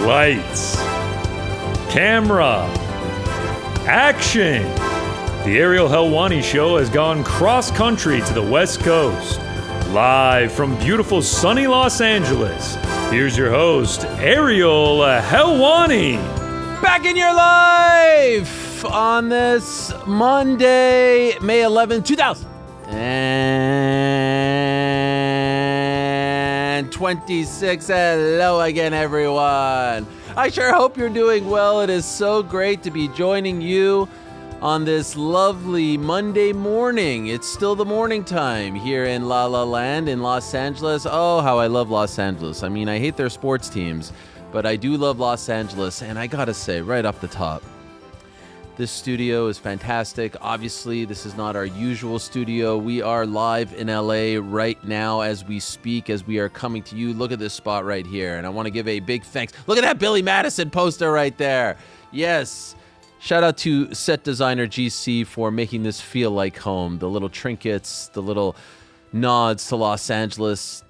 Lights. Camera. Action. The Ariel Helwani show has gone cross-country to the West Coast. Live from beautiful sunny Los Angeles, here's your host, Ariel Helwani. Back in your life on this Monday, May 11th, 2026. Hello again, everyone. I sure hope you're doing well. It is so great to be joining you on this lovely Monday morning. It's still the morning time here in La La Land in Los Angeles. Oh, how I love Los Angeles. I mean, I hate their sports teams, but I do love Los Angeles. And I gotta say, right off the top, this studio is fantastic. Obviously, this is not our usual studio. We are live in LA right now as we speak, as we are coming to you. Look at this spot right here. And I want to give a big thanks. Look at that Billy Madison poster right there. Yes. Shout out to set designer GC for making this feel like home. The little trinkets, the little nods to Los Angeles.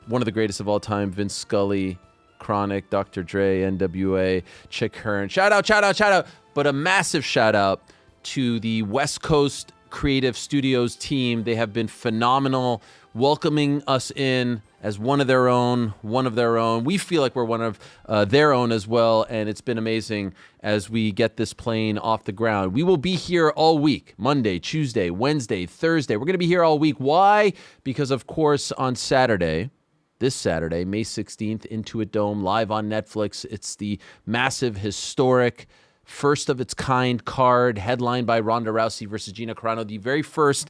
One of the greatest of all time, Vince Scully, Chronic, Dr. Dre, NWA, Chick Hearn. Shout out. But a massive shout out to the West Coast Creative Studios team. They have been phenomenal, welcoming us in as one of their own. We feel like we're one of their own as well, and it's been amazing as we get this plane off the ground. We will be here all week, Monday, Tuesday, Wednesday, Thursday. We're going to be here all week. Why? Because, of course, on this Saturday, May 16th, Intuit Dome, live on Netflix. It's the massive, historic, first of its kind card headlined by Ronda Rousey versus Gina Carano, the very first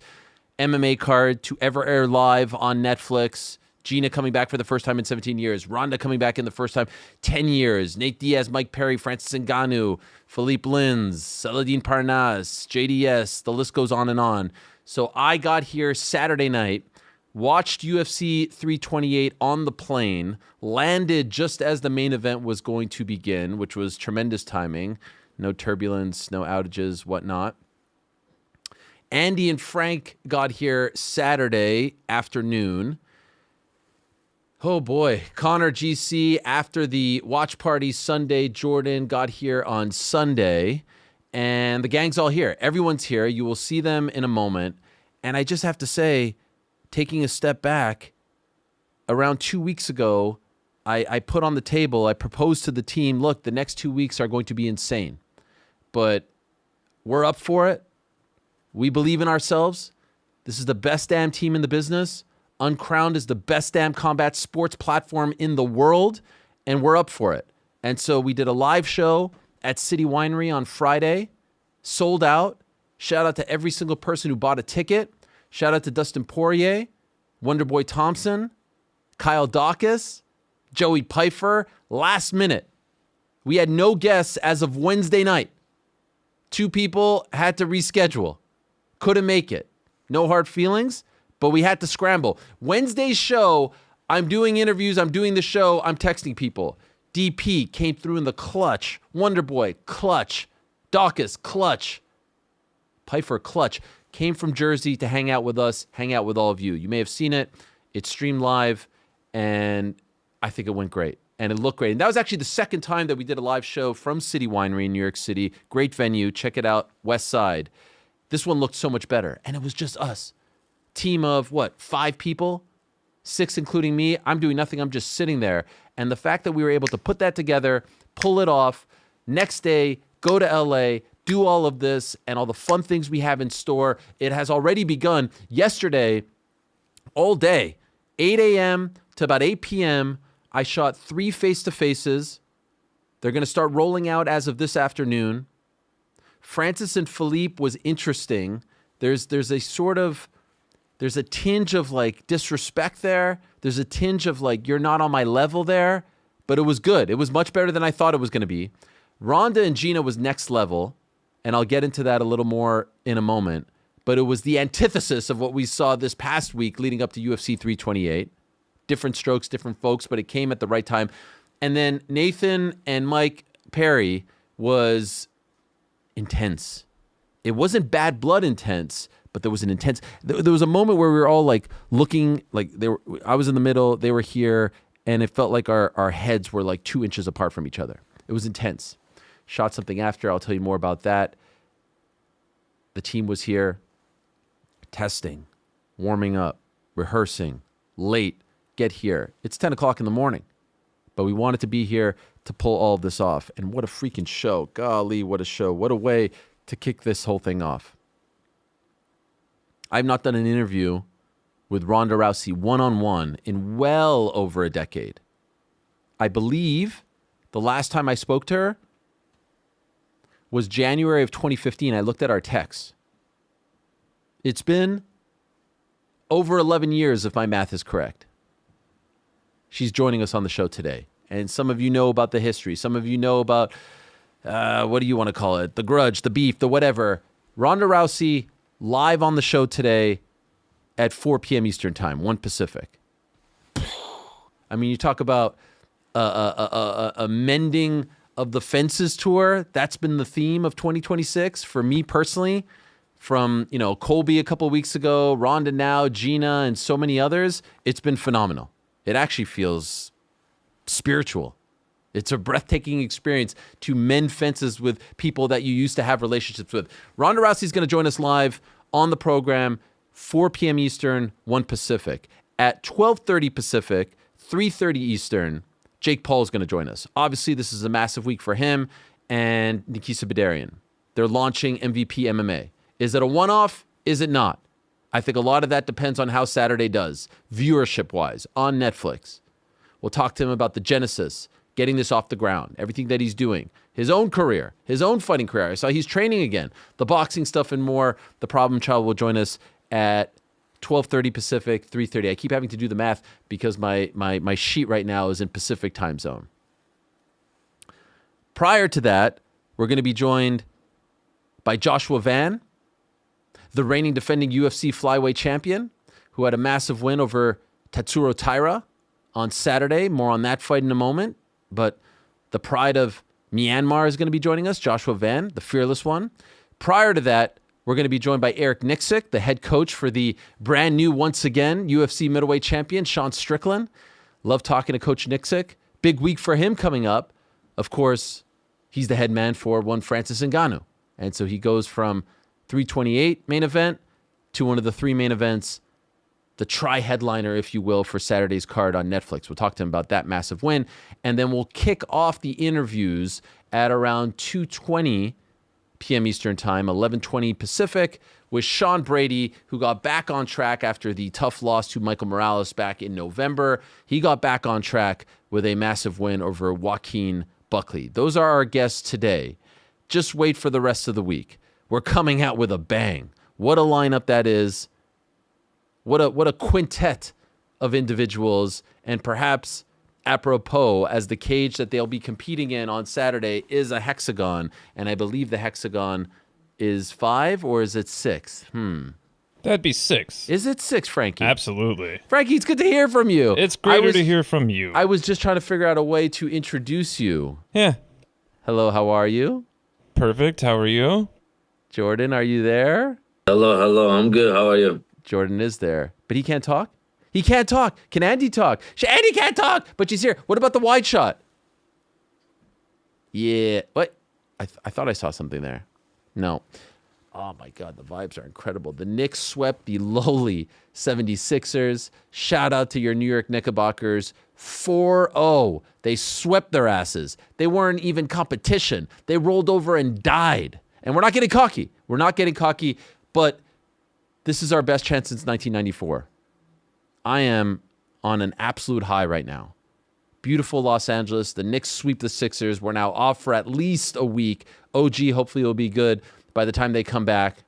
MMA card to ever air live on Netflix. Gina coming back for the first time in 17 years. Ronda coming back in the first time 10 years. Nate Diaz, Mike Perry, Francis Ngannou, Philippe Lins, Saladin Parnasse, JDS. The list goes on and on. So I got here Saturday night, watched UFC 328 on the plane, landed just as the main event was going to begin, which was tremendous timing. No turbulence, no outages, whatnot. Andy and Frank got here Saturday afternoon. Oh boy, Connor GC after the watch party Sunday. Jordan got here on Sunday. And the gang's all here. Everyone's here. You will see them in a moment. And I just have to say, taking a step back, around 2 weeks ago, I put on the table, I proposed to the team, look, the next 2 weeks are going to be insane. But we're up for it. We believe in ourselves. This is the best damn team in the business. Uncrowned is the best damn combat sports platform in the world, and we're up for it. And so we did a live show at City Winery on Friday, sold out. Shout out to every single person who bought a ticket. Shout out to Dustin Poirier, Wonderboy Thompson, Kyle Dawkins, Joey Pfeiffer. Last minute. We had no guests as of Wednesday night. 2 people had to reschedule. Couldn't make it. No hard feelings, but we had to scramble. Wednesday's show, I'm doing interviews, I'm doing the show, I'm texting people. DP came through in the clutch. Wonderboy, clutch. Dawkins, clutch. Pfeiffer, clutch. Came from Jersey to hang out with us, hang out with all of you. You may have seen it. It's streamed live, and I think it went great. And it looked great. And that was actually the second time that we did a live show from City Winery in New York City. Great venue. Check it out. West Side. This one looked so much better. And it was just us. Team of, 5 people? 6 including me. I'm doing nothing. I'm just sitting there. And the fact that we were able to put that together, pull it off, next day, go to LA, do all of this, and all the fun things we have in store. It has already begun. Yesterday, all day, 8 a.m. to about 8 p.m., I shot 3 face-to-faces. They're going to start rolling out as of this afternoon. Francis and Philippe was interesting. There's a tinge of like disrespect there. There's a tinge of like, you're not on my level there, but it was good. It was much better than I thought it was going to be. Ronda and Gina was next level, and I'll get into that a little more in a moment, but it was the antithesis of what we saw this past week leading up to UFC 328. Different strokes, different folks, but it came at the right time. And then Nathan and Mike Perry was intense. It wasn't bad blood intense, but there was an intense. There was a moment where we were all like looking, like I was in the middle, they were here, and it felt like our heads were like 2 inches apart from each other. It was intense. Shot something after. I'll tell you more about that. The team was here testing, warming up, rehearsing, late, get here. It's 10 o'clock in the morning, but we wanted to be here to pull all of this off. And what a freaking show. Golly, what a show. What a way to kick this whole thing off. I've not done an interview with Ronda Rousey one-on-one in well over a decade. I believe the last time I spoke to her was January of 2015. I looked at our texts. It's been over 11 years, if my math is correct. She's joining us on the show today. And some of you know about the history. Some of you know about, what do you want to call it? The grudge, the beef, the whatever. Ronda Rousey live on the show today at 4 p.m. Eastern Time, 1 Pacific. I mean, you talk about a mending of the fences tour. That's been the theme of 2026 for me personally. From, Colby a couple weeks ago, Ronda now, Gina, and so many others. It's been phenomenal. It actually feels spiritual. It's a breathtaking experience to mend fences with people that you used to have relationships with. Ronda Rousey is going to join us live on the program, 4 p.m. Eastern, 1 Pacific. At 12:30 Pacific, 3:30 Eastern, Jake Paul is going to join us. Obviously, this is a massive week for him and Nikisa Bedarian. They're launching MVP MMA. Is it a one-off? Is it not? I think a lot of that depends on how Saturday does, viewership-wise, on Netflix. We'll talk to him about the genesis, getting this off the ground, everything that he's doing, his own career, his own fighting career. I saw he's training again, the boxing stuff and more. The Problem Child will join us at 12:30 Pacific, 3:30. I keep having to do the math because my sheet right now is in Pacific time zone. Prior to that, we're going to be joined by Joshua Van, the reigning defending UFC flyweight champion, who had a massive win over Tatsuro Taira on Saturday. More on that fight in a moment. But the pride of Myanmar is going to be joining us, Joshua Van, the fearless one. Prior to that, we're going to be joined by Eric Nicksick, the head coach for the brand new, once again, UFC middleweight champion, Sean Strickland. Love talking to Coach Nicksick. Big week for him coming up. Of course, he's the head man for one Francis Ngannou. And so he goes from 328 main event to one of the 3 main events, the tri-headliner, if you will, for Saturday's card on Netflix. We'll talk to him about that massive win. And then we'll kick off the interviews at around 2:20 p.m. Eastern Time, 11:20 Pacific, with Sean Brady, who got back on track after the tough loss to Michael Morales back in November. He got back on track with a massive win over Joaquin Buckley. Those are our guests today. Just wait for the rest of the week. We're coming out with a bang. What a lineup that is. What a quintet of individuals, and perhaps apropos, as the cage that they'll be competing in on Saturday is a hexagon, and I believe the hexagon is 5 or is it 6? That'd be 6. Is it 6, Frankie? Absolutely. Frankie, it's good to hear from you. It's greater to hear from you. I was just trying to figure out a way to introduce you. Yeah. Hello, how are you? Perfect. How are you? Jordan, are you there? Hello. I'm good. How are you? Jordan is there, but he can't talk? He can't talk. Can Andy talk? Andy can't talk, but she's here. What about the wide shot? Yeah. What? I thought I saw something there. No. Oh, my God. The vibes are incredible. The Knicks swept the lowly 76ers. Shout out to your New York Knickerbockers. 4-0. They swept their asses. They weren't even competition. They rolled over and died. And we're not getting cocky. We're not getting cocky, but this is our best chance since 1994. I am on an absolute high right now. Beautiful Los Angeles. The Knicks sweep the Sixers. We're now off for at least a week. OG hopefully will be good by the time they come back.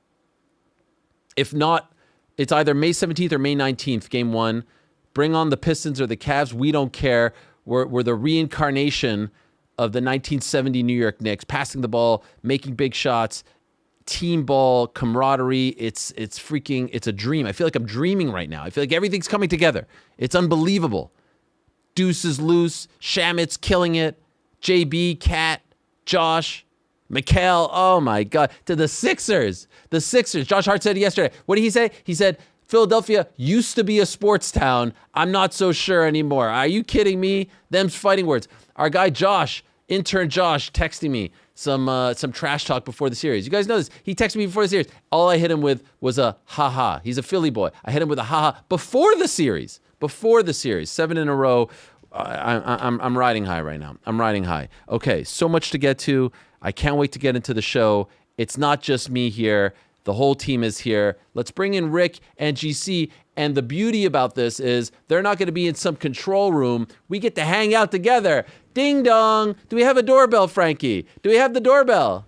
If not, it's either May 17th or May 19th, game 1. Bring on the Pistons or the Cavs. We don't care. We're the reincarnation of the 1970 New York Knicks, passing the ball, making big shots, team ball, camaraderie. It's a dream. I feel like I'm dreaming right now. I feel like everything's coming together. It's unbelievable. Deuce is loose. Shamit's killing it. JB, Cat, Josh, Mikal. Oh, my God. To the Sixers. The Sixers. Josh Hart said it yesterday. What did he say? He said, Philadelphia used to be a sports town. I'm not so sure anymore. Are you kidding me? Them's fighting words. Our guy Josh, intern Josh, texting me some trash talk before the series. You guys know this. He texted me before the series. All I hit him with was a ha-ha. He's a Philly boy. I hit him with a ha-ha before the series. 7 in a row. I'm riding high right now. I'm riding high. Okay, so much to get to. I can't wait to get into the show. It's not just me here. The whole team is here. Let's bring in Rick and GC. And the beauty about this is they're not going to be in some control room. We get to hang out together. Ding dong. Do we have a doorbell, Frankie? Do we have the doorbell?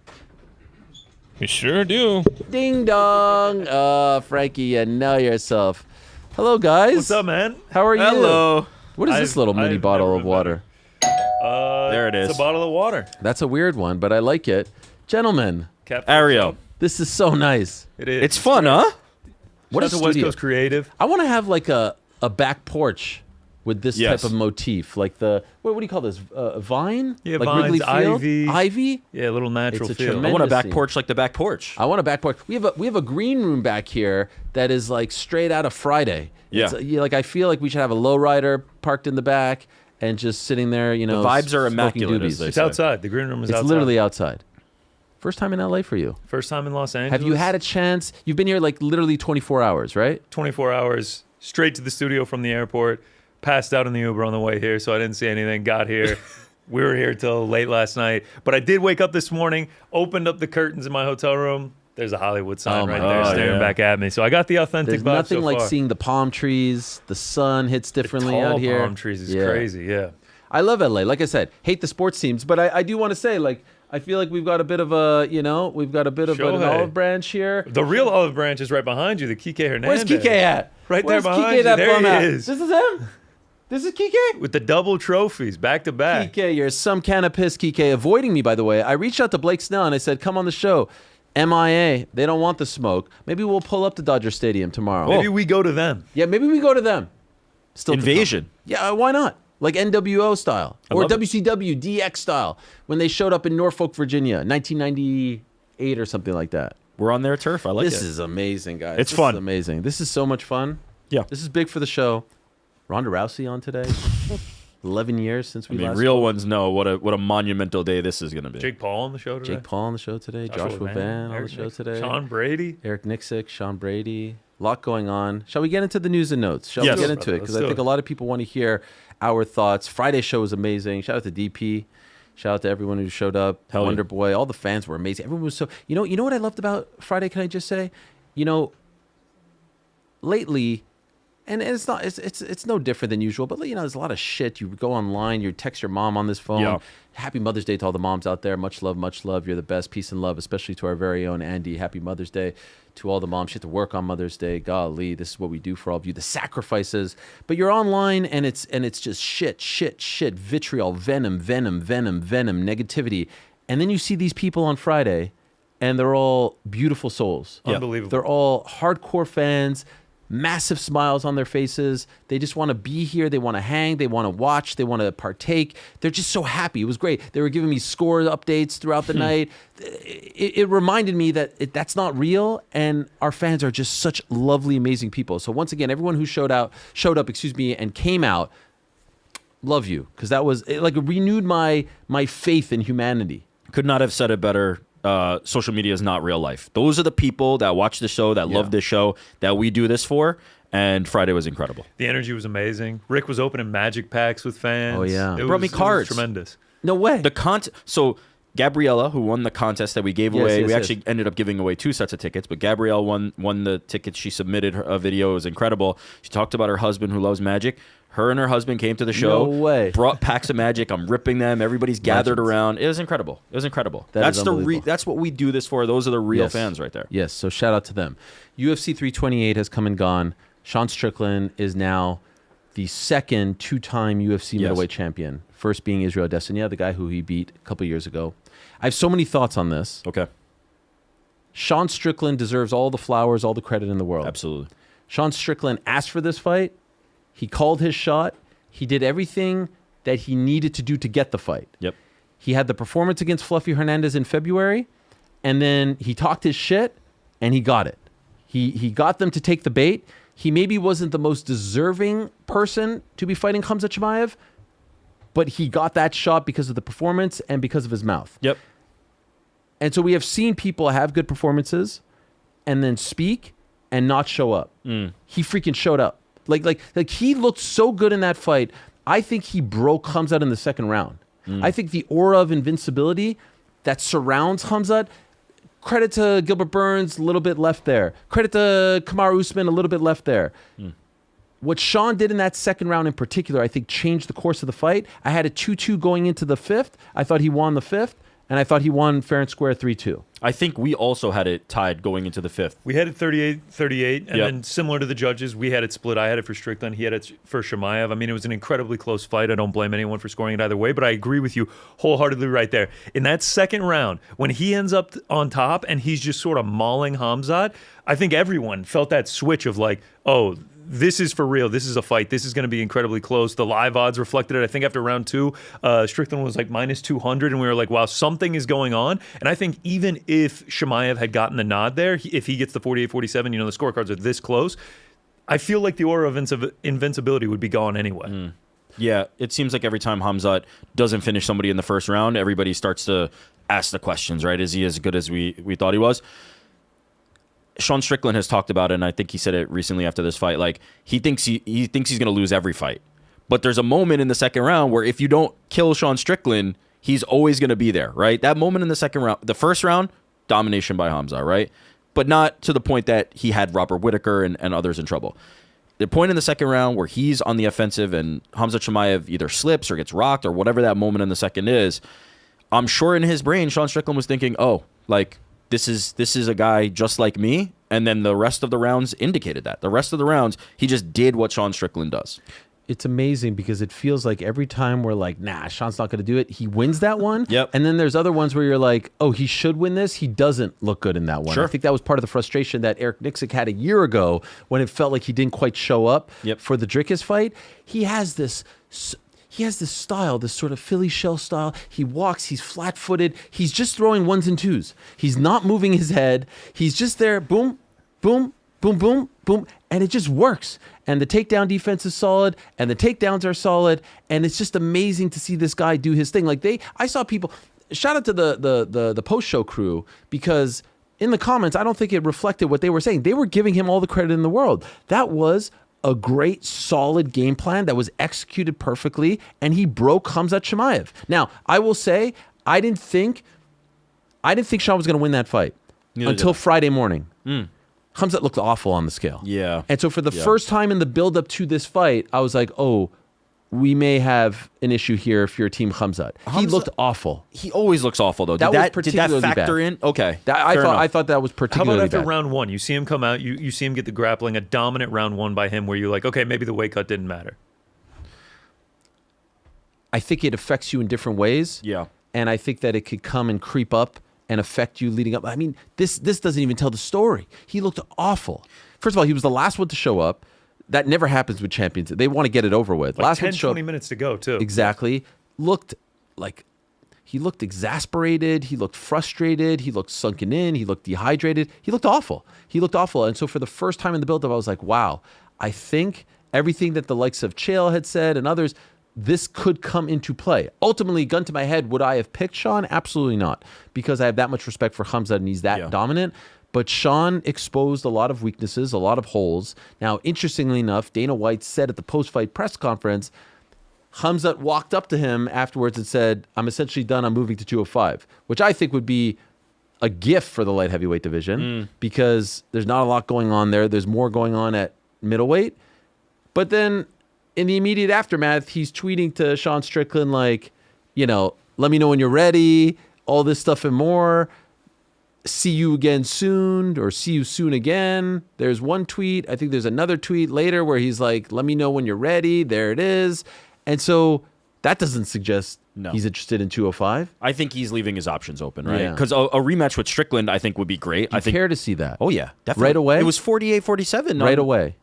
We sure do. Ding dong. Frankie, you know yourself. Hello, guys. What's up, man? How are you? Hello. What is this little mini I've bottle never of water? There it is. It's a bottle of water. That's a weird one, but I like it. Gentlemen, Ariel. this is so nice. It is. It's fun, huh? What a Shout out to West studio. Coast Creative. I want to have like a back porch with this Yes. type of motif. Like what do you call this? Vine? Yeah, like vines, Wrigley Field? ivy. Ivy? Yeah, a little natural It's a feel. tremendous- I want a back scene. porch like the back porch. I want a back porch. We have a green room back here that is like straight out of Friday. Yeah. Like I feel like we should have a lowrider parked in the back and just sitting there, you know. The vibes are smoking immaculate, doobies. as they It's say. outside. The green room is It's outside. literally outside. First time in LA for you. First time in Los Angeles. Have you had a chance? You've been here like literally 24 hours, right? 24 hours straight to the studio from the airport. Passed out in the Uber on the way here, so I didn't see anything. Got here. We were here till late last night. But I did wake up this morning, opened up the curtains in my hotel room. There's a Hollywood sign Oh right my there God. staring Yeah. back at me. So I got the authentic There's vibe nothing so like far. seeing the palm trees. The sun hits differently Tall out here. palm trees is Yeah. crazy, yeah. I love LA. Like I said, hate the sports teams, but I do want to say, like, I feel like we've got a bit of an Shohei. olive branch here. The real olive branch is right behind you, the Kike Where's Hernandez. Kike at? Right Where's there behind Kike you. that There bum he at? is. This is him? This is Kike? With the double trophies, back to back. Kike, you're some kind of piss, Kike. Avoiding me, by the way. I reached out to Blake Snell and I said, come on the show. MIA. They don't want the smoke. Maybe we'll pull up to Dodger Stadium tomorrow. Maybe we go to them. Yeah, maybe we go to them. Still to come. Invasion. Yeah, why not? Like NWO style or love it. WCW DX style when they showed up in Norfolk, Virginia, 1998 or something like that. We're on their turf. I like This it. is amazing, guys. It's This fun. is amazing. This is so much fun. Yeah. This is big for the show. Ronda Rousey on today. 11 years since I we mean, last real spoke. ones know what a monumental day this is going to be. Jake Paul on the show today. Jake Paul on the show today. Joshua Van on the Eric show Nicksick, today. Sean Brady. Eric Nicksick, Sean Brady. A lot going on. Shall we get into the news and notes? Shall Yes. we get into it? Let's Because I do think it. a lot of people want to hear our thoughts. Friday's show was amazing. Shout out to DP. Shout out to everyone who showed up. Hell yeah. Wonder Boy. All the fans were amazing. Everyone was so. You know what I loved about Friday? Can I just say, lately, and it's not. It's no different than usual. But there's a lot of shit. You go online. You text your mom on this phone. Yeah. Happy Mother's Day to all the moms out there. Much love, much love. You're the best. Peace and love, especially to our very own Andy. Happy Mother's Day to all the moms. She had to work on Mother's Day. Golly, this is what we do for all of you. The sacrifices. But you're online and it's just shit, vitriol, venom, negativity. And then you see these people on Friday and they're all beautiful souls. Unbelievable. They're all hardcore fans. Massive smiles on their faces. They just want to be here. They want to hang. They want to watch. They want to partake. They're just so happy. It was great. They were giving me score updates throughout the night. It reminded me that that's not real, and our fans are just such lovely, amazing people. So once again, everyone who showed up, and came out, love you, because that was it renewed my faith in humanity. Could not have said it better. Social media is not real life. Those are the people that watch the show, that love this show, that we do this for. And Friday was incredible. The energy was amazing. Rick was opening magic packs with fans. Oh, yeah. It Brought me was cards. tremendous. No way. So Gabriella, who won the contest that we gave Yes, away, yes, we yes. actually ended up giving away 2 sets of tickets, but Gabrielle won the tickets. She submitted a video. It was incredible. She talked about her husband who loves magic. Her and her husband came to the show. No way. Brought packs of magic. I'm ripping them. Everybody's gathered Legends. around. It was incredible. That That's is unbelievable. that's what we do this for. Those are the real Yes. fans right there. Yes, so shout out to them. UFC 328 has come and gone. Sean Strickland is now the second 2-time UFC middleweight champion. First being Israel Adesanya, the guy who he beat a couple years ago. I have so many thoughts on this. Okay. Sean Strickland deserves all the flowers, all the credit in the world. Absolutely. Sean Strickland asked for this fight. He called his shot. He did everything that he needed to do to get the fight. Yep. He had the performance against Fluffy Hernandez in February, and then he talked his shit, and he got it. He got them to take the bait. he maybe wasn't the most deserving person to be fighting Khamzat Chimaev, but he got that shot because of the performance and because of his mouth. Yep. And so we have seen people have good performances and then speak and not show up. He freaking showed up. Like he looked so good in that fight. I think he broke Khamzat in the second round. I think the aura of invincibility that surrounds Khamzat, credit to Gilbert Burns, a little bit left there. Credit to Kamaru Usman, a little bit left there. What Sean did in that second round in particular, I think changed the course of the fight. I had a 2-2 going into the fifth. I thought he won the fifth, and I thought he won fair and square 3-2. I think we also had it tied going into the fifth. We had it 38-38, and then similar to the judges, we had it split. I had it for Strickland. He had it for Chimaev. I mean, it was an incredibly close fight. I don't blame anyone for scoring it either way, but I agree with you wholeheartedly right there. In that second round, when he ends up on top and he's just sort of mauling Khamzat, I think everyone felt that switch of like, oh, this is for real. This is a fight. This is going to be incredibly close. The live odds reflected it. I think after round 2, Strickland was like minus 200, and we were like, wow, something is going on. And I think even if Chimaev had gotten the nod there, if he gets the 48-47, the scorecards are this close, I feel like the aura of invincibility would be gone anyway. Yeah, it seems like every time Khamzat doesn't finish somebody in the first round, everybody starts to ask the questions, right? Is he as good as we thought he was? Sean Strickland has talked about it, and I think he said it recently after this fight. Like he thinks he's going to lose every fight, but there's a moment in the second round where if you don't kill Sean Strickland, he's always going to be there, right? That moment in the second round, the first round, domination by Khamzat, right? But not to the point that he had Robert Whittaker and others in trouble. The point in the second round where he's on the offensive and Khamzat Chimaev either slips or gets rocked or whatever that moment in the second is, I'm sure in his brain, Sean Strickland was thinking, oh, like, this is a guy just like me, and then the rest of the rounds indicated that. The rest of the rounds, he just did what Sean Strickland does. It's amazing because it feels like every time we're like, nah, Sean's not going to do it, he wins that one. Yep. And then there's other ones where you're like, oh, he should win this. He doesn't look good in that one. Sure. I think that was part of the frustration that Eric Nicksick had a year ago when it felt like he didn't quite show up for the Drickus fight. He has this style, this sort of Philly shell style. He walks, he's flat-footed. He's just throwing ones and twos. He's not moving his head. He's just there, boom, boom, boom, boom, boom, and it just works. And the takedown defense is solid, and the takedowns are solid, and it's just amazing to see this guy do his thing. Like I saw people, shout out to the post-show crew, because in the comments, I don't think it reflected what they were saying. They were giving him all the credit in the world. That was a great, solid game plan that was executed perfectly, and he broke Khamzat Chimaev. Now, I will say, I didn't think Sean was going to win that fight until Friday morning. Khamzat looked awful on the scale. Yeah. And so for the first time in the build-up to this fight, I was like, oh, we may have an issue here if you're Team Khamzat. He looked awful. He always looks awful, though. Did that factor in? Okay. I thought that was How particularly about after bad. round 1? You see him come out, you see him get the grappling, a dominant round 1 by him where you're like, okay, maybe the weight cut didn't matter. I think it affects you in different ways. Yeah. And I think that it could come and creep up and affect you leading up. I mean, this doesn't even tell the story. He looked awful. First of all, he was the last one to show up. That never happens with champions. They want to get it over with. Like last 10, one to show 20 up, minutes to go, too. exactly. He looked exasperated. He looked frustrated. He looked sunken in. He looked dehydrated. He looked awful. And so for the first time in the build-up, I was like, wow, I think everything that the likes of Chael had said and others, this could come into play. Ultimately, gun to my head, would I have picked Sean? Absolutely not, because I have that much respect for Khamzat and he's that dominant. But Sean exposed a lot of weaknesses, a lot of holes. Now, interestingly enough, Dana White said at the post-fight press conference, Khamzat walked up to him afterwards and said, I'm essentially done. I'm moving to 205, which I think would be a gift for the light heavyweight division because there's not a lot going on there. There's more going on at middleweight. But then in the immediate aftermath, he's tweeting to Sean Strickland like, let me know when you're ready, all this stuff and more. See you again soon, or see you soon again. There's one tweet. I think there's another tweet later where he's like, let me know when you're ready. There it is. And so that doesn't suggest he's interested in 205. I think he's leaving his options open, right? Yeah. Because a rematch with Strickland, I think, would be great. I think. Care to see that? Oh, yeah. Definitely. Right away? It was 48-47. Right away.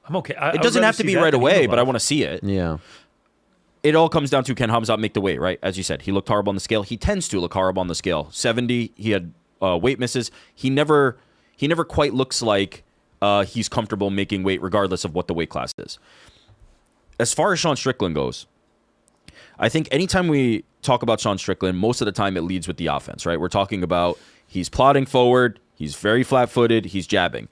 I'm okay. It doesn't have to be right away, but I want to see it. Yeah. It all comes down to, can Khamzat make the weight, right? As you said, he looked horrible on the scale. He tends to look horrible on the scale. 70, he had weight misses. He never quite looks like he's comfortable making weight regardless of what the weight class is. As far as Sean Strickland goes, I think anytime we talk about Sean Strickland, most of the time it leads with the offense, right? We're talking about he's plodding forward, he's very flat-footed, he's jabbing.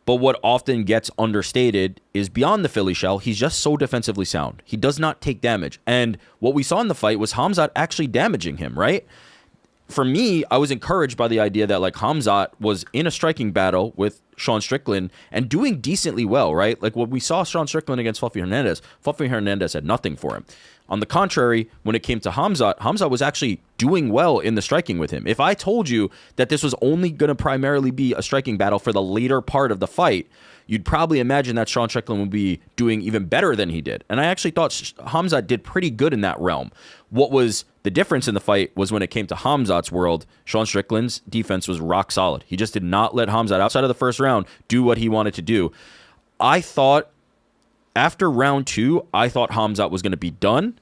But what often gets understated is beyond the Philly shell, he's just so defensively sound. He does not take damage. And what we saw in the fight was Khamzat actually damaging him, right? For me, I was encouraged by the idea that like Khamzat was in a striking battle with Sean Strickland and doing decently well, right? Like when we saw Sean Strickland against Fluffy Hernandez had nothing for him. On the contrary, when it came to Khamzat was actually doing well in the striking with him. If I told you that this was only going to primarily be a striking battle for the later part of the fight, you'd probably imagine that Sean Strickland would be doing even better than he did. And I actually thought Khamzat did pretty good in that realm. What was the difference in the fight was when it came to Khamzat's world, Sean Strickland's defense was rock solid. He just did not let Khamzat, outside of the first round, do what he wanted to do. I thought after round 2, I thought Khamzat was going to be done.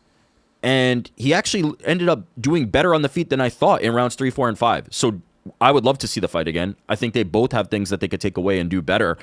And he actually ended up doing better on the feet than I thought in rounds 3, 4, and 5. So I would love to see the fight again. I think they both have things that they could take away and do better.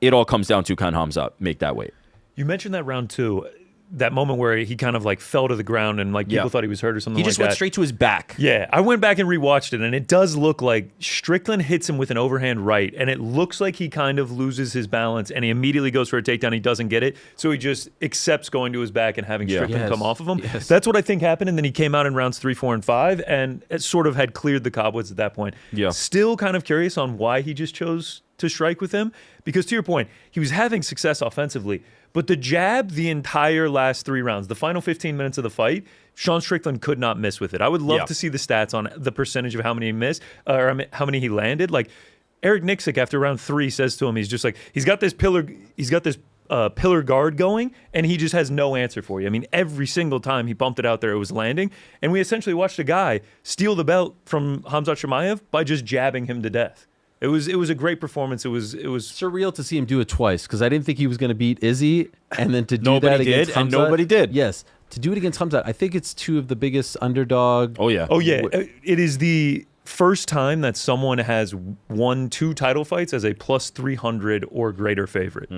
It all comes down to can Khamzat make that weight. You mentioned that round 2, that moment where he kind of like fell to the ground and like people thought he was hurt or something like that. He just went straight to his back. Yeah, I went back and rewatched it, and it does look like Strickland hits him with an overhand right, and it looks like he kind of loses his balance, and he immediately goes for a takedown. He doesn't get it, so he just accepts going to his back and having Strickland come off of him. Yes. That's what I think happened, and then he came out in rounds 3, 4, and 5, and it sort of had cleared the cobwebs at that point. Yeah. Still kind of curious on why he just chose to strike with him, because to your point, he was having success offensively, but the jab the entire last 3 rounds, the final 15 minutes of the fight, Sean Strickland could not miss with it. I would love to see the stats on the percentage of how many he missed, or how many he landed. Like Eric Nicksick after round 3 says to him, he's just like, he's got this pillar guard going, and he just has no answer for you. I mean, every single time he bumped it out there, it was landing, and we essentially watched a guy steal the belt from Khamzat Chimaev by just jabbing him to death. It was a great performance. It was surreal to see him do it twice because I didn't think he was going to beat Izzy, and then to do Nobody that against did, Khamzat, and nobody did. Yes, to do it against Khamzat, I think it's 2 of the biggest underdog. Oh yeah. It is the first time that someone has won 2 title fights as a plus 300 or greater favorite.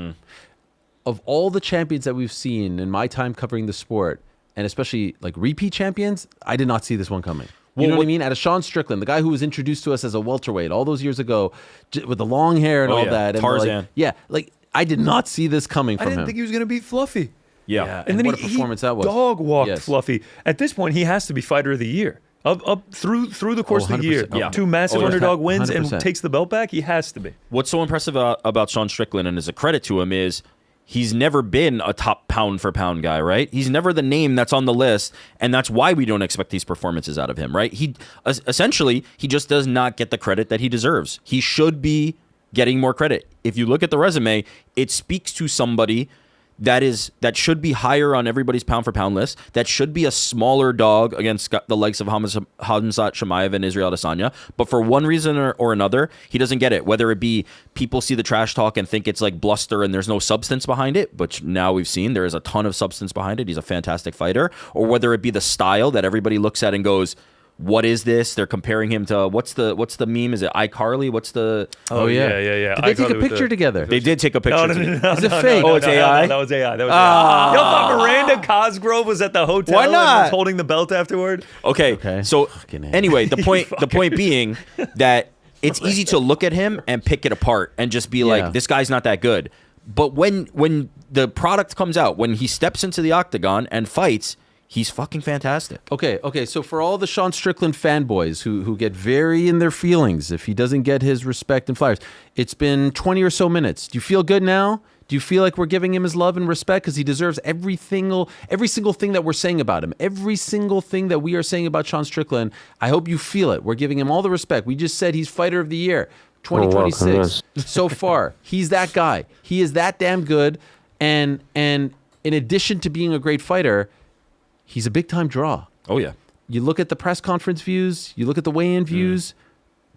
Of all the champions that we've seen in my time covering the sport, and especially like repeat champions, I did not see this one coming. You know what I mean? Out of Sean Strickland, the guy who was introduced to us as a welterweight all those years ago with the long hair and all that. And Tarzan. I did not see this coming from him. I didn't think he was going to beat Fluffy. Yeah. And then what a performance that was. Dog walked Yes. Fluffy. At this point, he has to be fighter of the year. Up through the course of the year. 100%. 2 massive underdog wins 100%. and takes the belt back. He has to be. What's so impressive about Sean Strickland, and as a credit to him, is he's never been a top pound-for-pound guy, right? He's never the name that's on the list, and that's why we don't expect these performances out of him, right? He essentially, he just does not get the credit that he deserves. He should be getting more credit. If you look at the resume, it speaks to somebody that should be higher on everybody's pound-for-pound list, that should be a smaller dog against the likes of Khamzat Chimaev and Israel Adesanya, but for one reason or another, he doesn't get it, whether it be people see the trash talk and think it's like bluster and there's no substance behind it, but now we've seen there is a ton of substance behind it. He's a fantastic fighter. Or whether it be the style that everybody looks at and goes, what is this? They're comparing him to what's the meme? Is it iCarly? What's the? Oh yeah. Did they take a picture together? They did take a picture. No. Is it fake? Oh, it's AI? That was AI. That was AI. Yo, thought Miranda Cosgrove was at the hotel Why and not? was holding the belt afterward. Okay. So Fucking A. anyway, the point being that it's easy to look at him and pick it apart and just be like, this guy's not that good. But when the product comes out, when he steps into the octagon and fights, he's fucking fantastic. Okay. So for all the Sean Strickland fanboys who get very in their feelings if he doesn't get his respect and flowers, it's been 20 or so minutes. Do you feel good now? Do you feel like we're giving him his love and respect because he deserves every single thing that we're saying about him? Every single thing that we are saying about Sean Strickland, I hope you feel it. We're giving him all the respect. We just said he's fighter of the year, 2026. So far, he's that guy. He is that damn good. And in addition to being a great fighter, he's a big-time draw. Oh, yeah. You look at the press conference views, you look at the weigh-in views,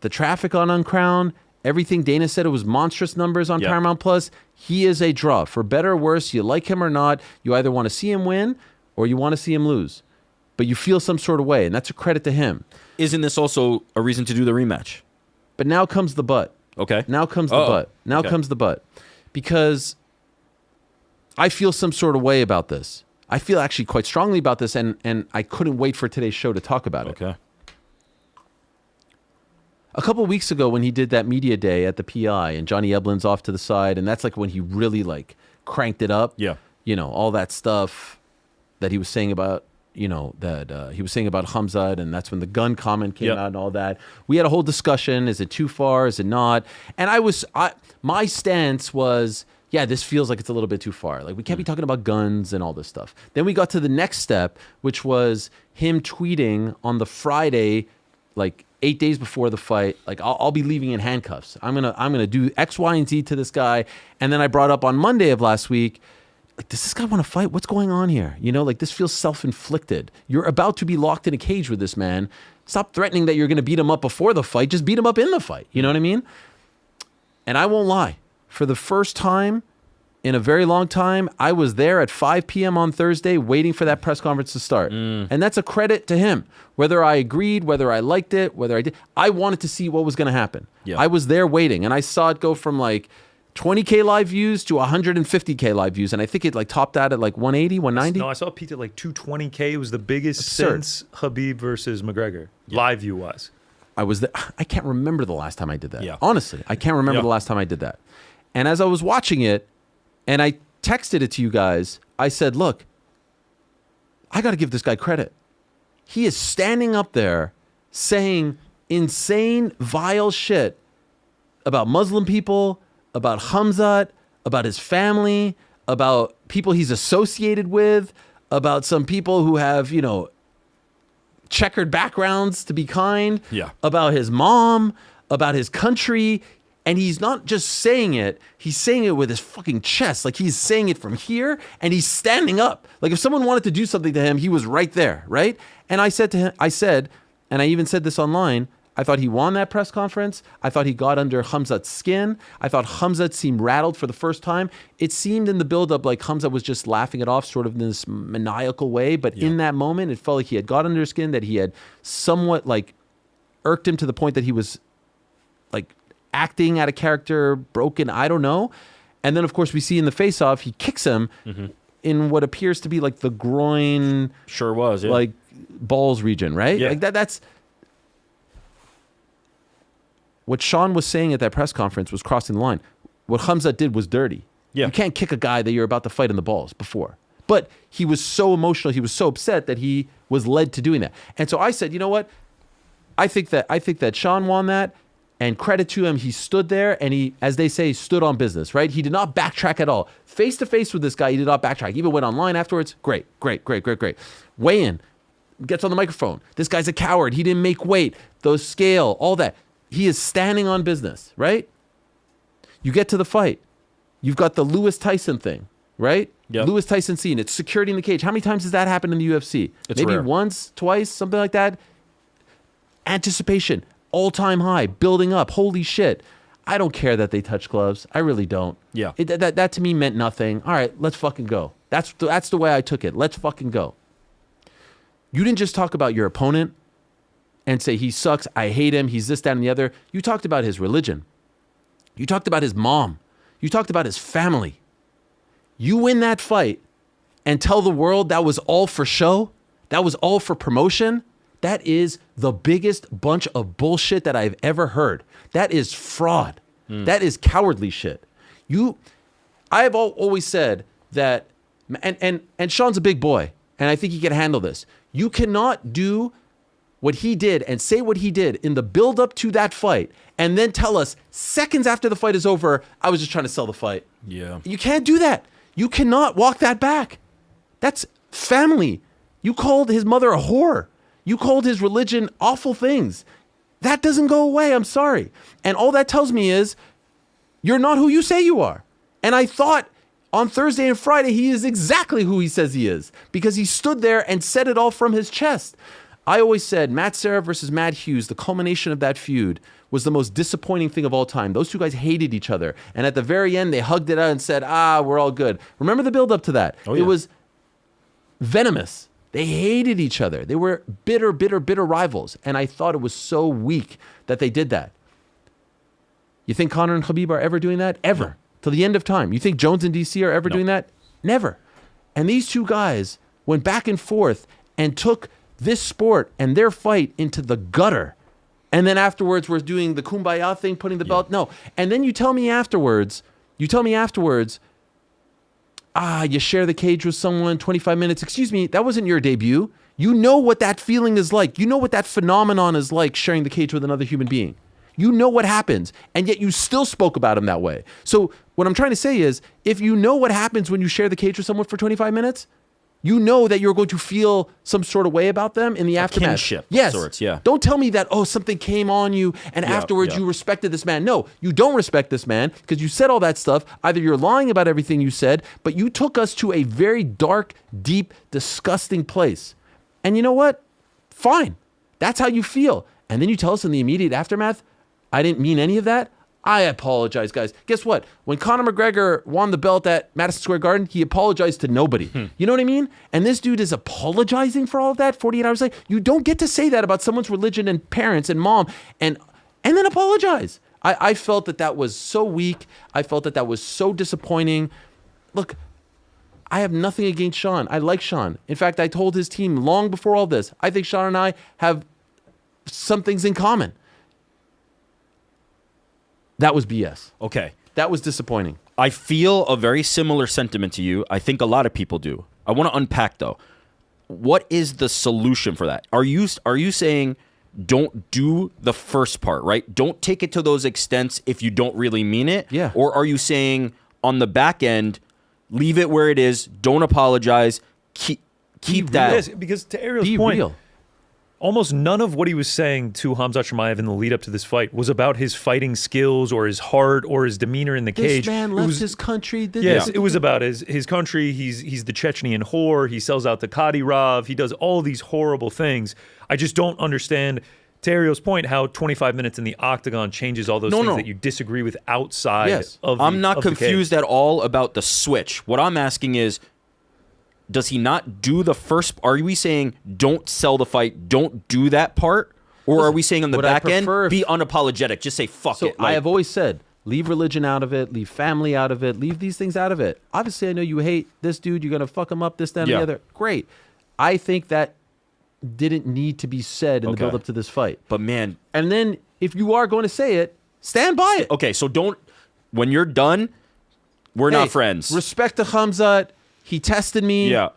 the traffic on Uncrowned, everything. Dana said it was monstrous numbers on Paramount Plus. He is a draw. For better or worse, you like him or not, you either want to see him win or you want to see him lose. But you feel some sort of way, and that's a credit to him. Isn't this also a reason to do the rematch? But now comes the but. Okay. Now comes the Oh, but. Now okay. comes the but. Because I feel some sort of way about this. I feel actually quite strongly about this, and I couldn't wait for today's show to talk about it. Okay. A couple of weeks ago when he did that media day at the PI and Johnny Eblin's off to the side, and that's like when he really like cranked it up. Yeah. You know, all that stuff that he was saying about, he was saying about Khamzat, and that's when the gun comment came Yep. out and all that. We had a whole discussion. Is it too far? Is it not? And my stance was, yeah, this feels like it's a little bit too far. Like, we can't be talking about guns and all this stuff. Then we got to the next step, which was him tweeting on the Friday, like 8 days before the fight, like, I'll be leaving in handcuffs. I'm gonna do X, Y, and Z to this guy. And then I brought up on Monday of last week, like, does this guy want to fight? What's going on here? You know, like, this feels self-inflicted. You're about to be locked in a cage with this man. Stop threatening that you're going to beat him up before the fight. Just beat him up in the fight. You know what I mean? And I won't lie. For the first time in a very long time, I was there at 5 p.m. on Thursday waiting for that press conference to start. And that's a credit to him. Whether I agreed, whether I liked it, whether I did, I wanted to see what was going to happen. Yeah. I was there waiting, and I saw it go from like 20K live views to 150K live views, and I think it like topped out at like 180, 190. No, I saw it peaked at like 220K. It was the biggest Absurd. since Khabib versus McGregor, live view wise. I was there. I can't remember the last time I did that. Yeah. Honestly, I can't remember Yeah. the last time I did that. And as I was watching it, and I texted it to you guys, I said, look, I got to give this guy credit. He is standing up there saying insane, vile shit about Muslim people, about Khamzat, about his family, about people he's associated with, about some people who have, checkered backgrounds, to be kind, Yeah. about his mom, about his country. And he's not just saying it, he's saying it with his fucking chest. Like, he's saying it from here, and he's standing up. Like, if someone wanted to do something to him, he was right there, right? And I said to him, and I even said this online, I thought he won that press conference. I thought he got under Khamzat's skin. I thought Khamzat seemed rattled for the first time. It seemed in the buildup like Khamzat was just laughing it off sort of in this maniacal way. But in that moment, it felt like he had got under his skin, that he had somewhat like irked him to the point that he was like acting out of character, broken, I don't know. And then, of course, we see in the face-off, he kicks him in what appears to be like the groin, Sure was. Yeah. like balls region, right? Yeah. Like that's what Sean was saying at that press conference was crossing the line. What Khamzat did was dirty. Yeah. You can't kick a guy that you're about to fight in the balls before. But he was so emotional, he was so upset that he was led to doing that. And so I said, you know what? I think that Sean won that, and credit to him, he stood there and he, as they say, stood on business, right? He did not backtrack at all. Face to face with this guy, he did not backtrack. He even went online afterwards. Great. Weigh in, gets on the microphone. This guy's a coward. He didn't make weight. Those scale, all that. He is standing on business, right? You get to the fight. You've got the Lewis Tyson thing, right? Yep. Lewis Tyson scene. It's security in the cage. How many times has that happened in the UFC? It's Maybe rare. once, twice, something like that. Anticipation, all-time high, building up. Holy shit. I don't care that they touch gloves. I really don't. Yeah. That to me meant nothing. All right, let's fucking go. That's the way I took it. Let's fucking go. You didn't just talk about your opponent and say he sucks, I hate him, he's this, that, and the other. You talked about his religion. You talked about his mom. You talked about his family. You win that fight and tell the world that was all for show, that was all for promotion. That is the biggest bunch of bullshit that I've ever heard. That is fraud. That is cowardly shit. I have always said that, and Sean's a big boy, and I think he can handle this. You cannot do what he did and say what he did in the build up to that fight and then tell us seconds after the fight is over, I was just trying to sell the fight. Yeah. You can't do that. You cannot walk that back. That's family. You called his mother a whore. You called his religion awful things. That doesn't go away. I'm sorry. And all that tells me is you're not who you say you are. And I thought on Thursday and Friday, he is exactly who he says he is because he stood there and said it all from his chest. I always said Matt Serra versus Matt Hughes, the culmination of that feud, was the most disappointing thing of all time. Those two guys hated each other. And at the very end, they hugged it out and said, we're all good. Remember the build up to that? Oh, yeah. It was venomous. They hated each other. They were bitter rivals. And I thought it was so weak that they did that. You think Conor and Khabib are ever doing that? Ever. Till the end of time. You think Jones and DC are ever doing that? Never. And these two guys went back and forth and took this sport and their fight into the gutter. And then afterwards, we're doing the kumbaya thing, putting the belt. No. And then you tell me afterwards, you share the cage with someone, 25 minutes. Excuse me, that wasn't your debut. You know what that feeling is like. You know what that phenomenon is like, sharing the cage with another human being. You know what happens, and yet you still spoke about him that way. So what I'm trying to say is, if you know what happens when you share the cage with someone for 25 minutes, you know that you're going to feel some sort of way about them in the aftermath. Kinship yes. of sorts, yeah. Don't tell me that, something came on you and afterwards you respected this man. No, you don't respect this man because you said all that stuff. Either you're lying about everything you said, but you took us to a very dark, deep, disgusting place. And you know what? Fine. That's how you feel. And then you tell us in the immediate aftermath, I didn't mean any of that. I apologize, guys. Guess what? When Conor McGregor won the belt at Madison Square Garden, he apologized to nobody. You know what I mean? And this dude is apologizing for all of that 48 hours later. You don't get to say that about someone's religion and parents and mom and then apologize. I felt that was so weak. I felt that was so disappointing. Look, I have nothing against Sean. I like Sean. In fact, I told his team long before all this, I think Sean and I have some things in common. That was BS. Okay. That was disappointing. I feel a very similar sentiment to you. I think a lot of people do. I want to unpack, though. What is the solution for that? Are you saying don't do the first part, right? Don't take it to those extents if you don't really mean it? Yeah. Or are you saying on the back end, leave it where it is, don't apologize, keep that. Yes, because to Ariel's Be point, real. almost none of what he was saying to Khamzat Chimaev in the lead up to this fight was about his fighting skills or his heart or his demeanor in the cage. This man left his country. Yes, it was about his country. He's the Chechenian whore. He sells out the Kadyrov. He does all these horrible things. I just don't understand, to Ariel's point, how 25 minutes in the octagon changes all those things that you disagree with outside of the I'm not of the confused cage. at all about the switch. What I'm asking is, does he not do the first? Are we saying don't sell the fight, don't do that part? Or are we saying on the back end, be unapologetic, just say fuck it? I have always said, leave religion out of it, leave family out of it, leave these things out of it. Obviously, I know you hate this dude, you're going to fuck him up, this, that, and the other. Great. I think that didn't need to be said in the build-up to this fight. But man. And then, if you are going to say it, stand by it. Okay, so don't, when you're done, we're not friends. Respect to Khamzat. He tested me. Yeah.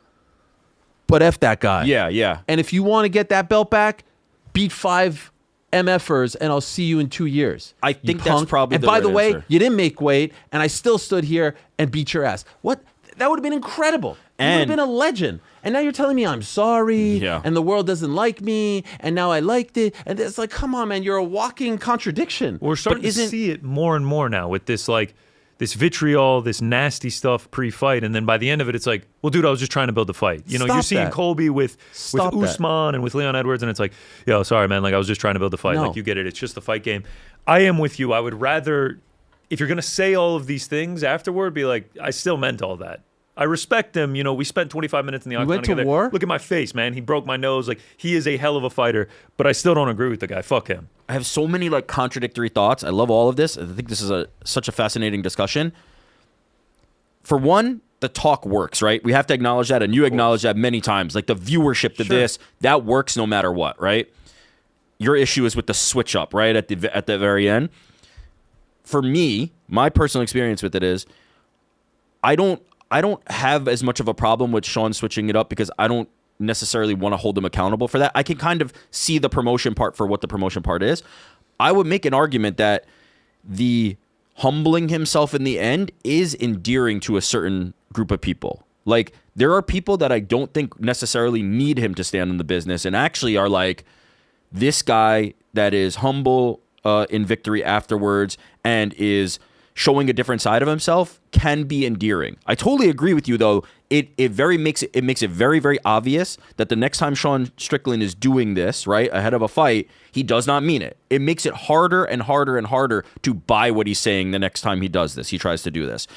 But F that guy. Yeah. And if you want to get that belt back, beat 5 MFers and I'll see you in 2 years. I think that's probably and the by right the way, answer. you didn't make weight and I still stood here and beat your ass. What? That would have been incredible. You would have been a legend. And now you're telling me I'm sorry and the world doesn't like me and now I liked it. And it's like, come on, man, you're a walking contradiction. We're starting to see it more and more now with this, like, this vitriol, this nasty stuff pre-fight, and then by the end of it, it's like, well, dude, I was just trying to build the fight. You know, you're seeing Colby with Usman and with Leon Edwards, and it's like, yo, sorry, man, like I was just trying to build the fight. No. Like, you get it. It's just the fight game. I am with you. I would rather, if you're going to say all of these things afterward, be like, I still meant all that. I respect him. You know, we spent 25 minutes in the octagon went to together. war? Look at my face, man. He broke my nose. Like, he is a hell of a fighter, but I still don't agree with the guy. Fuck him. I have so many like contradictory thoughts. I love all of this. I think this is such a fascinating discussion. For one, the talk works, right? We have to acknowledge that, and you acknowledge that many times. Like the viewership to this, that works no matter what, right? Your issue is with the switch up, right, at the very end. For me, my personal experience with it is, I don't have as much of a problem with Sean switching it up because I don't necessarily want to hold him accountable for that. I can kind of see the promotion part for what the promotion part is. I would make an argument that the humbling himself in the end is endearing to a certain group of people. Like, there are people that I don't think necessarily need him to stand in the business and actually are like, this guy that is humble in victory afterwards and is showing a different side of himself can be endearing. I totally agree with you, though. it makes it very, very obvious that the next time Sean Strickland is doing this, right, ahead of a fight, he does not mean it. It makes it harder and harder and harder to buy what he's saying the next time he does this. He tries to do this.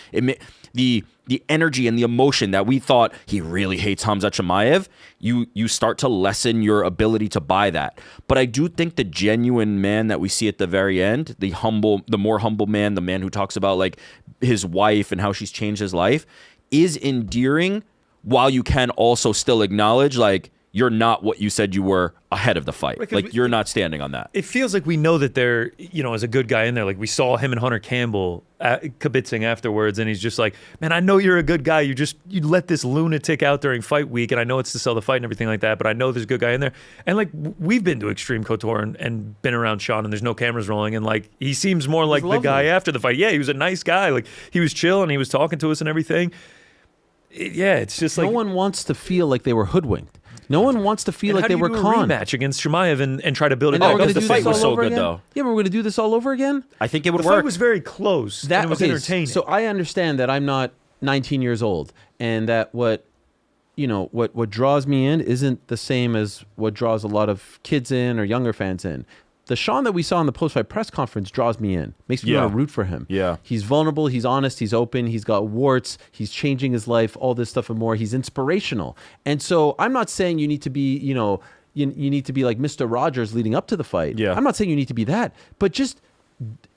The energy and the emotion that we thought he really hates Khamzat Chimaev, you start to lessen your ability to buy that. But I do think the genuine man that we see at the very end, the more humble man, the man who talks about like his wife and how she's changed his life, is endearing, while you can also still acknowledge like you're not what you said you were ahead of the fight. Right, like you're not standing on that. It feels like we know that there, is a good guy in there. Like we saw him and Hunter Campbell kibitzing afterwards, and he's just like, man, I know you're a good guy. You let this lunatic out during fight week, and I know it's to sell the fight and everything like that, but I know there's a good guy in there. And like we've been to Xtreme Couture and been around Sean, and there's no cameras rolling, and like he seems more like the guy after the fight. Yeah, he was a nice guy. Like he was chill and he was talking to us and everything. It's just like no one wants to feel like they were hoodwinked. No one wants to feel like they were conned. Rematch against Chimaev and try to build it And up. we're going to the do fight this was all so over good, again? though. Yeah, but we're going to do this all over again? I think it would The work. fight was very close. And it was entertaining. So I understand that I'm not 19 years old, and that what draws me in isn't the same as what draws a lot of kids in or younger fans in. The Sean that we saw in the post-fight press conference draws me in. Makes me want to root for him. Yeah. He's vulnerable. He's honest. He's open. He's got warts. He's changing his life. All this stuff and more. He's inspirational. And so I'm not saying you need to be, you need to be like Mr. Rogers leading up to the fight. Yeah. I'm not saying you need to be that. But just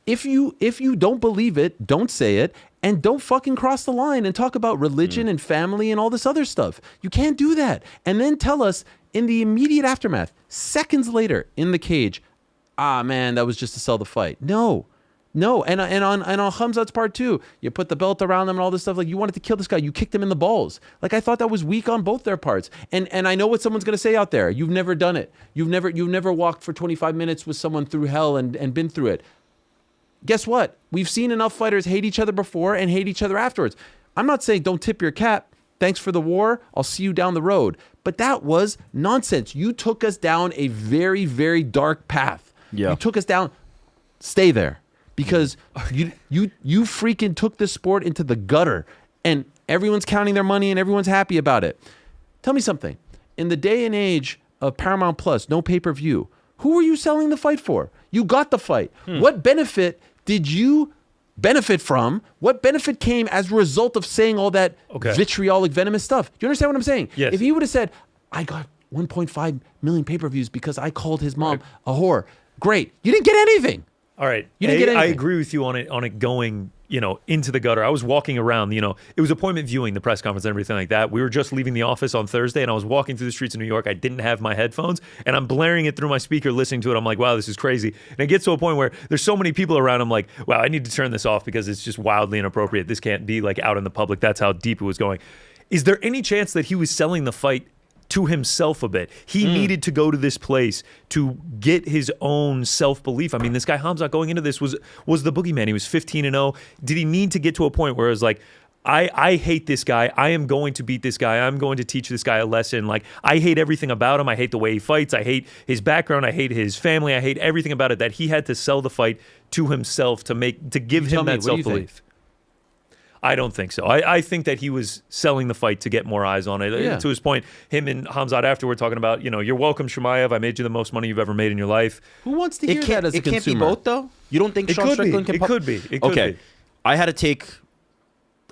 if you don't believe it, don't say it. And don't fucking cross the line and talk about religion and family and all this other stuff. You can't do that. And then tell us in the immediate aftermath, seconds later in the cage, man, that was just to sell the fight. No. And on Khamzat's part too, you put the belt around them and all this stuff. Like you wanted to kill this guy, you kicked him in the balls. Like I thought that was weak on both their parts. And I know what someone's gonna say out there. You've never done it. You've never walked for 25 minutes with someone through hell and been through it. Guess what? We've seen enough fighters hate each other before and hate each other afterwards. I'm not saying don't tip your cap. Thanks for the war. I'll see you down the road. But that was nonsense. You took us down a very, very dark path. Yeah. You took us down. Stay there. Because you freaking took this sport into the gutter, and everyone's counting their money and everyone's happy about it. Tell me something. In the day and age of Paramount Plus, no pay-per-view, who were you selling the fight for? You got the fight. What benefit did you benefit from? What benefit came as a result of saying all that vitriolic, venomous stuff? Do you understand what I'm saying? Yes. If he would have said, I got 1.5 million pay-per-views because I called his mom a whore, great. You didn't get anything. All right. You didn't get anything. I agree with you on it going, into the gutter. I was walking around, it was appointment viewing, the press conference and everything like that. We were just leaving the office on Thursday, and I was walking through the streets of New York. I didn't have my headphones, and I'm blaring it through my speaker, listening to it. I'm like, wow, this is crazy. And it gets to a point where there's so many people around. I'm like, wow, I need to turn this off because it's just wildly inappropriate. This can't be like out in the public. That's how deep it was going. Is there any chance that he was selling the fight to himself a bit? He needed to go to this place to get his own self-belief. I mean, this guy Khamzat going into this was the boogeyman. He was 15-0. Did he need to get to a point where it was like, I hate this guy. I am going to beat this guy. I'm going to teach this guy a lesson. Like, I hate everything about him. I hate the way he fights. I hate his background. I hate his family. I hate everything about it, that he had to sell the fight to himself to give him that self-belief. I don't think so. I think that he was selling the fight to get more eyes on it. Yeah. To his point, him and Khamzat afterward talking about, you're welcome, Chimaev. I made you the most money you've ever made in your life. Who wants to hear that as a consumer? It can't be both, though? You don't think Sean Strickland can... It could be. It could be. I had a take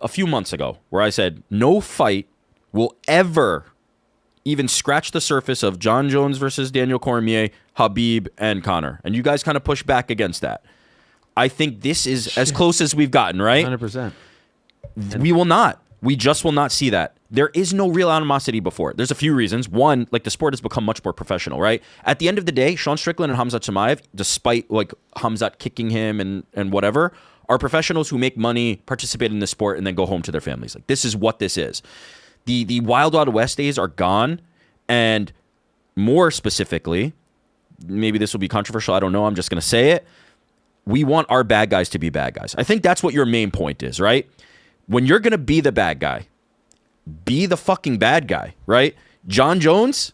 a few months ago where I said, no fight will ever even scratch the surface of John Jones versus Daniel Cormier, Khabib, and Conor. And you guys kind of push back against that. I think this is as close as we've gotten, right? 100%. We will not. We just will not see that. There is no real animosity before. There's a few reasons. One, like the sport has become much more professional, right? At the end of the day, Sean Strickland and Khamzat Chimaev, despite like Khamzat kicking him and whatever, are professionals who make money, participate in the sport, and then go home to their families. Like this is what this is. The Wild Wild West days are gone, and more specifically, maybe this will be controversial. I don't know. I'm just going to say it. We want our bad guys to be bad guys. I think that's what your main point is, right? When you're going to be the bad guy, be the fucking bad guy, right? John Jones,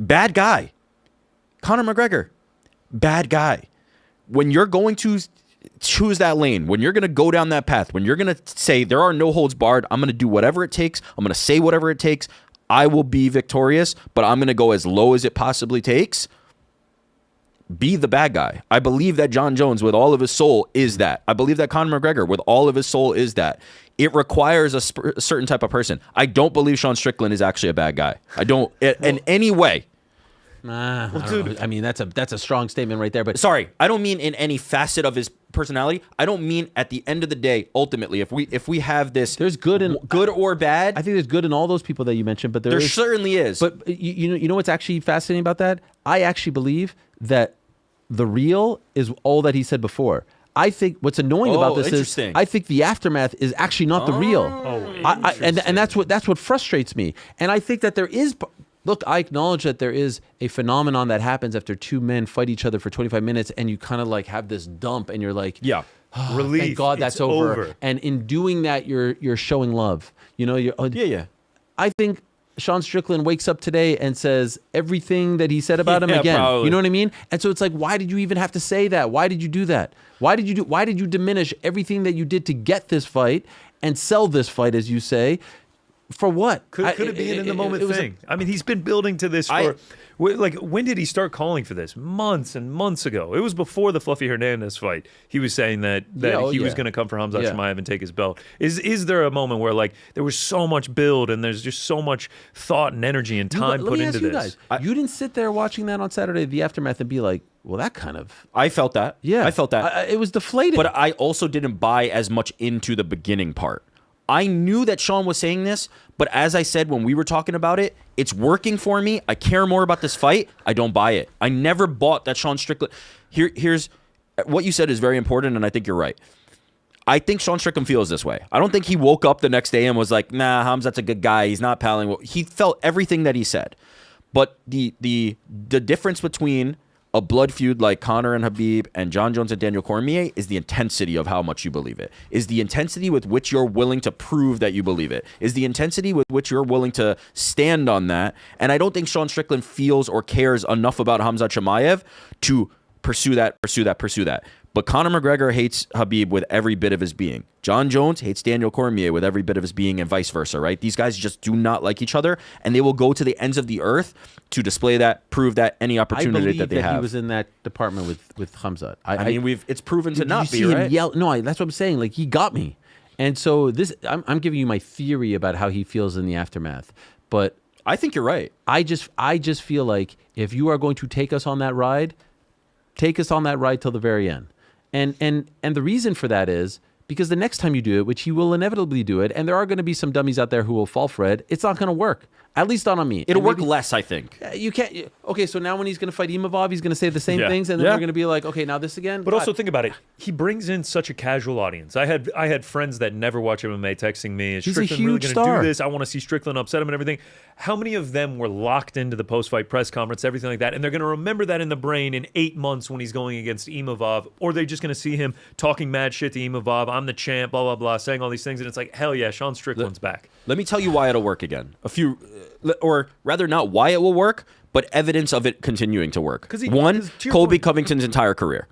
bad guy. Conor McGregor, bad guy. When you're going to choose that lane. When you're going to go down that path, when you're going to say there are no holds barred, I'm going to do whatever it takes. I'm going to say whatever it takes. I will be victorious, but I'm going to go as low as it possibly takes. Be the bad guy. I believe that Jon Jones, with all of his soul, is that. I believe that Conor McGregor, with all of his soul, is that. It requires a certain type of person. I don't believe Sean Strickland is actually a bad guy. I don't in any way. I mean, that's a strong statement right there. But Sorry, I don't mean in any facet of his personality. I don't mean at the end of the day. Ultimately, if we have this, there's good or bad. I think there's good in all those people that you mentioned, but there certainly is. But you know what's actually fascinating about that? I actually believe that the real is all that he said before. I think what's annoying about this is I think the aftermath is actually not the real. And that's what frustrates me. And I think that there is. Look, I acknowledge that there is a phenomenon that happens after two men fight each other for 25 minutes, and you kind of like have this dump, and you're like, relief. Thank God that's over. And in doing that, you're showing love. You know, I think Sean Strickland wakes up today and says everything that he said about him again. Probably. You know what I mean? And so it's like, why did you even have to say that? Why did you do that? Why did you diminish everything that you did to get this fight and sell this fight, as you say? For what? Could it be an in the moment thing? I mean, he's been building to this for when did he start calling for this? Months and months ago. It was before the Fluffy Hernandez fight. He was saying that he was going to come for Khamzat Chimaev and take his belt. Is there a moment where like there was so much build and there's just so much thought and energy and time put into this? Guys, you didn't sit there watching that on Saturday, the aftermath, and be like, well, that kind of... I felt that. Yeah. I felt that. It was deflating. But I also didn't buy as much into the beginning part. I knew that Sean was saying this, but as I said when we were talking about it, it's working for me. I care more about this fight. I don't buy it. I never bought that Sean Strickland. Here's what you said is very important, and I think you're right. I think Sean Strickland feels this way. I don't think he woke up the next day and was like, nah, Khamzat's a good guy. He's not palling. He felt everything that he said. But the difference between a blood feud like Conor and Khabib and Jon Jones and Daniel Cormier is the intensity of how much you believe it. Is the intensity with which you're willing to prove that you believe it. Is the intensity with which you're willing to stand on that. And I don't think Sean Strickland feels or cares enough about Khamzat Chimaev to pursue that. But Conor McGregor hates Khabib with every bit of his being. Jon Jones hates Daniel Cormier with every bit of his being, and vice versa, right? These guys just do not like each other, and they will go to the ends of the earth to display that, prove that, any opportunity that they have. He was in that department with Khamzat. I mean, it's proven to not be, right? Him yell? No, that's what I'm saying. Like, he got me. And so I'm giving you my theory about how he feels in the aftermath. But I think you're right. I just feel like if you are going to take us on that ride, take us on that ride till the very end. And the reason for that is because the next time you do it, which he will inevitably do it, and there are going to be some dummies out there who will fall for it, it's not going to work. At least not on me. It'll work less, I think. You can't. Okay, so now when he's going to fight Imavov, he's going to say the same things, and then we're going to be like, okay, now this again. But also think about it. He brings in such a casual audience. I had friends that never watch MMA texting me, "Is Strickland really going to do this? I want to see Strickland upset him and everything." How many of them were locked into the post-fight press conference, everything like that, and they're going to remember that in the brain in 8 months when he's going against Imavov, or they're just going to see him talking mad shit to Imavov, "I'm the champ," blah blah blah, saying all these things, and it's like, hell yeah, Sean Strickland's back. Let me tell you why it'll work again. Or rather, not why it will work, but evidence of it continuing to work. One, Colby Covington's entire career.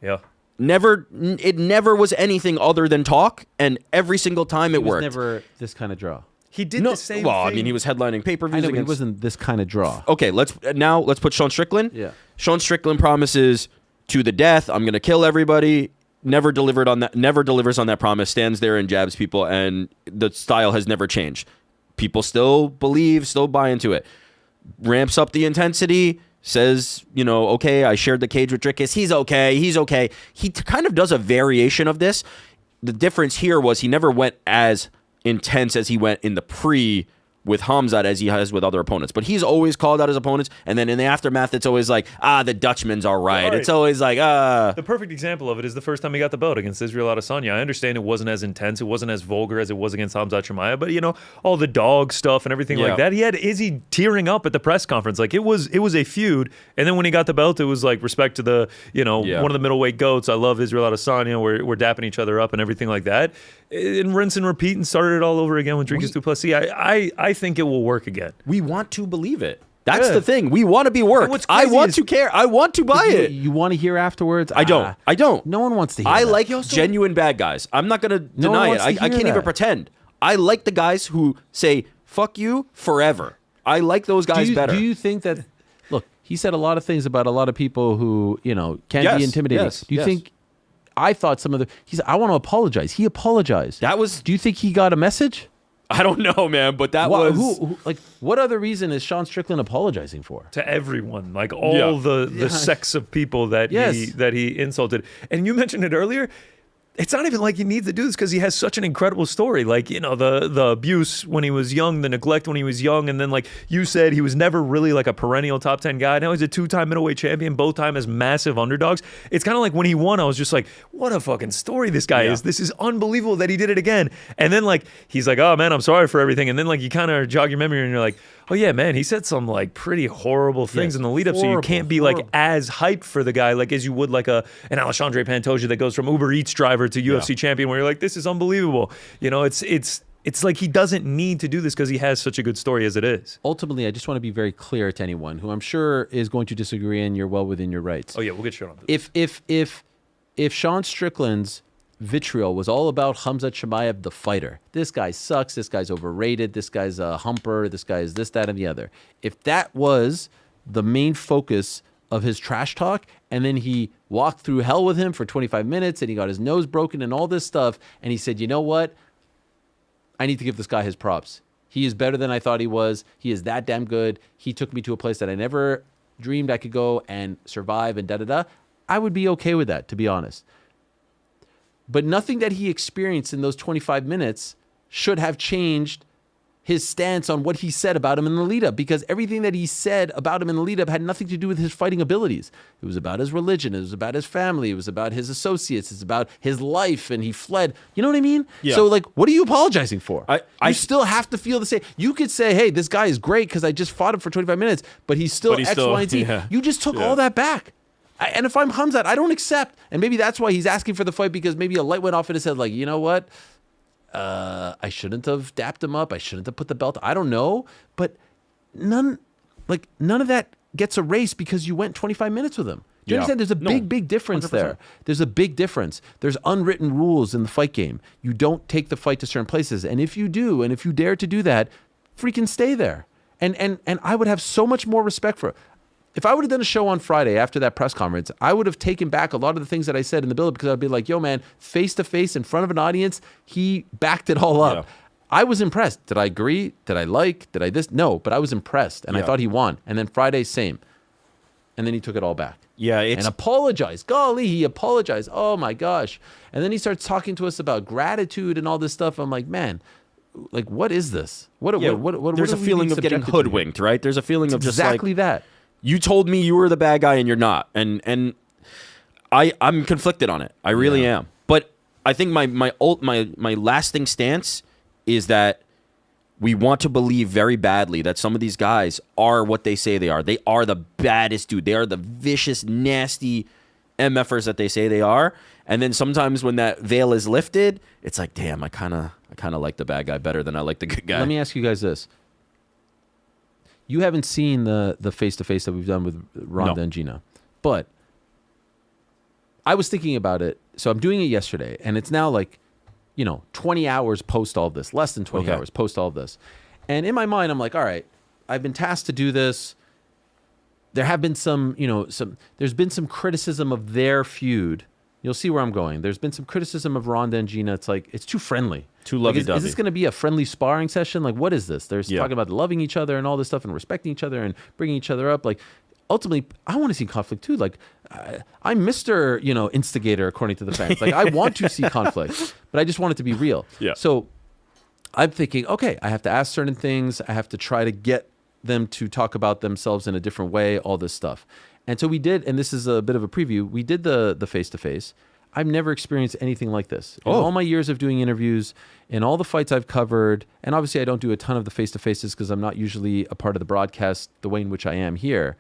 Yeah. It never was anything other than talk, and every single time it worked. Never this kind of draw. He did the same thing. Well, I mean, he was headlining pay-per-views. I know, but he wasn't this kind of draw. Okay, let's put Sean Strickland. Yeah. Sean Strickland promises to the death, I'm going to kill everybody. Never delivers on that promise. Stands there and jabs people, and the style has never changed. People still believe, still buy into it. Ramps up the intensity, says, okay, I shared the cage with Drickus. He's okay. He kind of does a variation of this. The difference here was he never went as intense as he went in the pre with Khamzat as he has with other opponents. But he's always called out his opponents, and then in the aftermath, it's always like, the Dutchman's all right. It's always like, The perfect example of it is the first time he got the belt against Israel Adesanya. I understand it wasn't as intense, it wasn't as vulgar as it was against Khamzat Chimaev, but all the dog stuff and everything like that. He had Izzy tearing up at the press conference. Like, it was a feud, and then when he got the belt, it was like respect to the, one of the middleweight goats. I love Israel Adesanya. We're dapping each other up and everything like that. And rinse and repeat and started it all over again with Drickus du Plessis. I think it will work again. We want to believe it. That's Yeah. the thing. We want to be worked. what's I crazy want is- to care. I want to buy it. You want to hear afterwards? I don't. I don't. No one wants to hear I that. like genuine bad guys. I'm not going to No one deny it. wants to I hear can't even that. pretend. I like the guys who say, fuck you forever. I like those guys better. Do you think that, look, he said a lot of things about a lot of people who, can Yes, be intimidating. yes, Do you yes. think, I thought some of the, he said, I want to apologize. He apologized. That was, Do you think he got a message? I don't know, man, but that Why- was. what other reason is Sean Strickland apologizing for? To everyone, like all Yeah. the sects of people that Yes. he insulted. And you mentioned it earlier. It's not even like he needs to do this because he has such an incredible story. Like, the abuse when he was young, the neglect when he was young. And then, like you said, he was never really like a perennial top 10 guy. Now he's a 2-time middleweight champion, both time as massive underdogs. It's kind of like when he won, I was just like, what a fucking story this guy is. This is unbelievable that he did it again. And then like, he's like, oh man, I'm sorry for everything. And then like, you kind of jog your memory and you're like, oh yeah, man, he said some like pretty horrible things Yes, in the lead up. So you horrible, can't be like horrible. as hyped for the guy like as you would like an Alexandre Pantoja that goes from Uber Eats driver to UFC champion, where you're like, this is unbelievable. It's like he doesn't need to do this because he has such a good story as it is. Ultimately, I just want to be very clear to anyone who I'm sure is going to disagree, and you're well within your rights. Oh yeah, we'll get Sean on this. If Sean Strickland's vitriol was all about Khamzat Chimaev, the fighter, this guy sucks, this guy's overrated, this guy's a humper, this guy is this, that, and the other. If that was the main focus of his trash talk, and then he walked through hell with him for 25 minutes, and he got his nose broken and all this stuff, and he said, you know what? I need to give this guy his props. He is better than I thought he was. He is that damn good. He took me to a place that I never dreamed I could go and survive and da-da-da. I would be okay with that, to be honest. But nothing that he experienced in those 25 minutes should have changed his stance on what he said about him in the lead-up, because everything that he said about him in the lead-up had nothing to do with his fighting abilities. It was about his religion. It was about his family. It was about his associates. It's about his life, and he fled. You know what I mean? Yeah. So, like, what are you apologizing for? I you still have to feel the same. You could say, hey, this guy is great because I just fought him for 25 minutes, but he's still X, Y, and Z. yeah. You just took all that back. And if I'm Khamzat, I don't accept. And maybe that's why he's asking for the fight, because maybe a light went off in his head, like, you know what? I shouldn't have dapped him up. I shouldn't have put the belt. I don't know. But none of that gets erased because you went 25 minutes with him. Do you understand? There's a big difference 100%. there. There's a big difference. There's unwritten rules in the fight game. You don't take the fight to certain places. And if you do, and if you dare to do that, freaking stay there. And I would have so much more respect for it. If I would have done a show on Friday after that press conference, I would have taken back a lot of the things that I said in the build, because I'd be like, yo, man, face to face in front of an audience, he backed it all up. Yeah. I was impressed. Did I agree? Did I like? Did I this? No, but I was impressed, and I thought he won. And then Friday, same. And then he took it all back. Yeah, And apologized. Golly, he apologized. Oh, my gosh. And then he starts talking to us about gratitude and all this stuff. I'm like, man, like, what is this? What there's are a we feeling being of getting subjected to here? hoodwinked, right? There's a feeling of just Exactly like, that. you told me you were the bad guy and you're not. And I'm conflicted on it. I really am. But I think my lasting stance is that we want to believe very badly that some of these guys are what they say they are. They are the baddest dude. They are the vicious, nasty MFers that they say they are. And then sometimes when that veil is lifted, it's like, damn, I kind of like the bad guy better than I like the good guy. Let me ask you guys this. You haven't seen the face-to-face that we've done with Ronda and Gina. But I was thinking about it. So I'm doing it yesterday. And it's now like, 20 hours post all of this. Less than 20 hours post all of this. And in my mind, I'm like, all right, I've been tasked to do this. There have been there's been some criticism of their feud. You'll see where I'm going. There's been some criticism of Ronda and Gina. It's like, it's too friendly. Too Like, lovey-dovey. is this going to be a friendly sparring session? Like, what is this? They're talking about loving each other and all this stuff and respecting each other and bringing each other up. Like, ultimately, I want to see conflict too. Like, I'm Mr. Instigator, according to the fans. Like, I want to see conflict, but I just want it to be real. Yeah. So I'm thinking, okay, I have to ask certain things. I have to try to get them to talk about themselves in a different way, all this stuff. And so we did, and this is a bit of a preview, we did the face-to-face. I've never experienced anything like this. In all my years of doing interviews, in all the fights I've covered, and obviously I don't do a ton of the face-to-faces because I'm not usually a part of the broadcast the way in which I am here.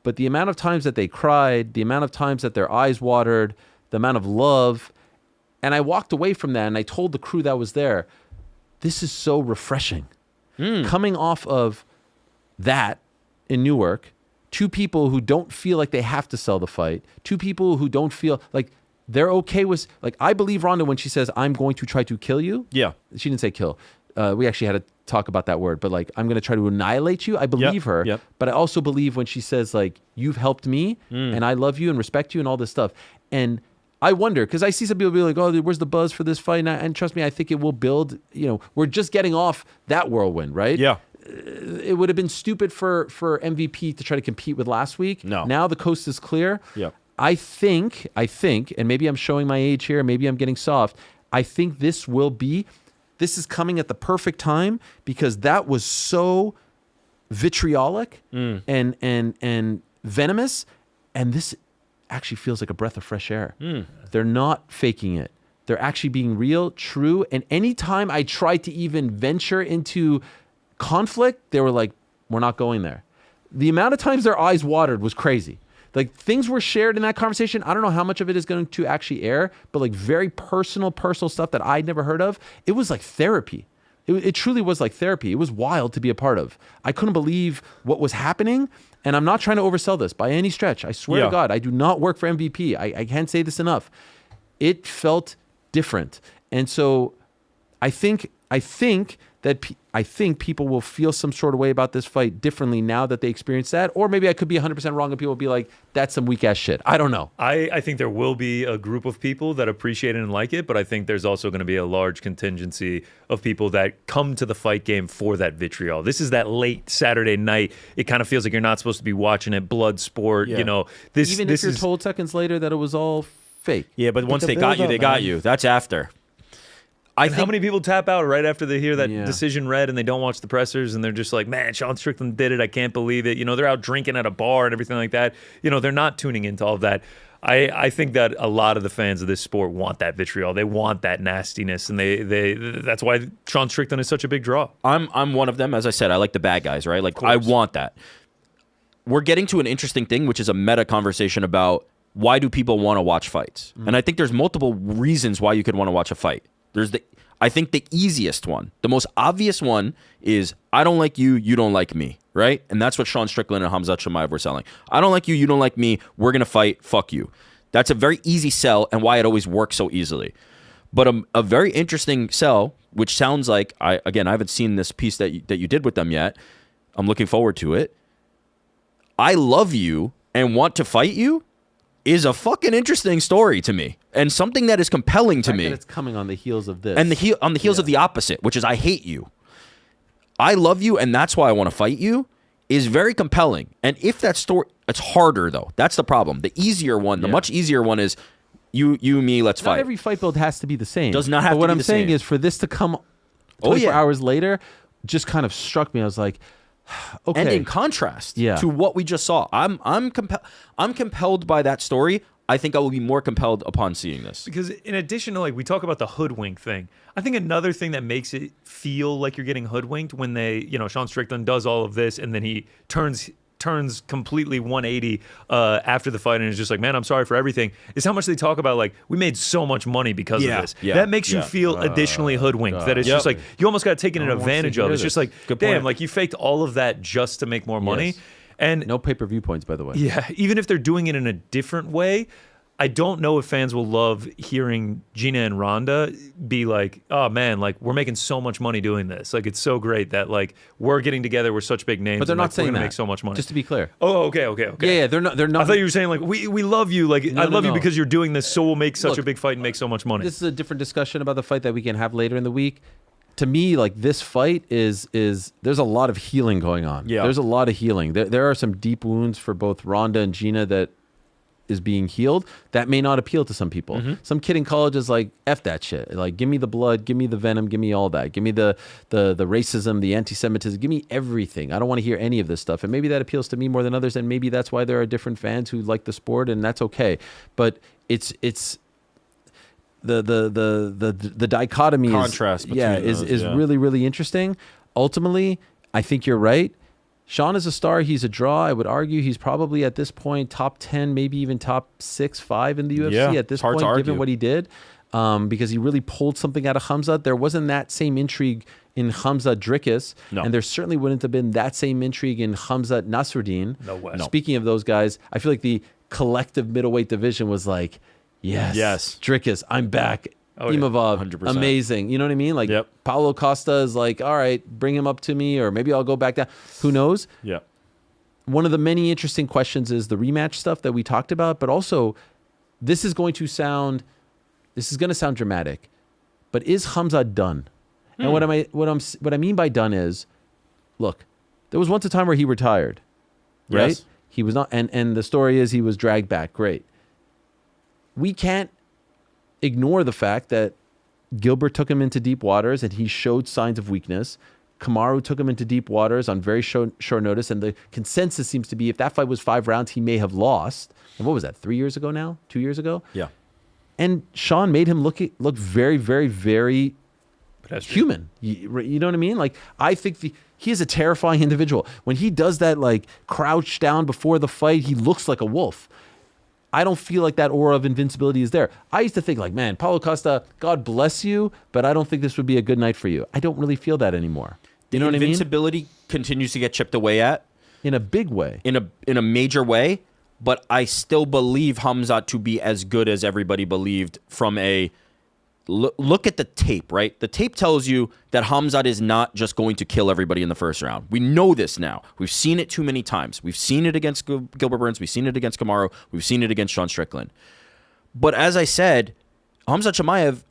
But the amount of times that they cried, the amount of times that their eyes watered, the amount of love, and I walked away from that and I told the crew that was there, this is so refreshing. Coming off of that in Newark, two people who don't feel like they have to sell the fight, two people who don't feel like they're okay with, like, I believe Ronda when she says, I'm going to try to kill you. Yeah. She didn't say kill. We actually had to talk about that word, but like, I'm going to try to annihilate you. I believe her. Yep. But I also believe when she says, like, you've helped me and I love you and respect you and all this stuff. And I wonder, because I see some people be like, oh, where's the buzz for this fight? And trust me, I think it will build, we're just getting off that whirlwind, right? Yeah. It would have been stupid for MVP to try to compete with last week. No. Now the coast is clear. Yep. I think, and maybe I'm showing my age here, maybe I'm getting soft. I think this is coming at the perfect time because that was so vitriolic and venomous, and this actually feels like a breath of fresh air. They're not faking it. They're actually being real, true, and anytime I tried to even venture into conflict, they were like, we're not going there. The amount of times their eyes watered was crazy. Like, things were shared in that conversation. I don't know how much of it is going to actually air, but like very personal stuff that I'd never heard of. It was like therapy. It truly was like therapy. It was wild to be a part of. I couldn't believe what was happening. And I'm not trying to oversell this by any stretch. I swear to God, I do not work for MVP. I can't say this enough. It felt different. And so I think people will feel some sort of way about this fight differently now that they experience that. Or maybe I could be 100% wrong and people will be like, that's some weak ass shit. I don't know. I think there will be a group of people that appreciate it and like it, but I think there's also going to be a large contingency of people that come to the fight game for that vitriol. This is that late Saturday night. It kind of feels like you're not supposed to be watching it, blood sport, Even if you're told seconds later that it was all fake. Yeah, but once they got you, they got you. That's after. How many people tap out right after they hear that decision read and they don't watch the pressers and they're just like, man, Sean Strickland did it. I can't believe it. They're out drinking at a bar and everything like that. They're not tuning into all of that. I think that a lot of the fans of this sport want that vitriol. They want that nastiness, and that's why Sean Strickland is such a big draw. I'm one of them. As I said, I like the bad guys, right? Like, I want that. We're getting to an interesting thing, which is a meta conversation about why do people want to watch fights? And I think there's multiple reasons why you could want to watch a fight. I think the easiest one, the most obvious one is, I don't like you, you don't like me, right? And that's what Sean Strickland and Khamzat Chimaev were selling. I don't like you, you don't like me, we're going to fight, fuck you. That's a very easy sell and why it always works so easily. But a very interesting sell, which sounds like, I haven't seen this piece that you did with them yet. I'm looking forward to it. I love you and want to fight you is a fucking interesting story to me, and something that is compelling to me. That it's coming on the heels of this, and on the heels of the opposite, which is I hate you. I love you, and that's why I want to fight you, is very compelling. And if that story, it's harder though. That's the problem. The easier one, the much easier one is you, me, let's fight. Not every fight build has to be the same. Does not have to be the same. But what I'm saying is, for this to come 24 hours later, just kind of struck me. I was like, okay. And in contrast to what we just saw, I'm compelled by that story. I think I will be more compelled upon seeing this. Because in addition to, like, we talk about the hoodwink thing, I think another thing that makes it feel like you're getting hoodwinked when Sean Strickland does all of this and then he turns completely 180 after the fight and is just like, man, I'm sorry for everything, is how much they talk about, like, we made so much money because of this. That makes you feel additionally hoodwinked. That it's just like, you almost got taken advantage of. It's just like, damn, like, you faked all of that just to make more money. And no pay-per-view points, by the way. Yeah, even if they're doing it in a different way, I don't know if fans will love hearing Gina and Ronda be like, oh man, like, we're making so much money doing this. Like, it's so great that, like, we're getting together, we're such big names. But they're not like, saying we're gonna that. make so much money. Just to be clear. Oh, okay. Yeah, they're not. I thought you were saying, like, we love you. Like, I love you no. because you're doing this, so we'll make such a big fight and make so much money. This is a different discussion about the fight that we can have later in the week. To me, like, this fight is there's a lot of healing going on. Yeah. There's a lot of healing. There are some deep wounds for both Ronda and Gina that is being healed that may not appeal to some people. Some kid in college is like, F that shit. Like, give me the blood, give me the venom, give me all that. Give me the racism, the anti-Semitism, give me everything. I don't want to hear any of this stuff. And maybe that appeals to me more than others, and maybe that's why there are different fans who like the sport, and that's okay. But it's the dichotomy contrast is really, really interesting. Ultimately, I think you're right. Sean is a star. He's a draw. I would argue he's probably at this point top 10, maybe even top 6, 5 in the UFC at this point, given what he did. because he really pulled something out of Khamzat. There wasn't that same intrigue in Khamzat Drickus, and there certainly wouldn't have been that same intrigue in Khamzat Nasruddin. No way. Speaking of those guys, I feel like the collective middleweight division was like, yes, Drickus, I'm back. Imavov, 100%. Amazing. You know what I mean? Like Paulo Costa is like, all right, bring him up to me, or maybe I'll go back down. Who knows? Yeah. One of the many interesting questions is the rematch stuff that we talked about, but also this is going to sound dramatic, but is Khamzat done? And what I mean by done is, look, there was once a time where he retired, right? Yes. He was not, and the story is he was dragged back. Great. We can't ignore the fact that Gilbert took him into deep waters and he showed signs of weakness. Kamaru took him into deep waters on very short notice, and the consensus seems to be if that fight was 5 rounds, he may have lost. And what was that, 3 years ago now? 2 years ago? Yeah. And Sean made him look very, very, very human. You know what I mean? Like, I think he is a terrifying individual. When he does that, like, crouch down before the fight, he looks like a wolf. I don't feel like that aura of invincibility is there. I used to think like, man, Paulo Costa, God bless you, but I don't think this would be a good night for you. I don't really feel that anymore. You know what I mean? Invincibility continues to get chipped away at. In a big way. In a major way, but I still believe Khamzat to be as good as everybody believed from a... Look at the tape, right? The tape tells you that Khamzat is not just going to kill everybody in the first round. We know this now. We've seen it too many times. We've seen it against Gilbert Burns. We've seen it against Kamaru. We've seen it against Sean Strickland. But as I said, Khamzat Chimaev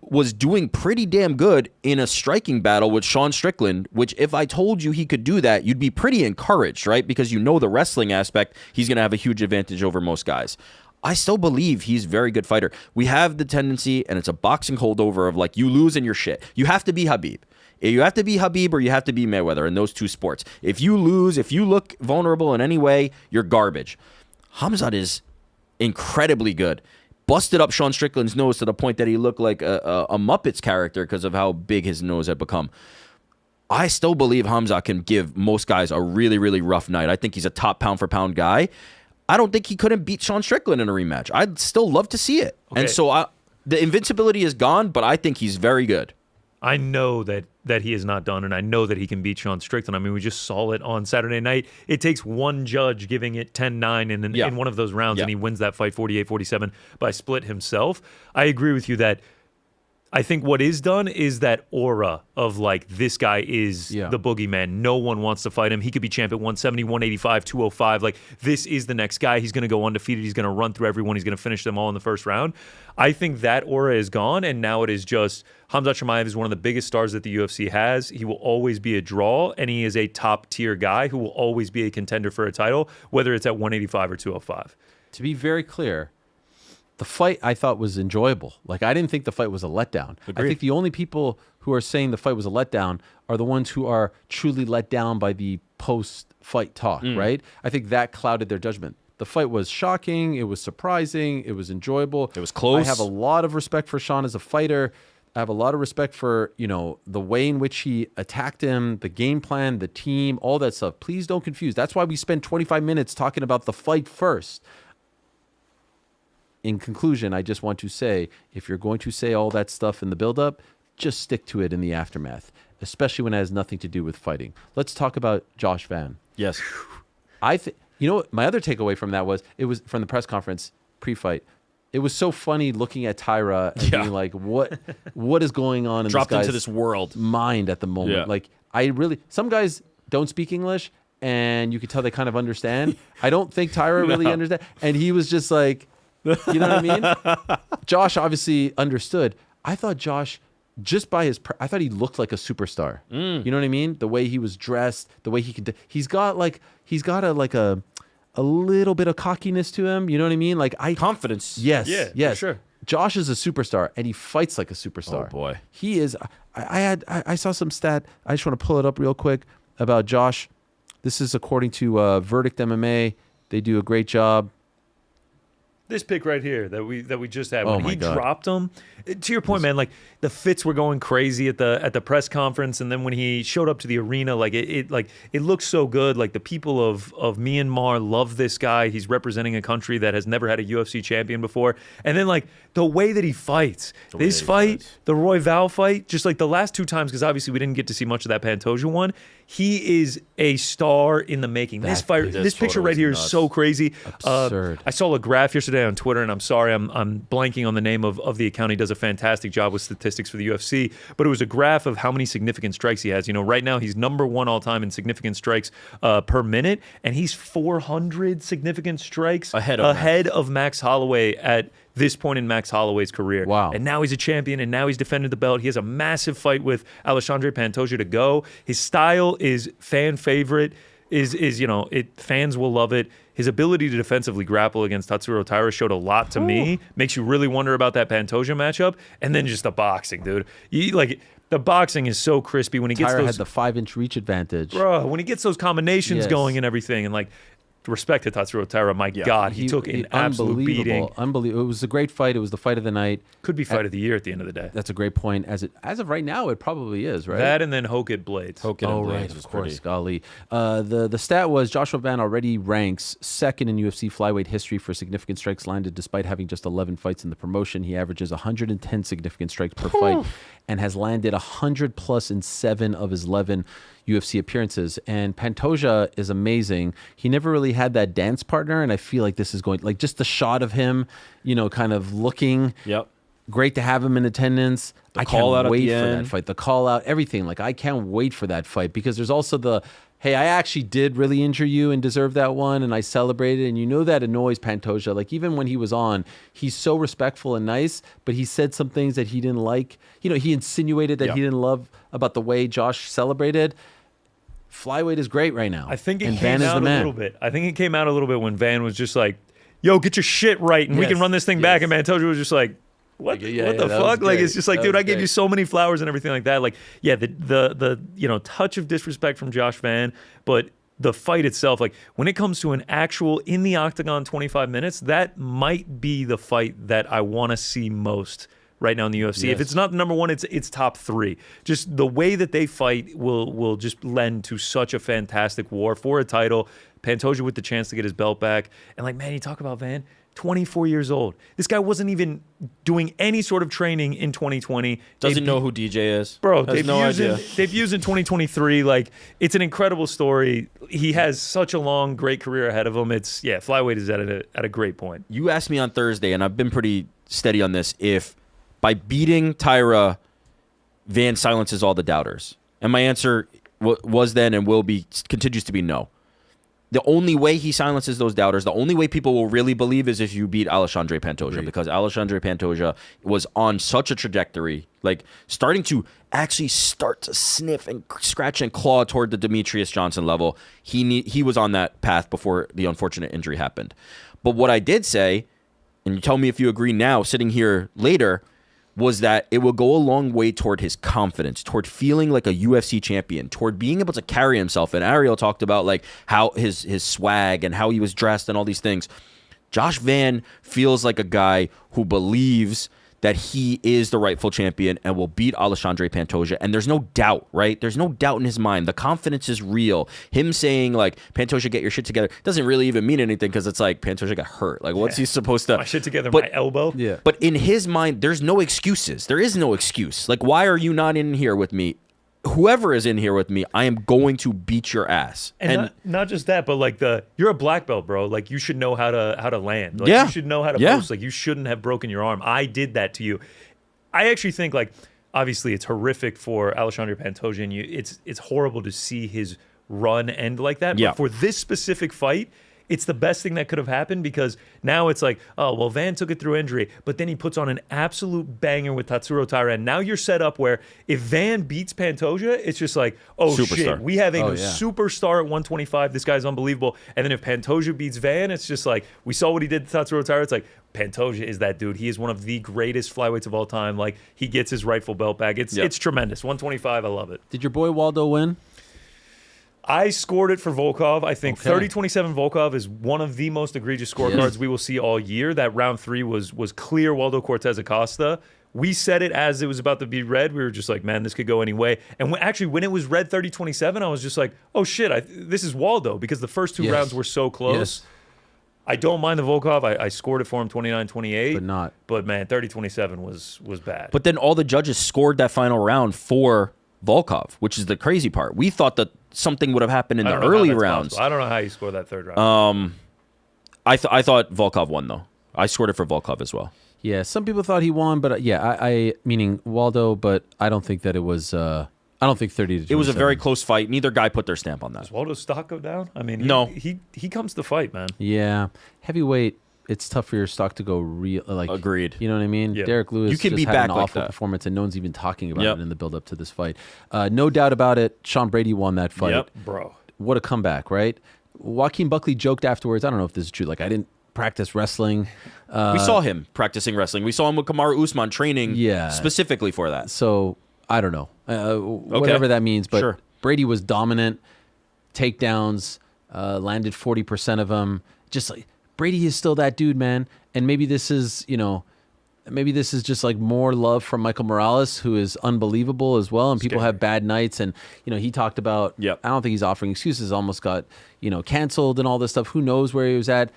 was doing pretty damn good in a striking battle with Sean Strickland, which if I told you he could do that, you'd be pretty encouraged, right? Because you know the wrestling aspect, he's going to have a huge advantage over most guys. I still believe he's a very good fighter. We have the tendency, and it's a boxing holdover of like, you lose and you're shit. You have to be Khabib. You have to be Khabib or you have to be Mayweather in those two sports. If you lose, if you look vulnerable in any way, you're garbage. Khamzat is incredibly good. Busted up Sean Strickland's nose to the point that he looked like a Muppets character because of how big his nose had become. I still believe Khamzat can give most guys a really, really rough night. I think he's a top pound-for-pound guy. I don't think he couldn't beat Sean Strickland in a rematch. I'd still love to see it. Okay. And so the invincibility is gone, but I think he's very good. I know that he is not done, and I know that he can beat Sean Strickland. I mean, we just saw it on Saturday night. It takes one judge giving it 10-9 in one of those rounds, and he wins that fight 48-47 by split himself. I agree with you that I think what is done is that aura of like, this guy is the boogeyman. No one wants to fight him. He could be champ at 170, 185, 205. Like, this is the next guy. He's going to go undefeated. He's going to run through everyone. He's going to finish them all in the first round. I think that aura is gone, and now it is just Khamzat Chimaev is one of the biggest stars that the UFC has. He will always be a draw, and he is a top-tier guy who will always be a contender for a title, whether it's at 185 or 205. To be very clear, the fight I thought was enjoyable. Like, I didn't think the fight was a letdown. Agreed. I think the only people who are saying the fight was a letdown are the ones who are truly let down by the post-fight talk, right? I think that clouded their judgment. The fight was shocking. It was surprising. It was enjoyable. It was close. I have a lot of respect for Sean as a fighter. I have a lot of respect for, the way in which he attacked him, the game plan, the team, all that stuff. Please don't confuse. That's why we spend 25 minutes talking about the fight first. In conclusion, I just want to say, if you're going to say all that stuff in the build-up, just stick to it in the aftermath, especially when it has nothing to do with fighting. Let's talk about Josh Van. Yes. You know what? My other takeaway from that was, it was from the press conference pre-fight. It was so funny looking at Taira and being like, what is going on in Dropped this guy's into this world mind at the moment? Yeah. Like, some guys don't speak English, and you could tell they kind of understand. I don't think Taira really understands. And he was just like, you know what I mean? Josh obviously understood. I thought Josh, just by I thought he looked like a superstar. You know what I mean? The way he was dressed, the way he could, he's got a little bit of cockiness to him. You know what I mean? Like, confidence. Yes. Yeah, yes. for sure. Josh is a superstar, and he fights like a superstar. Oh boy. He is. I saw some stat. I just want to pull it up real quick about Josh. This is according to Verdict MMA. They do a great job. This pick right here that we just had, Oh when my he God. dropped him, to your point, man, like the fits were going crazy at the press conference, and then when he showed up to the arena, like it looks so good. Like the people of Myanmar love this guy. He's representing a country that has never had a UFC champion before, and then like the way that he fights, this fight, the Roy Val fight, just like the last two times, because obviously we didn't get to see much of that Pantoja one. He is a star in the making. This picture right here is so crazy. Absurd. I saw a graph yesterday on Twitter, and I'm sorry, I'm blanking on the name of the account. He does a fantastic job with statistics for the UFC, but it was a graph of how many significant strikes he has. You know, right now he's number one all time in significant strikes per minute, and he's 400 significant strikes ahead of Max Holloway at this point in Max Holloway's career. Wow. And now he's a champion, and now he's defended the belt. He has a massive fight with Alexandre Pantoja to go. His style is fan favorite, fans will love it. His ability to defensively grapple against Tatsuro Taira showed a lot to me. Makes you really wonder about that Pantoja matchup. And then just the boxing, dude. The boxing is so crispy when he gets Taira those. had the 5-inch reach advantage. Bro, when he gets those combinations Yes. going and everything, and like, respect to Tatsuro Taira. My God, he took an absolute beating. Unbelievable. It was a great fight. It was the fight of the night. Could be fight of the year at the end of the day. That's a great point. As of right now, it probably is, right? That and then Hokit Blades. Oh, right, of course, golly. The stat was Joshua Van already ranks second in UFC flyweight history for significant strikes landed despite having just 11 fights in the promotion. He averages 110 significant strikes per fight and has landed 100 plus in 7 of his 11 UFC appearances. And Pantoja is amazing. He never really had that dance partner, and I feel like this is going, like just the shot of him, kind of looking. Yep. Great to have him in attendance. I call out can't at wait the for that end. fight. The call out, everything. Like, I can't wait for that fight because there's also the, hey, I actually did really injure you and deserve that one, and I celebrated. And that annoys Pantoja. Like, even when he was on, he's so respectful and nice, but he said some things that he didn't like. He insinuated that he didn't love about the way Josh celebrated. Flyweight is great right now. I think it and came Van is out the a man. little bit. I think it came out a little bit when Van was just like, yo, get your shit right, and we can Yes, run this thing back. And Pantoja was just like, what the that was fuck? Like, great. it's just like, That dude, was I gave great. you so many flowers and everything like that. Like, yeah, the touch of disrespect from Josh Van, but the fight itself, like when it comes to an actual in the octagon 25 minutes, that might be the fight that I want to see most right now in the UFC. If it's not number one, it's top 3. Just the way that they fight will just lend to such a fantastic war for a title. Pantoja with the chance to get his belt back. And like, man, you talk about Van, 24 years old. This guy wasn't even doing any sort of training in 2020. Doesn't know who DJ is. Bro, Has no idea. debuts in 2023. Like, it's an incredible story. He has such a long, great career ahead of him. Flyweight is at a great point. You asked me on Thursday, and I've been pretty steady on this, if by beating Taira, Van silences all the doubters. And my answer was then and continues to be no. The only way he silences those doubters, the only way people will really believe is if you beat Alexandre Pantoja, because Alexandre Pantoja was on such a trajectory, like starting to sniff and scratch and claw toward the Demetrius Johnson level. He was on that path before the unfortunate injury happened. But what I did say, and you tell me if you agree now, sitting here later, was that it will go a long way toward his confidence, toward feeling like a UFC champion, toward being able to carry himself. And Ariel talked about like how his swag and how he was dressed and all these things. Josh Van feels like a guy who believes that he is the rightful champion and will beat Alexandre Pantoja. And there's no doubt, right? There's no doubt in his mind. The confidence is real. Him saying, like, Pantoja, get your shit together, doesn't really even mean anything because it's like, Pantoja got hurt. Like, what's he supposed to... My shit together, my elbow? Yeah. But in his mind, there's no excuses. There is no excuse. Like, why are you not in here with me? Whoever is in here with me, I am going to beat your ass. And not just that, but like you're a black belt, bro. Like, you should know how to land. Like, Yeah. you should know how to Yeah. post. Like, you shouldn't have broken your arm. I did that to you. I actually think, like, obviously it's horrific for Alexandre Pantoja, and it's horrible to see his run end like that. Yeah. But for this specific fight, it's the best thing that could have happened, because now it's like, oh, well, Van took it through injury, but then he puts on an absolute banger with Tatsuro Taira. And now you're set up where if Van beats Pantoja, it's just like, oh, Superstar. shit, we have a Oh, yeah. superstar at 125. This guy's unbelievable. And then if Pantoja beats Van, it's just like, we saw what he did to Tatsuro Taira. It's like, Pantoja is that dude. He is one of the greatest flyweights of all time. Like, he gets his rightful belt back. It's tremendous. 125, I love it. Did your boy Waldo win? I scored it for Volkov. I think Okay. 30-27 Volkov is one of the most egregious scorecards we will see all year. That round 3 was clear Waldo Cortez Acosta. We said it as it was about to be read. We were just like, man, this could go any way. And when it was read 30-27, I was just like, oh shit, this is Waldo, because the first 2 rounds were so close. Yes. I don't mind the Volkov. I scored it for him 29-28. But not. But man, 30-27 was bad. But then all the judges scored that final round for Volkov, which is the crazy part. We thought that something would have happened in I the don't know how early that's rounds. possible. I don't know how you score that 3rd round. I thought Volkov won, though. I scored it for Volkov as well. Yeah, some people thought he won, but I meaning Waldo, but I don't think that it was. I don't think 30-27. It was a very close fight. Neither guy put their stamp on that. Does Waldo's stock go down? I mean, No. he comes to fight, man. Yeah, heavyweight. It's tough for your stock to go real. Like Agreed. You know what I mean? Yeah. Derek Lewis You can just be had back an like awful that. performance, and no one's even talking about Yep. it in the build-up to this fight. No doubt about it. Sean Brady won that fight. Yep. Bro. What a comeback, right? Joaquin Buckley joked afterwards. I don't know if this is true. Like, I didn't practice wrestling. We saw him practicing wrestling. We saw him with Kamaru Usman training specifically for that. So I don't know. Whatever that means. But Sure. Brady was dominant. Takedowns, landed 40% of them. Just like Brady is still that dude, man. And maybe this is, maybe this is just like more love from Michael Morales, who is unbelievable as well. And people have bad nights. And, he talked about, Yep. I don't think he's offering excuses, almost got, canceled and all this stuff. Who knows where he was at?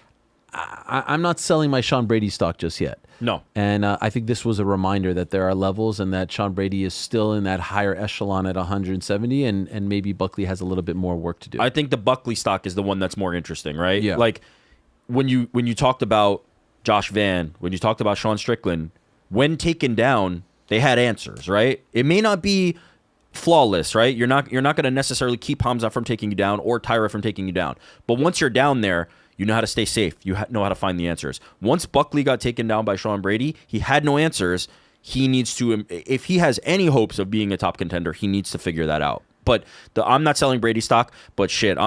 I'm not selling my Sean Brady stock just yet. No. And I think this was a reminder that there are levels and that Sean Brady is still in that higher echelon at 170, and maybe Buckley has a little bit more work to do. I think the Buckley stock is the one that's more interesting, right? Yeah. Like when you talked about Josh Van, when you talked about Sean Strickland, when taken down, they had answers, right? It may not be flawless, right? You're not going to necessarily keep Khamzat from taking you down or Taira from taking you down. But once you're down there, you know how to stay safe. You know how to find the answers. Once Buckley got taken down by Sean Brady, he had no answers. He needs to, if he has any hopes of being a top contender, he needs to figure that out. But I'm not selling Brady stock, but shit,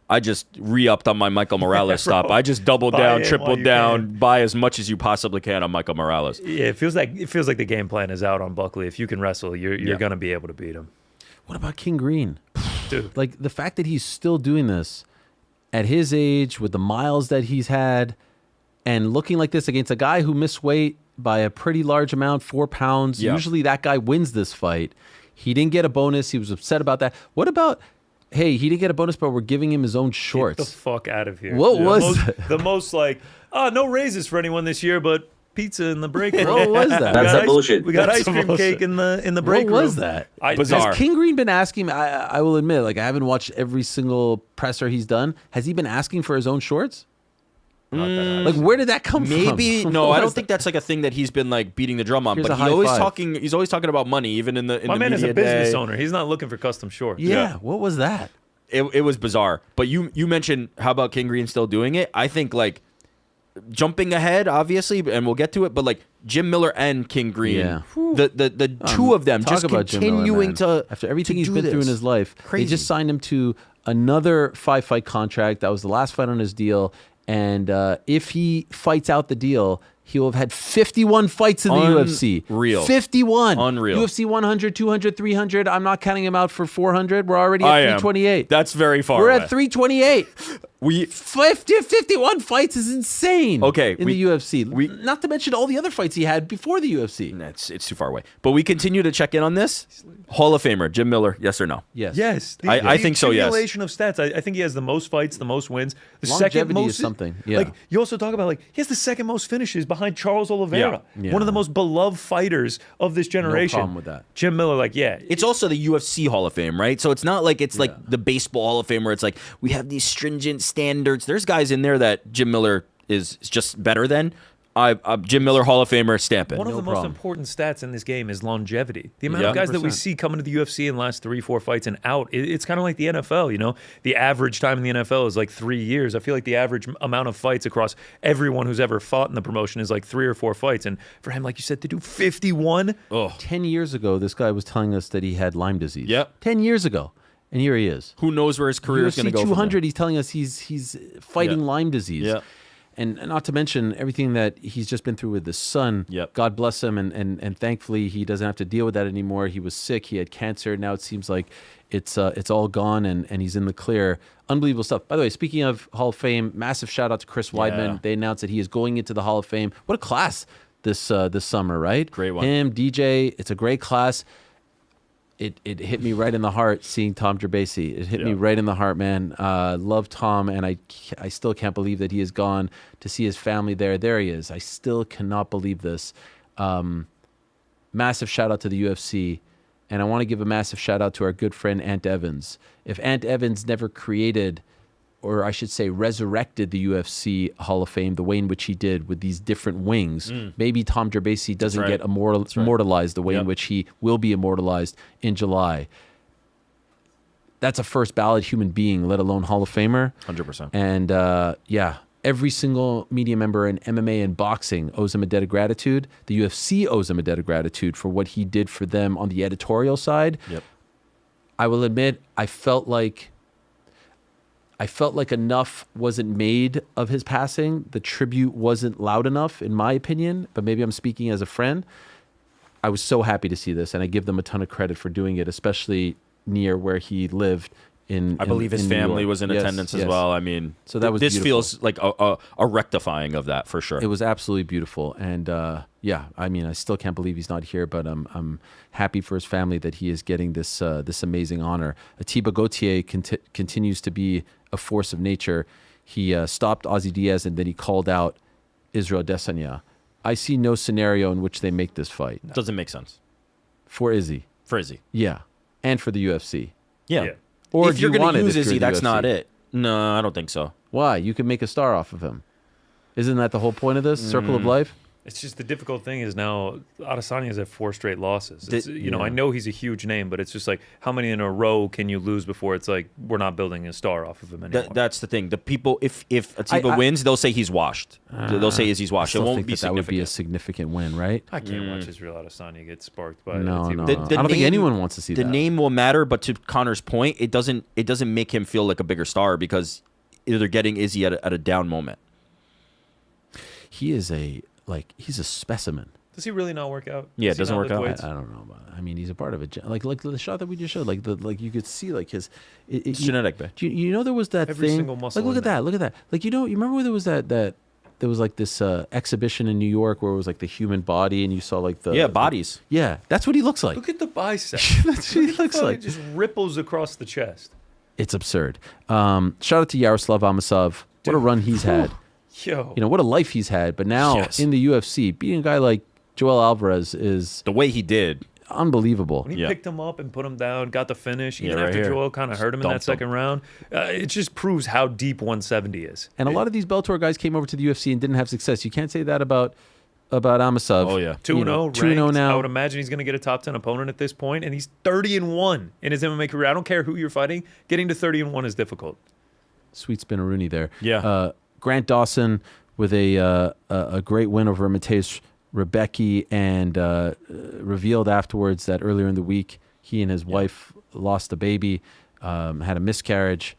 I just re-upped on my Michael Morales stop. I just doubled down, tripled down, buy as much as you possibly can on Michael Morales. Yeah, it feels like the game plan is out on Buckley. If you can wrestle, you're gonna be able to beat him. What about King Green? Dude. Like the fact that he's still doing this at his age with the miles that he's had and looking like this against a guy who missed weight by a pretty large amount, 4 pounds. Yeah. Usually that guy wins this fight. He didn't get a bonus. He was upset about that. What about, hey, he didn't get a bonus, but we're giving him his own shorts. Get the fuck out of here. What was that? the most like, no raises for anyone this year, but pizza in the break room. What was that? That's that bullshit. We got That's ice cream bullshit. cake in the break room. What was that? Bizarre. Has King Green been asking? I will admit, like I haven't watched every single presser he's done. Has he been asking for his own shorts? Like where did that come from? Maybe no, What I don't was think that's like a thing that he's been like beating the drum on. Here's but a high five. he's always talking about money, even in the My the man is a media business day. owner. He's not looking for custom shorts. Yeah, what was that? It was bizarre. But you mentioned how about King Green still doing it? I think like jumping ahead, obviously, and we'll get to it. But like Jim Miller and King Green, Yeah. the two of them Talk just about Jim Miller, continuing man. to after everything to he's do been through in this. his life. Crazy. They just signed him to another 5-fight contract. That was the last fight on his deal. And if he fights out the deal, he will have had 51 fights in the UFC. Unreal. 51. Unreal. UFC 100, 200, 300. I'm not counting him out for 400. We're already I at am. 328. That's very far We're away. at 328. We 51 fights is insane. Okay, in the UFC. Not to mention all the other fights he had before the UFC. it's too far away. But we continue to check in on this. Hall of Famer Jim Miller, yes or no? Yes. Yes, I think so, yes. Accumulation of stats. I think he has the most fights, the most wins, the Longevity second most. is something, yeah. Like you also talk about, like he has the second most finishes behind Charles Oliveira, Yeah. one of the most beloved fighters of this generation. problem with that. Jim Miller, like It's also the UFC Hall of Fame, right? So it's not like it's like the baseball Hall of Fame where it's like we have these stringent standards. There's guys in there that Jim Miller is just better than. Jim Miller Hall of Famer, stamp it. one of the most problem. important stats in this game is longevity. The amount Yeah. of guys that we 100%. see coming to the UFC in the last 3-4 fights and out, it's kind of like the NFL, you know? The average time in the NFL is like 3 years. I feel like the average amount of fights across everyone who's ever fought in the promotion is like 3 or 4 fights. And for him, like you said, to do 51, 10 years ago, this guy was telling us that he had Lyme disease. Yep. 10 years ago. And here he is. Who knows where his career is going to UFC go? 200, he's telling us he's fighting Lyme disease. Yeah. And not to mention everything that he's just been through with his son. Yep. God bless him. And thankfully, he doesn't have to deal with that anymore. He was sick. He had cancer. Now it seems like it's all gone and he's in the clear. Unbelievable stuff. By the way, speaking of Hall of Fame, massive shout out to Chris Weidman. Yeah. They announced that he is going into the Hall of Fame. What a class this summer, right? Great one. Him, DJ, it's a great class. It hit me right in the heart seeing Tom Gerbasi. It hit me right in the heart, man. Love Tom, and I still can't believe that he is gone to see his family there. There he is. I still cannot believe this. Massive shout out to the UFC, and I want to give a massive shout out to our good friend Ant Evans. If Ant Evans never created, or I should say resurrected, the UFC Hall of Fame the way in which he did with these different wings, maybe Tom Gerbasi doesn't get immortalized the way in which he will be immortalized in July. That's a first ballot human being, let alone Hall of Famer. 100%. And every single media member in MMA and boxing owes him a debt of gratitude. The UFC owes him a debt of gratitude for what he did for them on the editorial side. Yep. I will admit, I felt like enough wasn't made of his passing. The tribute wasn't loud enough, in my opinion, but maybe I'm speaking as a friend. I was so happy to see this, and I give them a ton of credit for doing it, especially near where he lived. I believe his family was in attendance as well. I mean, so that was this beautiful. feels like a rectifying of that for sure. It was absolutely beautiful, and I mean, I still can't believe he's not here, but I'm happy for his family that he is getting this amazing honor. Atiba Gauthier continues to be a force of nature. He stopped Ozzy Diaz, and then he called out Israel Adesanya. I see no scenario in which they make this fight. Doesn't make sense. For Izzy. For Izzy. Yeah. And for the UFC. Yeah. Or if do you're you going want to it use if you're Izzy, the that's UFC? not it. No, I don't think so. Why? You can make a star off of him. Isn't that the whole point of this? Circle of life? It's just the difficult thing is now Adesanya has had 4 straight losses. It's, I know he's a huge name, but it's just like how many in a row can you lose before it's like we're not building a star off of him anymore. That's the thing. The people, if Atiba wins, they'll say he's washed. They'll say Izzy's I washed. It still won't think be that would be a significant. significant win, right? I can't watch Israel Adesanya get sparked by No. Atiba. I don't think anyone wants to see the that. name will matter, but to Connor's point, it doesn't make him feel like a bigger star because they're getting Izzy at a down moment. He is he's a specimen. Does he really not work out? Yeah, Does it doesn't he not work lift out. weights? I don't know about it. I mean, he's a part of it. Like the shot that we just showed, like you could see like his. It's genetic, man. You know there was that Every thing. single muscle Like look in at that. Look at that. Like you remember when there was that there was like this exhibition in New York where it was like the human body and you saw like the bodies. Yeah, that's what he looks like. Look at the bicep. That's what he looks It like. just ripples across the chest. It's absurd. Shout out to Yaroslav Amosov. What a run he's had. Yo. What a life he's had. But now Yes. in the UFC, beating a guy like Joel Alvarez is The way he did. unbelievable. When he picked him up and put him down, got the finish, even right after here. Joel kind of hurt him in that Dumped him. second round, it just proves how deep 170 is. And a lot of these Bellator guys came over to the UFC and didn't have success. You can't say that about Amosov. Oh, yeah. 2-0, 2-0 ranked. now. I would imagine he's going to get a top 10 opponent at this point, and he's 30-1 in his MMA career. I don't care who you're fighting. Getting to 30-1 is difficult. Sweet spinneroonie there. Yeah. Grant Dawson with a great win over Mateusz Rebecki, and revealed afterwards that earlier in the week he and his wife lost a baby, had a miscarriage,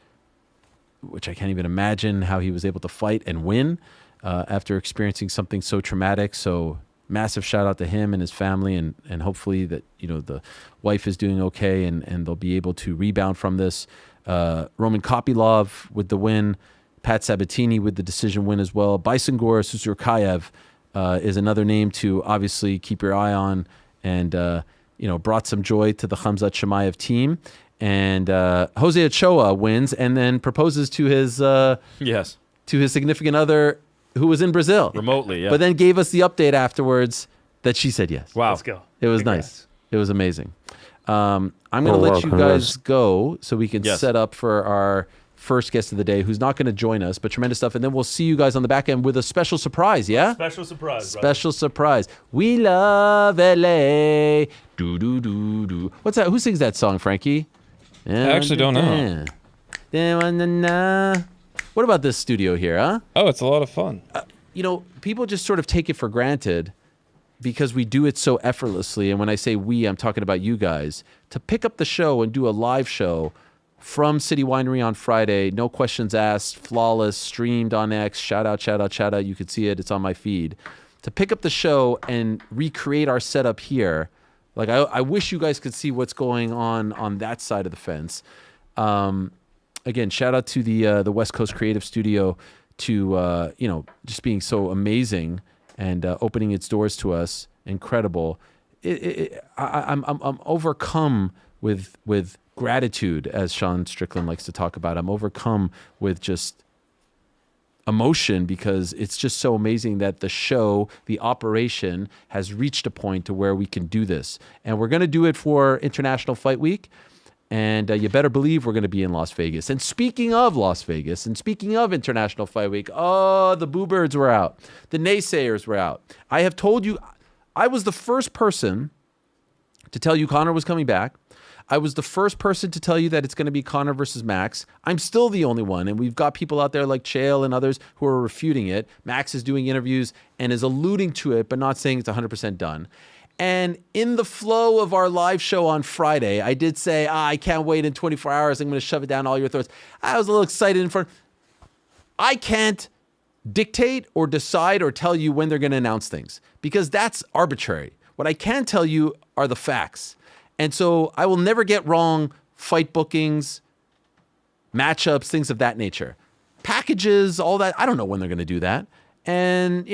which I can't even imagine how he was able to fight and win after experiencing something so traumatic. So massive shout out to him and his family, and hopefully that the wife is doing okay and they'll be able to rebound from this. Roman Kopylov with the win, Pat Sabatini with the decision win as well. Bysongor Susurkayev is another name to obviously keep your eye on, and brought some joy to the Khamzat Chimaev team. And Jose Ochoa wins and then proposes to his Yes. to his significant other who was in Brazil Remotely, yeah. but then gave us the update afterwards that she said yes. Wow. Let's go. It was Congrats. nice. It was amazing. I'm going to let you guys go so we can Yes. set up for our first guest of the day, who's not going to join us, but tremendous stuff. And then we'll see you guys on the back end with a special surprise, yeah? Special surprise, brother. Special surprise. We love LA. Do, do, do, do. What's that? Who sings that song, Frankie? I actually don't know. What about this studio here, huh? Oh, it's a lot of fun. People just sort of take it for granted because we do it so effortlessly. And when I say we, I'm talking about you guys. To pick up the show and do a live show from City Winery on Friday. No questions asked, flawless, streamed on X. Shout out. You could see it. It's on my feed. To pick up the show and recreate our setup here, like I wish you guys could see what's going on that side of the fence. Again, shout out to the West Coast Creative Studio to just being so amazing and opening its doors to us. Incredible. I'm overcome with gratitude, as Sean Strickland likes to talk about. I'm overcome with just emotion because it's just so amazing that the show, the operation, has reached a point to where we can do this. And we're going to do it for International Fight Week. And you better believe we're going to be in Las Vegas. And speaking of Las Vegas, and speaking of International Fight Week, the boo birds were out. The naysayers were out. I have told you, I was the first person to tell you Conor was coming back. I was the first person to tell you that it's going to be Conor versus Max. I'm still the only one, and we've got people out there like Chael and others who are refuting it. Max is doing interviews and is alluding to it, but not saying it's 100% done. And in the flow of our live show on Friday, I did say, I can't wait in 24 hours. I'm going to shove it down all your throats. I was a little excited in front. I can't dictate or decide or tell you when they're going to announce things because that's arbitrary. What I can tell you are the facts. And so I will never get wrong fight bookings, matchups, things of that nature. Packages, all that. I don't know when they're going to do that. And,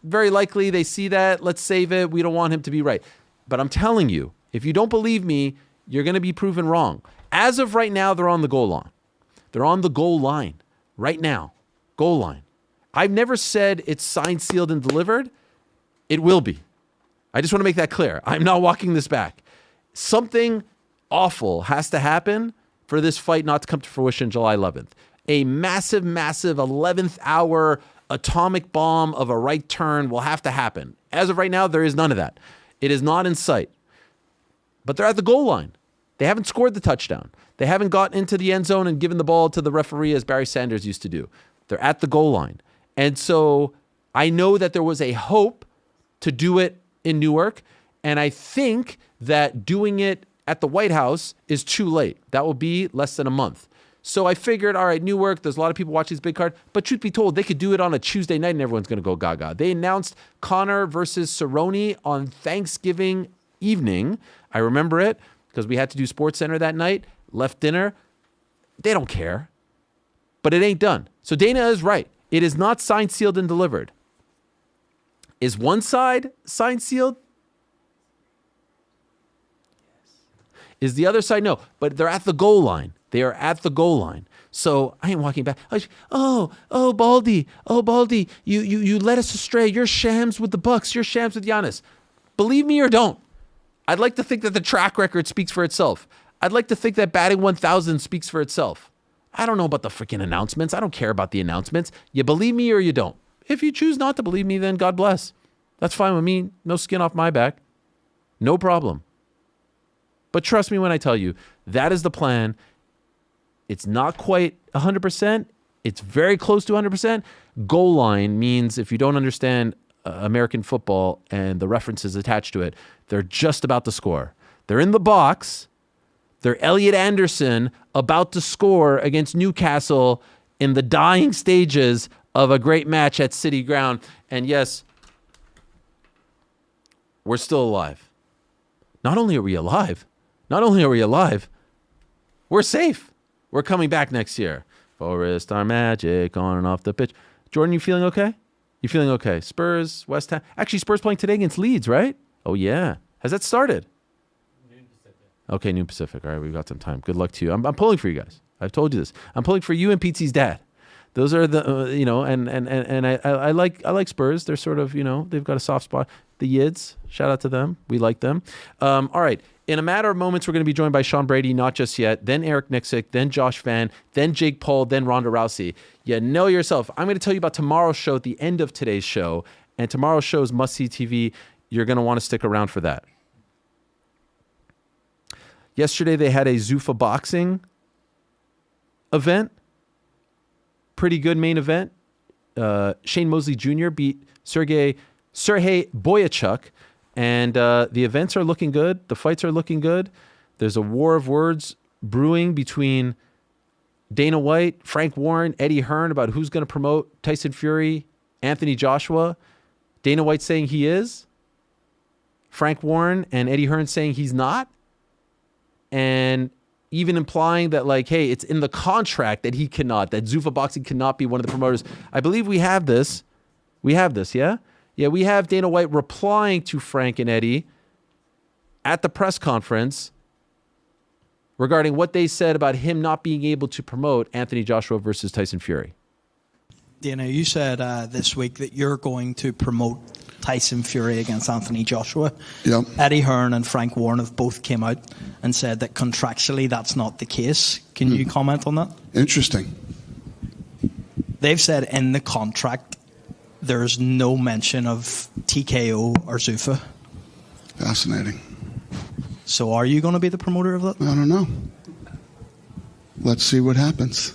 very likely they see that. Let's save it. We don't want him to be right. But I'm telling you, if you don't believe me, you're going to be proven wrong. As of right now, they're on the goal line. They're on the goal line right now. Goal line. I've never said it's signed, sealed, and delivered. It will be. I just want to make that clear. I'm not walking this back. Something awful has to happen for this fight not to come to fruition July 11th. A massive 11th hour atomic bomb of a right turn will have to happen. As of right now, there is none of that. It is not in sight. But they're at the goal line. They haven't scored the touchdown. They haven't gotten into the end zone and given the ball to the referee as Barry Sanders used to do. They're at the goal line. And so I know that there was a hope to do it in Newark, and I think that doing it at the White House is too late. That will be less than a month. So I figured, all right, Newark, there's a lot of people watching this big card, but truth be told, they could do it on a Tuesday night and everyone's going to go gaga. They announced Conor versus Cerrone on Thanksgiving evening. I remember it because we had to do SportsCenter that night, left dinner. They don't care, but it ain't done. So Dana is right. It is not signed, sealed, and delivered. Is one side signed, sealed? Is the other side? No, but they're at the goal line. They are at the goal line. So I ain't walking back. Baldy, you led us astray. You're shams with the Bucks. You're shams with Giannis. Believe me or don't. I'd like to think that the track record speaks for itself. I'd like to think that batting 1,000 speaks for itself. I don't know about the freaking announcements. I don't care about the announcements. You believe me or you don't. If you choose not to believe me, then God bless. That's fine with me. No skin off my back. No problem. But trust me when I tell you, that is the plan. It's not quite 100%. It's very close to 100%. Goal line means, if you don't understand American football and the references attached to it, they're just about to score. They're in the box. They're Elliot Anderson about to score against Newcastle in the dying stages of a great match at City Ground. And yes, we're still alive. Not only are we alive, we're safe. We're coming back next year. Forest our magic on and off the pitch. Jordan, you feeling okay? You feeling okay? Spurs, West Ham. Actually, Spurs playing today against Leeds, right? Oh, yeah. Has that started? Noon Pacific. Okay, noon Pacific. All right, we've got some time. Good luck to you. I'm pulling for you guys. I've told you this. I'm pulling for you and Pete's dad. Those are the, and I like Spurs. They're sort of, they've got a soft spot. The Yids, shout out to them. We like them. All right. In a matter of moments, we're going to be joined by Sean Brady, not just yet, then Eric Nicksick, then Josh Van, then Jake Paul, then Ronda Rousey. You know yourself. I'm going to tell you about tomorrow's show at the end of today's show, and tomorrow's show is must-see TV. You're going to want to stick around for that. Yesterday, they had a Zuffa boxing event. Pretty good main event. Shane Mosley Jr. beat Sergey Boyachuk. And the events are looking good. The fights are looking good. There's a war of words brewing between Dana White, Frank Warren, Eddie Hearn about who's going to promote Tyson Fury, Anthony Joshua. Dana White saying he is. Frank Warren and Eddie Hearn saying he's not. And even implying that, like, hey, it's in the contract that he cannot, that Zuffa Boxing cannot be one of the promoters. I believe we have this. Yeah? Yeah, we have Dana White replying to Frank and Eddie at the press conference regarding what they said about him not being able to promote Anthony Joshua versus Tyson Fury. Dana, you said this week that you're going to promote Tyson Fury against Anthony Joshua. Yep. Eddie Hearn and Frank Warren have both came out and said that contractually that's not the case. Can you comment on that? Interesting. They've said in the contract there's no mention of TKO or Zuffa. Fascinating. So are you going to be the promoter of that? I don't know. Let's see what happens.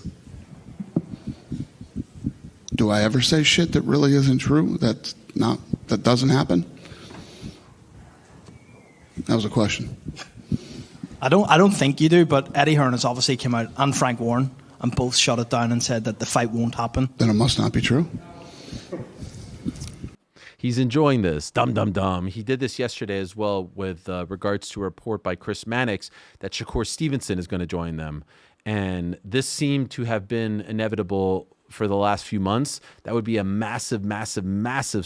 Do I ever say shit that really isn't true? That doesn't happen? That was a question. I don't think you do, but Eddie Hearn has obviously come out, and Frank Warren, and both shut it down and said that the fight won't happen. Then it must not be true. He's enjoying this. Dum. He did this yesterday as well with regards to a report by Chris Mannix that Shakur Stevenson is going to join them. And this seemed to have been inevitable for the last few months. That would be a massive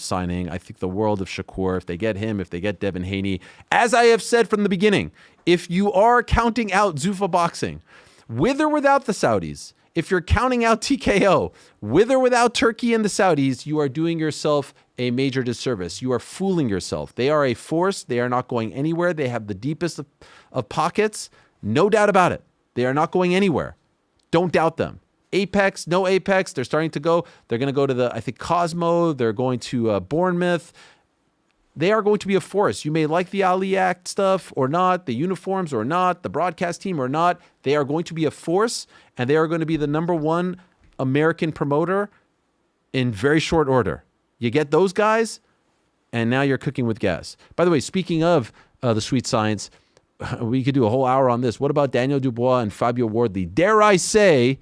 signing. I think the world of Shakur, if they get him, if they get Devin Haney. As I have said from the beginning, if you are counting out Zuffa Boxing, with or without the Saudis, if you're counting out TKO, with or without Turkey and the Saudis, you are doing yourself a major disservice. You are fooling yourself. They are a force. They are not going anywhere. They have the deepest of pockets. No doubt about it. They are not going anywhere. Don't doubt them. Apex, no Apex. They're starting to go. They're going to go to I think Cosmo. They're going to Bournemouth. They are going to be a force. You may like the Ali Act stuff or not, the uniforms or not, the broadcast team or not. They are going to be a force, and they are going to be the number one American promoter in very short order. You get those guys, and now you're cooking with gas. By the way, speaking of the sweet science, we could do a whole hour on this. What about Daniel Dubois and Fabio Wardley? Dare I say,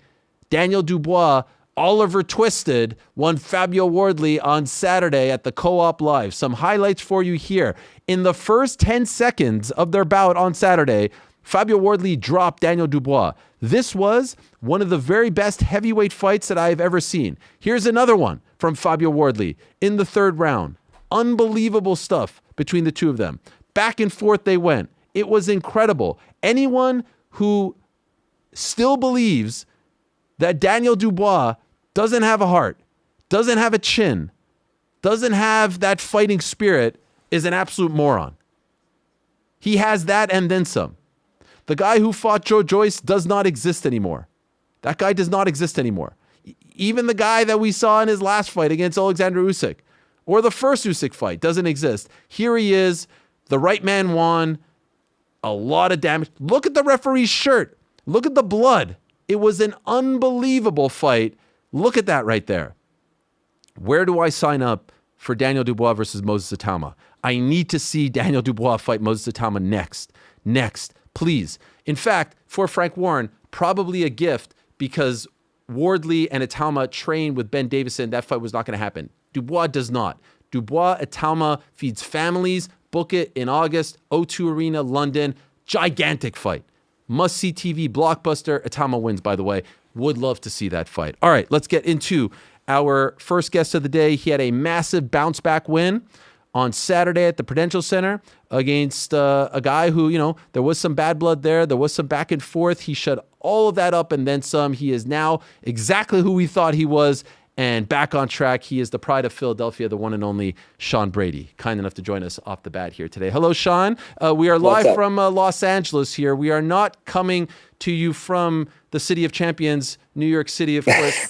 Daniel Dubois, Oliver Twisted, won Fabio Wardley on Saturday at the Co-op Live. Some highlights for you here. In the first 10 seconds of their bout on Saturday, Fabio Wardley dropped Daniel Dubois. This was one of the very best heavyweight fights that I have ever seen. Here's another one from Fabio Wardley in the third round. Unbelievable stuff between the two of them. Back and forth they went. It was incredible. Anyone who still believes that Daniel Dubois doesn't have a heart, doesn't have a chin, doesn't have that fighting spirit is an absolute moron. He has that and then some. The guy who fought Joe Joyce does not exist anymore. That guy does not exist anymore. Even the guy that we saw in his last fight against Alexander Usyk, or the first Usyk fight, doesn't exist. Here he is. The right man won. A lot of damage. Look at the referee's shirt. Look at the blood. It was an unbelievable fight. Look at that right there. Where do I sign up for Daniel Dubois versus Moses Atama? I need to see Daniel Dubois fight Moses Atama next, please. In fact, for Frank Warren, probably a gift because Wardley and Atama trained with Ben Davison. That fight was not going to happen. Dubois does not. Dubois, Atama feeds families. Book it in August, O2 Arena, London. Gigantic fight. Must-see TV, blockbuster. Atama wins, by the way. Would love to see that fight. All right, let's get into our first guest of the day. He had a massive bounce-back win on Saturday at the Prudential Center against a guy who, there was some bad blood there. There was some back and forth. He shut all of that up and then some. He is now exactly who we thought he was and back on track. He is the pride of Philadelphia, the one and only Sean Brady. Kind enough to join us off the bat here today. Hello, Sean. We are live from Los Angeles here. We are not coming to you from the City of Champions, New York City, of course.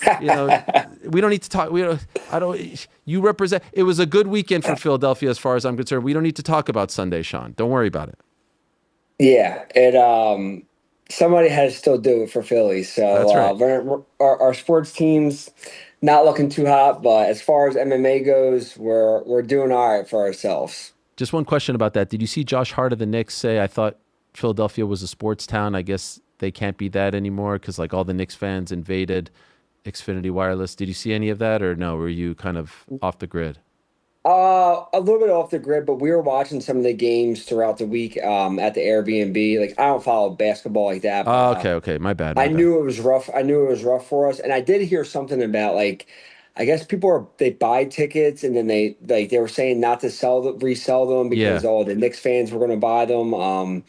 We don't need to talk. You represent. It was a good weekend for Philadelphia, as far as I'm concerned. We don't need to talk about Sunday, Sean. Don't worry about it. Yeah, somebody has to still do it for Philly. So that's right. Our sports teams not looking too hot, but as far as MMA goes, we're doing all right for ourselves. Just one question about that. Did you see Josh Hart of the Knicks say, "I thought Philadelphia was a sports town"? I guess they can't be that anymore because like all the Knicks fans invaded Xfinity Wireless. Did you see any of that, or no? Were you kind of off the grid? A little bit off the grid, but we were watching some of the games throughout the week at the Airbnb. Like I don't follow basketball like that. Oh, But, okay. My bad. I knew it was rough. I knew it was rough for us, and I did hear something about like, I guess they buy tickets and then they were saying not to resell them because all the Knicks fans were going to buy them.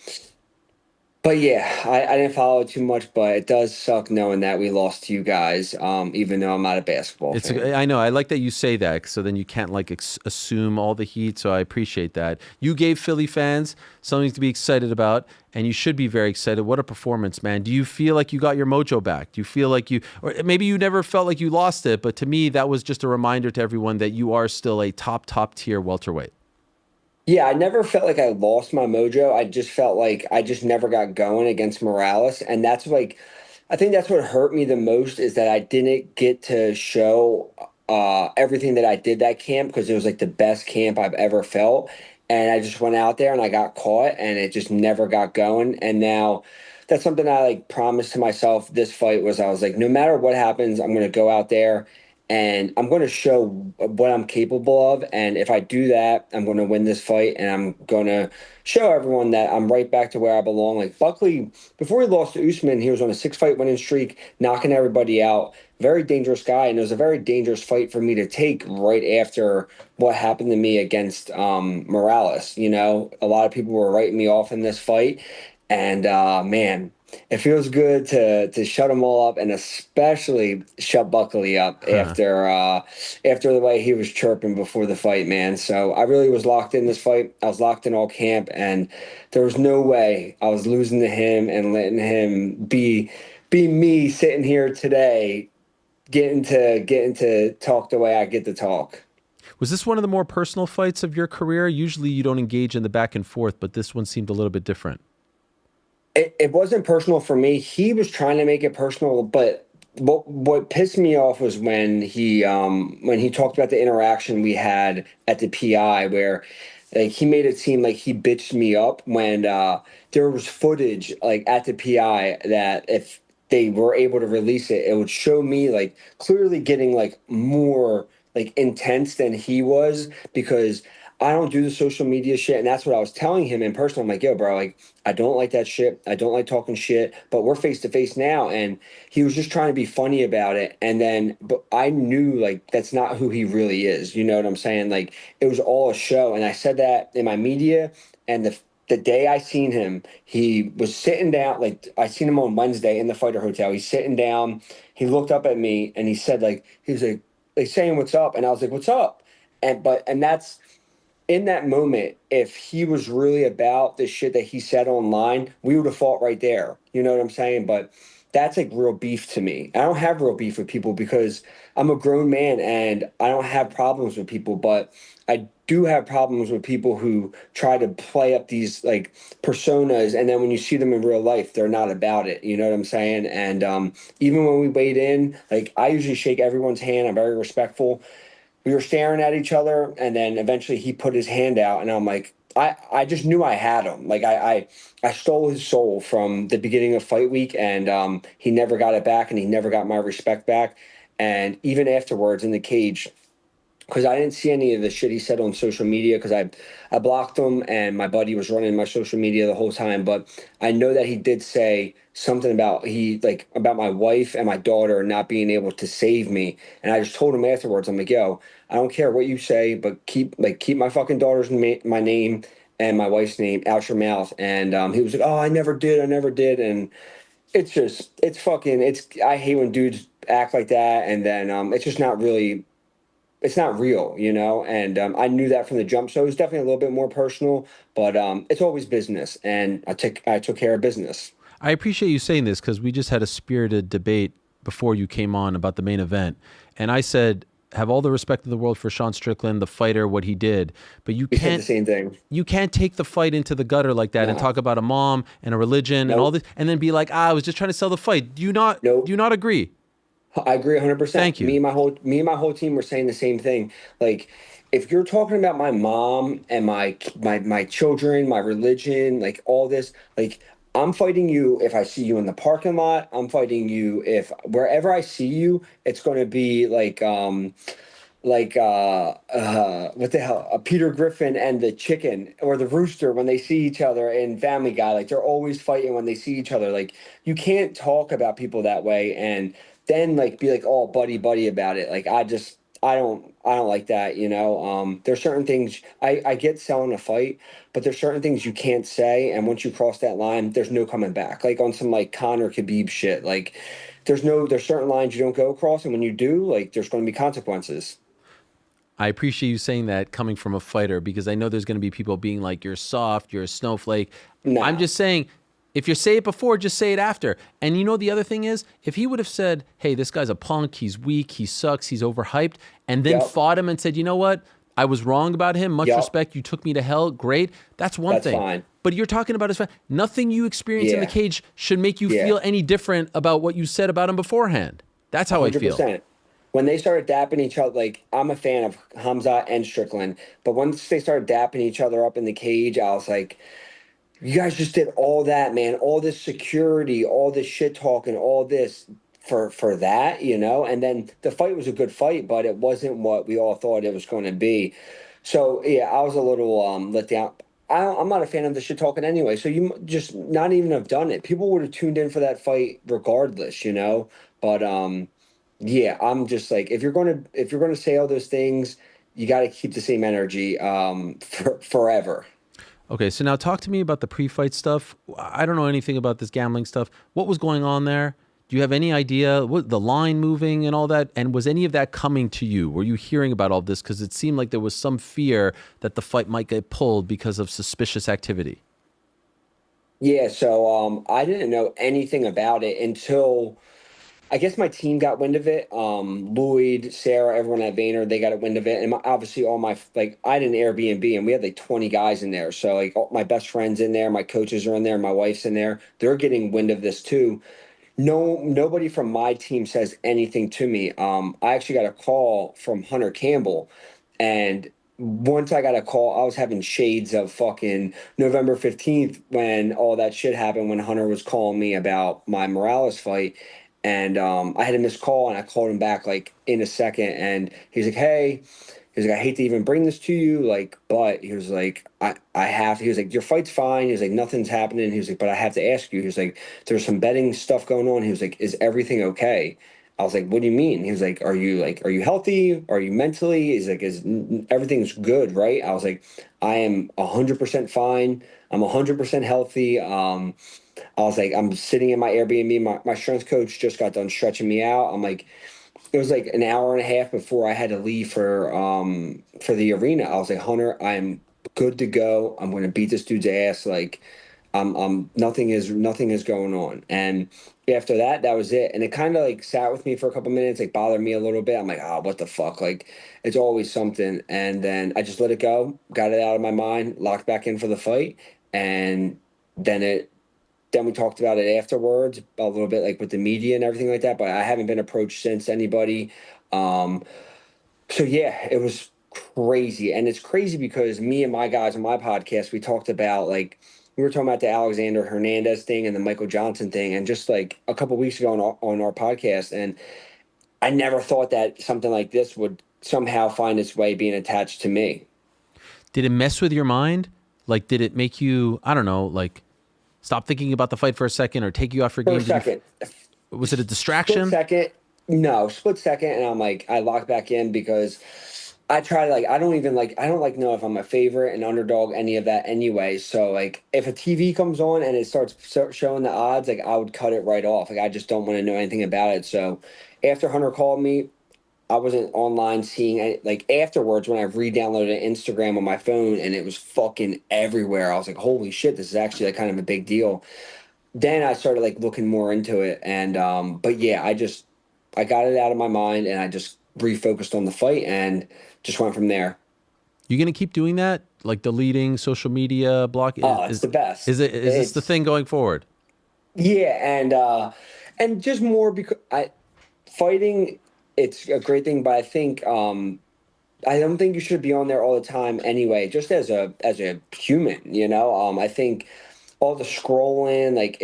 But yeah, I didn't follow it too much, but it does suck knowing that we lost to you guys, even though I'm not a basketball fan. I know. I like that you say that, so then you can't like assume all the heat. So I appreciate that. You gave Philly fans something to be excited about, and you should be very excited. What a performance, man! Do you feel like you got your mojo back? Do you feel like or maybe you never felt like you lost it, but to me, that was just a reminder to everyone that you are still a top tier welterweight. Yeah, I never felt like I lost my mojo. I just felt like I just never got going against Morales. And that's like, I think that's what hurt me the most is that I didn't get to show everything that I did that camp because it was like the best camp I've ever felt. And I just went out there and I got caught and it just never got going. And now that's something I like promised to myself this fight was I was like, no matter what happens, I'm going to go out there and I'm going to show what I'm capable of. And if I do that, I'm going to win this fight. And I'm going to show everyone that I'm right back to where I belong. Like Buckley, before he lost to Usman, he was on a 6-fight winning streak, knocking everybody out. Very dangerous guy. And it was a very dangerous fight for me to take right after what happened to me against Morales. You know, a lot of people were writing me off in this fight. And man, it feels good to shut them all up, and especially shut Buckley up after the way he was chirping before the fight, man. So I really was locked in this fight. I was locked in all camp, and there was no way I was losing to him and letting him be me sitting here today, getting to talk the way I get to talk. Was this one of the more personal fights of your career? Usually you don't engage in the back and forth, but this one seemed a little bit different. It wasn't personal for me. He was trying to make it personal, but what pissed me off was when he talked about the interaction we had at the PI where like he made it seem like he bitched me up when there was footage like at the PI that if they were able to release it, it would show me like clearly getting like more like intense than he was because I don't do the social media shit. And that's what I was telling him in person. I'm like, yo, bro, like, I don't like that shit. I don't like talking shit, but we're face to face now. And he was just trying to be funny about it. And then, but I knew like, that's not who he really is. You know what I'm saying? Like it was all a show. And I said that in my media and the day I seen him, he was sitting down, like I seen him on Wednesday in the Fighter Hotel. He's sitting down. He looked up at me and he said like, he was like saying, what's up? And I was like, what's up? And that's, in that moment, if he was really about the shit that he said online, we would have fought right there. You know what I'm saying? But that's like real beef to me. I don't have real beef with people because I'm a grown man and I don't have problems with people, but I do have problems with people who try to play up these like personas. And then when you see them in real life, they're not about it. You know what I'm saying? And even when we weighed in, like I usually shake everyone's hand. I'm very respectful. We were staring at each other, and then eventually he put his hand out, and I'm like, I just knew I had him. Like I stole his soul from the beginning of fight week, and he never got it back, and he never got my respect back. And even afterwards in the cage, because I didn't see any of the shit he said on social media because I blocked him and my buddy was running my social media the whole time. But I know that he did say something about my wife and my daughter not being able to save me. And I just told him afterwards, I'm like, yo, I don't care what you say, but keep my fucking daughter's my name and my wife's name out your mouth. And he was like, oh, I never did. And I hate when dudes act like that. And then it's just not really. It's not real, you know, and I knew that from the jump. So it was definitely a little bit more personal, but it's always business, and I took care of business. I appreciate you saying this because we just had a spirited debate before you came on about the main event, and I said, have all the respect in the world for Sean Strickland, the fighter, what he did, but you can't. The same thing. You can't take the fight into the gutter like that and talk about a mom and a religion and all this, and then be like, I was just trying to sell the fight. Do you not? Do you not agree? I agree 100%. Thank you. Me and my whole team were saying the same thing. Like, if you're talking about my mom and my children, my religion, like all this, like I'm fighting you if I see you in the parking lot. I'm fighting you if wherever I see you, it's going to be what the hell, Peter Griffin and the chicken or the rooster when they see each other in Family Guy. Like they're always fighting when they see each other. Like you can't talk about people that way and then like be like all buddy buddy about it. Like I don't like that, you know. There's certain things I get selling a fight, but there's certain things you can't say, and once you cross that line, there's no coming back. Like on some like Conor Khabib shit. Like there's certain lines you don't go across, and when you do, like there's going to be consequences. I appreciate you saying that coming from a fighter, because I know there's going to be people being like, you're soft, you're a snowflake. No. I'm just saying, if you say it before, just say it after. And you know, the other thing is, if he would have said, hey, this guy's a punk, he's weak, he sucks, he's overhyped, and then fought him and said, you know what, I was wrong about him, much respect, you took me to hell, great, that's one thing. Fine. But you're talking about his fight. Nothing you experience in the cage should make you feel any different about what you said about him beforehand. That's how 100%. I feel. When they started dapping each other, like I'm a fan of Khamzat and Strickland, but once they started dapping each other up in the cage, I was like, you guys just did all that, man, all this security, all this shit talking, all this for that, you know? And then the fight was a good fight, but it wasn't what we all thought it was going to be. So yeah, I was a little let down. I'm not a fan of the shit talking anyway, so you just not even have done it. People would have tuned in for that fight regardless, you know? But yeah, I'm just like, if you're gonna say all those things, you got to keep the same energy forever. Okay, so now talk to me about the pre-fight stuff. I don't know anything about this gambling stuff. What was going on there? Do you have any idea what the line moving and all that? And was any of that coming to you? Were you hearing about all this? Because it seemed like there was some fear that the fight might get pulled because of suspicious activity. Yeah, so I didn't know anything about it until I guess my team got wind of it. Lloyd, Sarah, everyone at Vayner, they got a wind of it. And obviously all my, like, I had an Airbnb and we had like 20 guys in there. So like all my best friends in there, my coaches are in there, my wife's in there. They're getting wind of this too. Nobody from my team says anything to me. I actually got a call from Hunter Campbell, and once I got a call, I was having shades of fucking November 15th when all that shit happened, when Hunter was calling me about my Morales fight. And I had a missed call, and I called him back like in a second, and he's like, hey, he's like, I hate to even bring this to you, like, but he was like, he was like, your fight's fine. He was like, nothing's happening. He was like, but I have to ask you. He was like, there's some betting stuff going on. He was like, is everything okay? I was like, what do you mean? He was like, are you healthy? Are you mentally? He's like, everything's good, right? I was like, I am 100% fine. I'm 100% healthy. I was like, I'm sitting in my Airbnb. My strength coach just got done stretching me out. I'm like, it was like an hour and a half before I had to leave for the arena. I was like, Hunter, I'm good to go. I'm going to beat this dude's ass. Like, nothing is going on. And after that was it. And it kind of like sat with me for a couple minutes, like bothered me a little bit. I'm like, oh, what the fuck? Like, it's always something. And then I just let it go, got it out of my mind, locked back in for the fight. And then we talked about it afterwards, a little bit like with the media and everything like that, but I haven't been approached since anybody. So yeah, it was crazy. And it's crazy because me and my guys on my podcast, we talked about like, we were talking about the Alexander Hernandez thing and the Michael Johnson thing. And just like a couple of weeks ago on our podcast, and I never thought that something like this would somehow find its way being attached to me. Did it mess with your mind? Like, did it make you, I don't know, like, stop thinking about the fight for a second or take you off your game? For a second. Was it a distraction? Split second. And I'm like, I locked back in because I try to like, I don't know if I'm a favorite, an underdog, any of that anyway. So like if a TV comes on and it starts showing the odds, like I would cut it right off. Like I just don't want to know anything about it. So after Hunter called me, I wasn't online seeing it. Like afterwards when I re-downloaded Instagram on my phone and it was fucking everywhere, I was like, holy shit, this is actually like kind of a big deal. Then I started like looking more into it. And but yeah, I got it out of my mind and I just refocused on the fight and just went from there. You gonna keep doing that? Like deleting social media, blocking? Oh, it's the best. Is this the thing going forward? Yeah, and just more because fighting, it's a great thing, but I think I don't think you should be on there all the time anyway, just as a human, you know? I think all the scrolling, like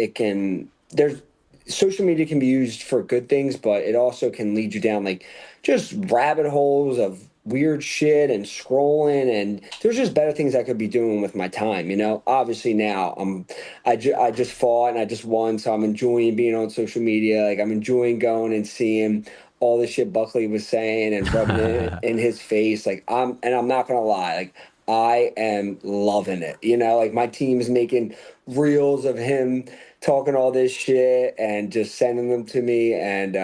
there's social media can be used for good things, but it also can lead you down like just rabbit holes of weird shit and scrolling, and there's just better things I could be doing with my time, Obviously now I just fought and I just won, so I'm enjoying being on social media. Like I'm enjoying going and seeing all the shit Buckley was saying and rubbing it in his face. Like I'm not gonna lie, like I am loving it. Like my team is making reels of him talking all this shit and just sending them to me. And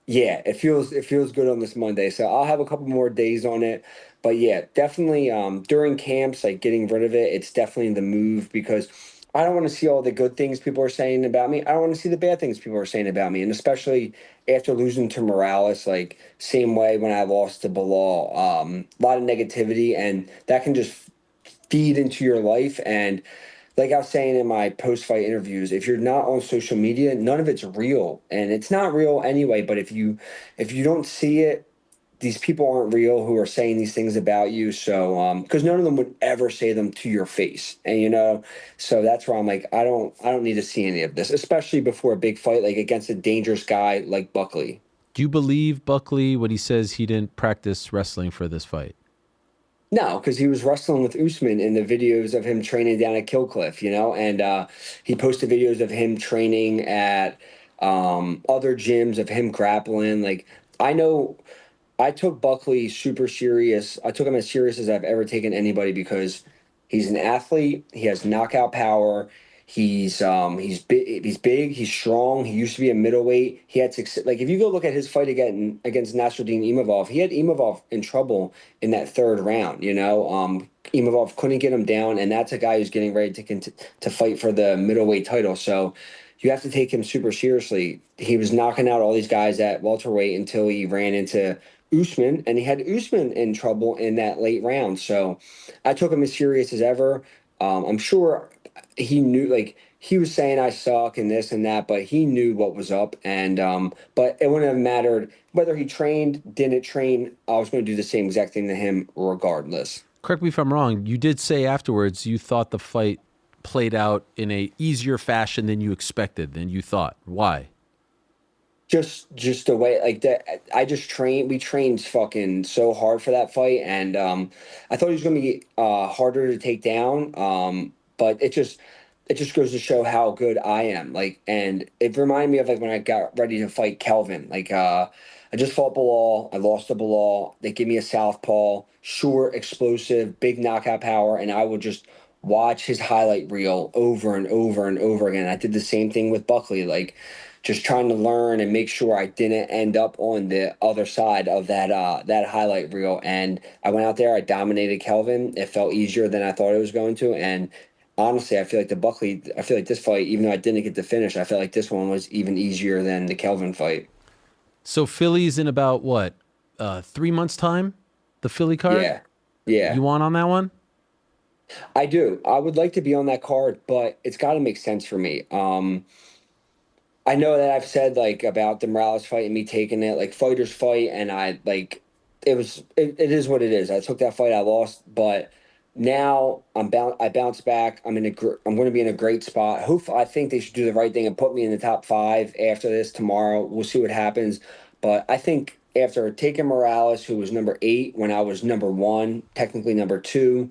yeah, it feels good on this Monday. So I'll have a couple more days on it. But yeah, definitely during camps, like getting rid of it, it's definitely the move because I don't want to see all the good things people are saying about me. I don't want to see the bad things people are saying about me. And especially after losing to Morales, like same way when I lost to Bilal, a lot of negativity, and that can just feed into your life. And like I was saying in my post-fight interviews, if you're not on social media, none of it's real, and it's not real anyway. But if you don't see it, these people aren't real who are saying these things about you. So because none of them would ever say them to your face, and so that's where I'm like, I don't need to see any of this, especially before a big fight like against a dangerous guy like Buckley. Do you believe Buckley when he says he didn't practice wrestling for this fight? No, because he was wrestling with Usman in the videos of him training down at Killcliff, and he posted videos of him training at other gyms of him grappling. Like I know I took Buckley super serious. I took him as serious as I've ever taken anybody because he's an athlete. He has knockout power. He's big. He's strong. He used to be a middleweight. He had success. Like if you go look at his fight against Nasruddin Imavov, he had Imavov in trouble in that third round. Imavov couldn't get him down, and that's a guy who's getting ready to fight for the middleweight title. So you have to take him super seriously. He was knocking out all these guys at welterweight until he ran into Usman, and he had Usman in trouble in that late round. So I took him as serious as ever. I'm sure he knew, like he was saying I suck and this and that, but he knew what was up. And but it wouldn't have mattered whether he trained, didn't train. I was going to do the same exact thing to him regardless. Correct me if I'm wrong. You did say afterwards you thought the fight played out in a easier fashion than you expected, than you thought. Why? Just the way, like that. We trained fucking so hard for that fight, and I thought he was going to be harder to take down. But it just goes to show how good I am. Like, and it reminded me of like when I got ready to fight Kelvin. Like, I just fought Bilal. I lost to Bilal. They give me a southpaw, short, explosive, big knockout power, and I would just watch his highlight reel over and over and over again. I did the same thing with Buckley, like just trying to learn and make sure I didn't end up on the other side of that highlight reel. And I went out there, I dominated Kelvin. It felt easier than I thought it was going to. And honestly, I feel like this fight, even though I didn't get the finish, I felt like this one was even easier than the Kelvin fight. So Philly's in about what, 3 months' time? The Philly card? Yeah. You want on that one? I do. I would like to be on that card, but it's got to make sense for me. I know that I've said like about the Morales fight and me taking it, like fighters fight, and I like it is what it is. I took that fight, I lost, but now I bounced back. I'm going to be in a great spot. I think they should do the right thing and put me in the top 5 after this tomorrow. We'll see what happens, but I think after taking Morales, who was number 8 when I was number 1, technically number 2,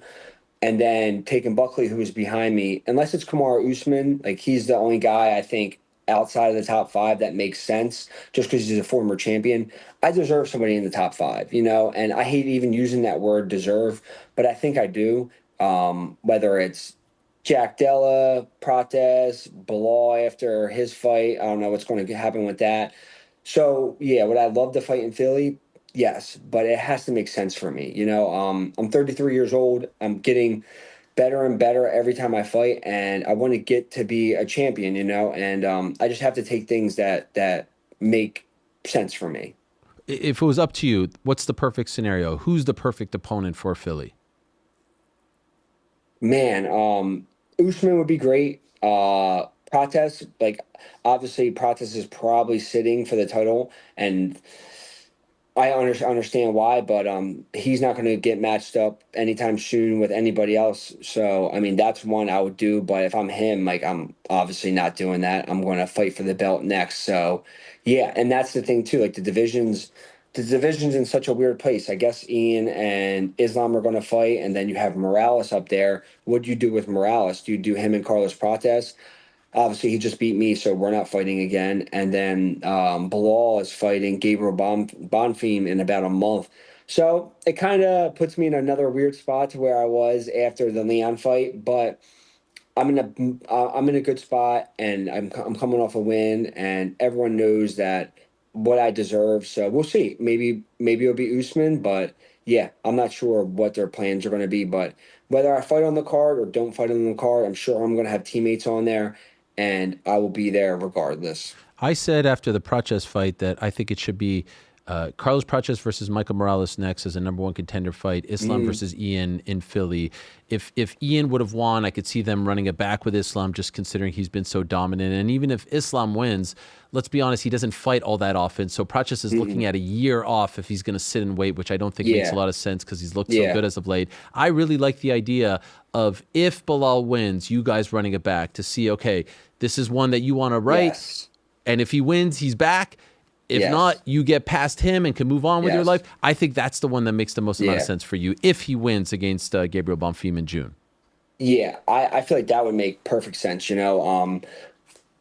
and then taking Buckley, who was behind me, unless it's Kamaru Usman, like he's the only guy I think outside of the top 5 that makes sense just because he's a former champion. I deserve somebody in the top 5, and I hate even using that word deserve, but I think I do. Whether it's Jack Della, Prates, Bilal after his fight, I don't know what's going to happen with that. So yeah, would I love to fight in Philly? Yes, but it has to make sense for me. I'm 33 years old. I'm getting better and better every time I fight, and I want to get to be a champion, and I just have to take things that make sense for me. If it was up to you, what's the perfect scenario? Who's the perfect opponent for Philly? Man, Usman would be great. Prates, like obviously Prates is probably sitting for the title, and I understand why, but he's not going to get matched up anytime soon with anybody else. So I mean, that's one I would do. But if I'm him, like, I'm obviously not doing that. I'm going to fight for the belt next. So yeah, and that's the thing too. Like the division's in such a weird place. I guess Ian and Islam are going to fight, and then you have Morales up there. What do you do with Morales? Do you do him and Carlos Prates? Obviously, he just beat me, so we're not fighting again. And then Bilal is fighting Gabriel Bonfim in about a month. So it kind of puts me in another weird spot to where I was after the Leon fight. But I'm in a good spot, and I'm coming off a win, and everyone knows that what I deserve. So we'll see. Maybe it'll be Usman, but yeah, I'm not sure what their plans are going to be. But whether I fight on the card or don't fight on the card, I'm sure I'm going to have teammates on there, and I will be there regardless. I said after the Prates fight that I think it should be Carlos Prates versus Michael Morales next as a number one contender fight. Islam versus Ian in Philly. If Ian would have won, I could see them running it back with Islam, just considering he's been so dominant. And even if Islam wins, let's be honest, he doesn't fight all that often. So Prates is looking at a year off if he's going to sit and wait, which I don't think makes a lot of sense because he's looked so good as of late. I really like the idea of, if Bilal wins, you guys running it back to see, okay, this is one that you want to write. Yes. And if he wins, he's back. If not, you get past him and can move on with your life. I think that's the one that makes the most amount of sense for you if he wins against Gabriel Bonfim in June. Yeah, I feel like that would make perfect sense. You know,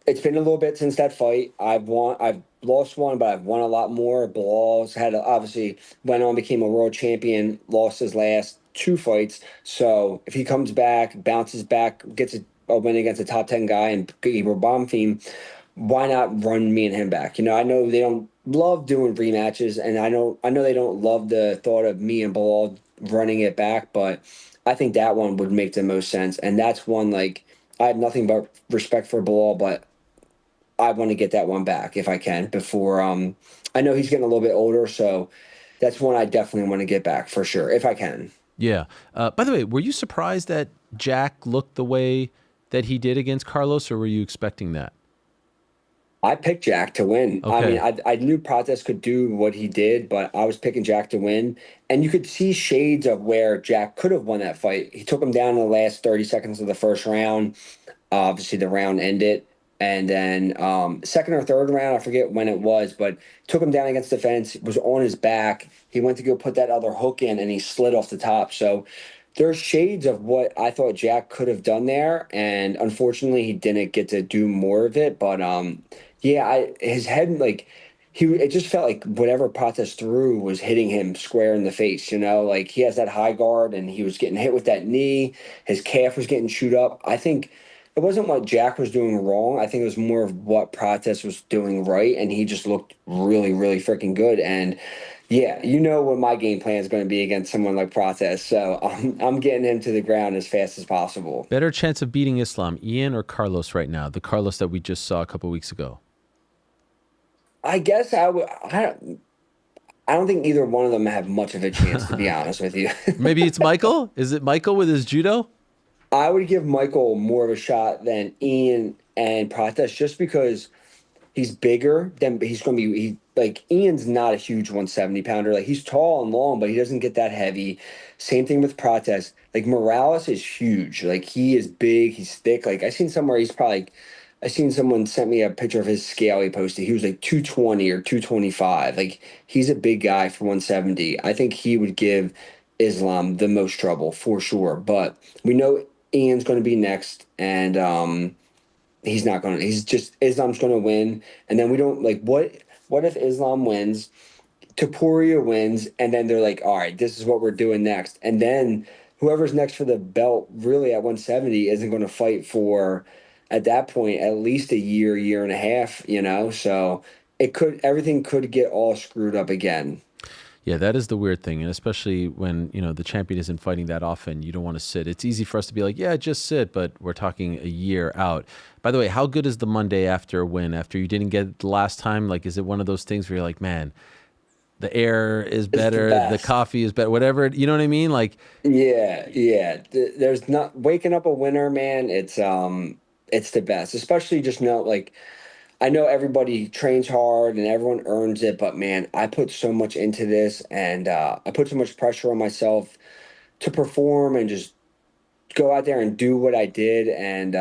it's been a little bit since that fight. I've lost one, but I've won a lot more. Bilal's obviously went on, became a world champion, lost his last 2 fights. So if he comes back, bounces back, gets a win against a top 10 guy and Gabriel Bonfim, why not run me and him back? You know, I know they don't love doing rematches, and I know they don't love the thought of me and Bilal running it back, but I think that one would make the most sense. And that's one, like, I have nothing but respect for Bilal, but I want to get that one back if I can before I know he's getting a little bit older, so that's one I definitely want to get back for sure if I can. Yeah. By the way, were you surprised that Jack looked the way that he did against Carlos, or were you expecting that? I picked Jack to win. Okay. I mean, I knew Prates could do what he did, but I was picking Jack to win. And you could see shades of where Jack could have won that fight. He took him down in the last 30 seconds of the first round. Obviously, the round ended. And then second or third round, I forget when it was, but took him down against the fence, was on his back. He went to go put that other hook in, and he slid off the top. So there's shades of what I thought Jack could have done there. And unfortunately, he didn't get to do more of it. But yeah, his head, like, it just felt like whatever Prates threw was hitting him square in the face, you know? Like, he has that high guard, and he was getting hit with that knee. His calf was getting chewed up. I think it wasn't what Jack was doing wrong. I think it was more of what Prates was doing right, and he just looked really, really freaking good. And, yeah, you know what my game plan is going to be against someone like Prates, so I'm getting him to the ground as fast as possible. Better chance of beating Islam, Ian or Carlos right now? The Carlos that we just saw a couple weeks ago. I guess I don't think either one of them have much of a chance, to be honest with you. Maybe it's Michael? Is it Michael with his judo? I would give Michael more of a shot than Ian and Prates just because he's bigger than he's going to be. Like, Ian's not a huge 170-pounder. Like, he's tall and long, but he doesn't get that heavy. Same thing with Prates. Like, Morales is huge. Like, he is big. He's thick. Like, I seen someone sent me a picture of his scale he posted. He was like 220 or 225. Like, he's a big guy for 170. I think he would give Islam the most trouble for sure. But we know Ian's going to be next, and Islam's going to win. And then we don't, like, what if Islam wins, Topuria wins, and then they're like, all right, this is what we're doing next. And then whoever's next for the belt really at 170 isn't going to fight for, at that point, at least a year and a half, you know? So everything could get all screwed up again. Yeah, that is the weird thing. And especially when, you know, the champion isn't fighting that often, you don't want to sit. It's easy for us to be like, yeah, just sit, but we're talking a year out. By the way, how good is the Monday after a win, after you didn't get it the last time? Like, is it one of those things where you're like, man, the air is better, the coffee is better, whatever, you know what I mean? Like, yeah. There's not waking up a winner, man. It's the best, especially just know, like, I know everybody trains hard and everyone earns it, but man, I put so much into this, and I put so much pressure on myself to perform and just go out there and do what I did. And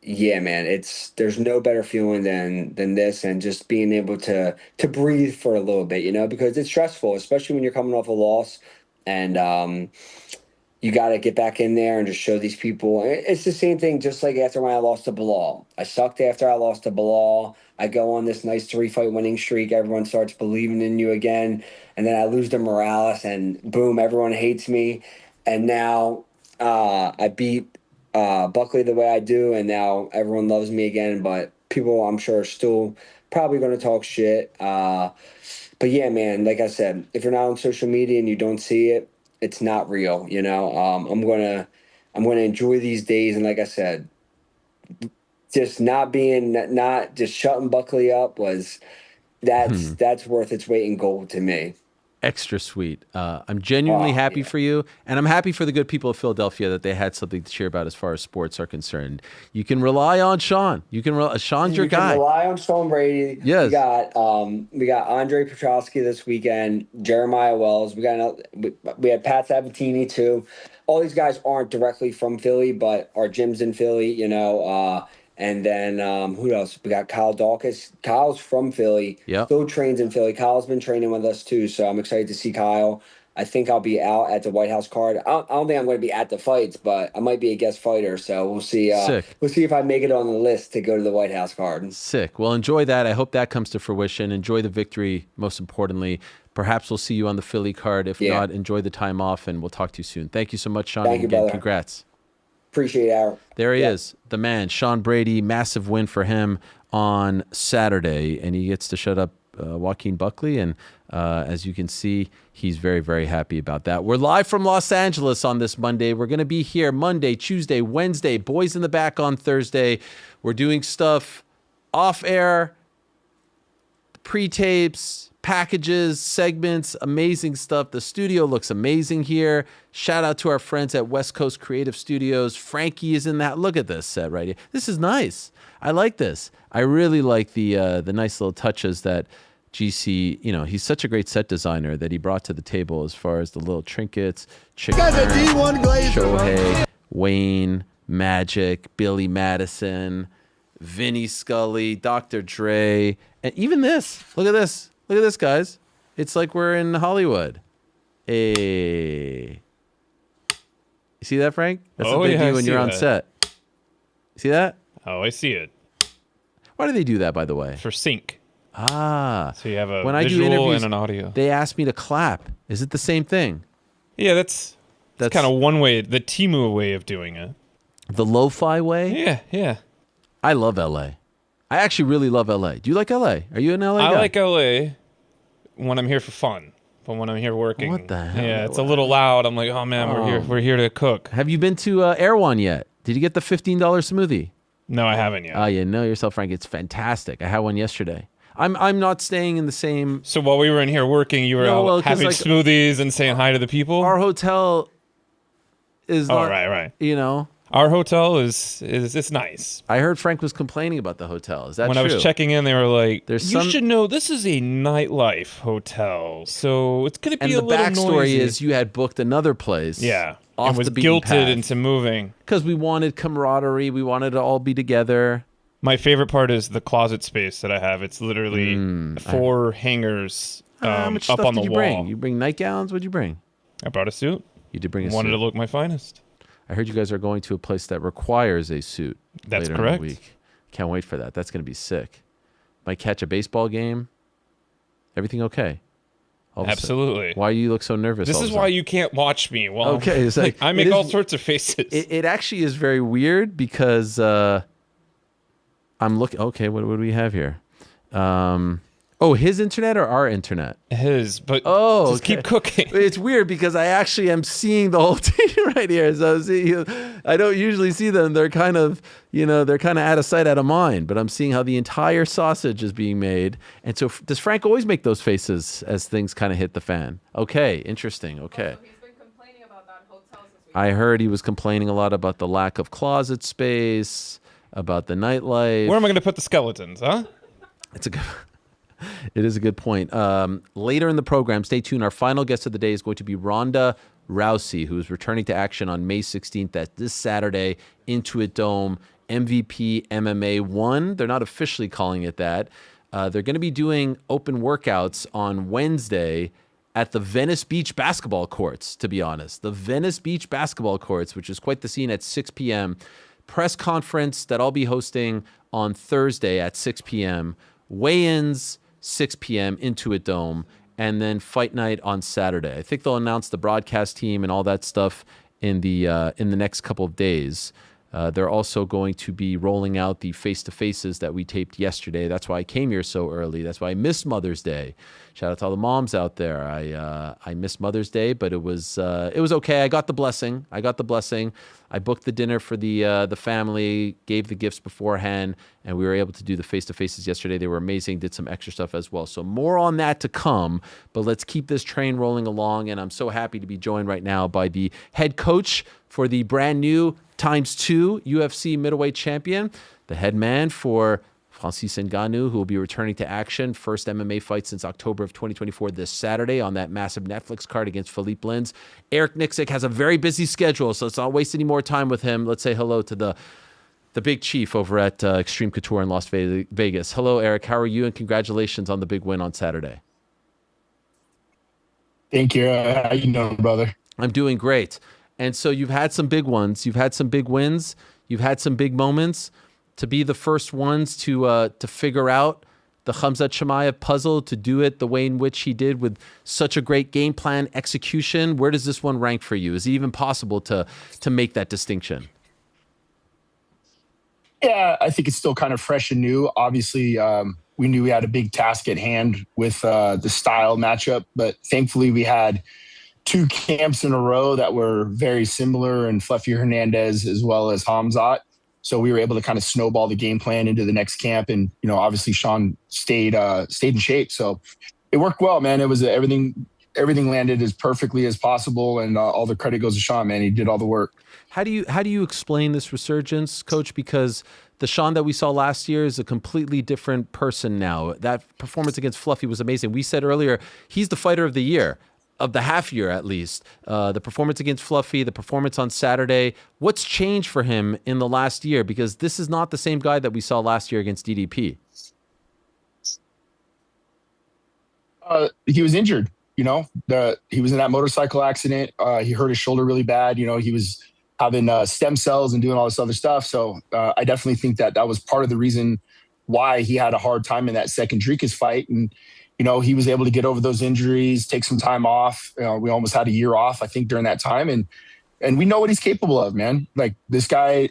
yeah, man, there's no better feeling than this, and just being able to breathe for a little bit, because it's stressful, especially when you're coming off a loss, and you got to get back in there and just show these people. It's the same thing, just like after when I lost to Bilal. I sucked after I lost to Bilal. I go on this nice 3-fight winning streak. Everyone starts believing in you again. And then I lose to Morales, and boom, everyone hates me. And now I beat Buckley the way I do, and now everyone loves me again. But people, I'm sure, are still probably going to talk shit. But yeah, man, like I said, if you're not on social media and you don't see it, it's not real, I'm gonna enjoy these days, and like I said, just not just shutting Buckley up that's worth its weight in gold to me. Extra sweet. I'm genuinely happy for you, and I'm happy for the good people of Philadelphia that they had something to cheer about as far as sports are concerned. You can rely on Sean. Sean's your guy. You can rely on Sean Brady. Yes. We got Andre Petrosky this weekend, Jeremiah Wells. We had Pat Sabatini too. All these guys aren't directly from Philly, but our gym's in Philly, And then who else? We got Kyle Dawkins. Kyle's from Philly. Yep. Still trains in Philly. Kyle's been training with us too, so I'm excited to see Kyle. I think I'll be out at the White House card. I don't think I'm going to be at the fights, but I might be a guest fighter, so we'll see. Sick. We'll see if I make it on the list to go to the White House card. Sick. Well, enjoy that. I hope that comes to fruition. Enjoy the victory, most importantly. Perhaps we'll see you on the Philly card. If not, enjoy the time off, and we'll talk to you soon. Thank you so much, Sean. Thank you, again, brother. Congrats. Appreciate it. There he is, the man, Sean Brady. Massive win for him on Saturday, and he gets to shut up Joaquin Buckley. And as you can see, he's very, very happy about that. We're live from Los Angeles on this Monday. We're going to be here Monday, Tuesday, Wednesday, Boys in the Back on Thursday. We're doing stuff off air, pre-tapes, packages, segments, amazing stuff. The studio looks amazing here. Shout out to our friends at West Coast Creative Studios. Frankie is in that. Look at this set right here. This is nice. I like this. I really like the nice little touches that GC, he's such a great set designer that he brought to the table as far as the little trinkets, Chicken Shohei, Wayne, Magic, Billy Madison, Vinny Scully, Dr. Dre, and even this. Look at this. Look at this, guys. It's like we're in Hollywood. Hey. You see that, Frank? That's what they do when you're on set. You see that? Oh, I see it. Why do they do that, by the way? For sync. Ah. So you have a when I do visual interviews, and an audio. They ask me to clap. Is it the same thing? Yeah, that's kind of one way, the Temu way of doing it. The lo-fi way? Yeah. I love LA. I actually really love LA. Do you like LA? Are you an LA guy? I like LA when I'm here for fun, but when I'm here working, what the hell? Yeah, it's a little loud. I'm like, oh man, we're here to cook. Have you been to Erewhon yet? Did you get the $15 smoothie? No, I haven't yet. You know yourself, Frank. It's fantastic. I had one yesterday. I'm not staying in the same. So while we were in here working, you were out having smoothies and saying hi to the people. Our hotel is not. Right. Our hotel is it's nice. I heard Frank was complaining about the hotel. Is that when true? I was checking in, they were like, you should know this is a nightlife hotel, so it's going to be a little noisy. And the backstory is you had booked another place. Yeah. Off and was the beaten guilted path. into moving. Because we wanted camaraderie. We wanted to all be together. My favorite part is the closet space that I have. It's literally 4 hangers How much up stuff on the did you wall. bring? You bring nightgowns? What'd you bring? I brought a suit. You did bring a suit. Wanted to look my finest. I heard you guys are going to a place that requires a suit. That's later correct. In the week. Can't wait for that. That's going to be sick. Might catch a baseball game. Everything okay? Absolutely. Why do you look so nervous? This is why you can't watch me. Well, okay, it's like, I make all sorts of faces. It actually is very weird because I'm looking. Okay, what do we have here? His internet or our internet? His, but just keep cooking. It's weird because I actually am seeing the whole team right here. So I don't usually see them. They're kind of, out of sight, out of mind. But I'm seeing how the entire sausage is being made. And so does Frank always make those faces as things kind of hit the fan? Okay, interesting. Okay. Also, he's been complaining about that hotel this week. I heard he was complaining a lot about the lack of closet space, about the nightlife. Where am I going to put the skeletons, huh? It's a good. It is a good point. Later in the program, stay tuned. Our final guest of the day is going to be Ronda Rousey, who is returning to action on May 16th. That's this Saturday, Intuit Dome, MVP MMA 1. They're not officially calling it that. They're going to be doing open workouts on Wednesday at the Venice Beach basketball courts, to be honest. The Venice Beach basketball courts, which is quite the scene, at 6 p.m. Press conference that I'll be hosting on Thursday at 6 p.m. Weigh-ins, 6 p.m. Intuit Dome, and then fight night on Saturday. I think they'll announce the broadcast team and all that stuff in the next couple of days. They're also going to be rolling out the face-to-faces that we taped yesterday. That's why I came here so early. That's why I missed Mother's Day. Shout out to all the moms out there. I missed Mother's Day, but it was okay. I got the blessing. I booked the dinner for the family, gave the gifts beforehand, and we were able to do the face-to-faces yesterday. They were amazing. Did some extra stuff as well. So more on that to come, but let's keep this train rolling along, and I'm so happy to be joined right now by the head coach for the brand new ×2 UFC middleweight champion, the head man for Francis Ngannou, who will be returning to action. First MMA fight since October of 2024 this Saturday on that massive Netflix card against Philippe Lins. Eric Nicksick has a very busy schedule, so let's not waste any more time with him. Let's say hello to the big chief over at Xtreme Couture in Las Vegas. Hello, Eric. How are you? And congratulations on the big win on Saturday. Thank you. How you doing, brother? I'm doing great. And so you've had some big ones. You've had some big wins. You've had some big moments. To be the first ones to figure out the Khamzat Chimaev puzzle, to do it the way in which he did with such a great game plan execution, where does this one rank for you? Is it even possible to make that distinction? Yeah, I think it's still kind of fresh and new. Obviously, we knew we had a big task at hand with the style matchup, but thankfully we had two camps in a row that were very similar, and Fluffy Hernandez as well as Khamzat. So we were able to kind of snowball the game plan into the next camp, and obviously Sean stayed in shape. So it worked well, man. It was everything landed as perfectly as possible, and all the credit goes to Sean, man. He did all the work. How do you explain this resurgence, Coach? Because the Sean that we saw last year is a completely different person now. That performance against Fluffy was amazing. We said earlier he's the fighter of the year. Of the half year, at least. The performance against Fluffy, the performance on Saturday. What's changed for him in the last year? Because this is not the same guy that we saw last year against DDP. He was injured, he was in that motorcycle accident. He hurt his shoulder really bad. He was having stem cells and doing all this other stuff. So I definitely think that was part of the reason why he had a hard time in that second Dricus fight. And he was able to get over those injuries, take some time off. We almost had a year off, I think, during that time. And we know what he's capable of, man. Like, this guy,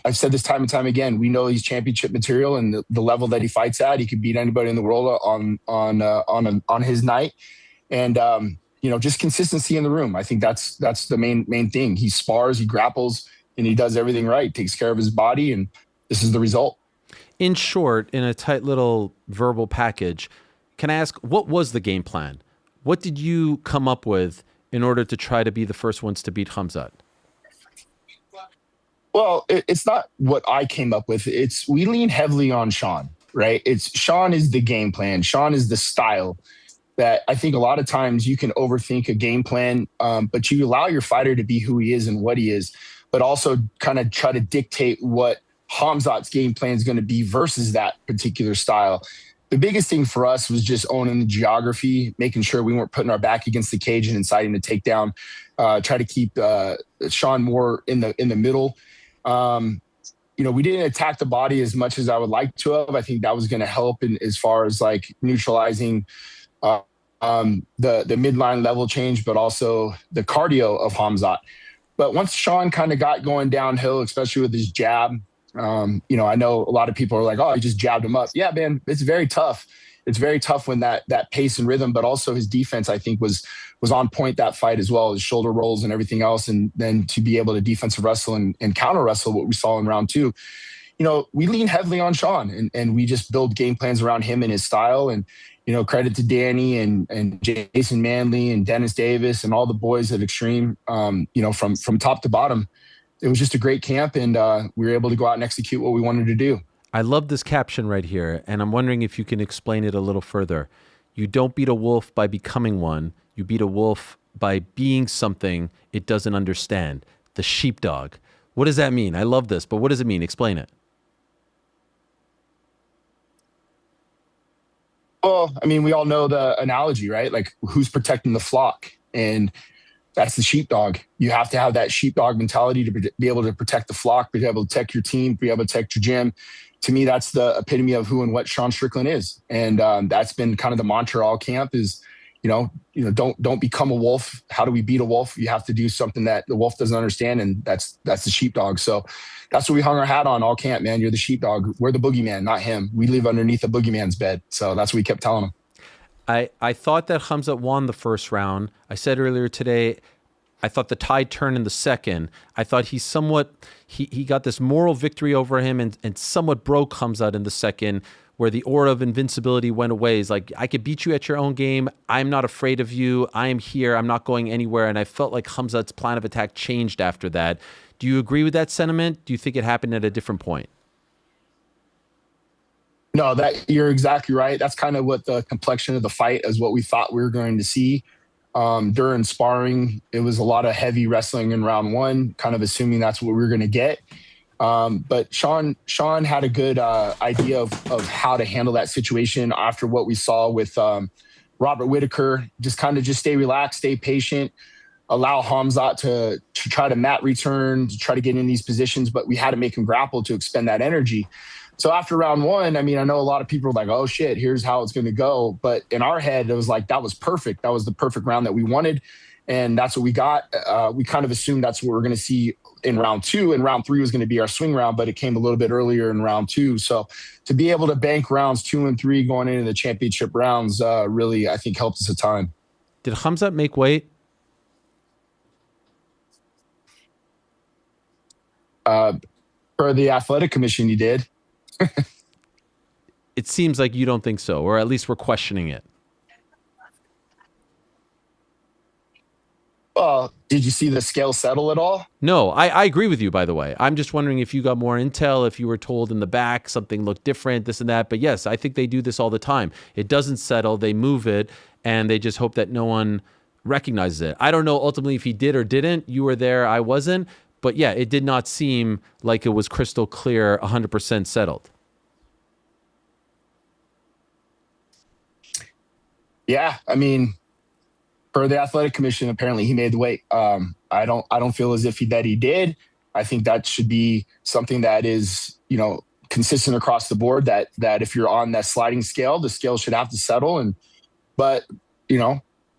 I've said this time and time again, we know he's championship material, and the level that he fights at, he could beat anybody in the world on his night. And, just consistency in the room. I think that's the main thing. He spars, he grapples, and he does everything right, takes care of his body, and this is the result. In short, in a tight little verbal package, can I ask, what was the game plan? What did you come up with in order to try to be the first ones to beat Khamzat? Well, it's not what I came up with. We lean heavily on Sean, right? Sean is the game plan. Sean is the style that I think a lot of times you can overthink a game plan, but you allow your fighter to be who he is and what he is, but also kind of try to dictate what Khamzat's game plan is going to be versus that particular style. The biggest thing for us was just owning the geography, making sure we weren't putting our back against the cage and inciting the takedown. Try to keep Sean more in the middle. We didn't attack the body as much as I would like to have. I think that was going to help as far as like neutralizing the midline level change, but also the cardio of Khamzat. But once Sean kind of got going downhill, especially with his jab, I know a lot of people are like, oh, he just jabbed him up. Yeah, man, it's very tough. It's very tough when that pace and rhythm, but also his defense, I think, was on point that fight as well, his shoulder rolls and everything else. And then to be able to defensive wrestle and counter wrestle what we saw in round two, we lean heavily on Sean and we just build game plans around him and his style. And, credit to Danny and Jason Manley and Dennis Davis and all the boys at Xtreme, from top to bottom. It was just a great camp, and we were able to go out and execute what we wanted to do. I love this caption right here, and I'm wondering if you can explain it a little further. You don't beat a wolf by becoming one. You beat a wolf by being something it doesn't understand. The sheepdog. What does that mean? I love this, but what does it mean? Explain it. Well, I mean, we all know the analogy, right? Like, who's protecting the flock? And that's the sheepdog. You have to have that sheepdog mentality to be able to protect the flock, be able to protect your team, be able to protect your gym. To me, that's the epitome of who and what Sean Strickland is. And that's been kind of the mantra all camp is, don't become a wolf. How do we beat a wolf? You have to do something that the wolf doesn't understand, and that's the sheepdog. So that's what we hung our hat on all camp, man. You're the sheepdog. We're the boogeyman, not him. We live underneath the boogeyman's bed. So that's what we kept telling him. I thought that Khamzat won the first round. I said earlier today, I thought the tide turned in the second. I thought he got this moral victory over him and somewhat broke Khamzat in the second, where the aura of invincibility went away. It's like, I could beat you at your own game. I'm not afraid of you. I am here. I'm not going anywhere. And I felt like Khamzat's plan of attack changed after that. Do you agree with that sentiment? Do you think it happened at a different point? No, that you're exactly right. That's kind of what the complexion of the fight is, what we thought we were going to see. During sparring, it was a lot of heavy wrestling in round one, kind of assuming that's what we were going to get. But Sean had a good idea of how to handle that situation after what we saw with Robert Whitaker. Just stay relaxed, stay patient, allow Khamzat to try to mat return, to try to get in these positions, but we had to make him grapple to expend that energy. So after round one, I mean, I know a lot of people are like, oh shit, here's how it's going to go. But in our head, it was like, that was perfect. That was the perfect round that we wanted. And that's what we got. We kind of assumed that's what we're going to see in round two, and round three was going to be our swing round, but it came a little bit earlier in round two. So to be able to bank rounds 2 and 3 going into the championship rounds really, I think, helped us a ton. Did Khamzat make weight? For the athletic commission, he did. It seems like you don't think so, or at least we're questioning it. Well, did you see the scale settle at all? No, I agree with you, by the way. I'm just wondering if you got more intel, if you were told in the back something looked different, this and that. But yes, I think they do this all the time. It doesn't settle. They move it, and they just hope that no one recognizes it. I don't know ultimately if he did or didn't. You were there. I wasn't. But yeah, it did not seem like it was crystal clear, 100% settled. Yeah, I mean, per the athletic commission, apparently he made the weight. I don't feel as if he did. I think that should be something that is, consistent across the board. That if you're on that sliding scale, the scale should have to settle. But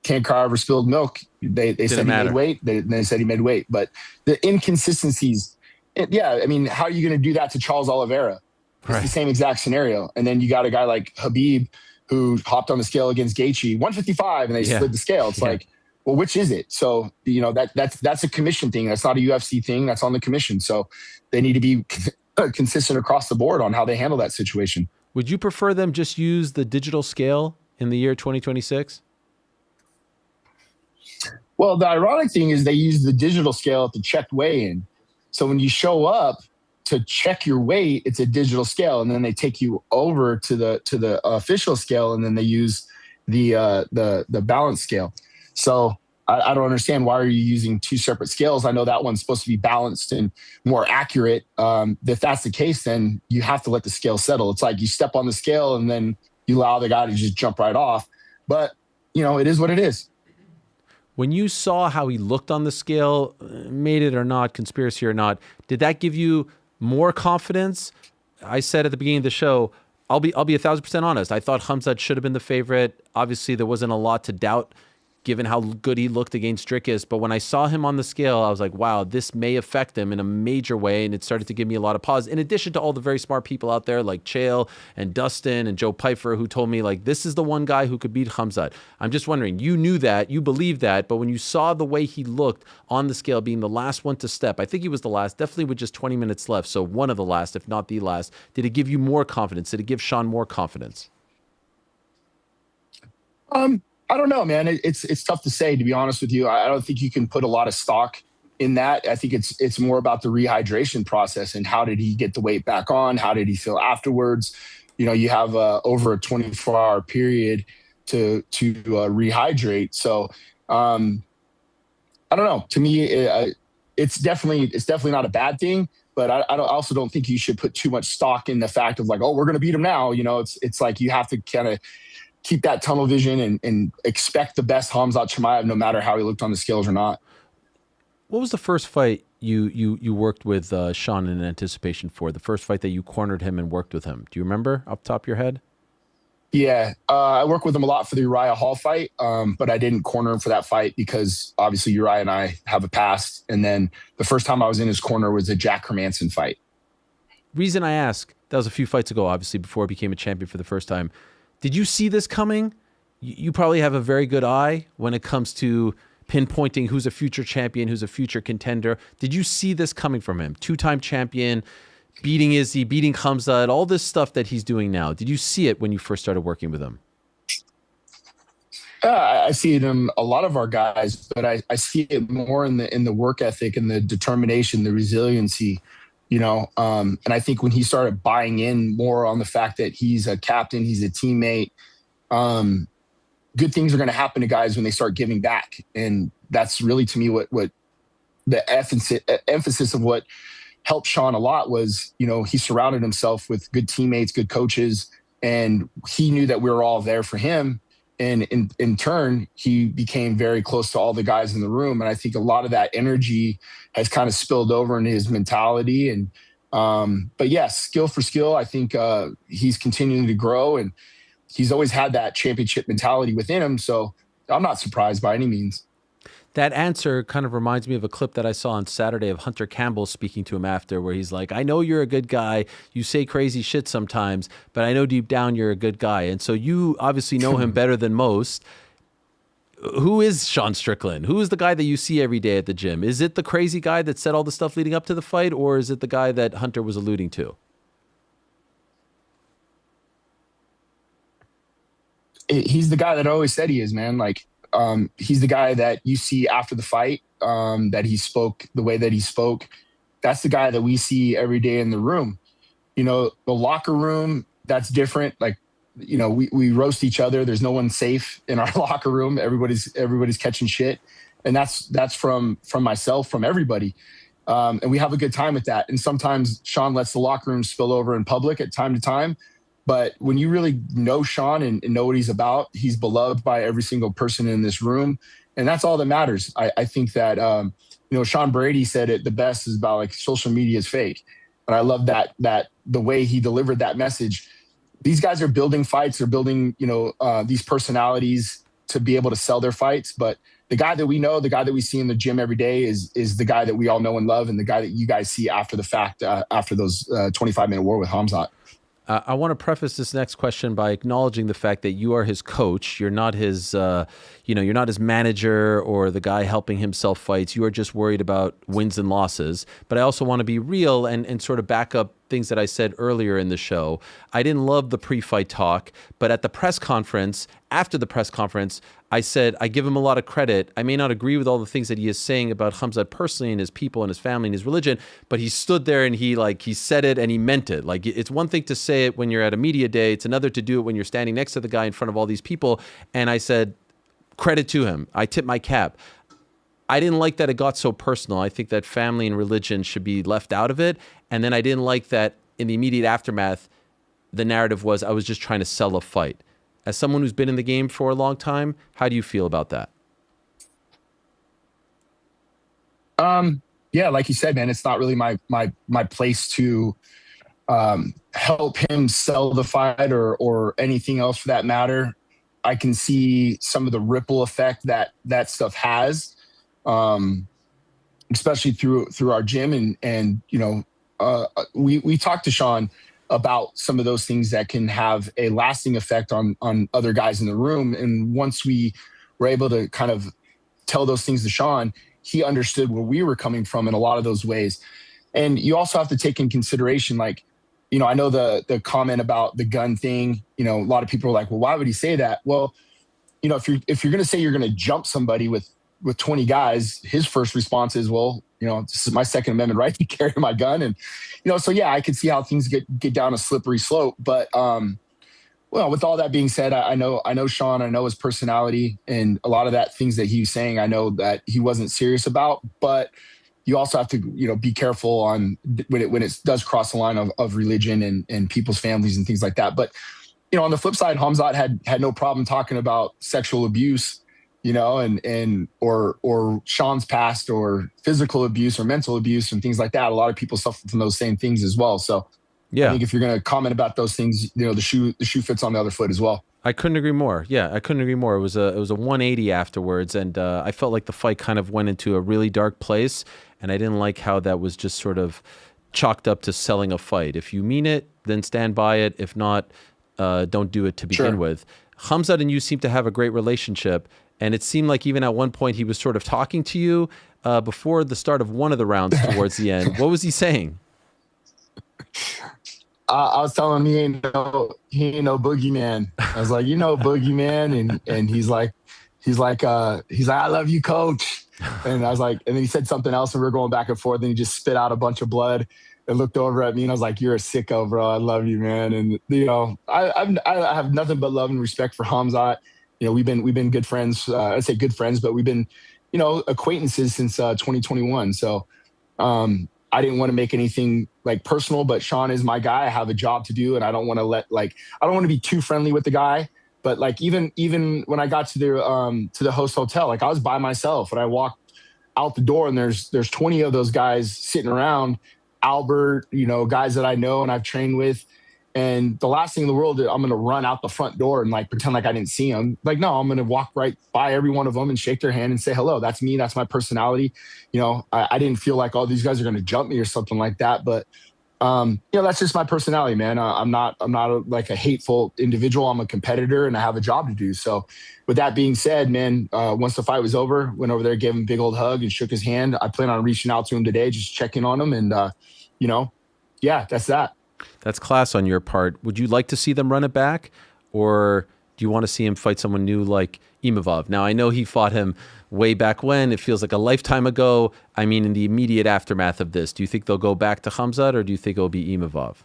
can't cry over spilled milk. They said he made weight. They said he made weight. But the inconsistencies, I mean, how are you going to do that to Charles Oliveira? It's the same exact scenario. And then you got a guy like Habib who hopped on the scale against Gaethje, 155, and they slid the scale. It's like, well, which is it? So, that's a commission thing. That's not a UFC thing. That's on the commission. So they need to be consistent across the board on how they handle that situation. Would you prefer them just use the digital scale in the year 2026? Well, the ironic thing is they use the digital scale at the checked weigh-in. So when you show up to check your weight, it's a digital scale, and then they take you over to the official scale, and then they use the balance scale. So I don't understand, why are you using 2 separate scales? I know that one's supposed to be balanced and more accurate. If that's the case, then you have to let the scale settle. It's like you step on the scale and then you allow the guy to just jump right off. But it is what it is. When you saw how he looked on the scale, made it or not, conspiracy or not, did that give you more confidence? I said at the beginning of the show, I'll be 1,000% honest. I thought Khamzat should have been the favorite. Obviously, there wasn't a lot to doubt given how good he looked against Dricus. But when I saw him on the scale, I was like, wow, this may affect him in a major way. And it started to give me a lot of pause. In addition to all the very smart people out there like Chael and Dustin and Joe Pfeiffer, who told me, like, this is the one guy who could beat Khamzat. I'm just wondering, you knew that, you believed that, but when you saw the way he looked on the scale, being the last one to step, I think he was the last, definitely with just 20 minutes left. So one of the last, if not the last. Did it give you more confidence? Did it give Sean more confidence? I don't know, man. It's tough to say, to be honest with you. I don't think you can put a lot of stock in that, I think it's more about the rehydration process and how did he get the weight back on? How did he feel afterwards? You know, you have over a 24-hour period to rehydrate. So I don't know. To me, it's definitely not a bad thing. But I also don't think you should put too much stock in the fact of like, oh, we're going to beat him now. You know, it's like you have to kind of keep that tunnel vision and expect the best Khamzat Chimaev, no matter how he looked on the scales or not. What was the first fight you worked with Sean in anticipation for? The first fight that you cornered him and worked with him. Do you remember off the top of your head? Yeah, I worked with him a lot for the Uriah Hall fight, but I didn't corner him for that fight because obviously Uriah and I have a past. And then the first time I was in his corner was a Jack Hermanson fight. Reason I ask, that was a few fights ago, obviously, before he became a champion for the first time. Did you see this coming? You probably have a very good eye when it comes to pinpointing who's a future champion, who's a future contender. Did you see this coming from him? Two-time champion, beating Izzy, beating Khamzat, all this stuff that he's doing now. Did you see it when you first started working with him? I see it in a lot of our guys, but I see it more in the work ethic and the determination, the resiliency, you know. And I think when he started buying in more on the fact that he's a captain, he's a teammate, good things are going to happen to guys when they start giving back. And that's really, to me, what the emphasis of what helped Sean a lot was, you know, he surrounded himself with good teammates, good coaches, and he knew that we were all there for him. And in turn, he became very close to all the guys in the room. And I think a lot of that energy has kind of spilled over into his mentality. And but yes, skill for skill, I think he's continuing to grow, and he's always had that championship mentality within him. So I'm not surprised by any means. That answer kind of reminds me of a clip that I saw on Saturday of Hunter Campbell speaking to him after, where he's like, I know you're a good guy. You say crazy shit sometimes, but I know deep down you're a good guy. And so you obviously know him better than most. Who is Sean Strickland? Who is the guy that you see every day at the gym? Is it the crazy guy that said all the stuff leading up to the fight, or is it the guy that Hunter was alluding to? He's the guy that I always said he is, man. Like, he's the guy that you see after the fight, that he spoke the way that he spoke. That's the guy that we see every day in the room. You know, the locker room, that's different. Like, you know, we roast each other. There's no one safe in our locker room. Everybody's catching shit. And that's from myself, from everybody. And we have a good time with that. And sometimes Sean lets the locker room spill over in public at time to time. But when you really know Sean and know what he's about, he's beloved by every single person in this room. And that's all that matters. I think that, you know, Sean Brady said it the best is about like social media is fake. And I love that the way he delivered that message. These guys are building fights. They're building, you know, these personalities to be able to sell their fights. But the guy that we know, the guy that we see in the gym every day is the guy that we all know and love, and the guy that you guys see after the fact, after those 25-minute war with Khamzat. I want to preface this next question by acknowledging the fact that you are his coach. You're not his, you're not his manager or the guy helping himself fights. You are just worried about wins and losses. But I also want to be real and sort of back up things that I said earlier in the show. I didn't love the pre-fight talk, but at the press conference, after the press conference, I said, I give him a lot of credit. I may not agree with all the things that he is saying about Khamzat personally and his people and his family and his religion, but he stood there and he said it and he meant it. Like, it's one thing to say it when you're at a media day. It's another to do it when you're standing next to the guy in front of all these people. And I said, credit to him. I tip my cap. I didn't like that it got so personal. I think that family and religion should be left out of it. And then I didn't like that in the immediate aftermath, the narrative was I was just trying to sell a fight. As someone who's been in the game for a long time, how do you feel about that? Yeah, like you said, man, it's not really my place to help him sell the fight or anything else for that matter. I can see some of the ripple effect that stuff has, especially through our gym. And you know, we talked to Sean about some of those things that can have a lasting effect on other guys in the room. And once we were able to kind of tell those things to Sean, he understood where we were coming from in a lot of those ways. And you also have to take in consideration, like, you know, I know the comment about the gun thing, you know, a lot of people are like, well, why would he say that? Well, you know, if you're going to say you're going to jump somebody with with 20 guys, his first response is, well, this is my Second Amendment right to carry my gun. And, so yeah, I could see how things get down a slippery slope. But, well, with all that being said, I know Sean, I know his personality, and a lot of that things that he was saying, I know that he wasn't serious about, but you also have to, be careful on when it does cross the line of religion and people's families and things like that. But, on the flip side, Khamzat had no problem talking about sexual abuse, or Sean's past, or physical abuse or mental abuse and things like that. A lot of people suffer from those same things as well. So yeah, I think if you're going to comment about those things, the shoe fits on the other foot as well. I couldn't agree more. Yeah, I couldn't agree more. It was a 180 afterwards, and I felt like the fight kind of went into a really dark place, and I didn't like how that was just sort of chalked up to selling a fight. If you mean it, then stand by it. If not, don't do it to begin with. Khamzat and you seem to have a great relationship, and it seemed like even at one point he was sort of talking to you before the start of one of the rounds towards the end. What was he saying? I was telling him he ain't no boogeyman. I was like, boogeyman, and he's like, I love you, coach. And I was like, and then he said something else, and we were going back and forth, and he just spit out a bunch of blood and looked over at me, and I was like, you're a sicko, bro. I love you, man. And I have nothing but love and respect for Khamzat. We've been good friends. I'd say good friends, but we've been, acquaintances since 2021. So I didn't want to make anything like personal, but Sean is my guy. I have a job to do, and I don't want to be too friendly with the guy. But like even when I got to the host hotel, like I was by myself, and I walked out the door, and there's 20 of those guys sitting around. Albert, guys that I know and I've trained with. And the last thing in the world, I'm going to run out the front door and pretend like I didn't see them. Like, no, I'm going to walk right by every one of them and shake their hand and say, hello, that's me. That's my personality. I didn't feel like, oh, these guys are going to jump me or something like that. But, that's just my personality, man. I'm not a hateful individual. I'm a competitor, and I have a job to do. So with that being said, man, once the fight was over, went over there, gave him a big old hug and shook his hand. I plan on reaching out to him today, just checking on him. And, yeah, that's that. That's class on your part. Would you like to see them run it back, or do you want to see him fight someone new like Imavov? Now, I know he fought him way back when. It feels like a lifetime ago. I mean, in the immediate aftermath of this, do you think they'll go back to Khamzat, or do you think it'll be Imavov?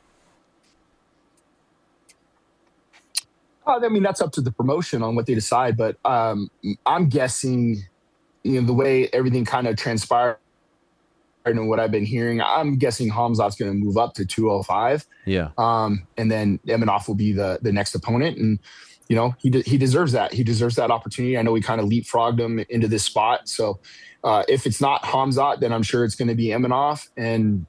I mean, that's up to the promotion on what they decide. But I'm guessing, the way everything kind of transpired and what I've been hearing, I'm guessing Khamzat's going to move up to 205. Yeah. And then Imavov will be the next opponent. And, he deserves that. He deserves that opportunity. I know we kind of leapfrogged him into this spot. So if it's not Khamzat, then I'm sure it's going to be Imavov. And,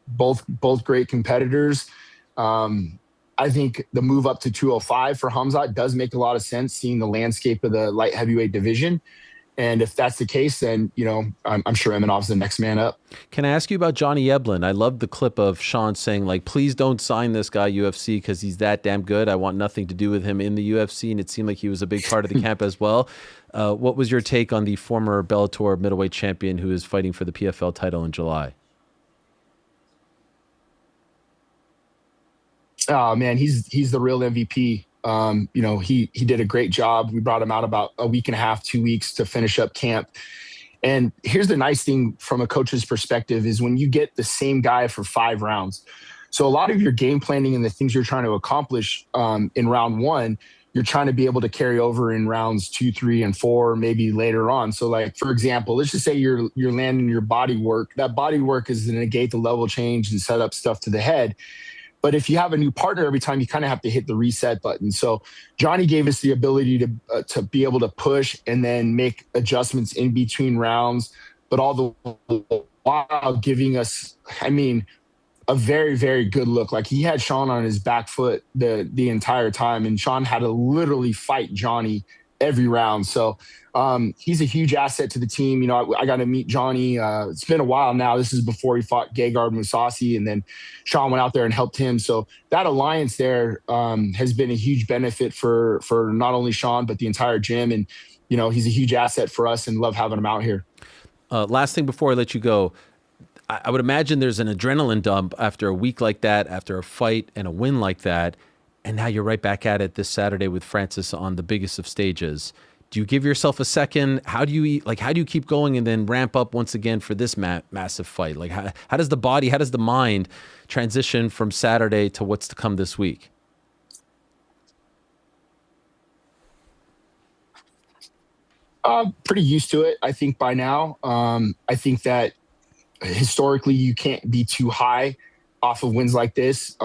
both great competitors. I think the move up to 205 for Khamzat does make a lot of sense, seeing the landscape of the light heavyweight division. And if that's the case, then, I'm sure Imanov's the next man up. Can I ask you about Johnny Eblin? I love the clip of Sean saying, please don't sign this guy UFC because he's that damn good. I want nothing to do with him in the UFC. And it seemed like he was a big part of the camp as well. What was your take on the former Bellator middleweight champion who is fighting for the PFL title in July? Oh, man, he's the real MVP. He did a great job. We brought him out about a week and a half, 2 weeks to finish up camp. And here's the nice thing from a coach's perspective is when you get the same guy for 5 rounds. So a lot of your game planning and the things you're trying to accomplish in round 1, you're trying to be able to carry over in rounds 2, 3, and 4, maybe later on. So for example, let's just say you're landing your body work. That body work is to negate the level change and set up stuff to the head. But if you have a new partner every time, you kind of have to hit the reset button. So Johnny gave us the ability to be able to push and then make adjustments in between rounds, but all the while giving us, a very, very good look. Like he had Sean on his back foot the entire time, and Sean had to literally fight Johnny every round. So he's a huge asset to the team. I got to meet Johnny. It's been a while now. This is before he fought Gegard Mousasi, and then Sean went out there and helped him. So that alliance there has been a huge benefit for not only Sean, but the entire gym. And, he's a huge asset for us and love having him out here. Last thing before I let you go, I would imagine there's an adrenaline dump after a week like that, after a fight and a win like that. And now you're right back at it this Saturday with Francis on the biggest of stages. Do you give yourself a second? How do you keep going and then ramp up once again for this massive fight? Like how does the body, how does the mind transition from Saturday to what's to come this week? Pretty used to it, I think, by now. I think that historically you can't be too high off of wins like this,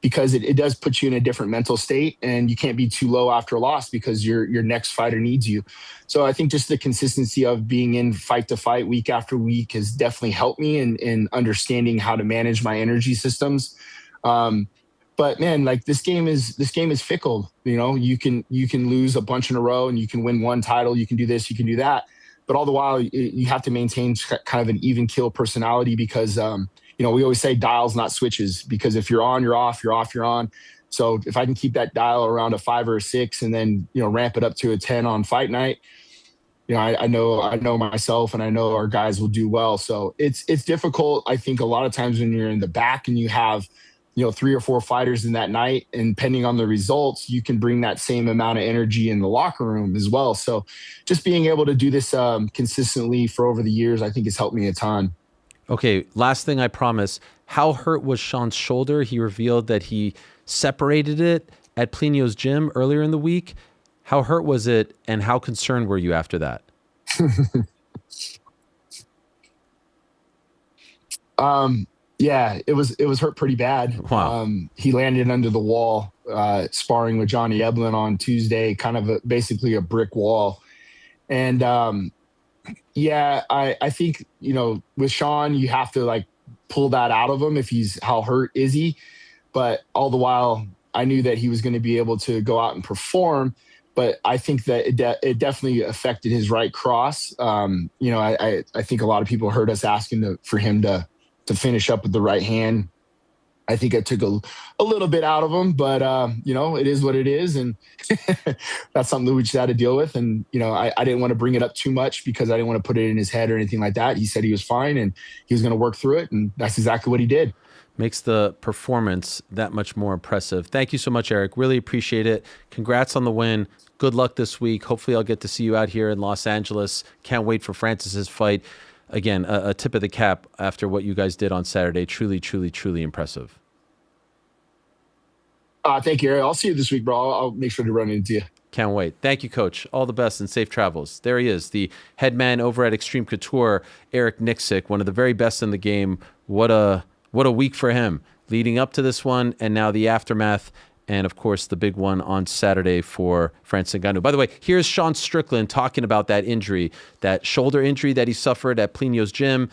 because it does put you in a different mental state, and you can't be too low after a loss because your next fighter needs you. So I think just the consistency of being in fight to fight week after week has definitely helped me in understanding how to manage my energy systems. But man, like this game is fickle. You know, you can lose a bunch in a row and you can win one title. You can do this, you can do that. But all the while, you have to maintain kind of an even keel personality because, you know, we always say dials, not switches, because if you're on, you're off, you're off, you're on. So if I can keep that dial around a 5 or a 6 and then, you know, ramp it up to a 10 on fight night, you know, I know myself and I know our guys will do well. So it's difficult. I think a lot of times when you're in the back and you have, you know, 3 or 4 fighters in that night, and depending on the results, you can bring that same amount of energy in the locker room as well. So just being able to do this consistently for over the years, I think has helped me a ton. Okay, last thing I promise. How hurt was Sean's shoulder? He revealed that he separated it at Plinio's gym earlier in the week. How hurt was it, and how concerned were you after that? Yeah, it was hurt pretty bad. Wow. He landed under the wall, sparring with Johnny Eblin on Tuesday, kind of basically a brick wall. And yeah, I think, you know, with Sean, you have to like pull that out of him if how hurt is he? But all the while, I knew that he was going to be able to go out and perform. But I think that it definitely affected his right cross. You know, I think a lot of people heard us asking for him to finish up with the right hand. I think I took a little bit out of him, but you know, it is what it is. And that's something that we just had to deal with. And, you know, I didn't want to bring it up too much because I didn't want to put it in his head or anything like that. He said he was fine and he was going to work through it. And that's exactly what he did. Makes the performance that much more impressive. Thank you so much, Eric. Really appreciate it. Congrats on the win. Good luck this week. Hopefully I'll get to see you out here in Los Angeles. Can't wait for Francis's fight. Again, a tip of the cap after what you guys did on Saturday. Truly, truly, truly impressive. Thank you, Ariel. I'll see you this week, bro. I'll make sure to run into you. Can't wait. Thank you, Coach. All the best and safe travels. There he is, the head man over at Xtreme Couture, Eric Nicksick, one of the very best in the game. What a week for him. Leading up to this one and now the aftermath. And, of course, the big one on Saturday for Francis Ngannou. By the way, here's Sean Strickland talking about that injury, that shoulder injury that he suffered at Plinio's gym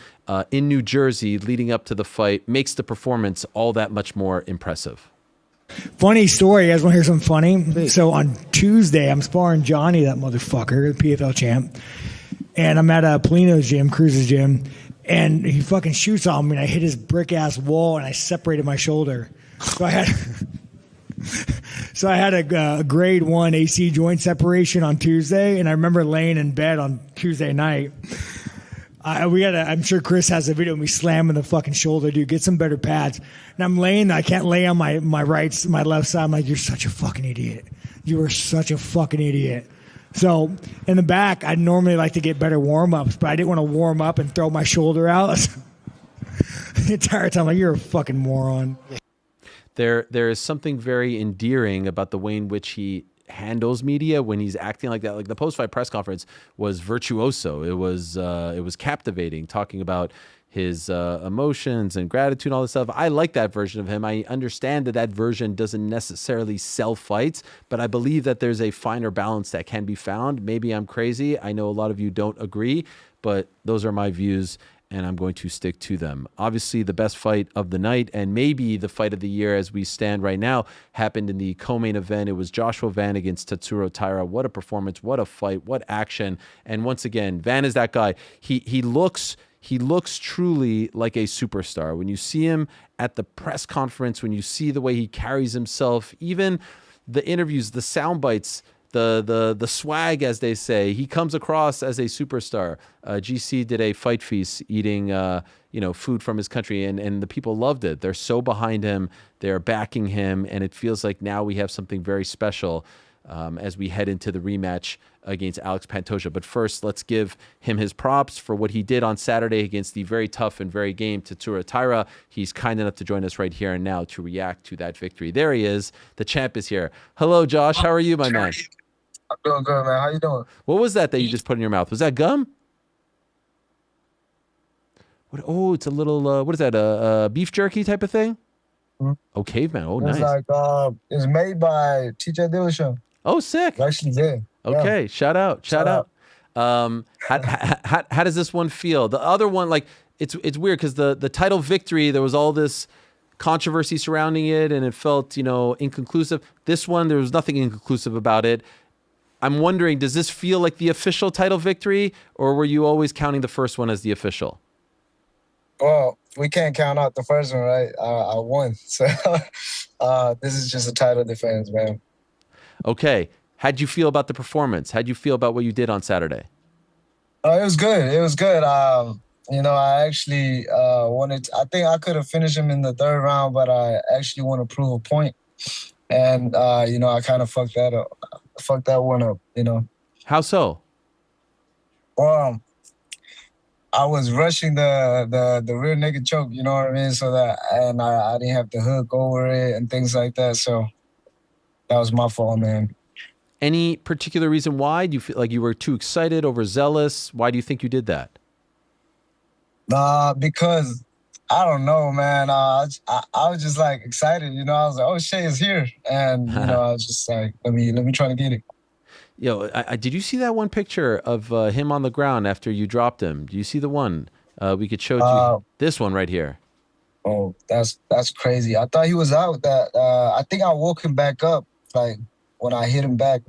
in New Jersey leading up to the fight. Makes the performance all that much more impressive. Funny story. You guys want to hear something funny? So on Tuesday, I'm sparring Johnny, that motherfucker, the PFL champ. And I'm at Plinio's gym, Cruz's gym. And he fucking shoots on me, and I hit his brick-ass wall, and I separated my shoulder. So I had a grade 1 AC joint separation on Tuesday, and I remember laying in bed on Tuesday night. I'm sure Chris has a video of me slamming the fucking shoulder, dude. Get some better pads. And I'm laying, I can't lay on my left side. I'm like, you're such a fucking idiot. You are such a fucking idiot. So in the back, I'd normally like to get better warm-ups, but I didn't want to warm up and throw my shoulder out. The entire time, like, you're a fucking moron. There is something very endearing about the way in which he handles media when he's acting like that. Like the post-fight press conference was virtuoso. It was captivating, talking about his emotions and gratitude and all this stuff. I like that version of him. I understand that version doesn't necessarily sell fights, but I believe that there's a finer balance that can be found. Maybe I'm crazy. I know a lot of you don't agree, but those are my views, and I'm going to stick to them. Obviously, the best fight of the night, and maybe the fight of the year as we stand right now, happened in the co-main event. It was Joshua Van against Tatsuro Taira. What a performance, what a fight, what action. And once again, Van is that guy. He looks truly like a superstar. When you see him at the press conference, when you see the way he carries himself, even the interviews, the sound bites, the swag, as they say, he comes across as a superstar. GC did a fight feast eating food from his country, and the people loved it. They're so behind him, they're backing him, and it feels like now we have something very special. as we head into the rematch against Alex Pantoja. But first, let's give him his props for what he did on Saturday against the very tough and very game Tatsuro Taira. He's kind enough to join us right here and now to react to that victory. There he is. The champ is here. Hello, Josh. How are you, my man? I'm doing good, man. How you doing? What was that you just put in your mouth? Was that gum? What? Oh, it's a little, what is that, beef jerky type of thing? Mm-hmm. Oh, caveman. Oh, nice. It's made by TJ Dillashaw. Oh, sick. Actually, yeah. Okay, shout out. How does this one feel? The other one, like, it's weird because the title victory, there was all this controversy surrounding it, and it felt, inconclusive. This one, there was nothing inconclusive about it. I'm wondering, does this feel like the official title victory, or were you always counting the first one as the official? Well, we can't count out the first one, right? I won, so this is just a title defense, man. Okay. How'd you feel about the performance? How'd you feel about what you did on Saturday? It was good. It was good. I actually wanted I think I could have finished him in the third round, but I actually want to prove a point. And, I kind of fucked that up. Fucked that one up, How so? Well, I was rushing the rear naked choke, you know what I mean? So and I didn't have the hook over it and things like that. So that was my fault, man. Any particular reason why? Do you feel like you were too excited, overzealous? Why do you think you did that? Because I don't know, man. I was just like excited, I was like, oh, Shay is here, and I was just like, let me try to get it. Did you see that one picture of him on the ground after you dropped him? Do you see the one? We could show you this one right here. Oh, that's crazy. I thought he was out. I think I woke him back up, like when I hit him back,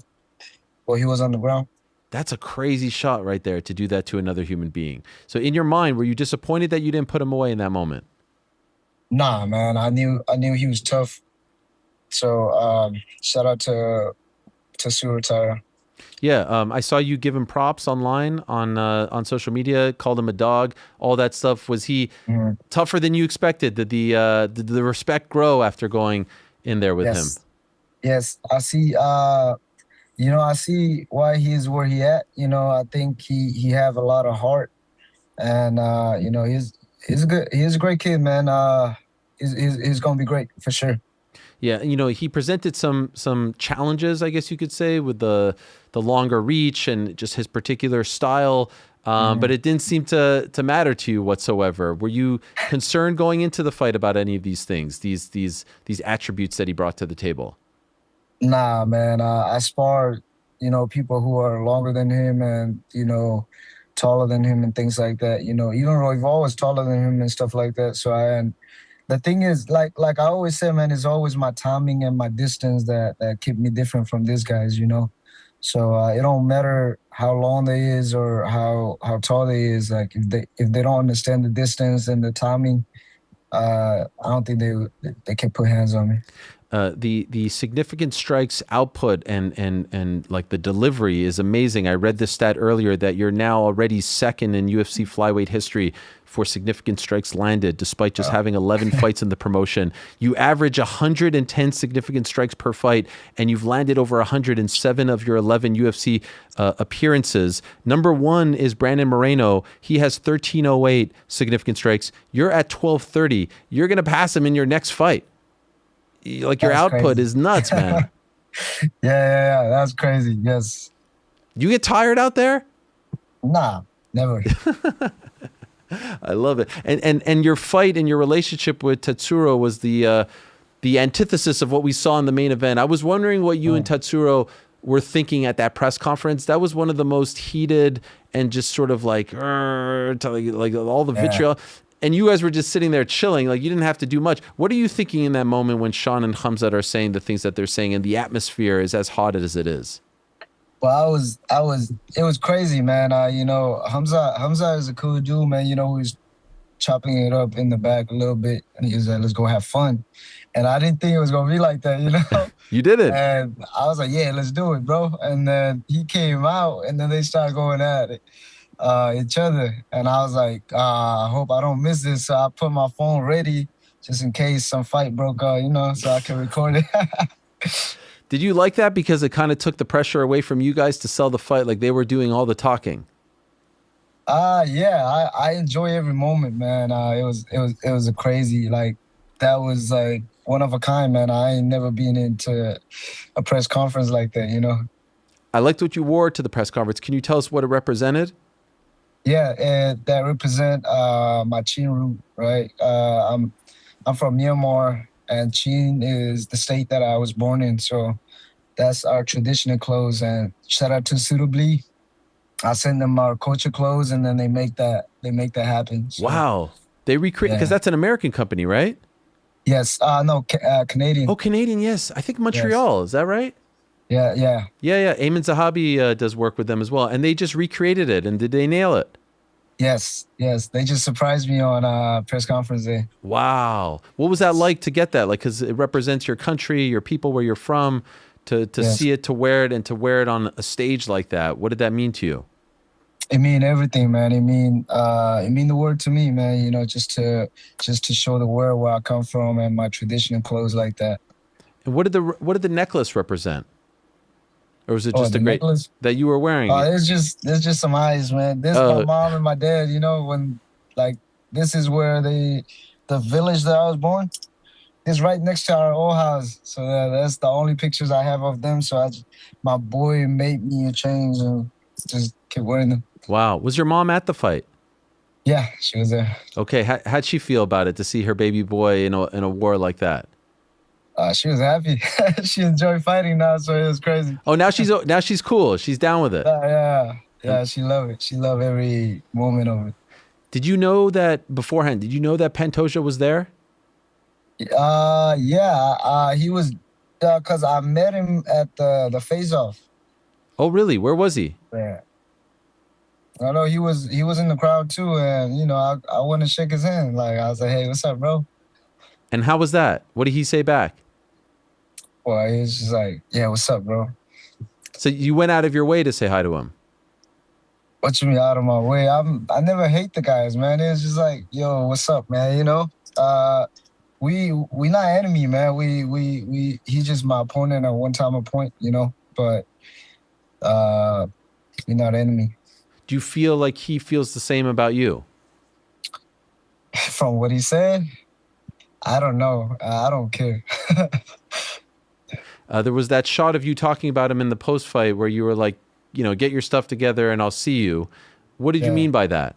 while he was on the ground. That's a crazy shot right there to do that to another human being. So in your mind, were you disappointed that you didn't put him away in that moment? Nah, man. I knew he was tough. So shout out to Tatsuro Taira. Yeah, I saw you give him props online on social media, called him a dog, all that stuff. Was he tougher than you expected? Did the respect grow after going in there with him? Yes, I see. I see why he's where he at. I think he have a lot of heart, and he's good. He's a great kid, man. He's gonna be great for sure. Yeah, he presented some challenges, I guess you could say, with the longer reach and just his particular style. But it didn't seem to matter to you whatsoever. Were you concerned going into the fight about any of these things, these attributes that he brought to the table? Nah, man. I sparred, people who are longer than him and, taller than him and things like that. Even Royval was taller than him and stuff like that. So the thing is, like I always say, man, it's always my timing and my distance that keep me different from these guys, So it don't matter how long they is or how tall they is. Like if they don't understand the distance and the timing, I don't think they can put hands on me. The significant strikes output and like the delivery is amazing. I read this stat earlier that you're now already second in UFC flyweight history for significant strikes landed, despite just having 11 fights in the promotion. You average 110 significant strikes per fight, and you've landed over 107 of your 11 UFC appearances. Number one is Brandon Moreno. He has 1308 significant strikes. You're at 1230. You're going to pass him in your next fight. Like, your output is nuts, man. Yeah. That's crazy. Yes. You get tired out there? Nah, never. I love it. And your fight and your relationship with Tatsuro was the antithesis of what we saw in the main event. I was wondering what you and Tatsuro were thinking at that press conference. That was one of the most heated and just sort of like all the vitriol. And you guys were just sitting there chilling, like you didn't have to do much. What are you thinking in that moment when Sean and Khamzat are saying the things that they're saying and the atmosphere is as hot as it is? Well, it was crazy, man. Khamzat is a cool dude, man. Who's chopping it up in the back a little bit. And he was like, let's go have fun. And I didn't think it was going to be like that, You did it. And I was like, yeah, let's do it, bro. And then he came out and then they started going at it. Each other, and I was like, I hope I don't miss this. So I put my phone ready just in case some fight broke out, so I can record it. Did you like that because it kind of took the pressure away from you guys to sell the fight? Like they were doing all the talking. Yeah, I enjoy every moment, man. It was a crazy, like, that was like one of a kind, man. I ain't never been into a press conference like that, you know? I liked what you wore to the press conference. Can you tell us what it represented? Yeah, that represent my Chin root, right? I'm from Myanmar, and Chin is the state that I was born in. So that's our traditional clothes. And shout out to Suitably. I send them our culture clothes, and then they make that happen. So, wow, they recreate because that's an American company, right? Yes, no, Canadian. Oh, Canadian, yes. I think Montreal. Yes. Is that right? Yeah. Ayman Zahabi does work with them as well, and they just recreated it. And did they nail it? Yes. They just surprised me on press conference day. Wow, what was that like to get that? Like, because it represents your country, your people, where you're from. To see it, to wear it, and to wear it on a stage like that. What did that mean to you? It mean everything, man. It mean the word to me, man. You know, just to show the world where I come from and my traditional clothes like that. And what did the necklace represent? Or was it just a great necklace that you were wearing? It's just some eyes, man. This my mom and my dad. You know, when like this is where the village that I was born. It's right next to our old house, so that's the only pictures I have of them. So my boy made me a change and just kept wearing them. Wow, was your mom at the fight? Yeah, she was there. Okay, how'd she feel about it to see her baby boy in a war like that? She was happy. She enjoyed fighting now, so it was crazy. Oh, now she's cool. She's down with it. Yeah, she loved it. She loved every moment of it. Did you know that beforehand? Did you know that Pantoja was there? He was, because I met him at the face-off. Oh, really? Where was he? Yeah. I know he was in the crowd too, and you know, I went to shake his hand. Like I was like, "Hey, what's up, bro?" And how was that? What did he say back? Well, he was just like, "Yeah, what's up, bro?" So you went out of your way to say hi to him? What you mean out of my way? I never hate the guys, man. It was just like, "Yo, what's up, man?" You know. We not enemy, man. He's just my opponent at one time a point, you know. But we're not enemy. Do you feel like he feels the same about you? From what he said, I don't know. I don't care. There was that shot of you talking about him in the post fight where you were like, you know, get your stuff together and I'll see you. What did you mean by that?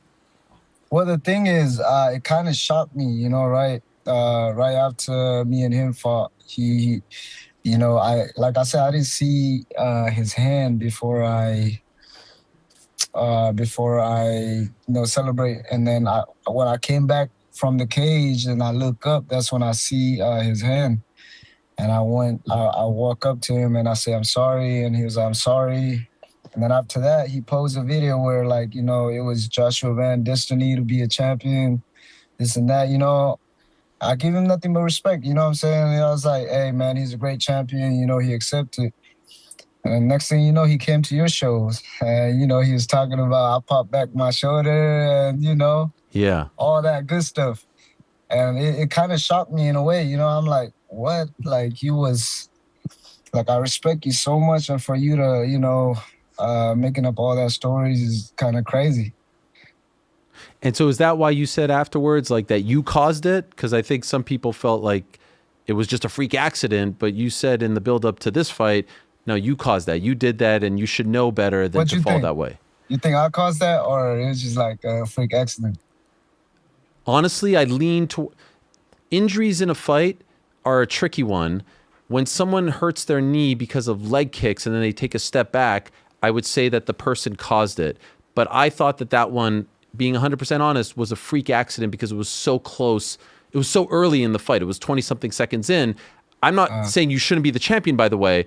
Well, the thing is, it kind of shocked me, you know, right? Right after me and him fought, he, you know, like I said, I didn't see his hand before I celebrate. And then when I came back from the cage and I look up, that's when I see his hand. And I walk up to him and I say, "I'm sorry." And he was like, "I'm sorry." And then after that, he posed a video where, like, you know, it was Joshua Van destiny to be a champion, this and that, you know. I give him nothing but respect, you know what I'm saying? And I was like, "Hey, man, he's a great champion." You know, he accepted. And next thing you know, he came to your shows. And, you know, he was talking about, I popped back my shoulder and, you know, all that good stuff. And it kind of shocked me in a way, you know. I'm like, what? Like, you was, like, I respect you so much. And for you to, you know, making up all that stories is kind of crazy. And so is that why you said afterwards, like, that you caused it? Because I think some people felt like it was just a freak accident, but you said in the build-up to this fight, no, you caused that. You did that, and you should know better than to fall that way. You think I caused that, or it was just like a freak accident? Honestly, I lean to injuries in a fight are a tricky one. When someone hurts their knee because of leg kicks and then they take a step back, I would say that the person caused it. But I thought that one, being 100% honest, was a freak accident because it was so close. It was so early in the fight. It was 20-something seconds in. I'm not saying you shouldn't be the champion, by the way.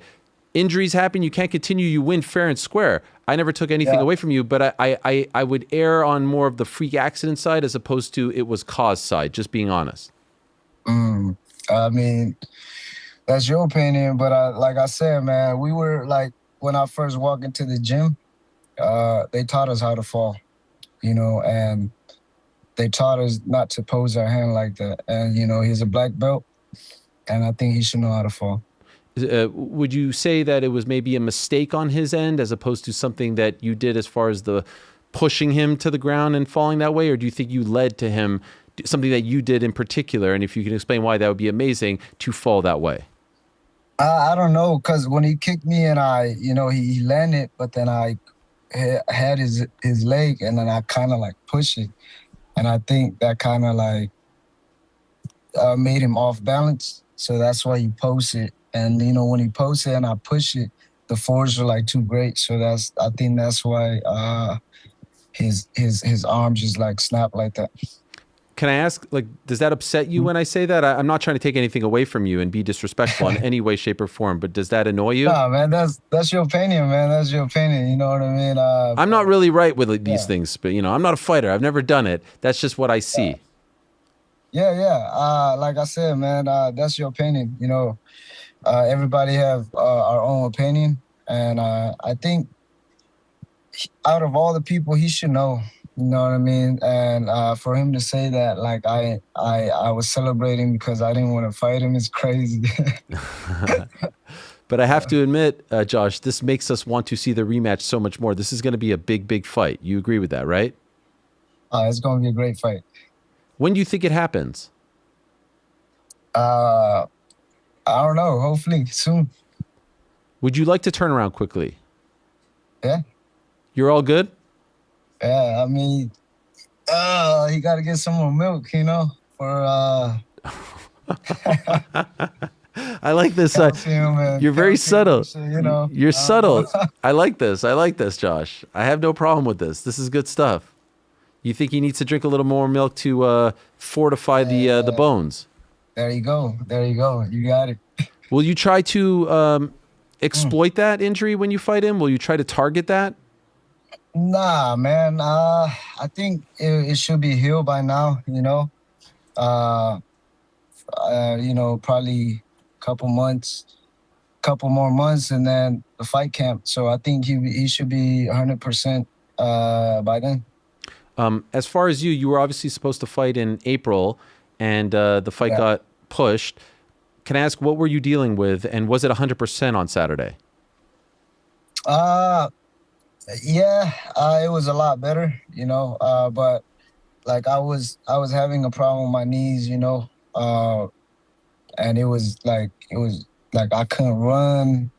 Injuries happen. You can't continue. You win fair and square. I never took anything away from you, but I would err on more of the freak accident side as opposed to it was cause side, just being honest. I mean, that's your opinion, but like I said, man, we were like, when I first walked into the gym, they taught us how to fall, you know, and they taught us not to pose our hand like that. And, you know, he's a black belt, and I think he should know how to fall. Would you say that it was maybe a mistake on his end as opposed to something that you did as far as the pushing him to the ground and falling that way? Or do you think you led to him, something that you did in particular, and if you can explain why, that would be amazing, to fall that way? I don't know, because when he kicked me and he landed, but then I had his leg and then I kind of like pushed it. And I think that kind of like made him off balance. So that's why he posted. And, when he posted and I pushed it, the force were like too great. So I think that's why his arm just like snapped like that. Can I ask, like, does that upset you when I say that? I'm not trying to take anything away from you and be disrespectful in any way, shape, or form, but does that annoy you? Nah, man, that's your opinion, man. That's your opinion. You know what I mean? I'm not really right with these things, but, I'm not a fighter. I've never done it. That's just what I see. Yeah. Like I said, man, that's your opinion. Everybody have our own opinion. And I think out of all the people, he should know. You know what I mean? And for him to say that, like, I was celebrating because I didn't want to fight him is crazy. But I have to admit, Josh, this makes us want to see the rematch so much more. This is going to be a big, big fight. You agree with that, right? It's going to be a great fight. When do you think it happens? I don't know. Hopefully soon. Would you like to turn around quickly? Yeah. You're all good? Yeah, I mean, he got to get some more milk, for I like this. You're very subtle. So, you're subtle. I like this, Josh. I have no problem with this. This is good stuff. You think he needs to drink a little more milk to fortify the bones? There you go. You got it. Will you try to exploit that injury when you fight him? Will you try to target that? Nah, man. I think it should be healed by now. Probably couple more months, and then the fight camp. So I think he should be 100% by then. As far as you were obviously supposed to fight in April, and the fight got pushed. Can I ask, what were you dealing with, and was it 100% on Saturday? It was a lot better, but like I was having a problem with my knees, and it was like I couldn't run.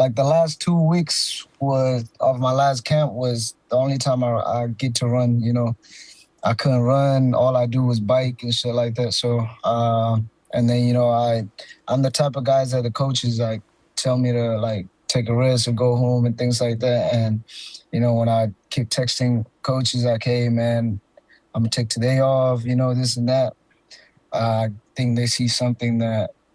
Like the last 2 weeks of my last camp was the only time I get to run, I couldn't run. All I do was bike and shit like that. So, and then, I'm the type of guys that the coaches like tell me to like take a rest or go home and things like that. And, when I keep texting coaches like, hey man, I'm gonna take today off, this and that. I think they see something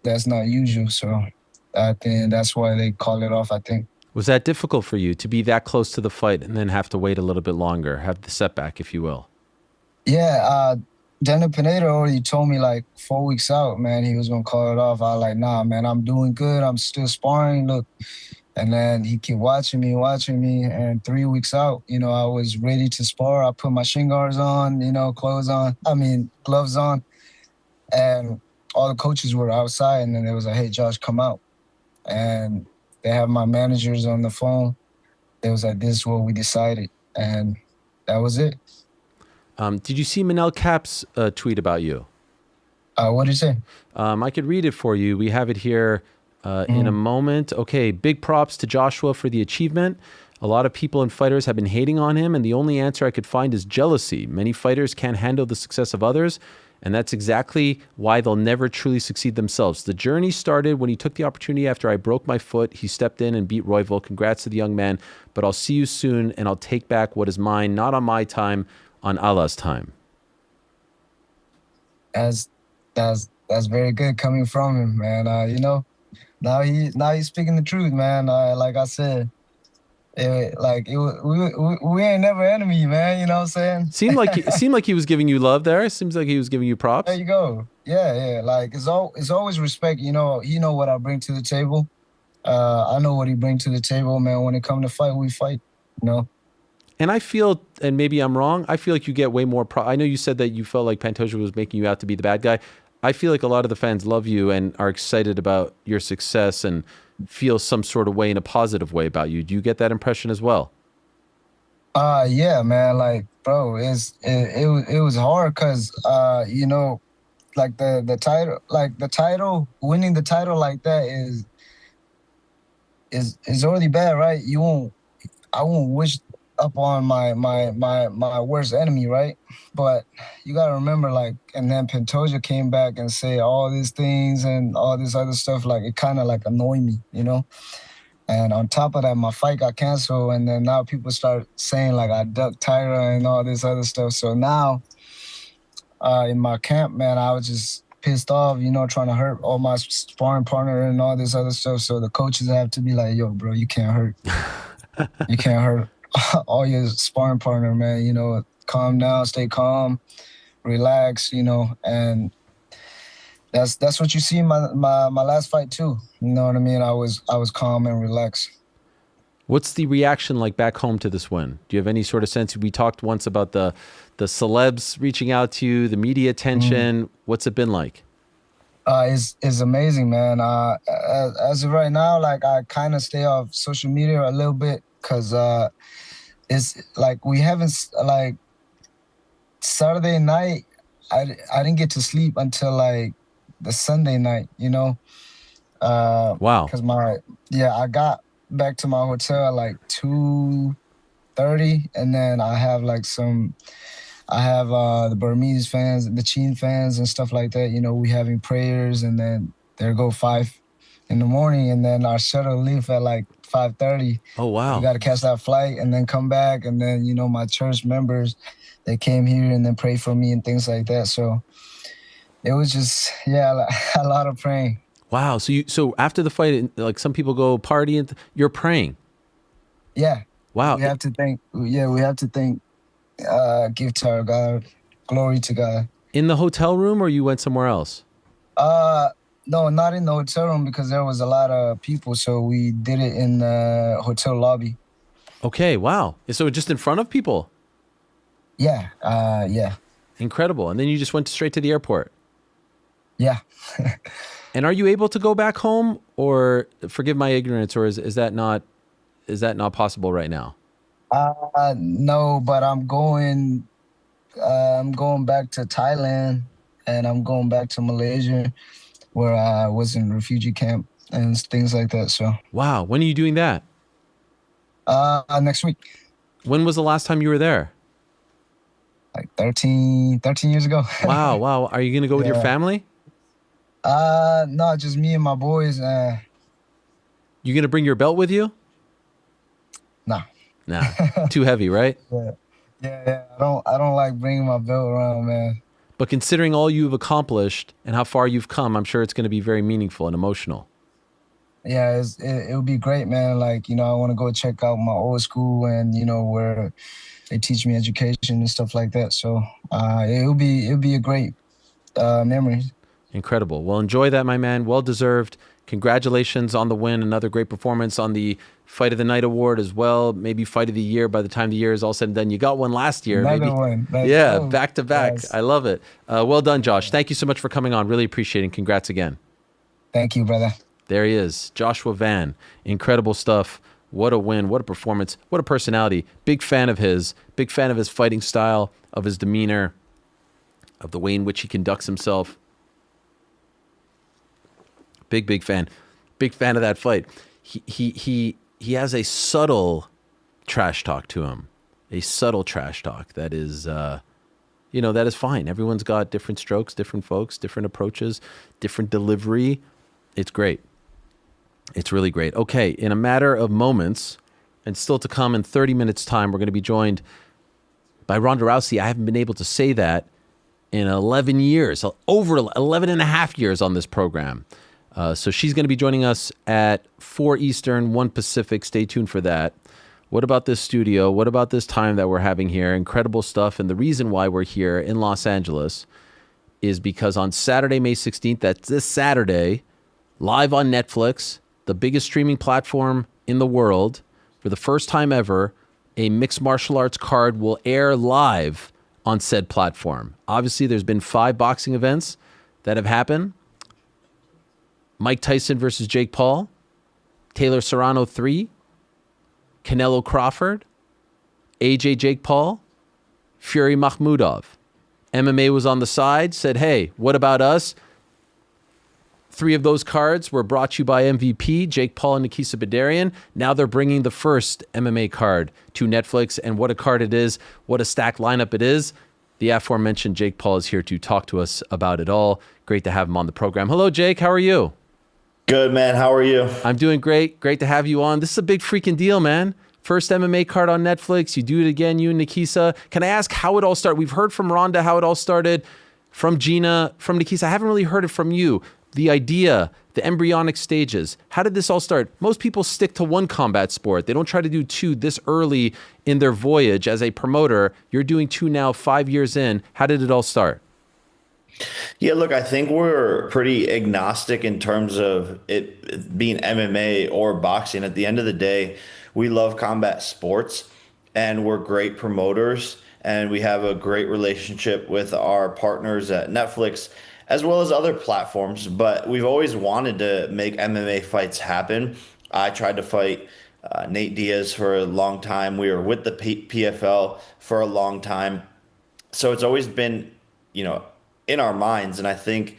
that's not usual. So I think that's why they call it off, I think. Was that difficult for you to be that close to the fight and then have to wait a little bit longer, have the setback, if you will? Yeah, Daniel Pineda already told me like 4 weeks out, man, he was going to call it off. I was like, nah, man, I'm doing good. I'm still sparring, look. And then he kept watching me. And 3 weeks out, I was ready to spar. I put my shin guards on, gloves on. And all the coaches were outside, and then they was like, hey, Josh, come out. And they have my managers on the phone. They was like, this is what we decided. And that was it. Did you see Manel Cap's tweet about you? What did he say? I could read it for you. We have it here in a moment. Okay, big props to Joshua for the achievement. A lot of people and fighters have been hating on him, and the only answer I could find is jealousy. Many fighters can't handle the success of others, and that's exactly why they'll never truly succeed themselves. The journey started when he took the opportunity after I broke my foot. He stepped in and beat Royval. Congrats to the young man, but I'll see you soon, and I'll take back what is mine, not on my time, on Allah's time. That's very good coming from him, man. Now he's speaking the truth, man. Like I said, we ain't never enemy, man. You know what I'm saying? Seemed like he was giving you love there. Seems like he was giving you props. There you go. Yeah. Like it's always respect. You know what I bring to the table. I know what he brings to the table, man. When it comes to fight, we fight. And I feel, and maybe I'm wrong, I feel like you get way more I know you said that you felt like Pantoja was making you out to be the bad guy. I feel like a lot of the fans love you and are excited about your success and feel some sort of way in a positive way about you. Do you get that impression as well? Yeah, man. Like, bro, it was hard because you know, like the title, winning the title like that is already bad, right? I won't wish upon my worst enemy, right? But you gotta remember, like, and then Pantoja came back and say all these things and all this other stuff, like it kind of like annoyed me, you know. And on top of that, my fight got canceled, and then now people start saying like I ducked Taira and all this other stuff. So now, in my camp, man, I was just pissed off, you know, trying to hurt all my sparring partner and all this other stuff. So the coaches have to be like, yo, bro, you can't hurt. You can't hurt all your sparring partner, man. You know, calm down, stay calm, relax, you know, and that's what you see in my last fight too. You know what I mean? I was calm and relaxed. What's the reaction like back home to this win? Do you have any sort of sense? We talked once about the celebs reaching out to you, the media attention. What's it been like? It's amazing, man. As of right now, like I kind of stay off social media a little bit because it's like we haven't like Saturday night. I didn't get to sleep until like the Sunday night, you know. Wow. Because I got back to my hotel at like 2:30, and then I have the Burmese fans, the Chin fans and stuff like that. You know, we having prayers, and then there go 5 in the morning, and then our shuttle leave at like 5:30. Oh, wow. We got to catch that flight and then come back. And then, you know, my church members, they came here and then prayed for me and things like that. So it was just, a lot of praying. Wow. So after the fight, like some people go party and you're praying. Yeah. Wow. We have to thank, give to our God, glory to God. In the hotel room, or you went somewhere else? No, not in the hotel room because there was a lot of people. So we did it in the hotel lobby. Okay. Wow. So just in front of people? Yeah. Yeah. Incredible. And then you just went straight to the airport? Yeah. And are you able to go back home, or forgive my ignorance, or is that not possible right now? No, but I'm going back to Thailand, and I'm going back to Malaysia, where I was in refugee camp and things like that. So wow, when are you doing that? Next week. When was the last time you were there? Like 13 years ago. Wow. Are you gonna go with your family? No, just me and my boys. You gonna bring your belt with you? Nah. Too heavy, right? Yeah. I don't like bringing my belt around, man. But considering all you've accomplished and how far you've come, I'm sure it's going to be very meaningful and emotional. Yeah, it would be great, man. Like, you know, I want to go check out my old school and, you know, where they teach me education and stuff like that. So it'll be a great memory. Incredible. Well, enjoy that, my man. Well deserved. Congratulations on the win. Another great performance on the Fight of the Night award as well. Maybe Fight of the Year by the time the year is all said and done. You got one last year. Another one. Back to back. Yes. I love it. Well done, Josh. Thank you so much for coming on. Really appreciate it. And congrats again. Thank you, brother. There he is. Joshua Van. Incredible stuff. What a win. What a performance. What a personality. Big fan of his. Big fan of his fighting style, of his demeanor, of the way in which he conducts himself. Big fan. Big fan of that fight. He has a subtle trash talk to him. A subtle trash talk that is, that is fine. Everyone's got different strokes, different folks, different approaches, different delivery. It's great. It's really great. Okay, in a matter of moments, and still to come in 30 minutes' time, we're going to be joined by Ronda Rousey. I haven't been able to say that in 11 years, over 11 and a half years on this program. So she's going to be joining us at 4 Eastern, 1 Pacific. Stay tuned for that. What about this studio? What about this time that we're having here? Incredible stuff. And the reason why we're here in Los Angeles is because on Saturday, May 16th, that's this Saturday, live on Netflix, the biggest streaming platform in the world, for the first time ever, a mixed martial arts card will air live on said platform. Obviously, there's been 5 boxing events that have happened. Mike Tyson versus Jake Paul, Taylor Serrano 3, Canelo Crawford, AJ Jake Paul, Fury Makhmudov. MMA was on the side, said, hey, what about us? 3 of those cards were brought to you by MVP, Jake Paul and Nikisa Bedarian. Now they're bringing the first MMA card to Netflix, and what a card it is, what a stacked lineup it is. The aforementioned Jake Paul is here to talk to us about it all. Great to have him on the program. Hello, Jake. How are you? Good, man. How are you? I'm doing great. Great to have you on. This is a big freaking deal, man. First MMA card on Netflix. You do it again, you and Nikisa. Can I ask how it all started? We've heard from Ronda how it all started, from Gina, from Nikisa. I haven't really heard it from you. The idea, the embryonic stages. How did this all start? Most people stick to one combat sport. They don't try to do 2 this early in their voyage as a promoter. You're doing 2 now, 5 years in. How did it all start? Yeah, look, I think we're pretty agnostic in terms of it being MMA or boxing. At the end of the day, we love combat sports and we're great promoters and we have a great relationship with our partners at Netflix as well as other platforms. But we've always wanted to make MMA fights happen. I tried to fight Nate Diaz for a long time. We were with the PFL for a long time. So it's always been, in our minds. And I think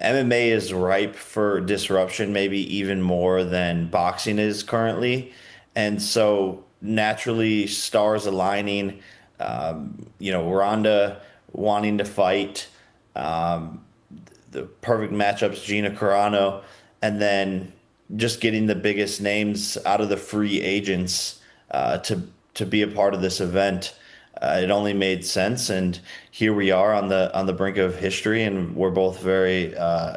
MMA is ripe for disruption, maybe even more than boxing is currently. And so naturally stars aligning, Ronda wanting to fight, the perfect matchups, Gina Carano, and then just getting the biggest names out of the free agents to be a part of this event. It only made sense, and here we are on the brink of history, and we're both very,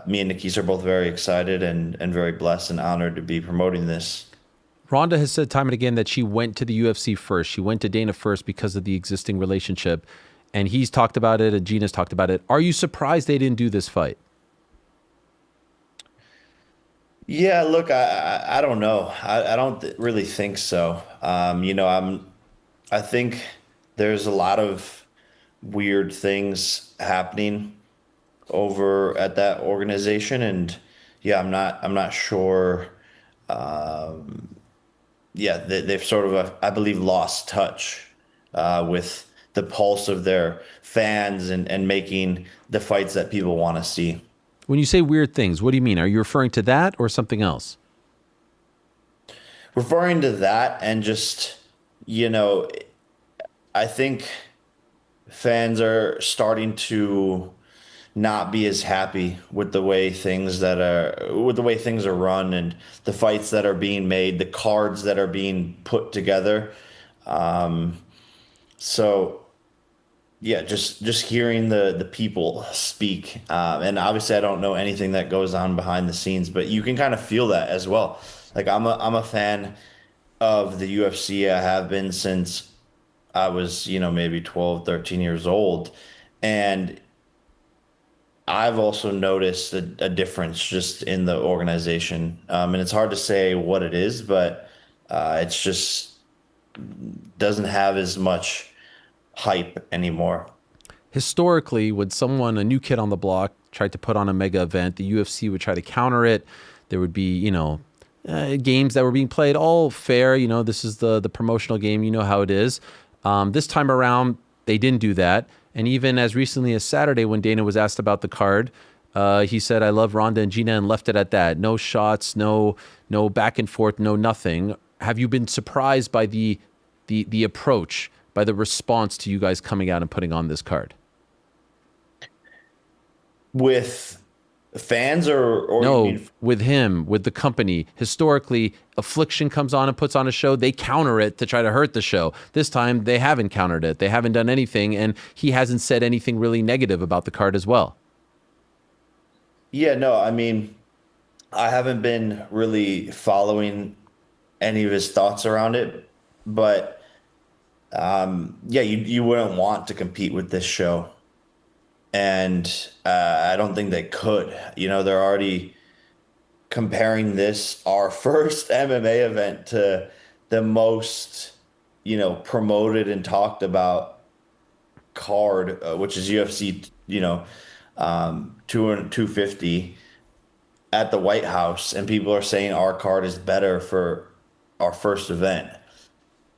me and Nikisa are both very excited and very blessed and honored to be promoting this. Ronda has said time and again that she went to the UFC first. She went to Dana first because of the existing relationship, and he's talked about it, and Gina's talked about it. Are you surprised they didn't do this fight? Yeah, look, I don't know. I don't really think so. I think there's a lot of weird things happening over at that organization, and yeah, I'm not sure. They've sort of, I believe, lost touch with the pulse of their fans and making the fights that people want to see. When you say weird things, what do you mean? Are you referring to that or something else? Referring to that and just, I think fans are starting to not be as happy with the way things are run and the fights that are being made, the cards that are being put together. Just hearing the people speak, and obviously I don't know anything that goes on behind the scenes, but you can kind of feel that as well. Like I'm a fan of the UFC. I have been since I was, maybe 12, 13 years old. And I've also noticed a difference just in the organization. And it's hard to say what it is, but it's just doesn't have as much hype anymore. Historically, when a new kid on the block, tried to put on a mega event, the UFC would try to counter it. There would be, games that were being played, all fair. This is the promotional game. You know how it is. This time around, they didn't do that. And even as recently as Saturday, when Dana was asked about the card, he said, I love Ronda and Gina, and left it at that. No shots, no back and forth, no nothing. Have you been surprised by the approach, by the response to you guys coming out and putting on this card? With fans or no, with him, with the company. Historically, Affliction comes on and puts on a show. They counter it to try to hurt the show. This time, they haven't countered it. They haven't done anything, and he hasn't said anything really negative about the card as well. Yeah, no, I mean, I haven't been really following any of his thoughts around it, but you wouldn't want to compete with this show. And I don't think they could. They're already comparing this, our first MMA event, to the most, promoted and talked about card, which is UFC, 250 at the White House, and people are saying our card is better for our first event.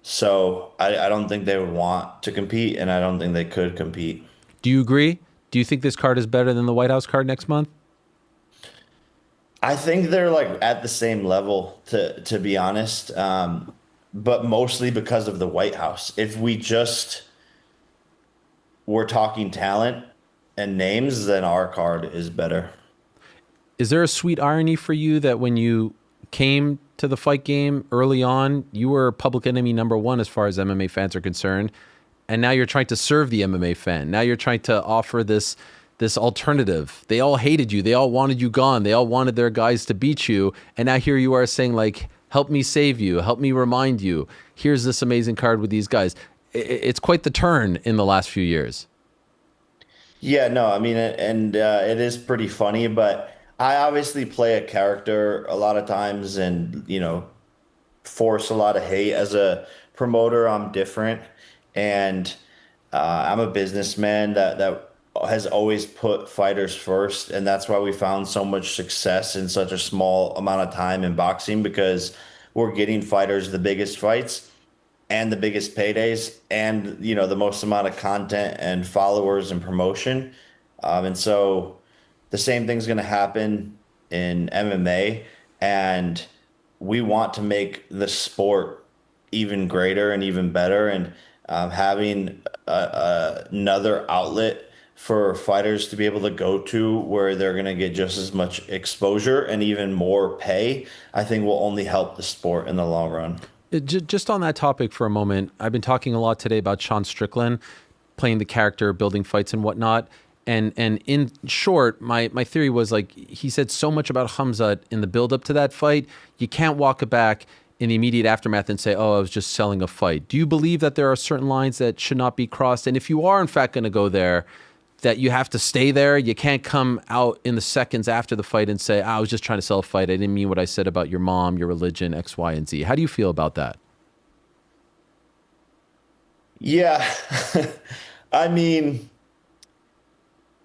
So I don't think they would want to compete, and I don't think they could compete. Do you agree? Do you think this card is better than the White House card next month? I think they're like at the same level, to be honest, but mostly because of the White House. If we just were talking talent and names, then our card is better. Is there a sweet irony for you that when you came to the fight game early on, you were public enemy number one as far as MMA fans are concerned, and now you're trying to serve the MMA fan. Now you're trying to offer this alternative. They all hated you. They all wanted you gone. They all wanted their guys to beat you. And now here you are saying, like, help me save you. Help me remind you. Here's this amazing card with these guys. It's quite the turn in the last few years. Yeah, no, I mean, and it is pretty funny, but I obviously play a character a lot of times and, force a lot of hate. As a promoter, I'm different. And I'm a businessman that has always put fighters first. And that's why we found so much success in such a small amount of time in boxing, because we're getting fighters the biggest fights and the biggest paydays and, the most amount of content and followers and promotion. And so the same thing's going to happen in MMA, and we want to make the sport even greater and even better. And having another outlet for fighters to be able to go to where they're going to get just as much exposure and even more pay, I think will only help the sport in the long run. Just on that topic for a moment, I've been talking a lot today about Sean Strickland playing the character, building fights and whatnot. And in short, my theory was, like, he said so much about Khamzat in the build up to that fight. You can't walk it back in the immediate aftermath and say, oh, I was just selling a fight. Do you believe that there are certain lines that should not be crossed? And if you are in fact going to go there, that you have to stay there? You can't come out in the seconds after the fight and say, I was just trying to sell a fight. I didn't mean what I said about your mom, your religion, X, Y, and Z. How do you feel about that? Yeah. I mean,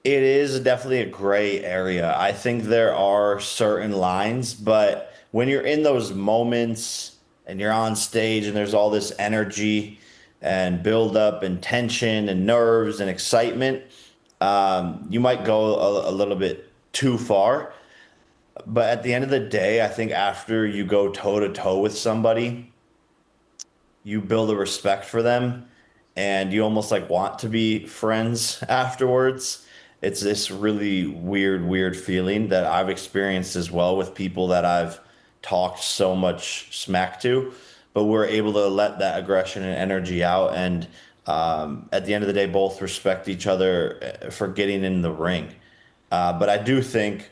it is definitely a gray area. I think there are certain lines, but when you're in those moments and you're on stage and there's all this energy and build up and tension and nerves and excitement, you might go a little bit too far. But at the end of the day, I think after you go toe to toe with somebody, you build a respect for them and you almost like want to be friends afterwards. It's this really weird feeling that I've experienced as well with people that I've talked so much smack to, but we're able to let that aggression and energy out. And at the end of the day, both respect each other for getting in the ring. But I do think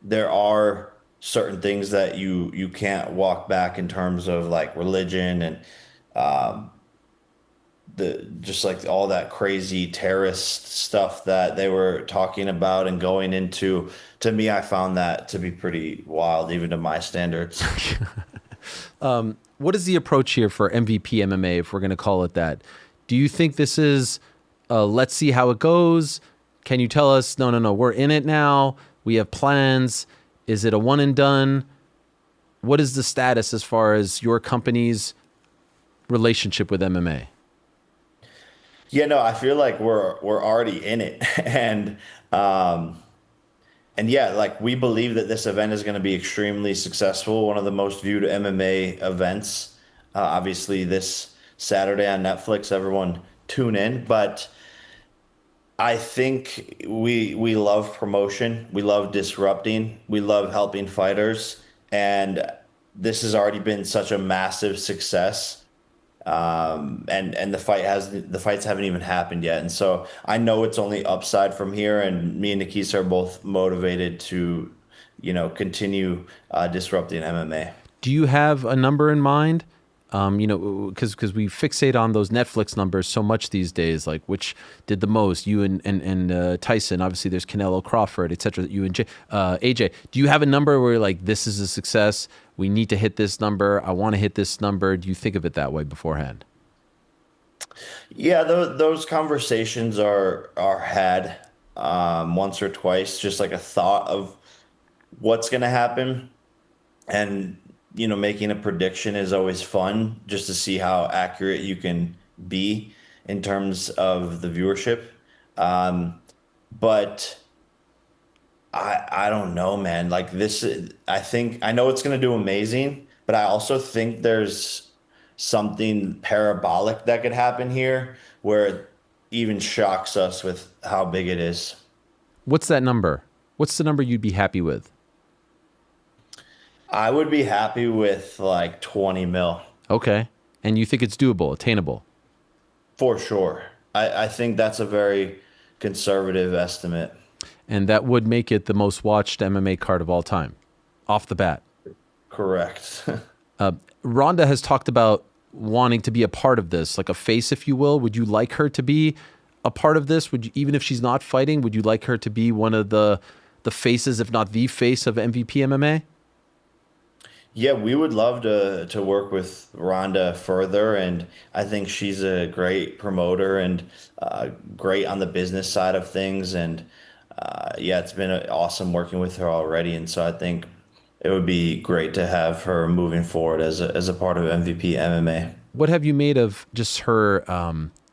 there are certain things that you can't walk back in terms of like religion and just like all that crazy terrorist stuff that they were talking about and going into. To me, I found that to be pretty wild, even to my standards. What is the approach here for MVP MMA, if we're going to call it that? Do you think this is let's see how it goes? Can you tell us, no, we're in it now, we have plans? Is it a one and done? What is the status as far as your company's relationship with MMA? Yeah, no, I feel like we're already in it. And yeah, like we believe that this event is going to be extremely successful, one of the most viewed MMA events. Obviously this Saturday on Netflix, everyone tune in. But I think we love promotion. We love disrupting. We love helping fighters. And this has already been such a massive success. And the fights haven't even happened yet. And so I know it's only upside from here. And me and Nikisa are both motivated to, continue disrupting MMA. Do you have a number in mind? Because we fixate on those Netflix numbers so much these days, like which did the most, you and Tyson. Obviously, there's Canelo, Crawford, etc. You and AJ. Do you have a number where you're like, this is a success? We need to hit this number. I want to hit this number. Do you think of it that way beforehand? Yeah, those conversations are had. once or twice, just like a thought of what's going to happen. And, making a prediction is always fun just to see how accurate you can be in terms of the viewership. But I don't know, man. Like this, I know it's going to do amazing, but I also think there's something parabolic that could happen here where it even shocks us with how big it is. What's that number? What's the number you'd be happy with? I would be happy with like 20 mil. Okay. And you think it's doable, attainable? For sure. I think that's a very conservative estimate. And that would make it the most watched MMA card of all time, off the bat. Correct. Ronda has talked about wanting to be a part of this, like a face, if you will. Would you like her to be a part of this? Would you, even if she's not fighting, would you like her to be one of the faces, if not the face of MVP MMA? Yeah, we would love to work with Ronda further, and I think she's a great promoter and great on the business side of things. And yeah, it's been awesome working with her already, and so I think it would be great to have her moving forward as a part of MVP MMA. What have you made of just her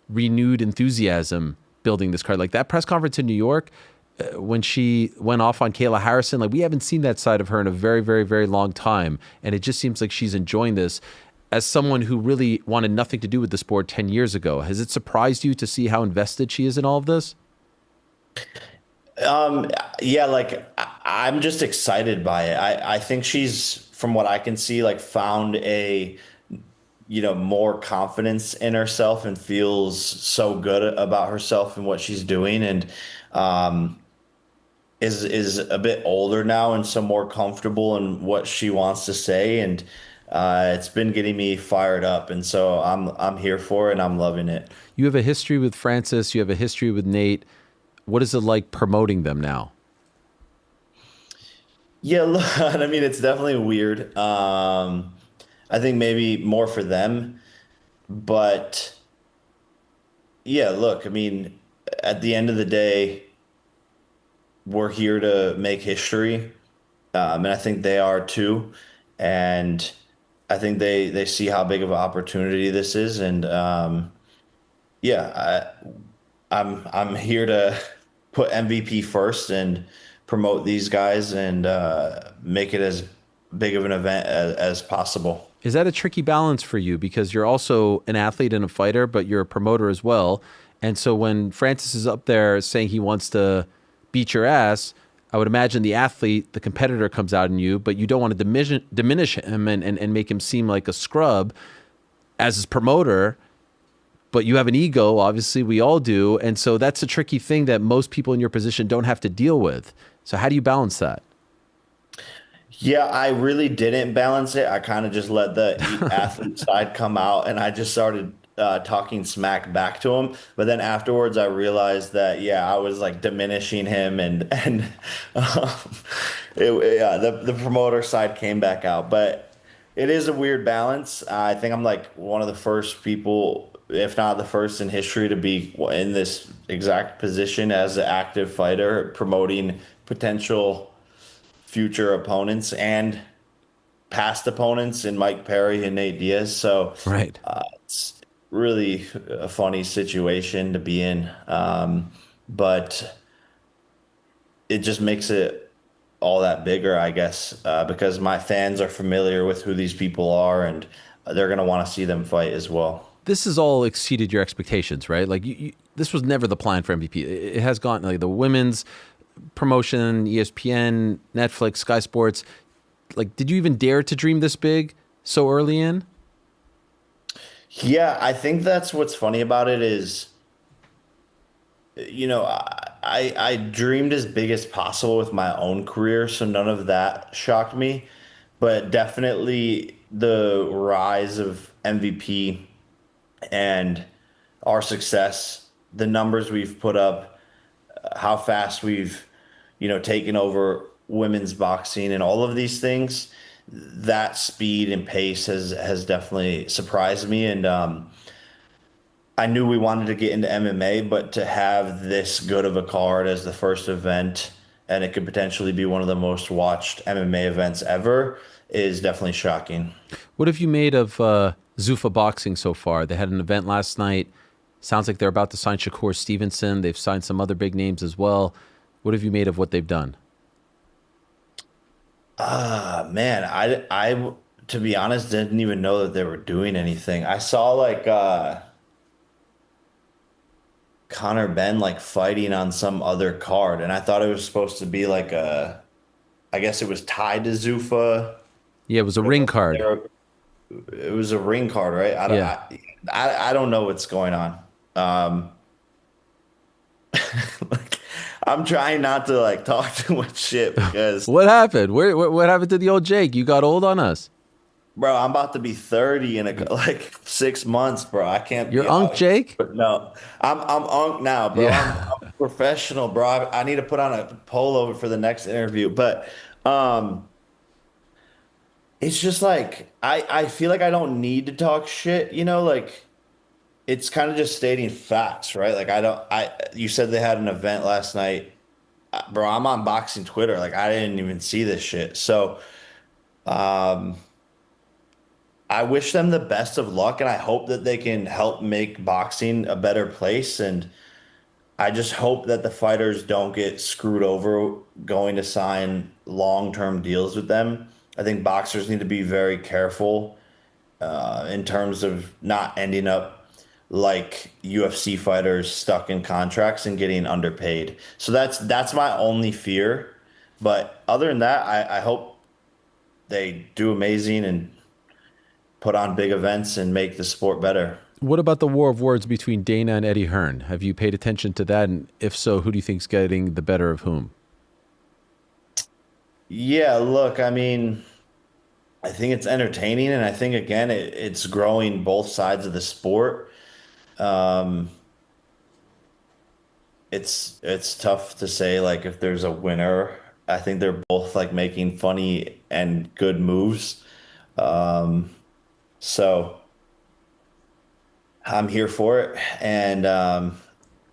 renewed enthusiasm building this card? Like that press conference in New York, when she went off on Kayla Harrison, like we haven't seen that side of her in a very, very, very long time. And it just seems like she's enjoying this. As someone who really wanted nothing to do with the sport 10 years ago, has it surprised you to see how invested she is in all of this? Yeah, like I'm just excited by it. I think she's, from what I can see, like found a, more confidence in herself and feels so good about herself and what she's doing. And, is a bit older now and so more comfortable in what she wants to say, and it's been getting me fired up, and so I'm here for it and I'm loving it. You have a history with Francis, you have a history with Nate. What is it like promoting them now? Yeah, look, I mean, it's definitely weird. I think maybe more for them, but yeah, look, I mean, at the end of the day, we're here to make history, and I think they are too. And I think they see how big of an opportunity this is, and yeah, I'm here to put MVP first and promote these guys and make it as big of an event as possible. Is that a tricky balance for you? Because you're also an athlete and a fighter, but you're a promoter as well. And so when Francis is up there saying he wants to beat your ass, I would imagine the athlete, the competitor comes out in you, but you don't want to diminish him and make him seem like a scrub as his promoter. But you have an ego, obviously, we all do. And so that's a tricky thing that most people in your position don't have to deal with. So how do you balance that? Yeah, I really didn't balance it. I kind of just let the athlete side come out, and I just started talking smack back to him. But then afterwards, I realized that, yeah, I was like diminishing him, and the promoter side came back out. But it is a weird balance. I think I'm like one of the first people, if not the first in history, to be in this exact position as an active fighter, promoting potential future opponents and past opponents in Mike Perry and Nate Diaz. So right. It's really a funny situation to be in. But it just makes it all that bigger, I guess, because my fans are familiar with who these people are, and they're going to want to see them fight as well. This has all exceeded your expectations, right? Like this was never the plan for MVP. It has gone like the women's promotion, ESPN, Netflix, Sky Sports. Like, did you even dare to dream this big so early in? Yeah, I think that's what's funny about it is, I dreamed as big as possible with my own career, so none of that shocked me. But definitely the rise of MVP and our success, the numbers we've put up, how fast we've, taken over women's boxing and all of these things, that speed and pace has definitely surprised me. And I knew we wanted to get into MMA, but to have this good of a card as the first event, and it could potentially be one of the most watched MMA events ever, is definitely shocking. What have you made of Zuffa Boxing so far? They had an event last night. Sounds like they're about to sign Shakur Stevenson. They've signed some other big names as well. What have you made of what they've done? Man, I to be honest, didn't even know that they were doing anything. I saw like Connor Ben like fighting on some other card, and I thought it was supposed to be like I guess it was tied to Zuffa. Yeah, it was a ring card. It was a ring card, right? I don't know what's going on. Like, I'm trying not to like talk too much shit because What happened? What happened to the old Jake? You got old on us. bro, I'm about to be 30 in like 6 months, bro. I can't. You're be Unk out. Jake? But no, I'm Unk now, bro. Yeah. I'm a professional, bro. I need to put on a polo for the next interview, but it's just like I feel like I don't need to talk shit, like it's kind of just stating facts, right? Like you said they had an event last night. Bro, I'm on boxing Twitter. Like I didn't even see this shit. So, I wish them the best of luck and I hope that they can help make boxing a better place. And I just hope that the fighters don't get screwed over going to sign long-term deals with them. I think boxers need to be very careful in terms of not ending up like UFC fighters stuck in contracts and getting underpaid. So that's my only fear. But other than that, I hope they do amazing and put on big events and make the sport better. What about the war of words between Dana and Eddie Hearn? Have you paid attention to that? And if so, who do you think's getting the better of whom? Yeah, look, I mean, I think it's entertaining, and I think again it's growing both sides of the sport. Um, it's tough to say like if there's a winner. I think they're both like making funny and good moves. Um, so I'm here for it, and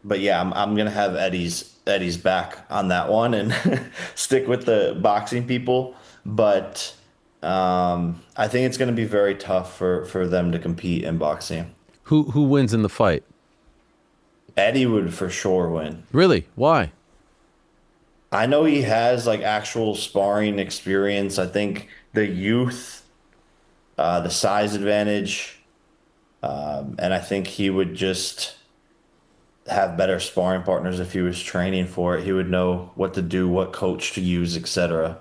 but yeah, I'm gonna have Eddie's back on that one and stick with the boxing people. But I think it's gonna be very tough for them to compete in boxing. Who wins in the fight? Eddie would for sure win. Really? Why? I know he has like actual sparring experience. I think the youth, the size advantage, and I think he would just have better sparring partners if he was training for it. He would know what to do, what coach to use, etc.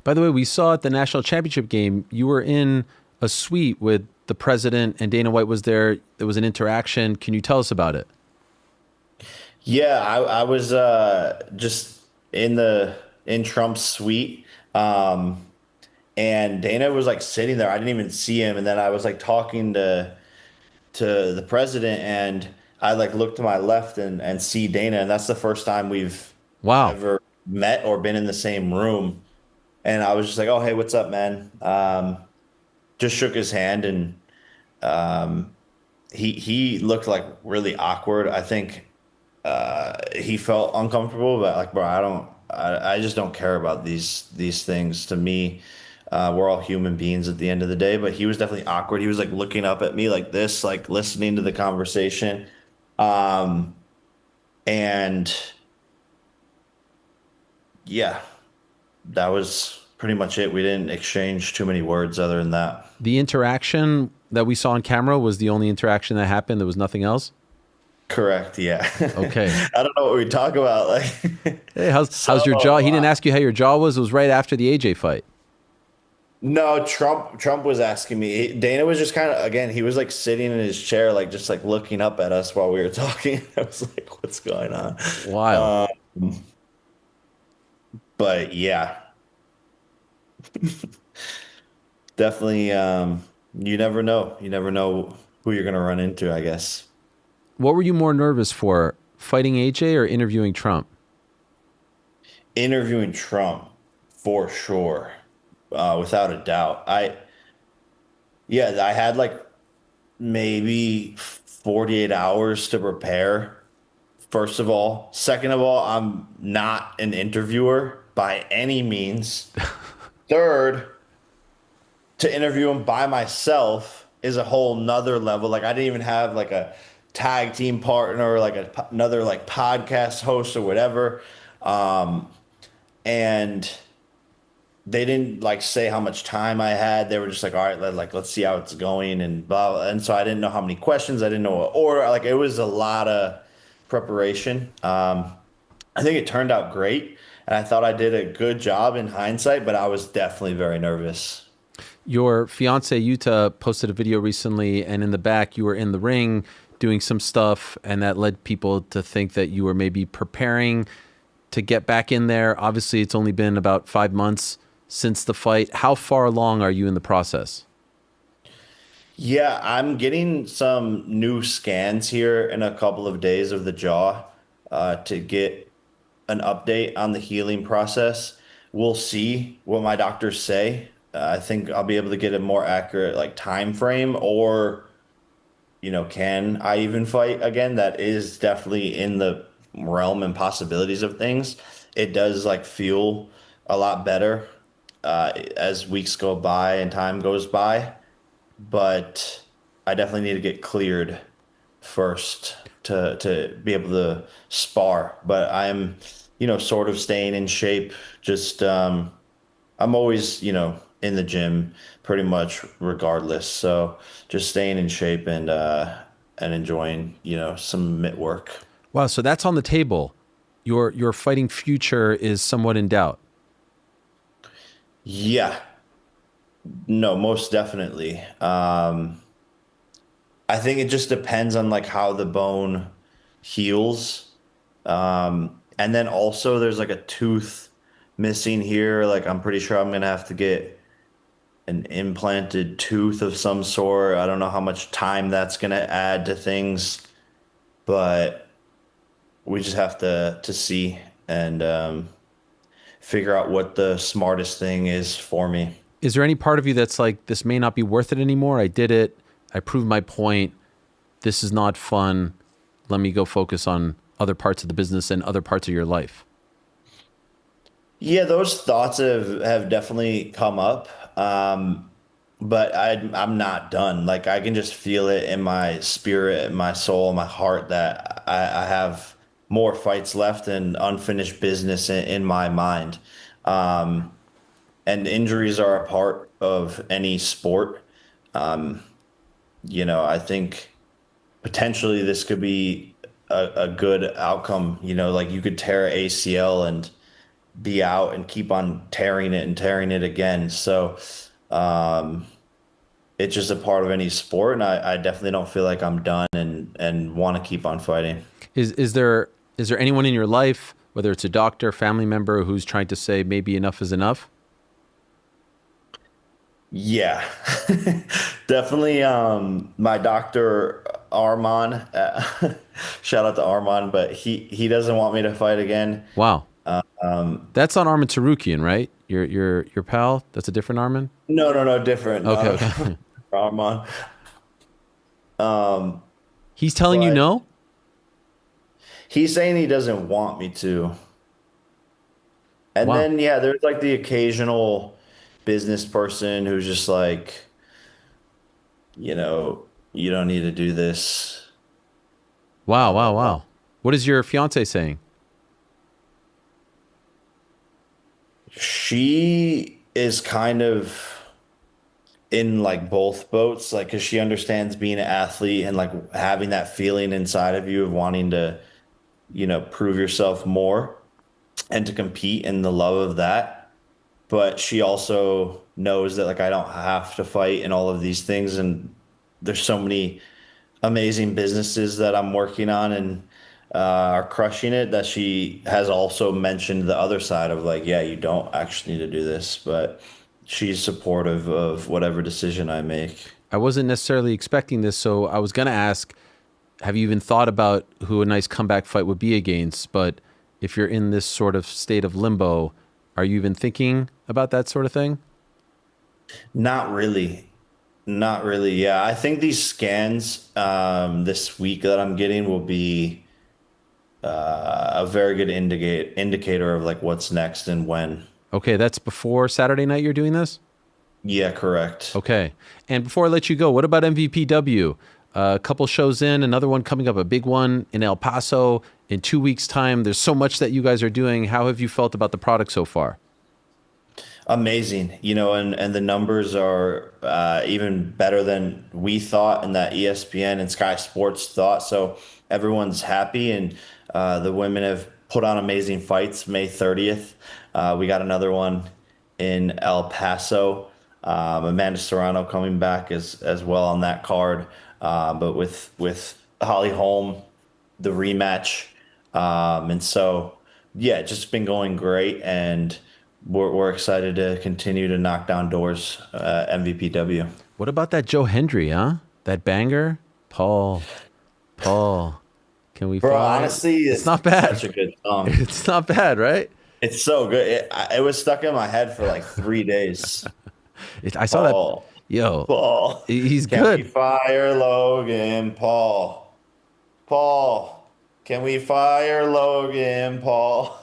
By the way, we saw at the national championship game, you were in a suite with the president and Dana White was there. There was an interaction. Can you tell us about it? Yeah, I was just in Trump's suite. And Dana was like sitting there. I didn't even see him. And then I was like talking to the president and I like looked to my left and see Dana. And that's the first time we've ever met or been in the same room. And I was just like, oh, hey, what's up, man? Just shook his hand and he looked like really awkward. I think he felt uncomfortable, but like, bro, I just don't care about these things. To me, we're all human beings at the end of the day. But he was definitely awkward. He was like looking up at me like this, like listening to the conversation, and yeah, that was pretty much it. We didn't exchange too many words other than that. The interaction that we saw on camera was the only interaction that happened. There was nothing else? Correct. Yeah. Okay. I don't know what we talk about. Like, hey, how's your jaw? He didn't ask you how your jaw was. It was right after the AJ fight. No, Trump was asking me. Dana was just kind of, again, he was like sitting in his chair, like just like looking up at us while we were talking. I was like, what's going on? Wild. But yeah, definitely. You never know. You never know who you're going to run into, I guess. What were you more nervous for, fighting AJ or interviewing Trump? Interviewing Trump, for sure, without a doubt. I had like maybe 48 hours to prepare. First of all. Second of all, I'm not an interviewer by any means. Third, to interview him by myself is a whole nother level. Like, I didn't even have like a tag team partner or like another like podcast host or whatever. And they didn't like say how much time I had. They were just like, all right, let's see how it's going and blah, blah. And so I didn't know how many questions. I didn't know what order. Like, it was a lot of preparation. I think it turned out great. And I thought I did a good job in hindsight, but I was definitely very nervous. Your fiance Yuta posted a video recently, and in the back you were in the ring doing some stuff, and that led people to think that you were maybe preparing to get back in there. Obviously, it's only been about 5 months since the fight. How far along are you in the process? Yeah, I'm getting some new scans here in a couple of days of the jaw to get an update on the healing process. We'll see what my doctors say. I think I'll be able to get a more accurate like time frame, or can I even fight again? That is definitely in the realm and possibilities of things. It does like feel a lot better as weeks go by and time goes by, but I definitely need to get cleared first to be able to spar. But I'm sort of staying in shape. Just I'm always in the gym pretty much regardless, so just staying in shape and enjoying some mitt work. Wow, so that's on the table. Your fighting future is somewhat in doubt. Yeah. No, most definitely. I think it just depends on like how the bone heals. And then also there's like a tooth missing here. Like, I'm pretty sure I'm going to have to get an implanted tooth of some sort. I don't know how much time that's going to add to things, but we just have to see and figure out what the smartest thing is for me. Is there any part of you that's like, this may not be worth it anymore? I did it. I proved my point. This is not fun. Let me go focus on other parts of the business and other parts of your life. Yeah, those thoughts have definitely come up. But I'm not done. Like, I can just feel it in my spirit, my soul, my heart that I have more fights left and unfinished business in my mind. And injuries are a part of any sport. I think potentially this could be a good outcome. Like, you could tear ACL and be out and keep on tearing it again. So it's just a part of any sport, and I definitely don't feel like I'm done and want to keep on fighting. Is there anyone in your life, whether it's a doctor, family member, who's trying to say maybe enough is enough? Yeah, definitely. My doctor Arman, shout out to Arman, but he doesn't want me to fight again. Wow. That's on Arman Tarukian, right? Your pal? That's a different Arman? No, different. Okay. Arman. He's telling you no? He's saying he doesn't want me to. And Wow. then, yeah, there's like the occasional business person who's just like, you don't need to do this. Wow. What is your fiance saying? She is kind of in like both boats, like, because she understands being an athlete and like having that feeling inside of you of wanting to, prove yourself more and to compete in the love of that. But she also knows that like I don't have to fight and all of these things, and there's so many amazing businesses that I'm working on and are crushing it, that she has also mentioned the other side of like, yeah, you don't actually need to do this, but she's supportive of whatever decision I make. I wasn't necessarily expecting this, so I was going to ask, have you even thought about who a nice comeback fight would be against? But if you're in this sort of state of limbo, are you even thinking about that sort of thing? Not really. Not really. Yeah, I think these scans this week that I'm getting will be a very good indicator of like what's next and when. Okay, that's before Saturday night you're doing this? Yeah, correct. Okay. And before I let you go, what about MVPW? A couple shows in, another one coming up, a big one in El Paso in 2 weeks' time. There's so much that you guys are doing. How have you felt about the product so far? Amazing, and the numbers are even better than we thought and that ESPN and Sky Sports thought. So everyone's happy, and the women have put on amazing fights. May 30th, we got another one in El Paso. Amanda Serrano coming back as well on that card, but with Holly Holm, the rematch, and so yeah, just been going great, and we're excited to continue to knock down doors. MVPW. What about that Joe Hendry, huh? That banger, Paul. Can we? Bro, find honestly, it's not bad. Such a good song. It's not bad, right? It's so good. It was stuck in my head for like 3 days. I saw that. Yo, Paul. He's Can good. we fire Logan Paul? Paul. Can we fire Logan Paul?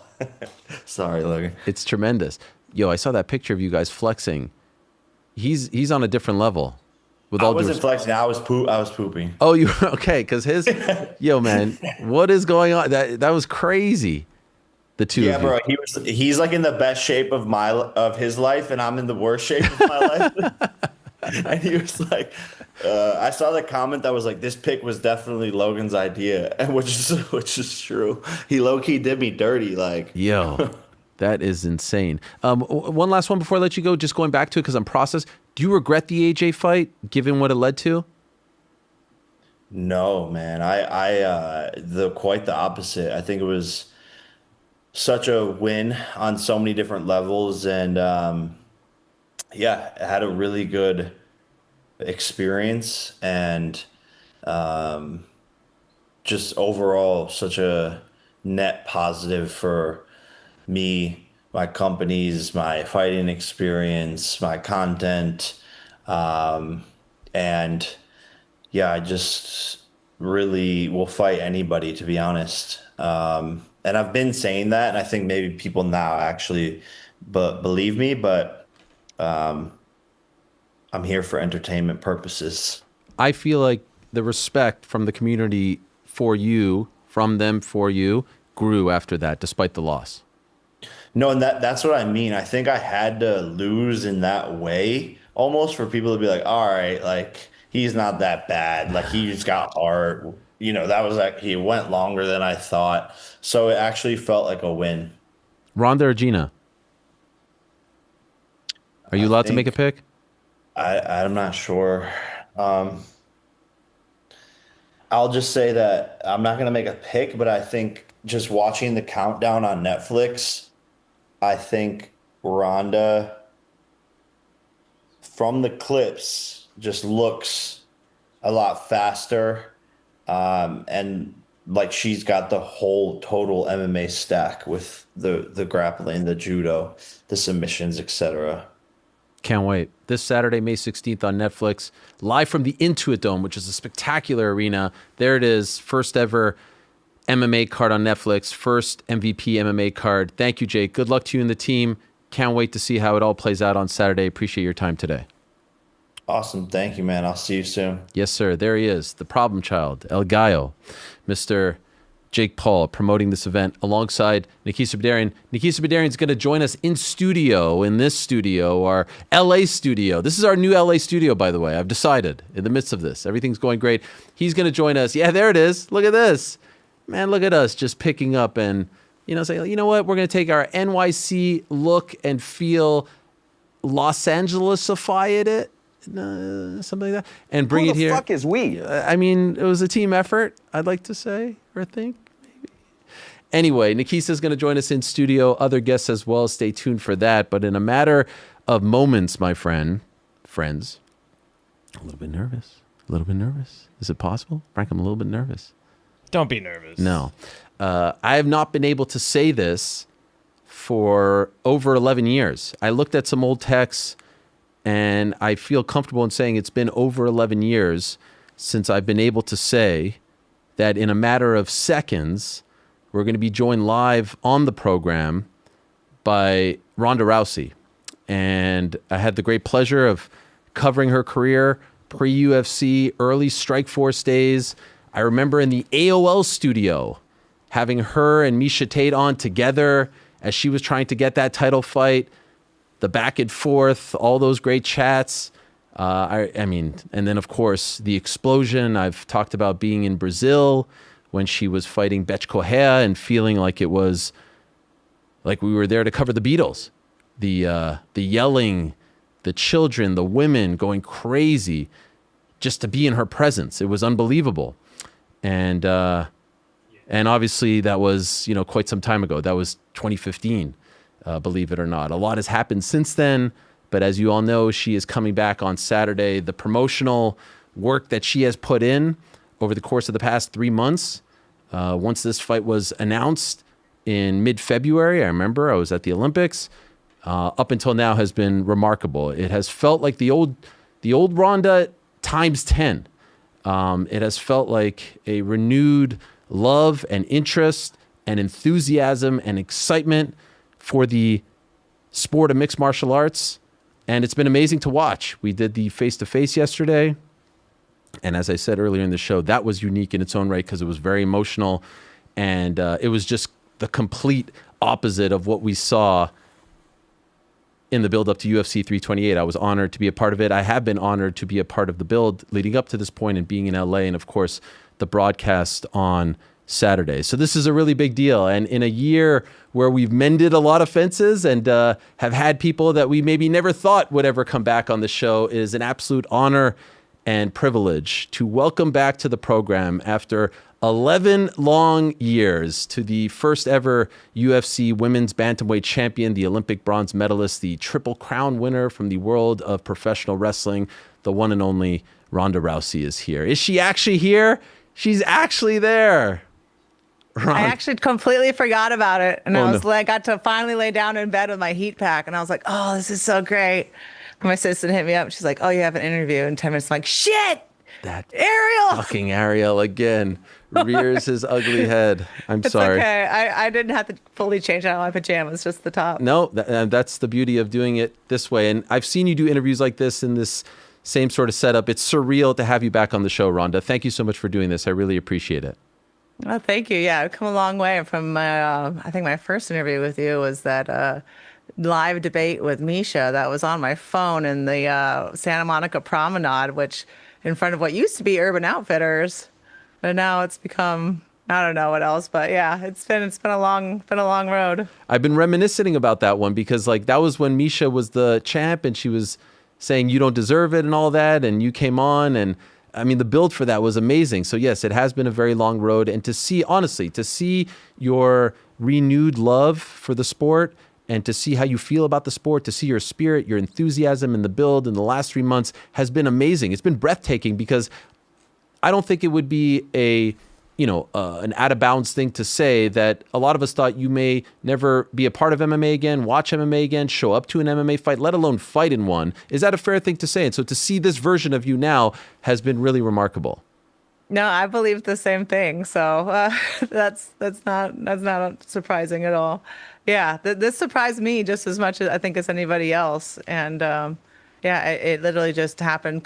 Sorry, Logan. It's tremendous. Yo, I saw that picture of you guys flexing. He's on a different level. With I all due wasn't respect. flexing. I was pooping. Oh, you okay? Because yo, man, what is going on? That was crazy. The two Yeah, of you. bro. He's like in the best shape of his life, and I'm in the worst shape of my life. And he was like, I saw the comment that was like, "This pick was definitely Logan's idea," and which is true. He low key did me dirty, like. Yo, that is insane. One last one before I let you go. Just going back to it because I'm processed. Do you regret the AJ fight, given what it led to? No, man. I quite the opposite. I think it was such a win on so many different levels, and yeah, I had a really good experience, and just overall such a net positive for me, my companies, my fighting experience, my content, and yeah, I just really will fight anybody, to be honest. And I've been saying that, and I think maybe people now actually believe me, but I'm here for entertainment purposes. I feel like the respect from the community for you, from them for you, grew after that, despite the loss. No, and that's what I mean. I think I had to lose in that way, almost for people to be like, all right, like, he's not that bad. Like, he just got hard. That was like, he went longer than I thought. So it actually felt like a win. Ronda or Gina? Are you allowed to make a pick? I'm not sure. I'll just say that I'm not going to make a pick, but I think just watching the countdown on Netflix, I think Ronda, from the clips, just looks a lot faster. And like she's got the whole total MMA stack with the grappling, the judo, the submissions, etc. Can't wait. This Saturday, May 16th on Netflix, live from the Intuit Dome, which is a spectacular arena. There it is. First ever MMA card on Netflix. First MVP MMA card. Thank you, Jake. Good luck to you and the team. Can't wait to see how it all plays out on Saturday. Appreciate your time today. Awesome. Thank you, man. I'll see you soon. Yes, sir. There he is. The problem child, El Gallo, Mr. Jake Paul, promoting this event alongside Nikisa Badarian. Nikisa Badarian is going to join us in this studio, our LA studio. This is our new LA studio, by the way. I've decided in the midst of this. Everything's going great. He's going to join us. Yeah, there it is. Look at this. Man, look at us just picking up and, saying, you know what? We're going to take our NYC look and feel Los Angeles-ify it. Something like that, and bring it here. Who the fuck is we? I mean, it was a team effort, I'd like to say, or think, maybe. Anyway, Nikisa's going to join us in studio, other guests as well. Stay tuned for that. But in a matter of moments, my friends, a little bit nervous. Is it possible? Frank, I'm a little bit nervous. Don't be nervous. No. I have not been able to say this for over 11 years. I looked at some old texts And I feel comfortable in saying it's been over 11 years since I've been able to say that in a matter of seconds, we're going to be joined live on the program by Ronda Rousey. And I had the great pleasure of covering her career pre-UFC, early Strikeforce days. I remember in the AOL studio having her and Miesha Tate on together as she was trying to get that title fight, the back and forth, all those great chats. I mean, and then, of course, the explosion. I've talked about being in Brazil when she was fighting Bethe Correia and feeling like it was like we were there to cover the Beatles. The yelling, the children, the women going crazy just to be in her presence. It was unbelievable. And obviously that was, quite some time ago. That was 2015, believe it or not. A lot has happened since then. But as you all know, she is coming back on Saturday. The promotional work that she has put in over the course of the past 3 months, once this fight was announced in mid-February, I remember I was at the Olympics, up until now has been remarkable. It has felt like the old Ronda times 10. It has felt like a renewed love and interest and enthusiasm and excitement for the sport of mixed martial arts. And it's been amazing to watch. We did the face-to-face yesterday. And as I said earlier in the show, that was unique in its own right because it was very emotional. And it was just the complete opposite of what we saw in the build-up to UFC 328. I was honored to be a part of it. I have been honored to be a part of the build leading up to this point and being in LA and, of course, the broadcast on Saturday. So this is a really big deal. And in a year where we've mended a lot of fences and have had people that we maybe never thought would ever come back on the show, it is an absolute honor and privilege to welcome back to the program after 11 long years to the first ever UFC women's bantamweight champion, the Olympic bronze medalist, the Triple Crown winner from the world of professional wrestling, the one and only Ronda Rousey is here. Is she actually here? She's actually there. I actually completely forgot about it. And I got to finally lay down in bed with my heat pack. And I was like, oh, this is so great. My assistant hit me up. She's like, oh, you have an interview in 10 minutes. I'm like, shit, that Ariel. Fucking Ariel again. Rears his ugly head. It's sorry. Okay. I didn't have to fully change out my pajamas, just the top. No, that's the beauty of doing it this way. And I've seen you do interviews like this in this same sort of setup. It's surreal to have you back on the show, Ronda. Thank you so much for doing this. I really appreciate it. Oh, thank you. Yeah, I've come a long way from I think my first interview with you was that live debate with Miesha that was on my phone in the Santa Monica Promenade, which in front of what used to be Urban Outfitters, but now it's become I don't know what else. But yeah, it's been a long road. I've been reminiscing about that one because that was when Miesha was the champ and she was saying you don't deserve it and all that, and you came on and. I mean, the build for that was amazing. So yes, it has been a very long road. And to see your renewed love for the sport and to see how you feel about the sport, to see your spirit, your enthusiasm in the build in the last 3 months has been amazing. It's been breathtaking because I don't think it would be an out of bounds thing to say that a lot of us thought you may never be a part of MMA again, watch MMA again, show up to an MMA fight, let alone fight in one. Is that a fair thing to say? And so to see this version of you now has been really remarkable. No, I believe the same thing. So that's not surprising at all. Yeah, this surprised me just as much as I think as anybody else. And yeah, it literally just happened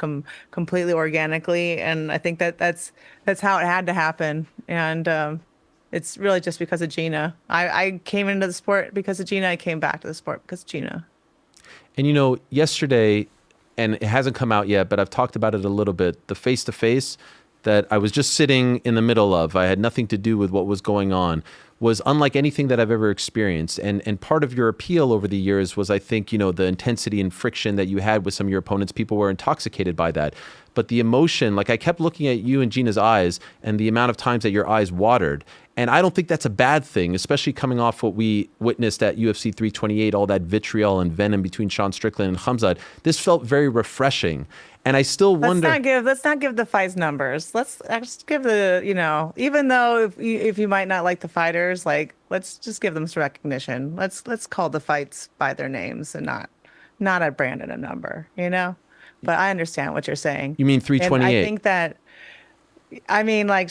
completely organically, and I think that's how it had to happen. And it's really just because of Gina. I came into the sport because of Gina. I came back to the sport because of Gina. And yesterday, and it hasn't come out yet, but I've talked about it a little bit, the face-to-face that I was just sitting in the middle of, I had nothing to do with what was going on, was unlike anything that I've ever experienced. And part of your appeal over the years was, I think, the intensity and friction that you had with some of your opponents. People were intoxicated by that. But the emotion, I kept looking at you and Gina's eyes and the amount of times that your eyes watered. And I don't think that's a bad thing, especially coming off what we witnessed at UFC 328, all that vitriol and venom between Sean Strickland and Khamzat. This felt very refreshing. And I still wonder. Let's not give the fights numbers. Let's just give the, even though if you might not like the fighters, let's just give them some recognition. Let's call the fights by their names and not a brand and a number, you know? But I understand what you're saying. You mean And 328? I think that, I mean, like,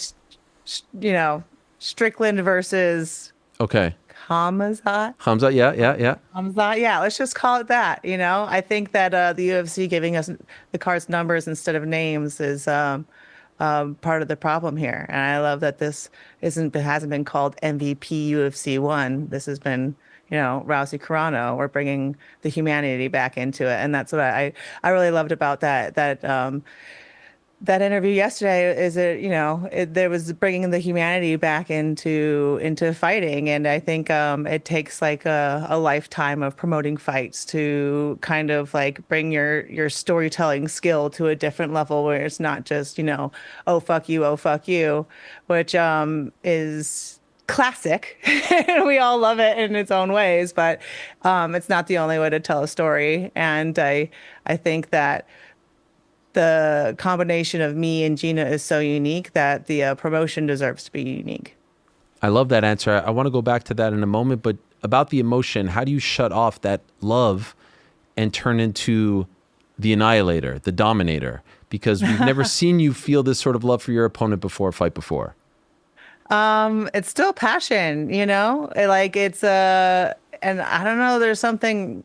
you know, Strickland versus Okay. Khamzat. Khamzat, yeah. Khamzat, yeah, let's just call it that, you know? I think that the UFC giving us the cards numbers instead of names is part of the problem here. And I love that this hasn't been called MVP UFC 1. This has been, you know, Rousey Carano. We're bringing the humanity back into it, and that's what I really loved about that interview yesterday. Is it, you know, there was bringing the humanity back into fighting, and I think it takes like a lifetime of promoting fights to kind of like bring your storytelling skill to a different level where it's not just, you know, oh fuck you, which is classic. We all love it in its own ways, but it's not the only way to tell a story. And I think that the combination of me and Gina is so unique that the promotion deserves to be unique. I love that answer. I want to go back to that in a moment, but about the emotion, how do you shut off that love and turn into the annihilator, the dominator? Because we've never seen you feel this sort of love for your opponent before, fight before. It's still passion, you know, like it's and I don't know, there's something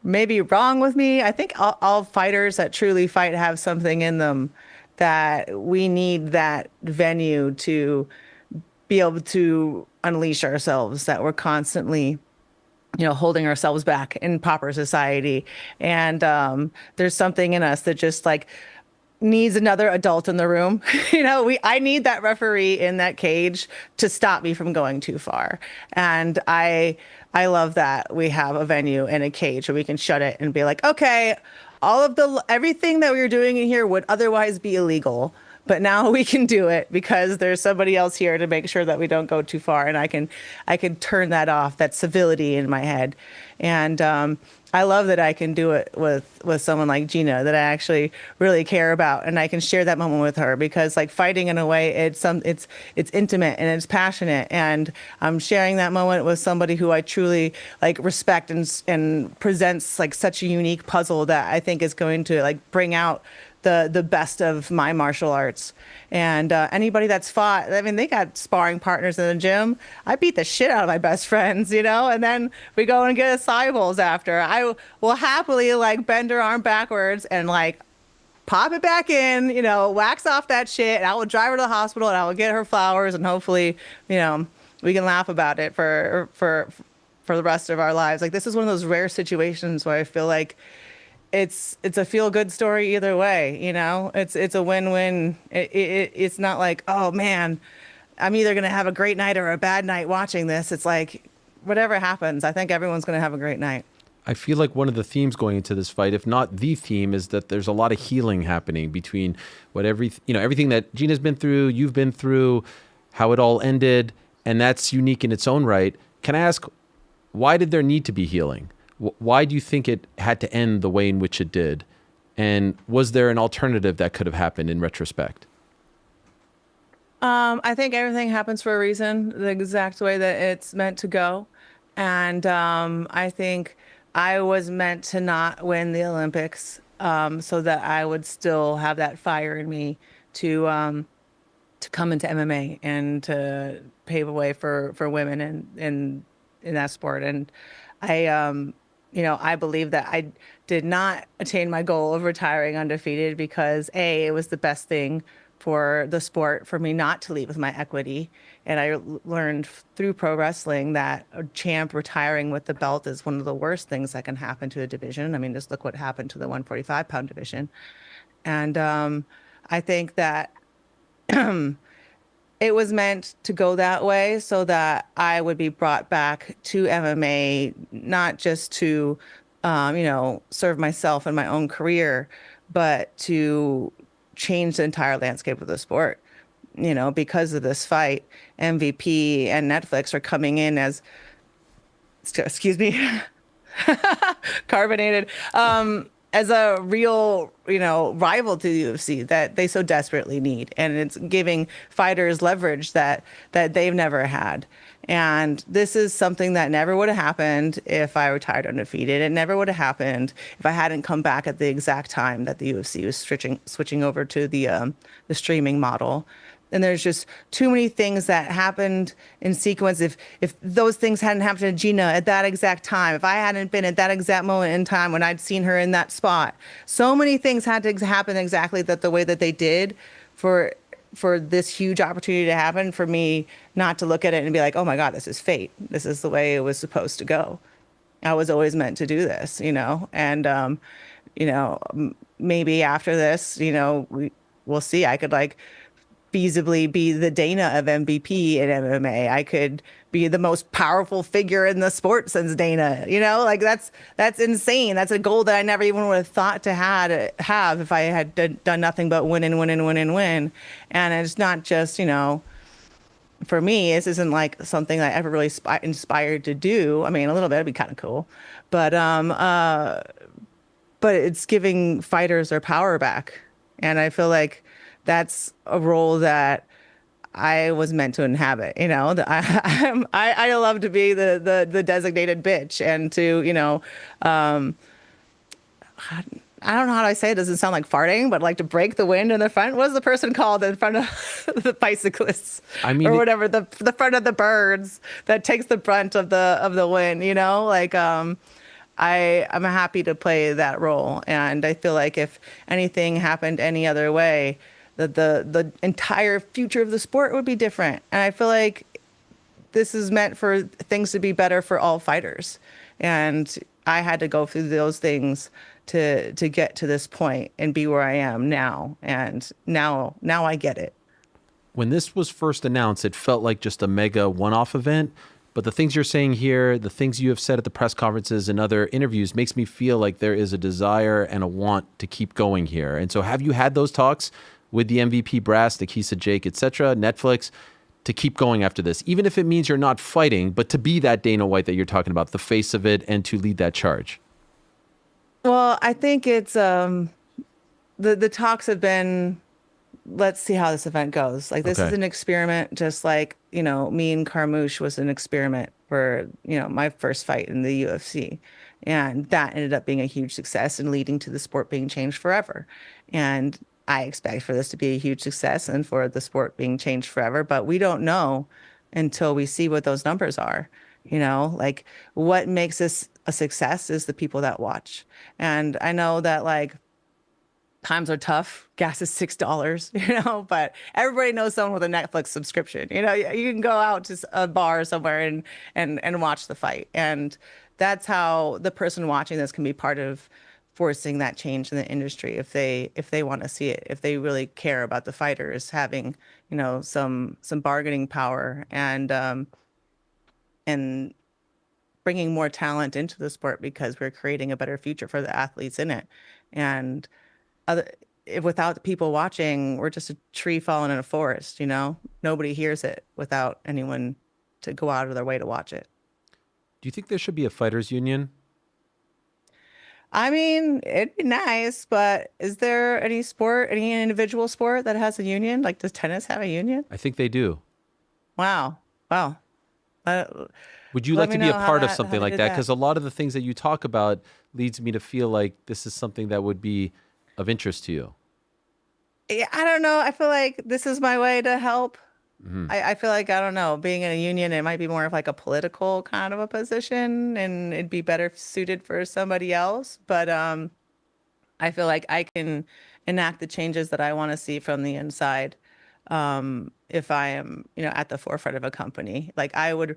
maybe wrong with me. I think all fighters that truly fight have something in them that we need that venue to be able to unleash ourselves, that we're constantly, you know, holding ourselves back in proper society. And there's something in us that just like needs another adult in the room. You know, I need that referee in that cage to stop me from going too far. And I love that we have a venue and a cage where we can shut it and be like, okay, everything that we were doing in here would otherwise be illegal, but now we can do it because there's somebody else here to make sure that we don't go too far. And I can turn that off, that civility in my head. And I love that I can do it with someone like Gina that I actually really care about, and I can share that moment with her, because like fighting in a way, it's intimate and it's passionate, and I'm sharing that moment with somebody who I truly like respect and presents like such a unique puzzle that I think is going to like bring out the best of my martial arts. And anybody that's fought, I mean, they got sparring partners in the gym. I beat the shit out of my best friends, you know, and then we go and get a cybles after. I will happily like bend her arm backwards and like pop it back in, you know, wax off that shit. And I will drive her to the hospital and I will get her flowers, and hopefully, you know, we can laugh about it for the rest of our lives. Like, this is one of those rare situations where I feel like it's a feel-good story either way, you know? It's a win-win. It's not like, oh, man, I'm either going to have a great night or a bad night watching this. It's like, whatever happens, I think everyone's going to have a great night. I feel like one of the themes going into this fight, if not the theme, is that there's a lot of healing happening between everything that Gina's been through, you've been through, how it all ended, and that's unique in its own right. Can I ask, why did there need to be healing? Why do you think it had to end the way in which it did? And was there an alternative that could have happened in retrospect? I think everything happens for a reason, the exact way that it's meant to go. And I think I was meant to not win the Olympics so that I would still have that fire in me to come into MMA and to pave a way for women in that sport. And I believe that I did not attain my goal of retiring undefeated because it was the best thing for the sport for me not to leave with my equity. And I learned through pro wrestling that a champ retiring with the belt is one of the worst things that can happen to a division. I mean, just look what happened to the 145-pound division. And I think that it was meant to go that way so that I would be brought back to MMA, not just to, serve myself and my own career, but to change the entire landscape of the sport. You know, because of this fight, MVP and Netflix are coming in as, excuse me, carbonated. as a real, rival to the UFC that they so desperately need. And it's giving fighters leverage that they've never had. And this is something that never would have happened if I retired undefeated. It never would have happened if I hadn't come back at the exact time that the UFC was switching over to the streaming model. And there's just too many things that happened in sequence. If those things hadn't happened to Gina at that exact time, if I hadn't been at that exact moment in time when I'd seen her in that spot, so many things had to happen exactly the way that they did for this huge opportunity to happen, for me not to look at it and be like, oh my God, this is fate. This is the way it was supposed to go. I was always meant to do this, and, maybe after this, we'll see. I could feasibly be the Dana of MVP in MMA. I could be the most powerful figure in the sport since Dana. That's insane. That's a goal that I never even would have thought to have if I had done nothing but win and win and win and win. And it's not just, for me, this isn't something that I ever really inspired to do. I mean, a little bit, it'd be kind of cool, but it's giving fighters their power back. And I feel like that's a role that I was meant to inhabit. I love to be the designated bitch and to, I don't know how I say it. Doesn't sound like farting, but to break the wind in the front. What is the person called in front of the bicyclists? I mean, or whatever, the front of the birds that takes the brunt of the wind. I'm happy to play that role, and I feel like if anything happened any other way, the entire future of the sport would be different. And I feel like this is meant for things to be better for all fighters. And I had to go through those things to get to this point and be where I am now. And now I get it. When this was first announced, it felt like just a mega one-off event. But the things you're saying here, the things you have said at the press conferences and other interviews makes me feel like there is a desire and a want to keep going here. And so have you had those talks with the MVP brass, the Kisa Jake, etc., Netflix, to keep going after this, even if it means you're not fighting, but to be that Dana White that you're talking about, the face of it, and to lead that charge? Well, I think it's the talks have been, let's see how this event goes. This is an experiment, just like, me and Carmouche was an experiment for, my first fight in the UFC. And that ended up being a huge success and leading to the sport being changed forever. And I expect for this to be a huge success and for the sport being changed forever, but we don't know until we see what those numbers are. What makes this a success is the people that watch. And I know that times are tough. Gas is $6, but everybody knows someone with a Netflix subscription. You can go out to a bar somewhere and watch the fight. And that's how the person watching this can be part of forcing that change in the industry if they want to see it, if they really care about the fighters having, some bargaining power and bringing more talent into the sport, because we're creating a better future for the athletes in it. And without the people watching, we're just a tree falling in a forest. Nobody hears it without anyone to go out of their way to watch it. Do you think there should be a fighters union? I mean, it'd be nice, but is there any individual sport that has a union? Does tennis have a union? I think they do. Wow. Would you like to be a part of something like that? Because a lot of the things that you talk about leads me to feel like this is something that would be of interest to you. Yeah, I don't know. I feel like this is my way to help. Mm-hmm. I feel like, I don't know, being in a union, it might be more of a political kind of a position, and it'd be better suited for somebody else. But I feel like I can enact the changes that I want to see from the inside if I am, at the forefront of a company. I was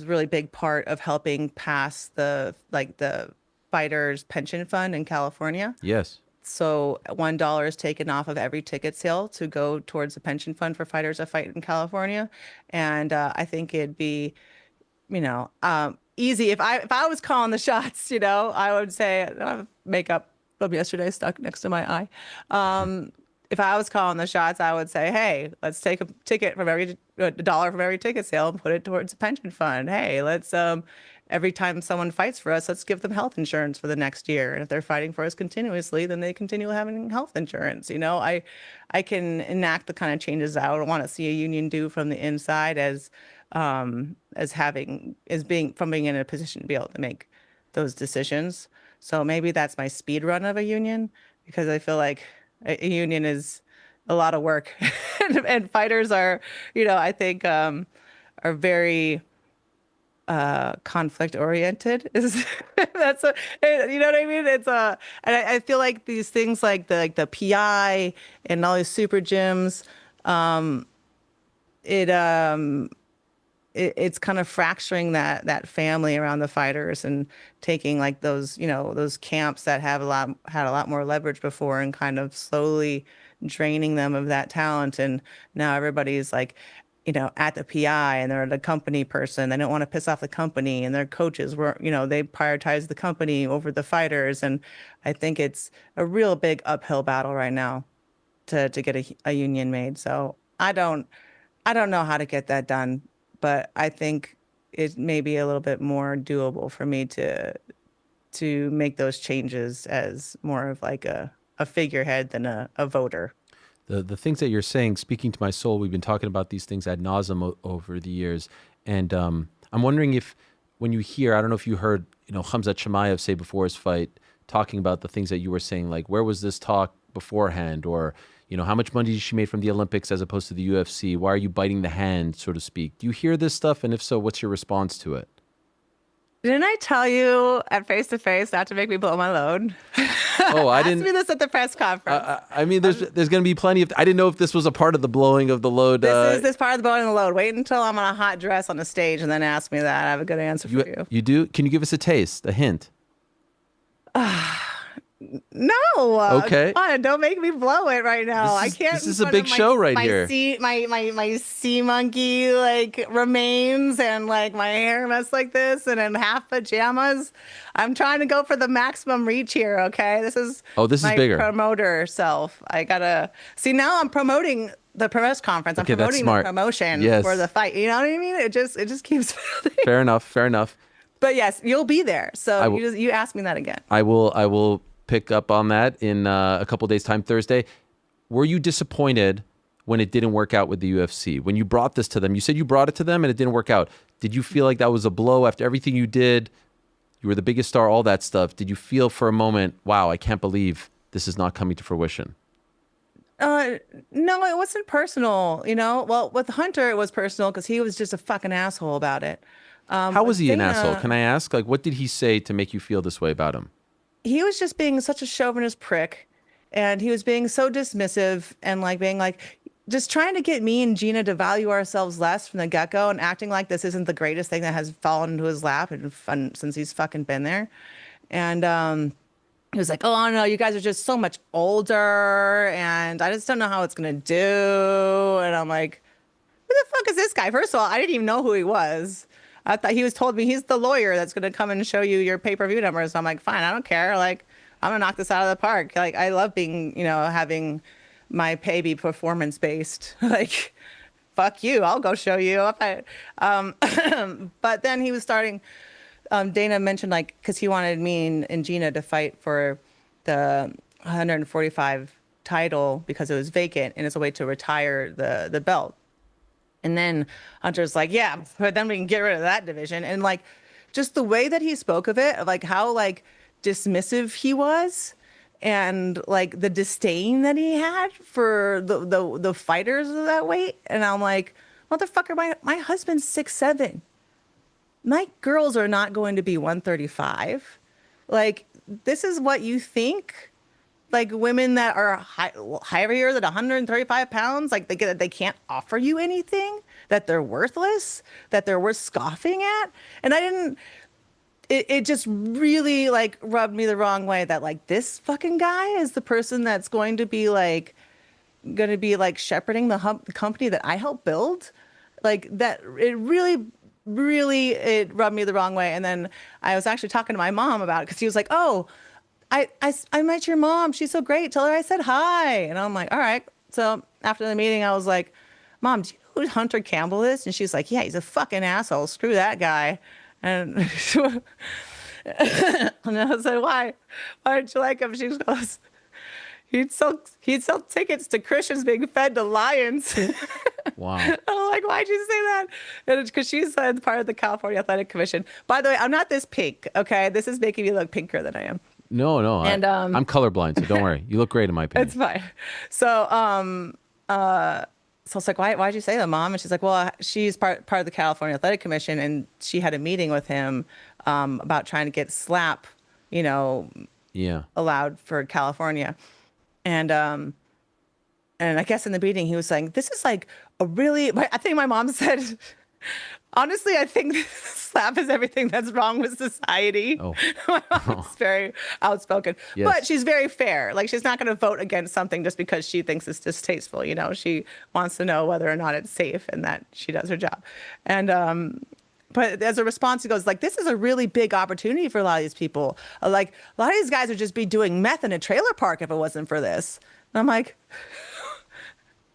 a really big part of helping pass the fighters' pension fund in California. Yes. So $1 is taken off of every ticket sale to go towards the pension fund for fighters that fight in California. And I think it'd be, easy. If I was calling the shots, I would say, I have makeup from yesterday stuck next to my eye. If I was calling the shots, I would say, hey, let's take $1 from every ticket sale and put it towards the pension fund. Hey, let's every time someone fights for us, let's give them health insurance for the next year. And if they're fighting for us continuously, then they continue having health insurance. I can enact the kind of changes I would want to see a union do from the inside being in a position to be able to make those decisions. So maybe that's my speed run of a union, because I feel like a union is a lot of work and fighters are, I think, are very conflict oriented. Is that's you know what I mean? And I feel like these things like the PI and all these super gyms, it's kind of fracturing that family around the fighters and taking like those camps that had a lot more leverage before and kind of slowly draining them of that talent. And now everybody's like, at the PI and they're the company person. They don't want to piss off the company, and their coaches they prioritize the company over the fighters. And I think it's a real big uphill battle right now to get a union made. So I don't know how to get that done, but I think it may be a little bit more doable for me to make those changes as more of like a figurehead than a voter. The things that you're saying, speaking to my soul, we've been talking about these things ad nauseum over the years. And I'm wondering if when you hear, I don't know if you heard, Khamzat Chimaev say before his fight, talking about the things that you were saying, like, where was this talk beforehand? Or, how much money did she make from the Olympics as opposed to the UFC? Why are you biting the hand, so to speak? Do you hear this stuff? And if so, what's your response to it? Didn't I tell you at Face to Face not to make me blow my load? Oh, I didn't. Ask me this at the press conference. I mean, there's going to be plenty of. I didn't know if this was a part of the blowing of the load. This is this part of the blowing of the load. Wait until I'm on a hot dress on the stage and then ask me that. I have a good answer for you. You do? Can you give us a taste, a hint? No. Okay. Come on, don't make me blow it right now. I can't. This is a big show right here. My sea monkey remains and like my hair messed like this and in half pajamas. I'm trying to go for the maximum reach here. Okay, this is my bigger promoter self. I gotta see now. I'm promoting the press conference. I'm promoting the promotion for the fight. You know what I mean? It just keeps. Fair enough. But yes, you'll be there. So you ask me that again. I will pick up on that in a couple days' time, Thursday. Were you disappointed when it didn't work out with the UFC? When you brought this to them, you said you brought it to them and it didn't work out. Did you feel like that was a blow after everything you did? You were the biggest star, all that stuff. Did you feel for a moment, wow, I can't believe this is not coming to fruition? No, it wasn't personal. Well, with Hunter, it was personal because he was just a fucking asshole about it. How was he an asshole? Can I ask? Like, what did he say to make you feel this way about him? He was just being such a chauvinist prick, and he was being so dismissive and like being like just trying to get me and Gina to value ourselves less from the get-go and acting like this isn't the greatest thing that has fallen into his lap and since he's fucking been there. And he was like, oh no, you guys are just so much older and I just don't know how it's gonna do. And I'm like, who the fuck is this guy? First of all, I didn't even know who he was. I thought he was told me he's the lawyer that's going to come and show you your pay-per-view numbers. So I'm like, fine, I don't care. Like, I'm going to knock this out of the park. Like, I love being, having my pay be performance-based. Like, fuck you. I'll go show you. But then he was starting, Dana mentioned, like, because he wanted me and Gina to fight for the 145 title because it was vacant and it's a way to retire the belt. And then Hunter's like, yeah, but then we can get rid of that division. And like, just the way that he spoke of it, like how like dismissive he was and like the disdain that he had for the fighters of that weight. And I'm like, motherfucker, my husband's 6'7". My girls are not going to be 135. Like, this is what you think? Like women that are heavier than 135 pounds, like they can't offer you anything, that they're worthless, that they're worth scoffing at. And it just really like rubbed me the wrong way that like this fucking guy is the person that's going to be like shepherding the company that I helped build. Like that, it really it rubbed me the wrong way. And then I was actually talking to my mom about it because he was like, oh, I met your mom. She's so great. Tell her I said hi. And I'm like, all right. So after the meeting, I was like, Mom, do you know who Hunter Campbell is? And she's like, yeah, he's a fucking asshole. Screw that guy. And and I said, why don't you like him? She goes, he'd sell tickets to Christians being fed to lions. Wow. I'm like, why'd you say that? Because she's part of the California Athletic Commission. By the way, I'm not this pink, okay? This is making me look pinker than I am. No. And, I'm colorblind, so don't worry. You look great in my opinion. It's fine. So, so I was like, why'd you say that, Mom? And she's like, well, she's part of the California Athletic Commission, and she had a meeting with him about trying to get slap, allowed for California. And I guess in the meeting he was saying, this is like a really, I think my mom said, honestly, I think slap is everything that's wrong with society. Oh. My mom's very outspoken, Yes. but she's very fair. Like, she's not going to vote against something just because she thinks it's distasteful. She wants to know whether or not it's safe and that she does her job. And, but as a response, he goes, like, this is a really big opportunity for a lot of these people. Like, a lot of these guys would just be doing meth in a trailer park if it wasn't for this. And I'm like,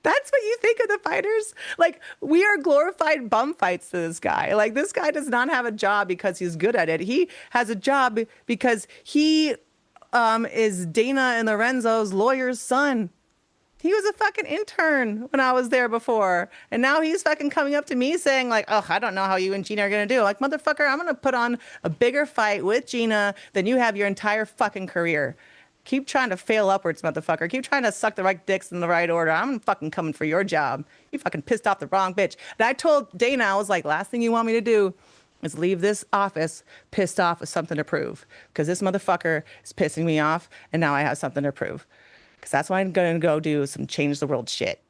that's what you think of the fighters? Like, we are glorified bum fights to this guy. Like, this guy does not have a job because he's good at it. He has a job because he is Dana and Lorenzo's lawyer's son. He was a fucking intern when I was there before. And now he's fucking coming up to me saying, like, oh, I don't know how you and Gina are going to do. Like, motherfucker, I'm going to put on a bigger fight with Gina than you have your entire fucking career. Keep trying to fail upwards, motherfucker. Keep trying to suck the right dicks in the right order. I'm fucking coming for your job. You fucking pissed off the wrong bitch. And I told Dana, I was like, last thing you want me to do is leave this office pissed off with something to prove. Because this motherfucker is pissing me off, and now I have something to prove. Because that's why I'm going to go do some change the world shit.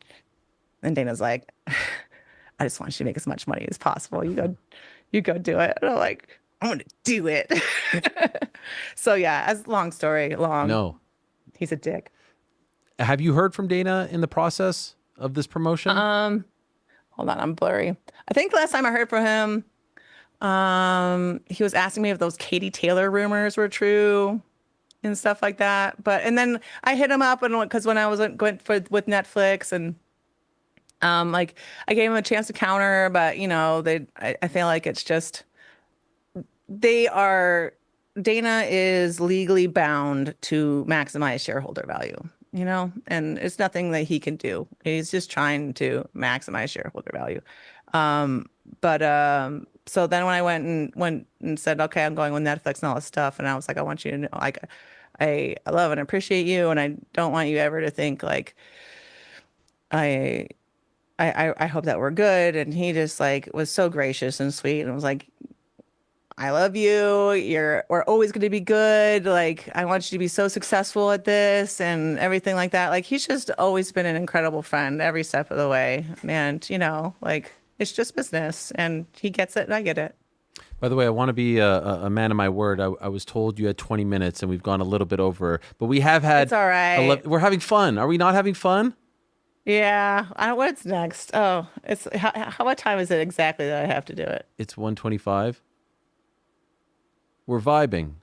And Dana's like, I just want you to make as much money as possible. You go do it. And I'm like, I'm going to do it. So yeah, as long story long. No. He's a dick. Have you heard from Dana in the process of this promotion? Hold on, I'm blurry. I think last time I heard from him, he was asking me if those Katie Taylor rumors were true and stuff like that. And then I hit him up because when I was with Netflix, and like, I gave him a chance to counter, but I feel like it's just, Dana is legally bound to maximize shareholder value, and it's nothing that he can do. He's just trying to maximize shareholder value. So then when I went and said, okay, I'm going with Netflix and all this stuff, and I was like, I want you to know, like, I love and appreciate you, and I don't want you ever to think like I hope that we're good. And he just like was so gracious and sweet, and was like, I love you. We're always going to be good. Like, I want you to be so successful at this and everything like that. Like, he's just always been an incredible friend every step of the way. And, like, it's just business, and he gets it and I get it. By the way, I want to be a man of my word. I was told you had 20 minutes and we've gone a little bit over, but we have had. It's all right. We're having fun. Are we not having fun? Yeah. What's next? Oh, it's what time is it exactly that I have to do it? It's 1:25. We're vibing.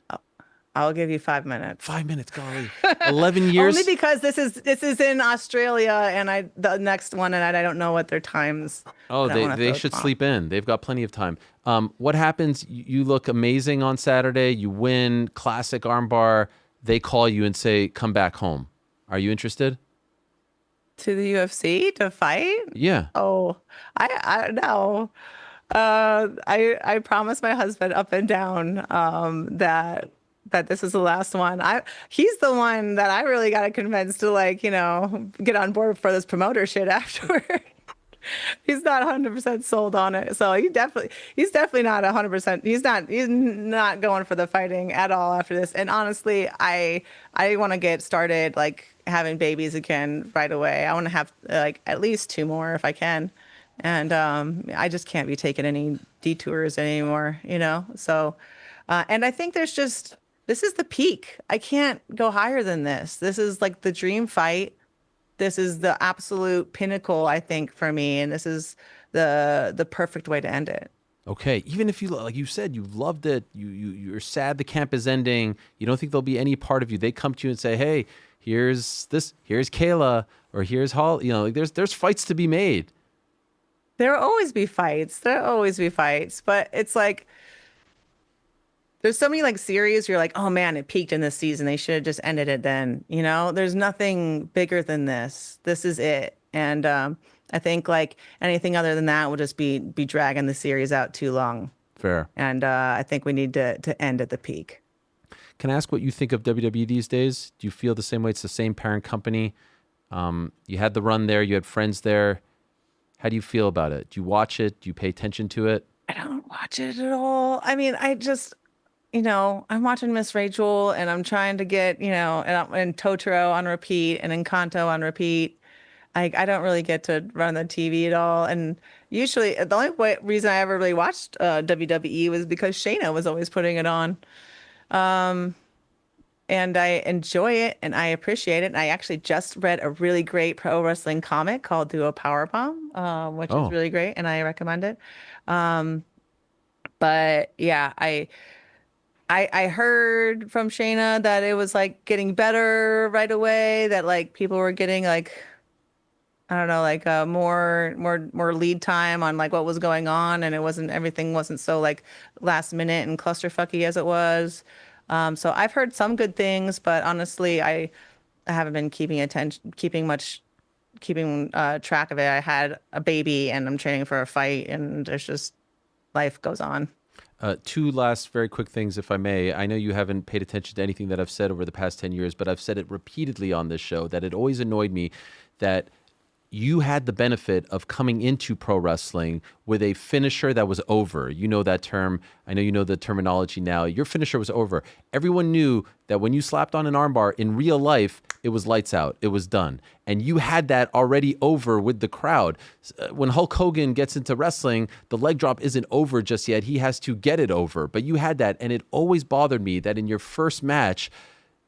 I'll give you 5 minutes. 5 minutes, golly. 11 years. Only because this is in Australia, and the next one, and I don't know what their times. Oh, they should sleep in. They've got plenty of time. What happens? You look amazing on Saturday. You win classic armbar. They call you and say, "Come back home." Are you interested? To the UFC to fight? Yeah. Oh, I know. I promised my husband up and down that this is the last one. He's the one that I really got to convince to, like, get on board for this promoter shit afterward. He's not 100% sold on it. So he's definitely not 100%. He's not going for the fighting at all after this. And honestly, I want to get started, like, having babies again right away. I want to have like at least 2 more if I can. And I just can't be taking any detours anymore, So, and I think this is the peak. I can't go higher than this. This is like the dream fight. This is the absolute pinnacle, I think, for me. And this is the perfect way to end it. Okay. Even if like you said, you loved it. You're sad the camp is ending. You don't think there'll be any part of you. They come to you and say, hey, here's Kayla, or here's Holly. Like there's fights to be made. There'll always be fights. But it's like, there's so many like series you're like, oh man, it peaked in this season. They should have just ended it then. You know, there's nothing bigger than this. This is it. And I think like anything other than that will just be dragging the series out too long. Fair. And I think we need to end at the peak. Can I ask what you think of WWE these days? Do you feel the same way? It's the same parent company. You had the run there. You had friends there. How do you feel about it? Do you watch it? Do you pay attention to it? I don't watch it at all. I mean, I just, I'm watching Miss Rachel and I'm trying to get, and Totoro on repeat and Encanto on repeat. I don't really get to run the TV at all. And usually the only reason I ever really watched WWE was because Shayna was always putting it on. And I enjoy it and I appreciate it. And I actually just read a really great pro wrestling comic called Duo Powerbomb, which is really great and I recommend it. But yeah, I heard from Shayna that it was like getting better right away, that like people were getting like, I don't know, like more lead time on like what was going on, and everything wasn't so like last minute and clusterfucky as it was. So I've heard some good things, but honestly, I haven't been keeping track of it. I had a baby and I'm training for a fight, and there's just life goes on. Two last very quick things, if I may. I know you haven't paid attention to anything that I've said over the past 10 years, but I've said it repeatedly on this show that it always annoyed me that you had the benefit of coming into pro wrestling with a finisher that was over. You know that term. I know you know the terminology now. Your finisher was over. Everyone knew that when you slapped on an armbar in real life, it was lights out. It was done. And you had that already over with the crowd. When Hulk Hogan gets into wrestling, the leg drop isn't over just yet. He has to get it over. But you had that. And it always bothered me that in your first match,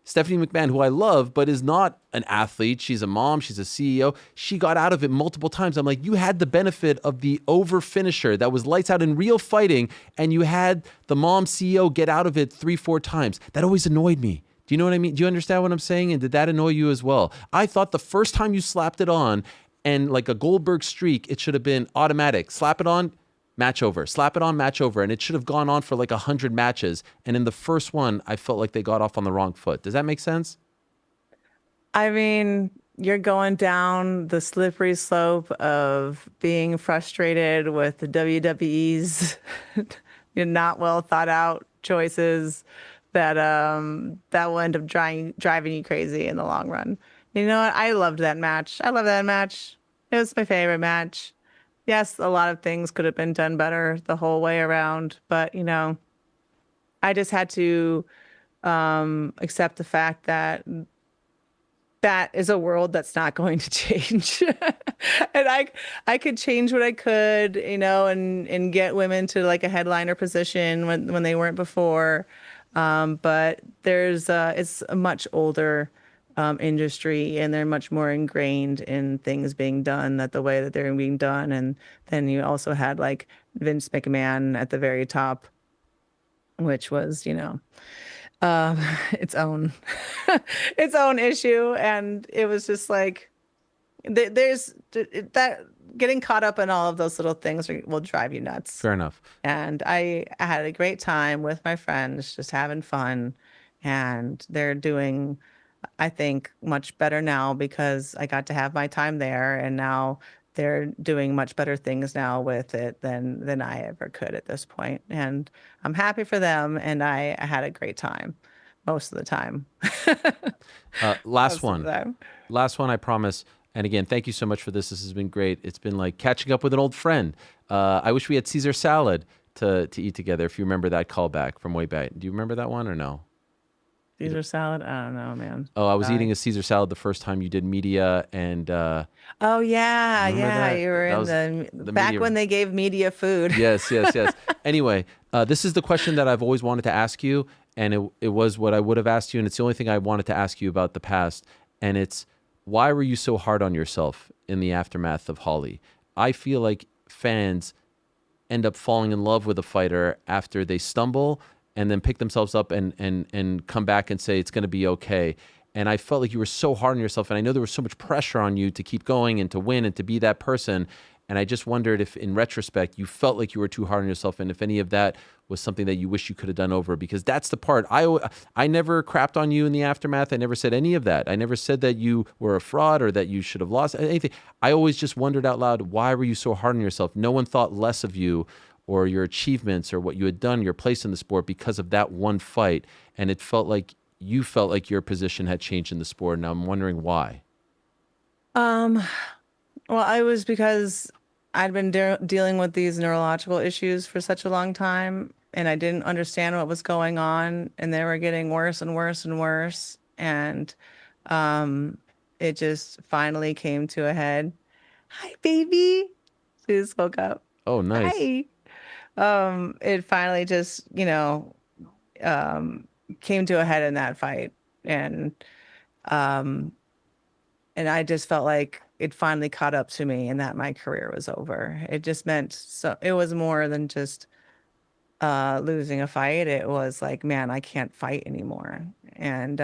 Stephanie McMahon, who I love, but is not an athlete. She's a mom. She's a CEO. She got out of it multiple times. I'm like, you had the benefit of the over finisher that was lights out in real fighting, and you had the mom CEO get out of it 3-4 times. That always annoyed me. Do you know what I mean? Do you understand what I'm saying? And did that annoy you as well? I thought the first time you slapped it on, and like a Goldberg streak, it should have been automatic. Slap it on, match over. Slap it on, match over. And it should have gone on for like 100 matches. And in the first one, I felt like they got off on the wrong foot. Does that make sense? I mean, you're going down the slippery slope of being frustrated with the WWE's not well thought out choices that will end up driving you crazy in the long run. You know what? I loved that match. I love that match. It was my favorite match. Yes, a lot of things could have been done better the whole way around, but I just had to accept the fact that that is a world that's not going to change. And I could change what I could, and get women to like a headliner position when they weren't before. But it's a much older industry, and they're much more ingrained in things being done the way that they're being done. And then you also had like Vince McMahon at the very top, which was, its own issue. And it was just like, there's that getting caught up in all of those little things will drive you nuts. Fair enough. And I had a great time with my friends, just having fun, and they're doing, I think, much better now because I got to have my time there, and now they're doing much better things now with it than I ever could at this point. And I'm happy for them, and I had a great time most of the time. Last one, I promise. And again, thank you so much for this. This has been great. It's been like catching up with an old friend. I wish we had Caesar salad to eat together, if you remember that callback from way back. Do you remember that one or no? Caesar salad? I don't know, man. Oh, I was eating a Caesar salad the first time you did media, and oh yeah, that? You were in the back media... when they gave media food. Yes. Anyway, this is the question that I've always wanted to ask you, and it was what I would have asked you, and it's the only thing I wanted to ask you about the past, and it's, why were you so hard on yourself in the aftermath of Holly? I feel like fans end up falling in love with a fighter after they stumble and then pick themselves up and come back and say it's going to be okay. And I felt like you were so hard on yourself, and I know there was so much pressure on you to keep going and to win and to be that person. And I just wondered if, in retrospect, you felt like you were too hard on yourself, and if any of that was something that you wish you could have done over? Because that's the part. I never crapped on you in the aftermath. I never said any of that. I never said that you were a fraud or that you should have lost anything. I always just wondered out loud, why were you so hard on yourself? No one thought less of you or your achievements or what you had done, your place in the sport because of that one fight. And it felt like you felt like your position had changed in the sport. And I'm wondering why. Well, I was because I'd been dealing with these neurological issues for such a long time, and I didn't understand what was going on, and they were getting worse and worse and worse. And it just finally came to a head. Hi, baby. She just woke up. Oh, nice. Hi. It finally just, came to a head in that fight. And I just felt like it finally caught up to me and that my career was over. It just meant it was more than just losing a fight. It was like, man, I can't fight anymore. And,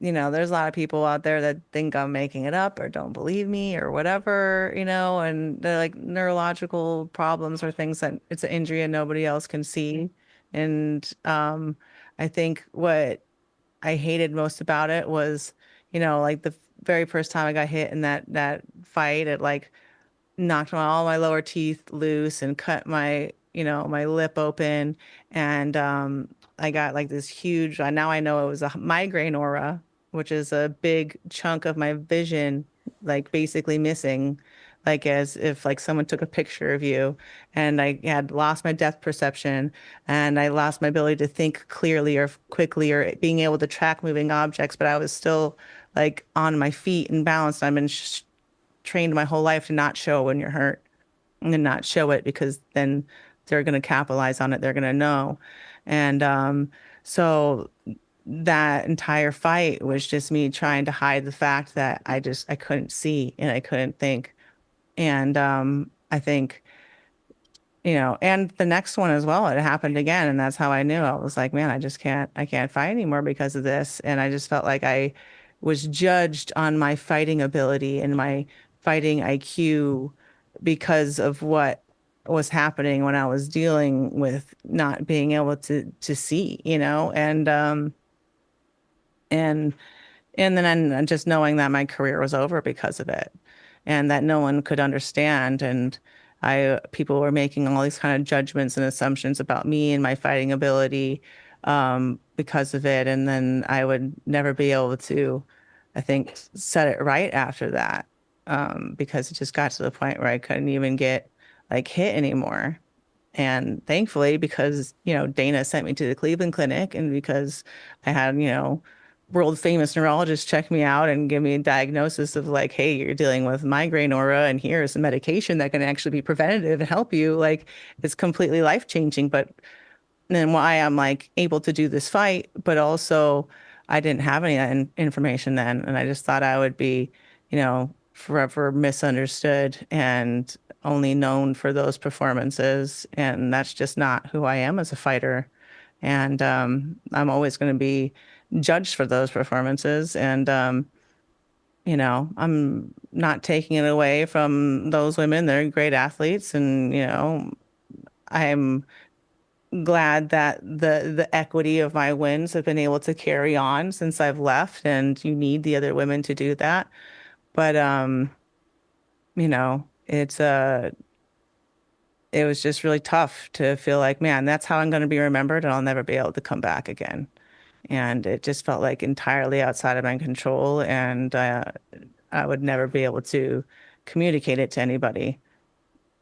there's a lot of people out there that think I'm making it up or don't believe me or whatever, and they're like neurological problems or things that it's an injury and nobody else can see. And I think what I hated most about it was, like the very first time I got hit in that fight, it like knocked all my lower teeth loose and cut my, my lip open. And I got like this huge, now I know it was a migraine aura, which is a big chunk of my vision, like basically missing, like as if like someone took a picture of you. And I had lost my depth perception and I lost my ability to think clearly or quickly or being able to track moving objects, but I was still like on my feet and balanced. I've been trained my whole life to not show when you're hurt and not show it because then they're going to capitalize on it. They're going to know. And so that entire fight was just me trying to hide the fact that I couldn't see and I couldn't think. And I think, and the next one as well, it happened again. And that's how I knew. I was like, man, I can't fight anymore because of this. And I just felt like I was judged on my fighting ability and my fighting IQ because of what was happening when I was dealing with not being able to see, and then just knowing that my career was over because of it and that no one could understand. And people were making all these kind of judgments and assumptions about me and my fighting ability because of it. And then I would never be able to, I think, set it right after that because it just got to the point where I couldn't even get like hit anymore. And thankfully, because, Dana sent me to the Cleveland Clinic and because I had, world famous neurologists check me out and give me a diagnosis of like, hey, you're dealing with migraine aura and here's some medication that can actually be preventative and help you. Like it's completely life changing. But then why I'm like able to do this fight, but also I didn't have any of that information then. And I just thought I would be, forever misunderstood and only known for those performances. And that's just not who I am as a fighter. And I'm always going to be judged for those performances. And, I'm not taking it away from those women. They're great athletes. And, I'm glad that the equity of my wins have been able to carry on since I've left. And you need the other women to do that. But, it was just really tough to feel like, man, that's how I'm going to be remembered and I'll never be able to come back again. And it just felt like entirely outside of my control. And I would never be able to communicate it to anybody.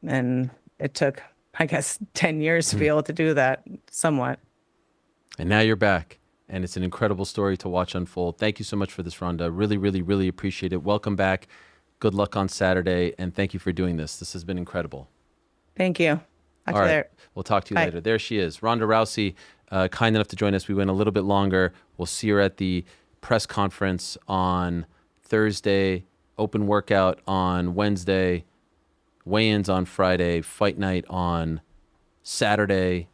And it took, I guess, 10 years to be able to do that somewhat. And now you're back. And it's an incredible story to watch unfold. Thank you so much for this, Ronda. Really, really, really appreciate it. Welcome back. Good luck on Saturday. And thank you for doing this. This has been incredible. Thank you. All right. We'll talk to you later. There she is. Ronda Rousey, kind enough to join us. We went a little bit longer. We'll see her at the press conference on Thursday, open workout on Wednesday, weigh-ins on Friday, fight night on Saturday,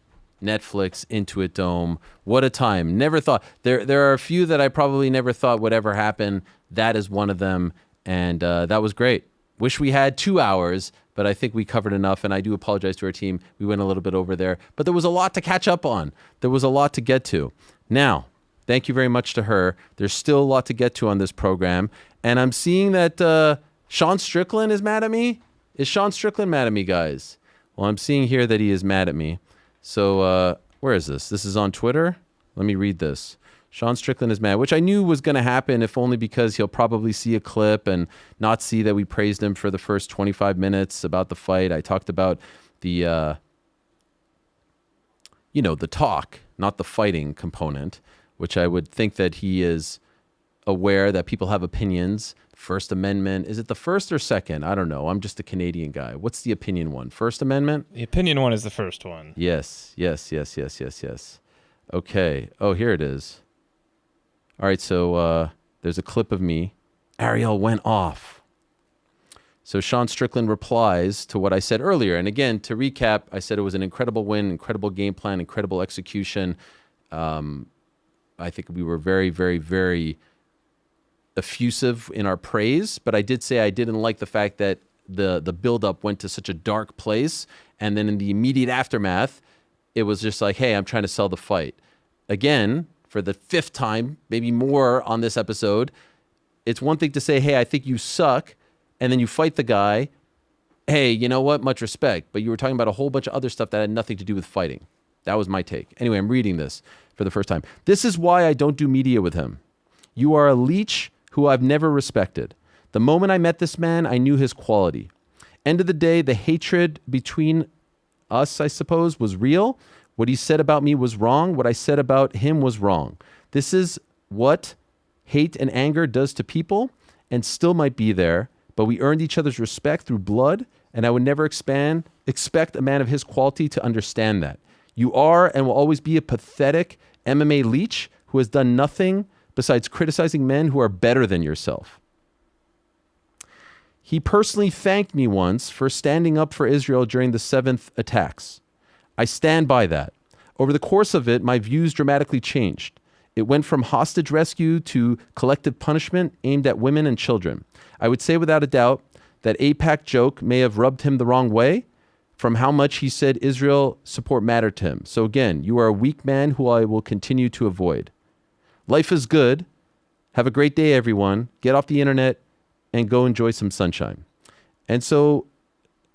Netflix, Intuit Dome. What a time. Never thought. There are a few that I probably never thought would ever happen. That is one of them. And that was great. Wish we had 2 hours, but I think we covered enough, and I do apologize to our team. We went a little bit over there, but there was a lot to catch up on. There was a lot to get to. Now, thank you very much to her. There's still a lot to get to on this program, and I'm seeing that Sean Strickland is mad at me. Is Sean Strickland mad at me, guys? Well, I'm seeing here that he is mad at me. So where is this? This is on Twitter. Let me read this. Sean Strickland is mad, which I knew was going to happen, if only because he'll probably see a clip and not see that we praised him for the first 25 minutes about the fight. I talked about the, the talk, not the fighting component, which I would think that he is aware that people have opinions. First Amendment. Is it the first or second? I don't know. I'm just a Canadian guy. What's the opinion one? First Amendment? The opinion one is the first one. Yes. Okay. Oh, here it is. All right, so there's a clip of me. Ariel went off. So Sean Strickland replies to what I said earlier. And again, to recap, I said it was an incredible win, incredible game plan, incredible execution. I think we were very, very, very effusive in our praise, but I did say I didn't like the fact that the buildup went to such a dark place. And then in the immediate aftermath, it was just like, hey, I'm trying to sell the fight. Again, for the 5th time, maybe more on this episode, it's one thing to say, hey, I think you suck, and then you fight the guy. Hey, you know what? Much respect. But you were talking about a whole bunch of other stuff that had nothing to do with fighting. That was my take. Anyway, I'm reading this for the first time. This is why I don't do media with him. You are a leech who I've never respected. The moment I met this man, I knew his quality. End of the day, the hatred between us, I suppose, was real. What he said about me was wrong. What I said about him was wrong. This is what hate and anger does to people, and still might be there, but we earned each other's respect through blood, and I would never expect a man of his quality to understand that. You are and will always be a pathetic MMA leech who has done nothing besides criticizing men who are better than yourself. He personally thanked me once for standing up for Israel during the 7th attacks. I stand by that. Over the course of it, my views dramatically changed. It went from hostage rescue to collective punishment aimed at women and children. I would say without a doubt that AIPAC joke may have rubbed him the wrong way from how much he said Israel support mattered to him. So again, you are a weak man who I will continue to avoid. Life is good. Have a great day, everyone. Get off the internet and go enjoy some sunshine. And so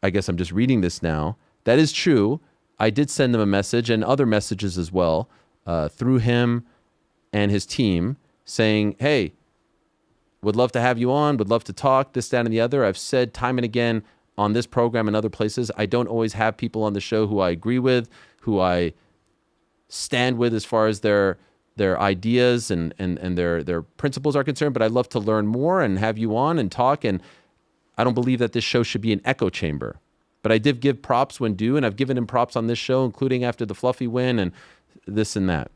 I guess I'm just reading this now. That is true. I did send him a message and other messages as well through him and his team saying, hey, would love to have you on, would love to talk, this, that, and the other. I've said time and again on this program and other places, I don't always have people on the show who I agree with, who I stand with as far as their ideas and their principles are concerned, but I'd love to learn more and have you on and talk. And I don't believe that this show should be an echo chamber. But I did give props when due, and I've given him props on this show, including after the Fluffy win and this and that.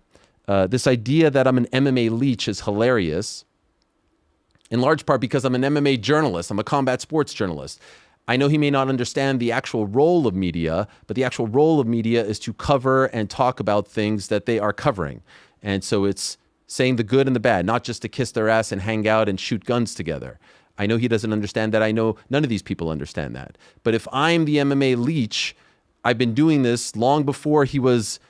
This idea that I'm an MMA leech is hilarious, in large part because I'm an MMA journalist. I'm a combat sports journalist. I know he may not understand the actual role of media, but the actual role of media is to cover and talk about things that they are covering. And so it's saying the good and the bad, not just to kiss their ass and hang out and shoot guns together. I know he doesn't understand that. I know none of these people understand that. But if I'm the MMA leech, I've been doing this long before he was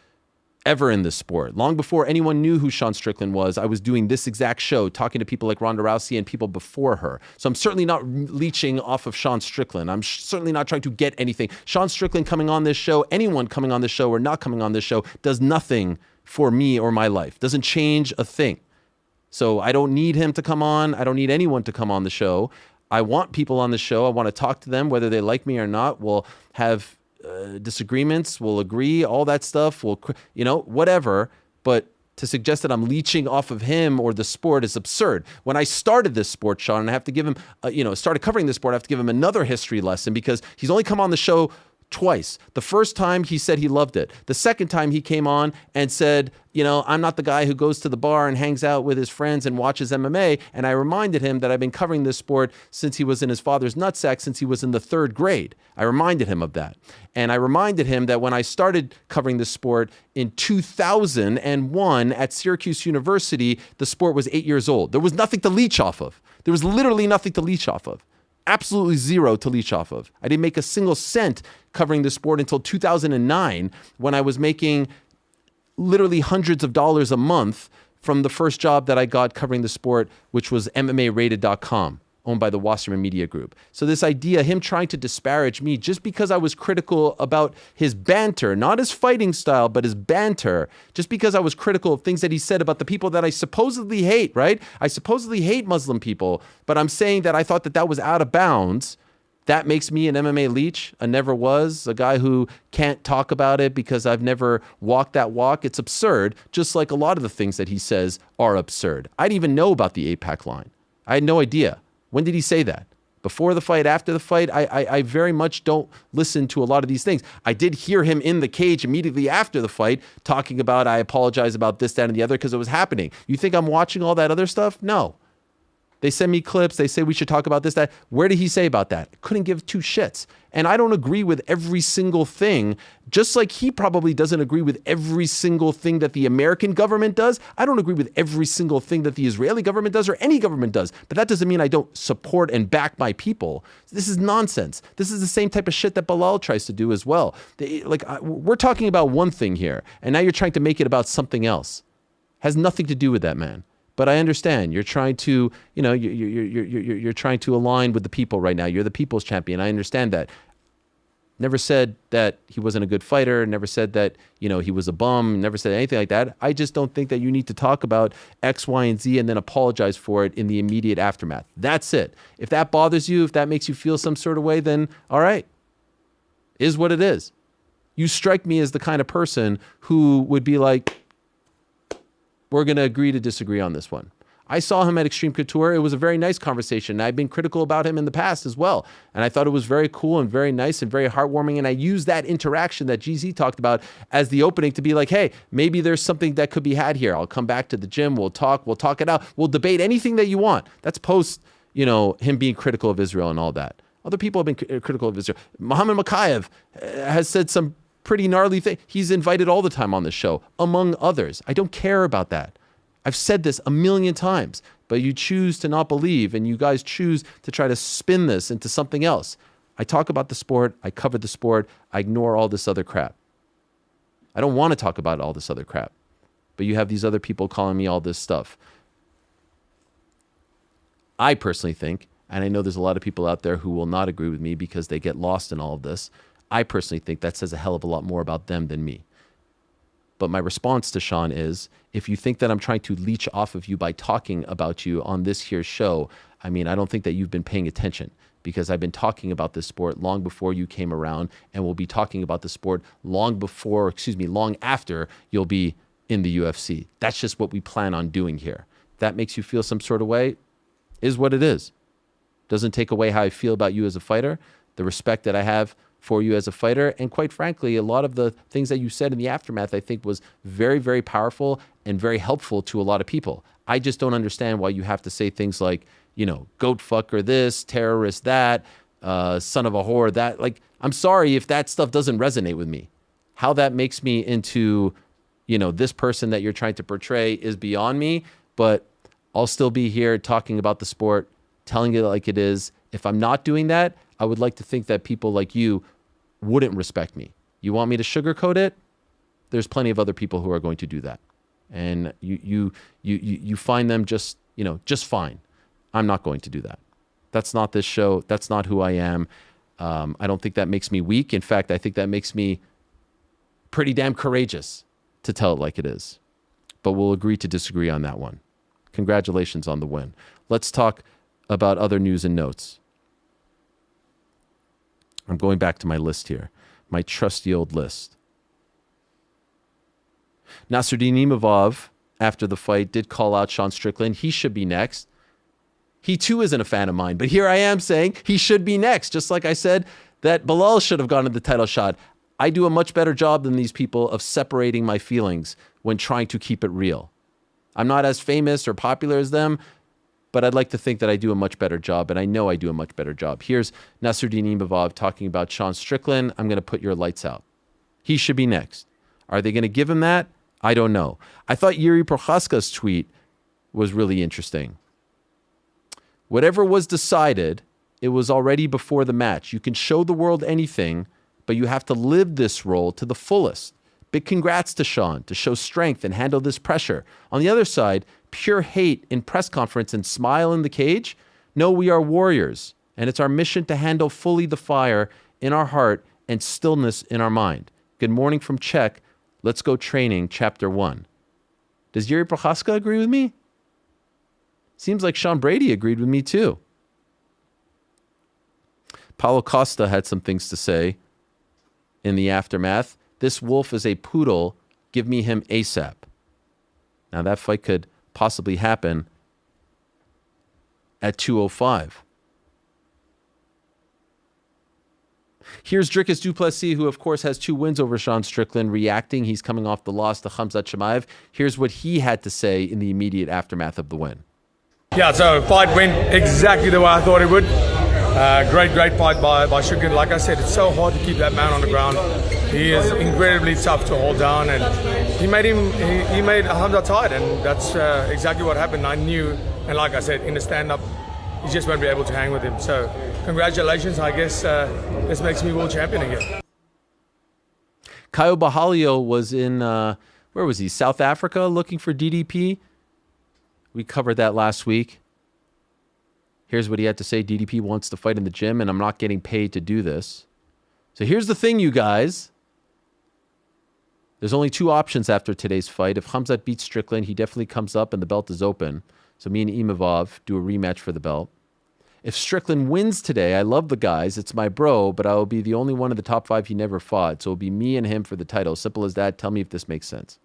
ever in this sport. Long before anyone knew who Sean Strickland was, I was doing this exact show, talking to people like Ronda Rousey and people before her. So I'm certainly not leeching off of Sean Strickland. I'm certainly not trying to get anything. Sean Strickland coming on this show, anyone coming on this show or not coming on this show, does nothing for me or my life. Doesn't change a thing. So I don't need him to come on. I don't need anyone to come on the show. I want people on the show. I want to talk to them, whether they like me or not. We'll have disagreements. We'll agree, all that stuff. We'll, whatever. But to suggest that I'm leeching off of him or the sport is absurd. When I started this sport, Sean, and I have to give him, started covering this sport, I have to give him another history lesson because he's only come on the show twice. The first time he said he loved it. The second time he came on and said, I'm not the guy who goes to the bar and hangs out with his friends and watches MMA. And I reminded him that I've been covering this sport since he was in his father's nutsack, since he was in the 3rd grade. I reminded him of that. And I reminded him that when I started covering this sport in 2001 at Syracuse University, the sport was 8 years old. There was nothing to leech off of. There was literally nothing to leech off of. absolutely zero to leech off of. I didn't make a single cent covering the sport until 2009 when I was making literally hundreds of dollars a month from the first job that I got covering the sport, which was MMArated.com, owned by the Wasserman Media Group. So this idea, him trying to disparage me just because I was critical about his banter, not his fighting style, but his banter, just because I was critical of things that he said about the people that I supposedly hate, right? I supposedly hate Muslim people, but I'm saying that I thought that that was out of bounds. That makes me an MMA leech, a never was, a guy who can't talk about it because I've never walked that walk. It's absurd, just like a lot of the things that he says are absurd. I didn't even know about the 8-pack line. I had no idea. When did he say that? Before the fight, after the fight? I very much don't listen to a lot of these things. I did hear him in the cage immediately after the fight talking about, I apologize about this, that, and the other because it was happening. You think I'm watching all that other stuff? No. They send me clips. They say we should talk about this, that. Where did he say about that? Couldn't give two shits. And I don't agree with every single thing, just like he probably doesn't agree with every single thing that the American government does. I don't agree with every single thing that the Israeli government does or any government does. But that doesn't mean I don't support and back my people. This is nonsense. This is the same type of shit that Bilal tries to do as well. We're talking about one thing here, and now you're trying to make it about something else. Has nothing to do with that, man. But I understand you're trying to, you're trying to align with the people right now. You're the people's champion. I understand that. Never said that he wasn't a good fighter. Never said that, he was a bum. Never said anything like that. I just don't think that you need to talk about X, Y, and Z and then apologize for it in the immediate aftermath. That's it. If that bothers you, if that makes you feel some sort of way, then all right. Is what it is. You strike me as the kind of person who would be like, we're going to agree to disagree on this one. I saw him at Xtreme Couture. It was a very nice conversation. I've been critical about him in the past as well. And I thought it was very cool and very nice and very heartwarming. And I used that interaction that GZ talked about as the opening to be like, hey, maybe there's something that could be had here. I'll come back to the gym. We'll talk it out. We'll debate anything that you want. That's post, him being critical of Israel and all that. Other people have been critical of Israel. Muhammad Makayev has said some pretty gnarly thing. He's invited all the time on the show, among others. I don't care about that. I've said this a million times, but you choose to not believe, and you guys choose to try to spin this into something else. I talk about the sport. I cover the sport. I ignore all this other crap. I don't want to talk about all this other crap, but you have these other people calling me all this stuff. I personally think, and I know there's a lot of people out there who will not agree with me because they get lost in all of this, I personally think that says a hell of a lot more about them than me. But my response to Sean is, if you think that I'm trying to leech off of you by talking about you on this here show, I don't think that you've been paying attention, because I've been talking about this sport long before you came around, and we'll be talking about the sport long after you'll be in the UFC. That's just what we plan on doing here. If that makes you feel some sort of way, is what it is. Doesn't take away how I feel about you as a fighter, the respect that I have for you as a fighter. And quite frankly, a lot of the things that you said in the aftermath, I think was very, very powerful and very helpful to a lot of people. I just don't understand why you have to say things like, goat fucker this, terrorist that, son of a whore that. Like, I'm sorry if that stuff doesn't resonate with me. How that makes me into, this person that you're trying to portray is beyond me, but I'll still be here talking about the sport, telling it like it is. If I'm not doing that, I would like to think that people like you wouldn't respect me. You want me to sugarcoat it? There's plenty of other people who are going to do that. And you find them just fine. I'm not going to do that. That's not this show. That's not who I am. I don't think that makes me weak. In fact, I think that makes me pretty damn courageous to tell it like it is. But we'll agree to disagree on that one. Congratulations on the win. Let's talk about other news and notes. I'm going back to my list here, my trusty old list. Nasruddin Imavov, after the fight, did call out Sean Strickland. He should be next. He too isn't a fan of mine, but here I am saying he should be next, just like I said that Bilal should have gone to the title shot. I do a much better job than these people of separating my feelings when trying to keep it real. I'm not as famous or popular as them, but I'd like to think that I do a much better job, and I know I do a much better job. Here's Nasruddin Imavov talking about Sean Strickland. I'm going to put your lights out. He should be next. Are they going to give him that? I don't know. I thought Yuri Prochaska's tweet was really interesting. Whatever was decided it was already before the match. You can show the world anything, but you have to live this role to the fullest. Big congrats to Sean to show strength and handle this pressure. On the other side, pure hate in press conference and smile in the cage. No, we are warriors, and it's our mission to handle fully the fire in our heart and stillness in our mind. Good morning from Czech. Let's go training, chapter 1. Does Yuri Prochaska agree with me? Seems like Sean Brady agreed with me too. Paulo Costa had some things to say in the aftermath. This wolf is a poodle. Give me him ASAP. Now that fight could possibly happen at 205. Here's Dricus du Plessis, who of course has 2 wins over Sean Strickland, reacting. He's coming off the loss to Khamzat Chimaev. Here's what he had to say in the immediate aftermath of the win. Yeah, so fight went exactly the way I thought it would. Great fight by Strickland. Like I said, it's so hard to keep that man on the ground. He is incredibly tough to hold down, and he made Khamzat tired, and that's exactly what happened. I knew, and like I said, in the stand-up, he just won't be able to hang with him. So congratulations. I guess this makes me world champion again. Caio Borralho was in, where was he? South Africa looking for DDP. We covered that last week. Here's what he had to say. DDP wants to fight in the gym, and I'm not getting paid to do this. So here's the thing, you guys. There's only 2 options after today's fight. If Khamzat beats Strickland, he definitely comes up and the belt is open. So me and Imavov do a rematch for the belt. If Strickland wins today, I love the guys. It's my bro, but I will be the only one of the top 5 he never fought. So it'll be me and him for the title. Simple as that. Tell me if this makes sense.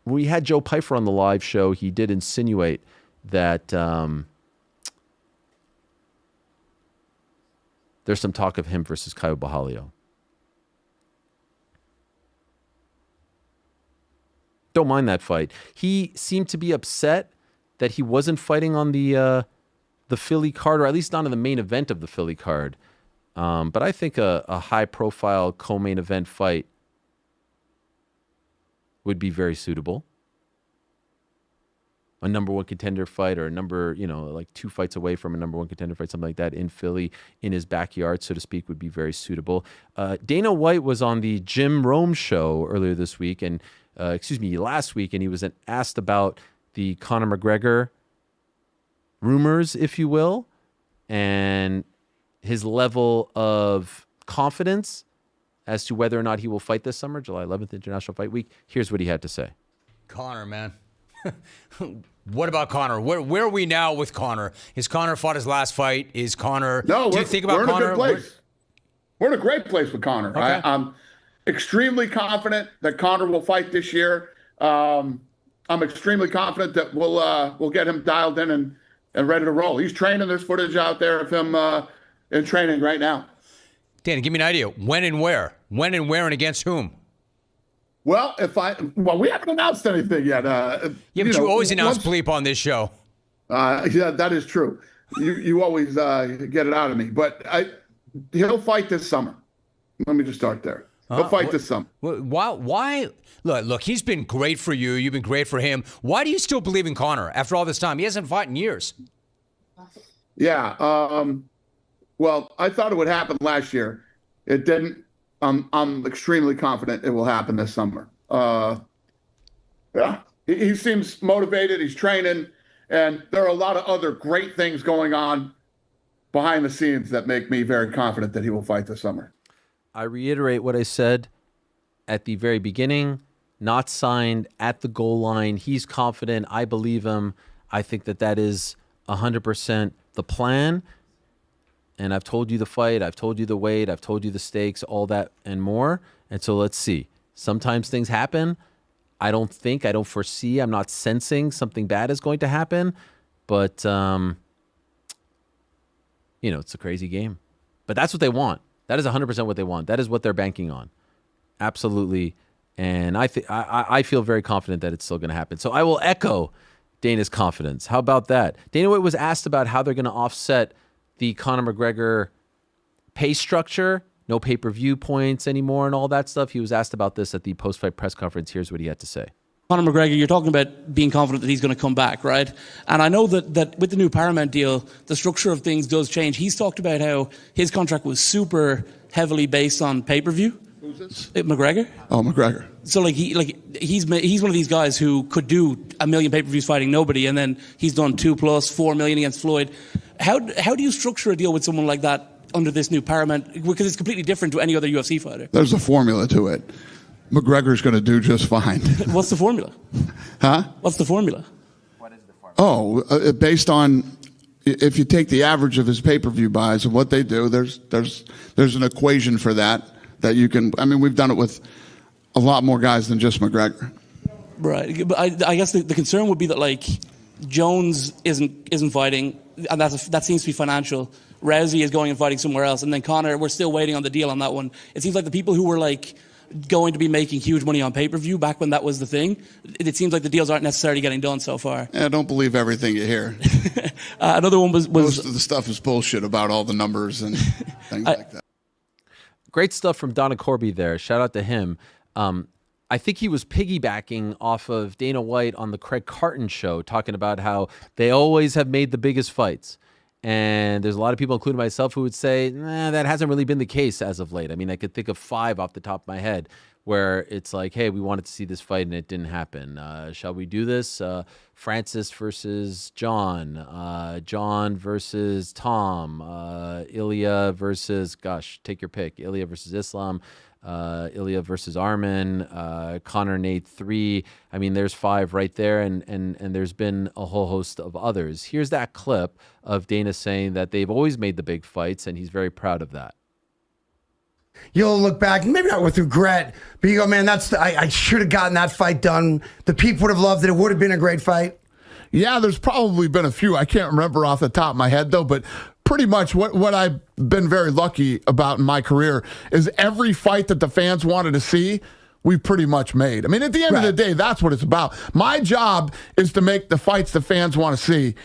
When we had Joe Pyfer on the live show, he did insinuate that there's some talk of him versus Caio Borralho. Don't mind that fight. He seemed to be upset that he wasn't fighting on the Philly card, or at least not in the main event of the Philly card. But I think a high-profile co-main event fight would be very suitable. A number 1 contender fight, or a number, like 2 fights away from a number 1 contender fight, something like that in Philly, in his backyard, so to speak, would be very suitable. Dana White was on the Jim Rome show earlier this week, and last week, and he was asked about the Conor McGregor rumors, if you will, and his level of confidence as to whether or not he will fight this summer, July 11th, International Fight Week. Here's what he had to say. Conor, man. What about Conor? Where are we now with Conor? Has Conor fought his last fight? Is Conor... No, do you think about we're in Conor? a good place. We're in a great place with Conor. Okay. I'm extremely confident that Conor will fight this year. I'm extremely confident that we'll get him dialed in and ready to roll. He's training. There's footage out there of him in training right now. Danny, give me an idea. When and where? When and where and against whom? Well, we haven't announced anything yet. But you always announce bleep on this show. Yeah, that is true. You always get it out of me. But he'll fight this summer. Let me just start there. He'll fight this summer. Why? Look, he's been great for you. You've been great for him. Why do you still believe in Conor after all this time? He hasn't fought in years. Yeah. Well, I thought it would happen last year. It didn't. I'm extremely confident it will happen this summer. Yeah. He seems motivated. He's training. And there are a lot of other great things going on behind the scenes that make me very confident that he will fight this summer. I reiterate what I said at the very beginning. Not signed at the goal line. He's confident. I believe him. I think that is 100% the plan. And I've told you the fight. I've told you the weight. I've told you the stakes, all that and more. And so let's see. Sometimes things happen. I don't foresee, I'm not sensing something bad is going to happen. But, it's a crazy game. But that's what they want. That is 100% what they want. That is what they're banking on. Absolutely. And I feel very confident that it's still going to happen. So I will echo Dana's confidence. How about that? Dana White was asked about how they're going to offset the Conor McGregor pay structure, no pay-per-view points anymore and all that stuff. He was asked about this at the post-fight press conference. Here's what he had to say. Conor McGregor, you're talking about being confident that he's going to come back, right? And I know that with the new Paramount deal, the structure of things does change. He's talked about how his contract was super heavily based on pay-per-view. Who's this? McGregor. Oh, McGregor. So he's one of these guys who could do 1 million pay-per-views fighting nobody, and then he's done 2+ 4 million against Floyd. How do you structure a deal with someone like that under this new Paramount? Because it's completely different to any other UFC fighter. There's a formula to it. McGregor's going to do just fine. What's the formula? Huh? What's the formula? Oh, based on if you take the average of his pay-per-view buys and what they do, there's an equation for that you can. I mean, we've done it with a lot more guys than just McGregor. Right, but I guess the concern would be that like Jones isn't fighting, and that seems to be financial. Rousey is going and fighting somewhere else, and then Conor, we're still waiting on the deal on that one. It seems like the people who were like going to be making huge money on pay-per-view back when that was the thing, it seems like the deals aren't necessarily getting done so far. Yeah, don't believe everything you hear. Another one was most of the stuff is bullshit about all the numbers and things like that. Great stuff from Donna Corby there. Shout out to him. I think he was piggybacking off of Dana White on the Craig Carton show, talking about how they always have made the biggest fights. And there's a lot of people, including myself, who would say, nah, that hasn't really been the case as of late. I mean, I could think of 5 off the top of my head where it's like, hey, we wanted to see this fight and it didn't happen. Shall we do this? Francis versus John. John versus Tom. Ilya versus, gosh, take your pick. Ilya versus Islam. Ilya versus Armin, Conor Nate 3. I mean, there's 5 right there, and there's been a whole host of others. Here's that clip of Dana saying that they've always made the big fights, and he's very proud of that. You'll look back, maybe not with regret, but you go, man, I should have gotten that fight done. The people would have loved it. It would have been a great fight. Yeah, there's probably been a few. I can't remember off the top of my head, though, but pretty much what I've been very lucky about in my career is every fight that the fans wanted to see, we pretty much made. I mean, at the end of the day, that's what it's about. My job is to make the fights the fans want to see,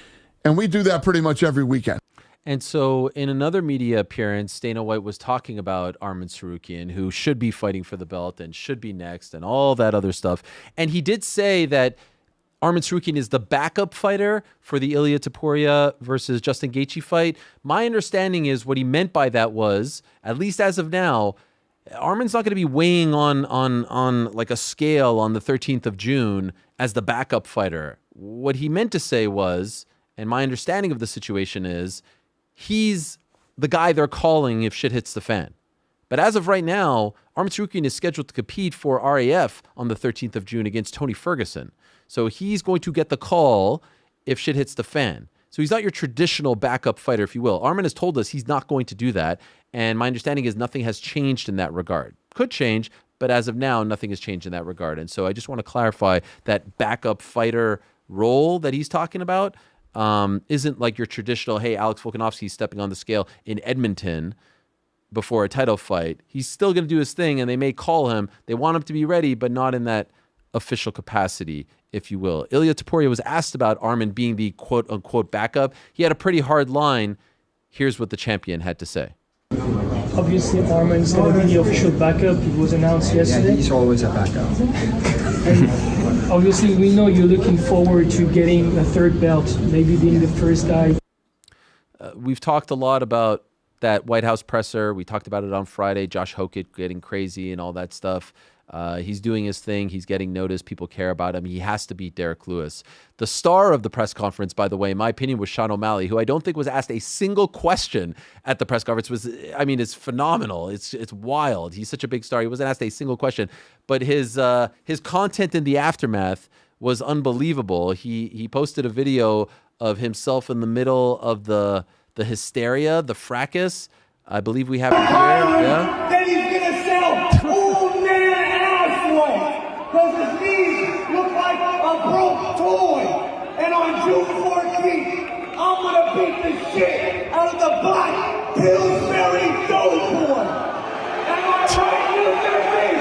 and we do that pretty much every weekend. And so in another media appearance, Dana White was talking about Arman Tsarukyan, who should be fighting for the belt and should be next and all that other stuff. And he did say that Arman Tsarukyan is the backup fighter for the Ilia Topuria versus Justin Gaethje fight. My understanding is what he meant by that was, at least as of now, Arman's not going to be weighing on like a scale on the 13th of June as the backup fighter. What he meant to say was, and my understanding of the situation is, he's the guy they're calling if shit hits the fan. But as of right now, Arman Tsarukyan is scheduled to compete for RAF on the 13th of June against Tony Ferguson. So he's going to get the call if shit hits the fan. So he's not your traditional backup fighter, if you will. Arman has told us he's not going to do that. And my understanding is nothing has changed in that regard. Could change, but as of now, nothing has changed in that regard. And so I just want to clarify that backup fighter role that he's talking about isn't like your traditional, hey, Alex Volkanovski's stepping on the scale in Edmonton before a title fight. He's still going to do his thing, and they may call him. They want him to be ready, but not in that official capacity, if you will. Ilia Topuria was asked about Arman being the quote-unquote backup. He had a pretty hard line. Here's what the champion had to say. Obviously, Arman's going to be the official backup. It was announced yesterday. Yeah, he's always a backup. And obviously, we know you're looking forward to getting a third belt, maybe being the first guy. We've talked a lot about that White House presser. We talked about it on Friday. Josh Hokett getting crazy and all that stuff. He's doing his thing. He's getting noticed. People care about him. He has to beat Derek Lewis. The star of the press conference, by the way, in my opinion, was Sean O'Malley, who I don't think was asked a single question at the press conference. It's phenomenal. It's wild. He's such a big star. He wasn't asked a single question. But his content in the aftermath was unbelievable. He posted a video of himself in the middle of the hysteria, the fracas. I believe we have it here. Yeah. Then he's gonna sell old man ass weight because his knees look like a broke toy. And on June 14th, I'm gonna beat the shit out of the black Pillsbury Doughboy. Am I right, New Jersey?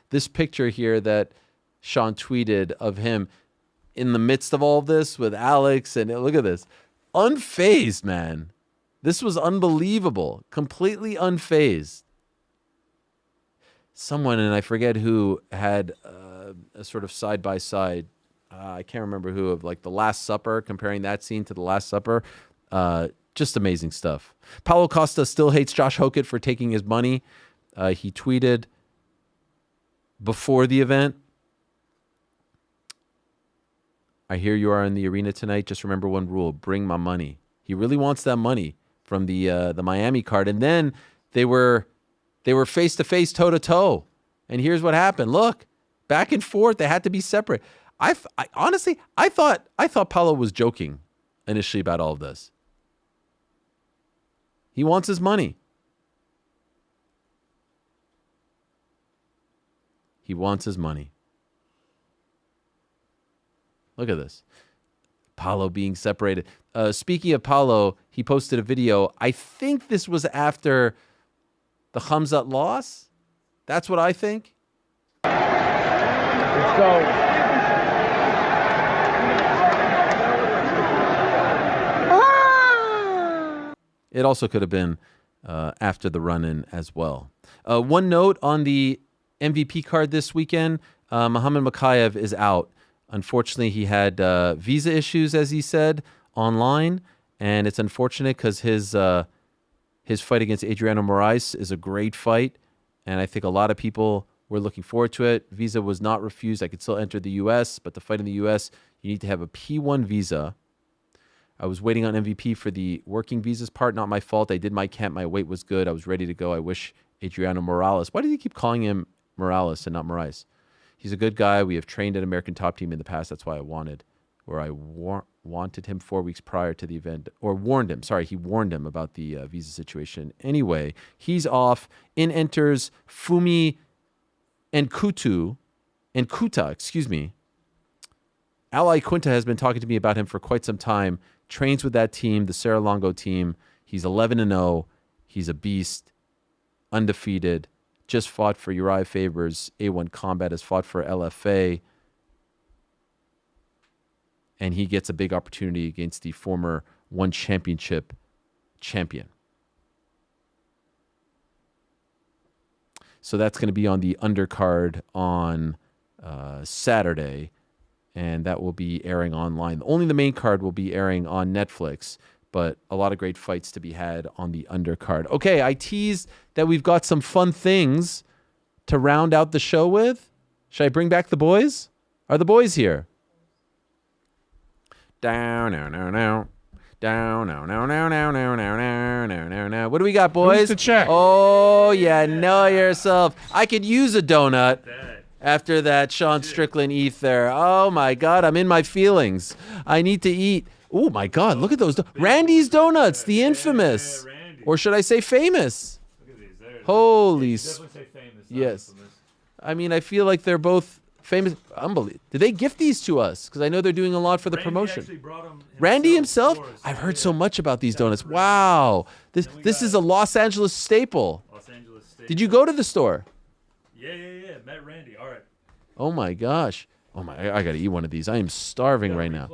This picture here that Sean tweeted of him in the midst of all this with Alex, and look at this. Unfazed, man. This was unbelievable. Completely unfazed. someone, and I forget who, had a sort of side-by-side, I can't remember who, of like The Last Supper, comparing that scene to The Last Supper. Just amazing stuff. Paulo Costa still hates Josh Hokett for taking his money. He tweeted before the event, I hear you are in the arena tonight. Just remember one rule: bring my money. He really wants that money from the Miami card. And then they were face to face, toe to toe. And here's what happened. Look, back and forth. They had to be separate. I honestly thought Paulo was joking initially about all of this. He wants his money. He wants his money. Look at this. Paulo being separated. Speaking of Paulo, he posted a video. I think this was after the Khamzat loss. That's what I think. Let's go. It also could have been after the run-in as well. One note on the MVP card this weekend, Muhammad Mokaev is out. Unfortunately, he had visa issues, as he said, online, and it's unfortunate because his fight against Adriano Moraes is a great fight, and I think a lot of people were looking forward to it. Visa was not refused. I could still enter the U.S., but to fight in the U.S., you need to have a P1 visa. I was waiting on MVP for the working visas part. Not my fault. I did my camp. My weight was good. I was ready to go. I wish Adriano Morales. Why did he keep calling him Morales and not Moraes? He's a good guy. We have trained at American Top Team in the past. That's why I wanted him 4 weeks prior to the event, or warned him. Sorry, he warned him about the visa situation. Anyway, he's off. In enters Fumi Nkuta, excuse me. Ally Quinta has been talking to me about him for quite some time. Trains with that team, the Serra Longo team. He's 11-0. He's a beast, undefeated. Just fought for Uriah Faber's A1 Combat, has fought for LFA. And he gets a big opportunity against the former One Championship champion. So that's going to be on the undercard on Saturday, and that will be airing online. Only the main card will be airing on Netflix, but a lot of great fights to be had on the undercard. Okay, I teased that we've got some fun things to round out the show with. Should I bring back the boys? Are the boys here? Down, now, now, now. Down, now, now, now, now, now, now, now, now, now, now. What do we got, boys? Who's the check? Oh, yeah, know yourself. I could use a donut after that Sean Strickland ether. Oh, my God, I'm in my feelings. I need to eat. Oh, my God, look at those. Randy's Donuts, the infamous. Or should I say famous? Holy. Yes. I mean, I feel like they're both famous. Unbelievable. Did they gift these to us? Because I know they're doing a lot for the promotion. Randy himself? I've heard so much about these donuts. Wow. This is a Los Angeles staple. Did you go to the store? Yeah. Met Randy. All right. Oh my gosh. Oh my! I gotta eat one of these. I am starving right now.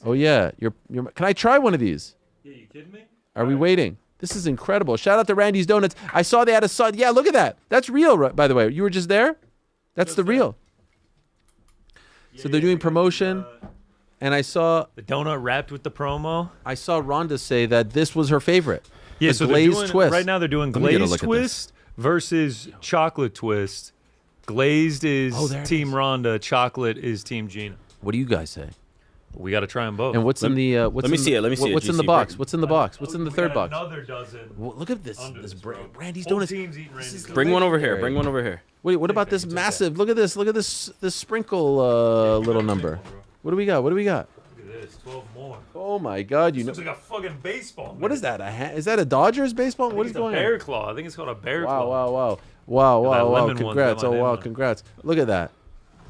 Oh yeah. You're. Can I try one of these? Yeah, you kidding me? Are we waiting? This is incredible. Shout out to Randy's Donuts. I saw they had a side. Yeah, look at that. That's real, by the way. You were just there? That's the real. So they're doing promotion, and I saw the donut wrapped with the promo. I saw Ronda say that this was her favorite. Yeah, the so glazed twist. Right now they're doing glazed twist versus chocolate twist. Glazed is Team Ronda, chocolate is Team Gina. What do you guys say? We got to try them both. And what's in the? Let me see it. What's in the box? What's in the box? What's in the third box? Another dozen. Well, look at this. Randy's Donuts. Bring one over here. Bring one over here. Wait, what about this massive? Look at this. Look at this sprinkle little number. What do we got? What do we got? Look at this. 12 more. Oh my God! This looks like a fucking baseball. What is that? Is that a Dodgers baseball? What is going on? Bear claw. I think it's called a bear claw. Wow! Congrats! Congrats! Look at that.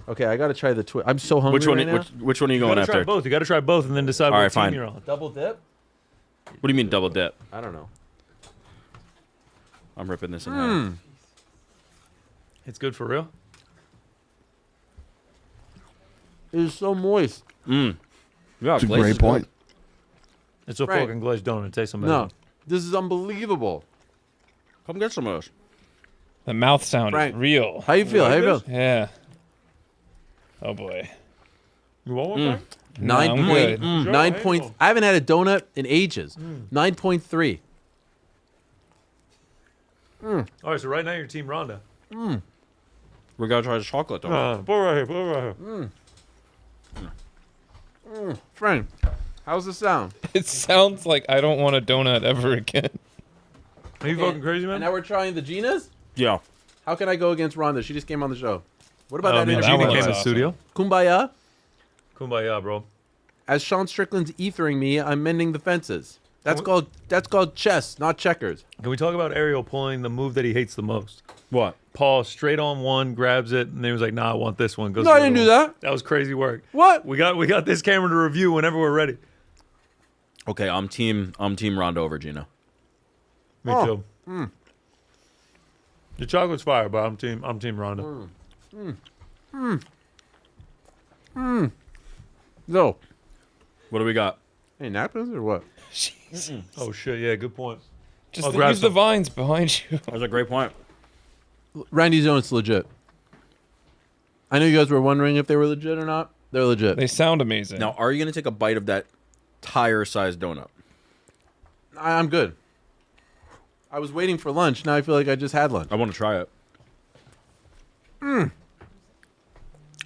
Okay, I got to try the twist. I'm so hungry right now. Which one are you going after? You got to try both and then decide what team you're on. Double dip? What do you mean double dip? I don't know. I'm ripping this in half. It's good for real? It is so moist. Yeah, that's a great point. It's a fucking glazed donut. It tastes amazing. No, this is unbelievable. Come get some of this. The mouth sound Frank, is real. How you feel? How you feel? Yeah. Oh boy. You want one, Frank? 9 point. I haven't had a donut in ages. 9.3. All right, so right now you're Team Ronda. We gotta try the chocolate though. Put it right here. Put it right here. Frank, how's the sound? It sounds like I don't want a donut ever again. Are you fucking crazy, man? And now we're trying the Ginas? Yeah. How can I go against Ronda? She just came on the show. What about I that mean, interview? Gina came to the studio. Kumbaya? Kumbaya, bro. As Sean Strickland's ethering me, I'm mending the fences. That's called chess, not checkers. Can we talk about Ariel pulling the move that he hates the most? What? Paul straight on one, grabs it, and he was like, "Nah, I want this one." Goes No, to I the didn't other do one. that. That was crazy work. What? We got this camera to review whenever we're ready. Okay, I'm team Ronda over Gina. Me too. The chocolate's fire, but I'm team Ronda. No. What do we got? Hey, napkins or what? Oh shit, yeah, good point. Just use the vines behind you. That's a great point. Randy's Donut's legit. I know you guys were wondering if they were legit or not. They're legit. They sound amazing. Now, are you gonna take a bite of that tire-sized donut? I'm good. I was waiting for lunch. Now I feel like I just had lunch. I want to try it. I'm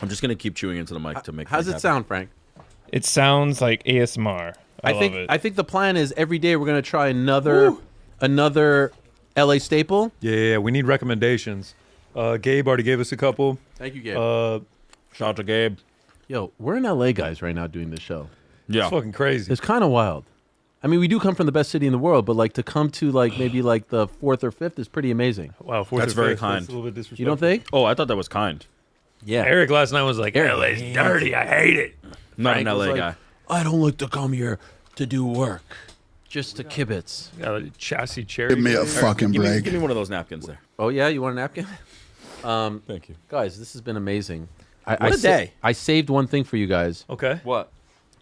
just gonna keep chewing into the mic to make. How's things it happen. sound, Frank? It sounds like ASMR. I love it. I think the plan is every day we're gonna try another LA staple. Yeah, we need recommendations. Gabe already gave us a couple. Thank you, Gabe. Shout out to Gabe. Yo, we're in LA, guys, right now doing this show. Yeah, it's fucking crazy. It's kind of wild. I mean, we do come from the best city in the world, but like to come to like maybe like the 4th or 5th is pretty amazing. Wow, 4th That's or very 5th, kind. That's a little bit disrespectful. You don't think? Oh, I thought that was kind. Yeah. Eric last night was like, LA's dirty. I hate it. Not Frank an was LA like, guy. I don't like to come here to do work, just to kibitz. Got a chassis cherry. Give me a fucking break. Give me one of those napkins there. Oh yeah, you want a napkin? Thank you, guys. This has been amazing. What a day. I saved one thing for you guys. Okay. What?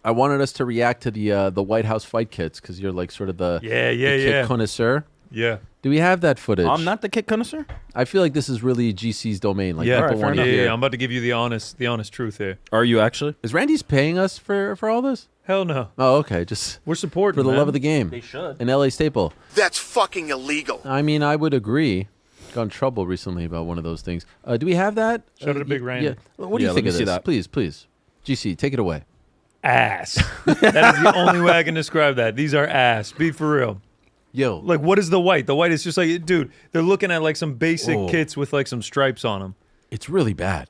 I wanted us to react to the White House fight kits because you're like sort of the kit connoisseur. Yeah. Do we have that footage? I'm not the kit connoisseur. I feel like this is really GC's domain. Like Yeah, people want to hear. I'm about to give you the honest truth here. Are you actually? Is Randy's paying us for all this? Hell no. Oh, okay. Just we're supporting for the man. love of the game. They should. An LA staple. That's fucking illegal. I mean, I would agree. Got in trouble recently about one of those things. Do we have that? Shout out to Big Randy. Yeah. What do you think of this? Please. GC, take it away. Ass. That is the only way I can describe that. These are ass. Be for real. Yo. Like, what is the white? The white is just like, dude, they're looking at like some basic kits with like some stripes on them. It's really bad.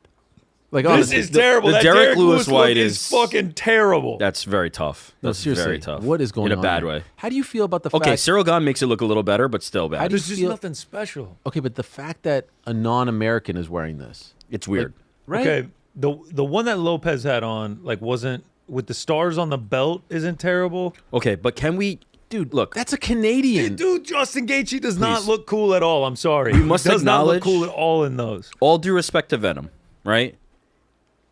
Like, this honestly, is terrible. The that Derek Lewis look white is fucking terrible. That's very tough. No, That's seriously, very tough. what is going on in a bad here? way? How do you feel about the Okay, fact... Cyril Gahn makes it look a little better, but still bad. How do you There's just feel- nothing special. Okay, but the fact that a non-American is wearing this... It's weird. Right? Okay, the one that Lopez had on like wasn't with the stars on the belt isn't terrible. Okay, but can we... Dude, look. That's a Canadian. Dude, Justin Gaethje does not look cool at all. I'm sorry. We must he does not look acknowledge- cool at all in those. All due respect to Venom, right?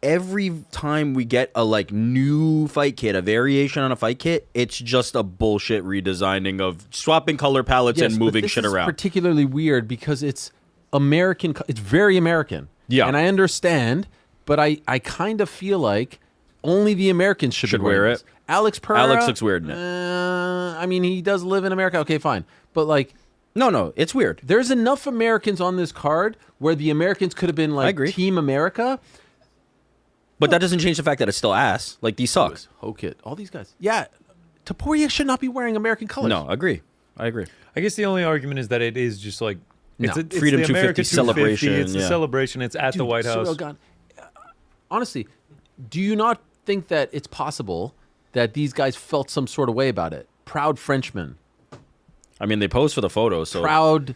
Every time we get a like new fight kit, a variation on a fight kit, it's just a bullshit redesigning of swapping color palettes Yes, and but moving this shit is around. particularly weird because it's American. It's very American. Yeah. And I understand, but I kind of feel like only the Americans should be wear wearing it. this. Alex Pereira. Alex looks weird in it. I mean, he does live in America. Okay, fine. But like... No, it's weird. There's enough Americans on this card where the Americans could have been like agree. Team America. But that doesn't change the fact that it's still ass. Like, these sucks. Hokit. All these guys. Yeah. Taporia should not be wearing American colors. No, I agree. I guess the only argument is that it is just like it's No. it's Freedom the 250 America 250. celebration, It's a yeah. celebration. It's at the White House. Cyril Gahn, honestly, do you not think that it's possible that these guys felt some sort of way about it? Proud Frenchmen. I mean, they posed for the photo, so... Proud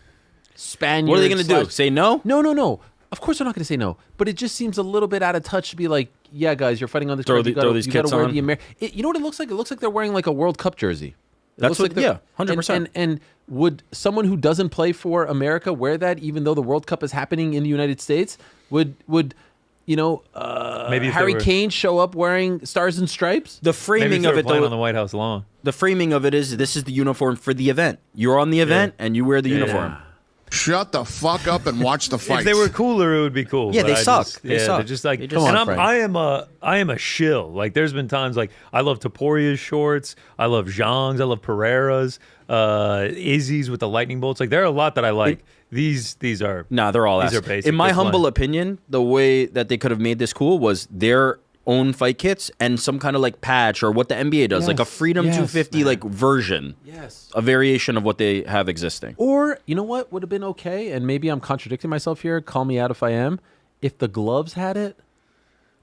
Spaniards. What are they going to do? Say no? No. Of course they're not going to say no. But it just seems a little bit out of touch to be like, yeah, guys, you're fighting on this card. throw these kits wear on. the you know what it looks like? It looks like they're wearing like a World Cup jersey. It That's looks what, they're- 100%. And would someone who doesn't play for America wear that even though the World Cup is happening in the United States? Would you know, Maybe if they Harry were- Kane show up wearing stars and stripes? The Maybe framing if they of were it, playing though, on the White House lawn. the framing of it is this is the uniform for the event. You're on the event, and you wear the uniform. shut the fuck up and watch the fight. If they were cooler, it would be cool. Yeah, but they I suck. Just, They yeah, suck. They're just like, They just- Come on, Frank. I am a shill. Like, there's been times like I love Taporia's shorts. I love Zhang's. I love Pereira's. Izzy's with the lightning bolts. Like, there are a lot that I like. These are they're all these ass. are basic. In my They're humble fun. opinion, the way that they could have made this cool was their own fight kits and some kind of like patch or what the NBA does, like a Freedom 250 like version. Yes. A variation of what they have existing. Or, you know what would have been okay? And maybe I'm contradicting myself here. Call me out if I am. If the gloves had it.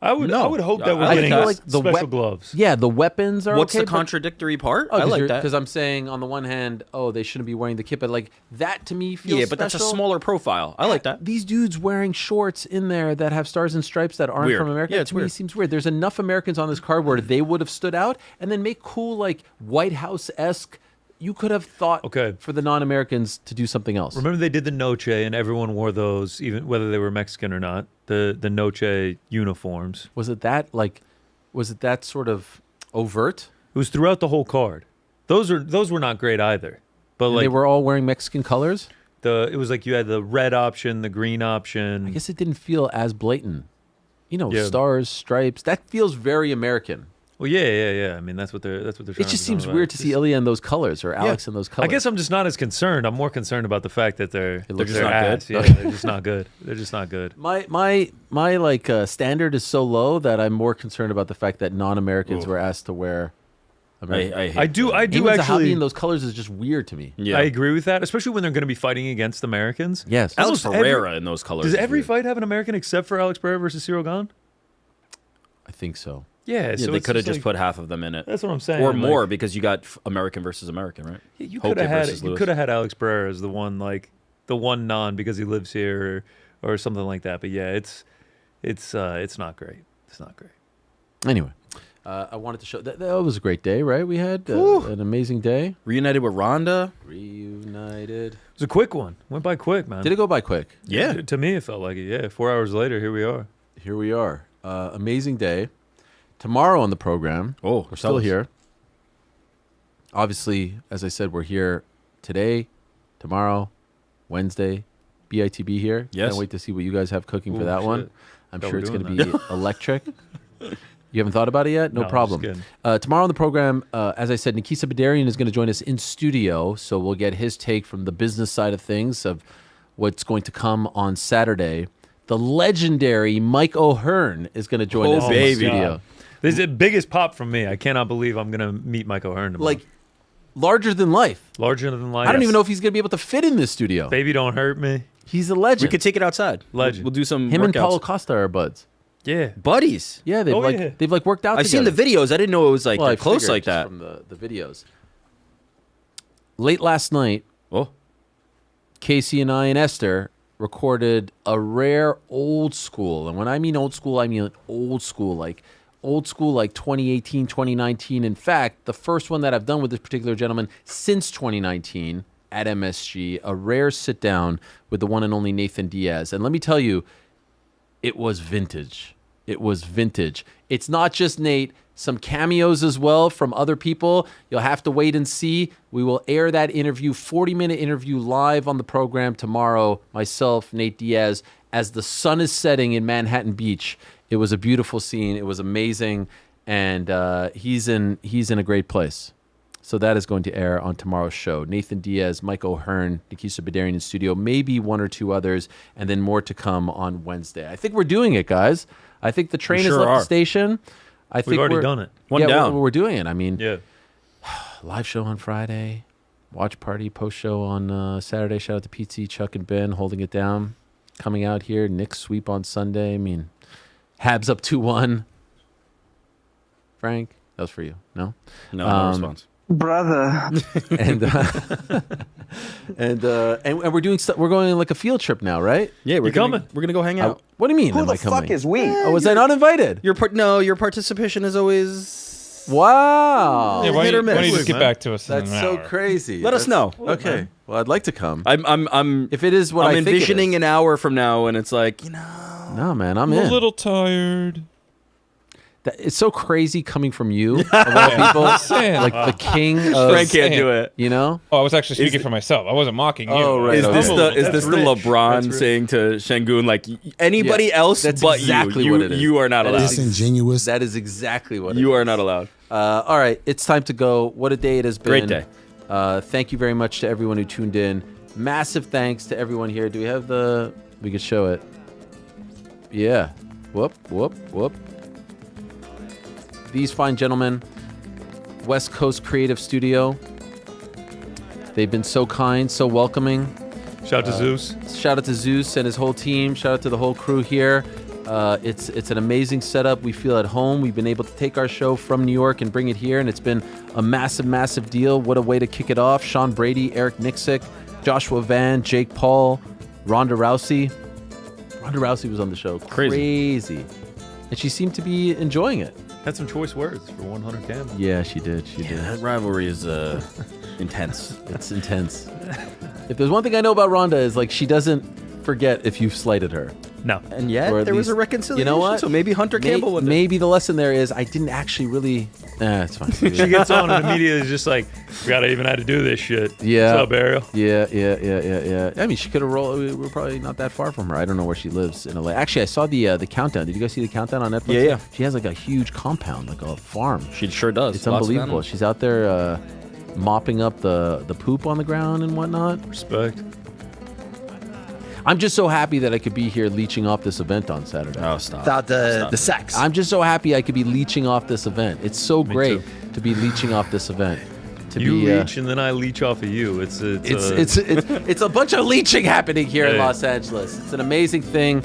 I would hope that we're getting special gloves. Yeah, the weapons are What's okay. the contradictory part? Oh, I like that. Because I'm saying on the one hand, they shouldn't be wearing the kit, but like that to me feels but that's a special. smaller profile. I like that. These dudes wearing shorts in there that have stars and stripes that aren't Weird. from America. Yeah, it's to me weird. seems weird. There's enough Americans on this card where they would have stood out, and then make cool like White House-esque. You could have thought for the non-Americans to do something else. Remember they did the Noche and everyone wore those, even whether they were Mexican or not. The Noche uniforms. Was it that sort of overt? It was throughout the whole card. Those were not great either. But And like they were all wearing Mexican colors. it was like you had the red option, the green option. I guess it didn't feel as blatant. Yeah. Stars, stripes. That feels very American. Well, yeah. I mean, that's what they're trying. It just to seems about. weird to see Ilya in those colors or Alex in those colors. I guess I'm just not as concerned. I'm more concerned about the fact that they're looks just not ass. good. Yeah, they're just not good. They're just not good. My like standard is so low that I'm more concerned about the fact that non-Americans were asked to wear. I do Zahabi actually. in those colors is just weird to me. I agree with that, especially when they're going to be fighting against Americans. Yes, Alex Pereira in those colors. Does is every weird. fight have an American except for Alex Pereira versus Cyril Gahn? I think so. Yeah, so they it's could have just just put half of them in it. That's what I'm saying. Or like- more because you got American versus American, right? You Hope could have versus had Lewis. Alex Pereira as the one non because he lives here or something like that. But yeah, it's not great. It's not great. Anyway, I wanted to show that was a great day, right? We had an amazing day. Reunited with Ronda. Reunited. It was a quick one. Went by quick, man. Did it go by quick? Yeah. To me, it felt like it. Yeah. 4 hours later, here we are. Here we are. Amazing day. Tomorrow on the program. Oh, we're still here. Obviously, as I said, we're here today, tomorrow, Wednesday. BITB here. Yes. Can't wait to see what you guys have cooking for Ooh, that shit. one. I'm Thought sure we it's were going to doing be electric. You haven't thought about it yet? No No, problem. just Tomorrow on the program, as I said, Nikisa Badarian is going to join us in studio, so we'll get his take from the business side of things of what's going to come on Saturday. The legendary Mike O'Hearn is going to join us in the studio. This is the biggest pop from me. I cannot believe I'm going to meet Mike O'Hearn tomorrow. Like, larger than life. Larger than life. I don't even know if he's going to be able to fit in this studio. Baby, don't hurt me. He's a legend. We could take it outside. Legend. We'll do some Him workouts. and Paulo Costa are buds. Yeah. Buddies. Yeah, they've worked out I've together. seen the videos. I didn't know it was like Well, I that close figured like just that. from the videos. Late last night, Casey and I and Esther recorded a rare old school. And when I mean old school, I mean old school like 2018, 2019. In fact, the first one that I've done with this particular gentleman since 2019 at MSG, a rare sit down with the one and only Nathan Diaz. And let me tell you, it was vintage. It was vintage. It's not just Nate, some cameos as well from other people. You'll have to wait and see. We will air that interview, 40-minute interview live on the program tomorrow. Myself, Nate Diaz, as the sun is setting in Manhattan Beach. It was a beautiful scene. It was amazing. And he's in a great place. So that is going to air on tomorrow's show. Nathan Diaz, Mike O'Hearn, Nikisa Badarian in studio, maybe one or two others, and then more to come on Wednesday. I think we're doing it, guys. I think the train has left the station. We've already done it. One down. We're doing it. I mean, Yeah. live show on Friday, watch party, post show on Saturday. Shout out to PT, Chuck, and Ben holding it down. Coming out here, Knicks sweep on Sunday. I mean, Habs up 2-1. Frank, that was for you. No? No response. Brother. and we're doing stuff. We're going on like a field trip now, right? Yeah, we're coming. We're gonna go hang out. What do you mean? Who am the I coming? fuck is we? Oh, was I not invited? Your participation is always Wow. Yeah, why hit or don't you miss. just get back to us in That's an so hour? crazy. Let us know. Okay. Well, I'd like to come. I'm if it is what I'm I think it envisioning is. an hour from now, and it's like No, man, I'm I'm in. a little tired. It's so crazy coming from you, of all people. Like the king of... Frank can't do it. You know? Oh, I was actually speaking for myself. I wasn't mocking you. Oh, right. Is this the LeBron saying to Şengün, like, anybody else that's but exactly you? What it is. You are not allowed. Disingenuous. That is exactly what it is. You are not allowed. All right, it's time to go. What a day it has been. Great day. Thank you very much to everyone who tuned in. Massive thanks to everyone here. Do we have the... We could show it. Yeah. Whoop. These fine gentlemen, West Coast Creative Studio. They've been so kind, so welcoming. Shout out to Zeus. Shout out to Zeus and his whole team. Shout out to the whole crew here. It's an amazing setup. We feel at home. We've been able to take our show from New York and bring it here, and it's been a massive, massive deal. What a way to kick it off. Sean Brady, Eric Nicksick, Joshua Van, Jake Paul, Ronda Rousey. Ronda Rousey was on the show. Crazy. And she seemed to be enjoying it. Had some choice words for 100 Cam. Yeah, she did. She did. That rivalry is intense. It's intense. If there's one thing I know about Ronda is like she doesn't forget if you've slighted her. No. And yet there was a reconciliation. You know what? So maybe Hunter Campbell would. Maybe the lesson there is I didn't actually really. It's fine. She gets on and immediately is just like, we gotta even have to do this shit. Yeah. What's up, Ariel? Yeah. I mean, she could have rolled. We're probably not that far from her. I don't know where she lives in LA. Actually, I saw the countdown. Did you guys see the countdown on Netflix? Yeah. She has like a huge compound, like a farm. She sure does. It's unbelievable. She's out there mopping up the poop on the ground and whatnot. Respect. I'm just so happy that I could be here leeching off this event on Saturday. Oh, stop. Without the sex. I'm just so happy I could be leeching off this event. It's so great to be leeching off this event. You leech and then I leech off of you. It's a bunch of leeching happening here in Los Angeles. It's an amazing thing.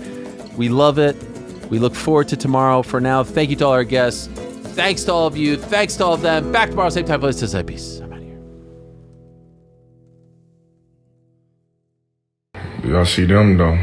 We love it. We look forward to tomorrow. For now, thank you to all our guests. Thanks to all of you. Thanks to all of them. Back tomorrow, same time, place. Peace. I'm out of here. Y'all see them though.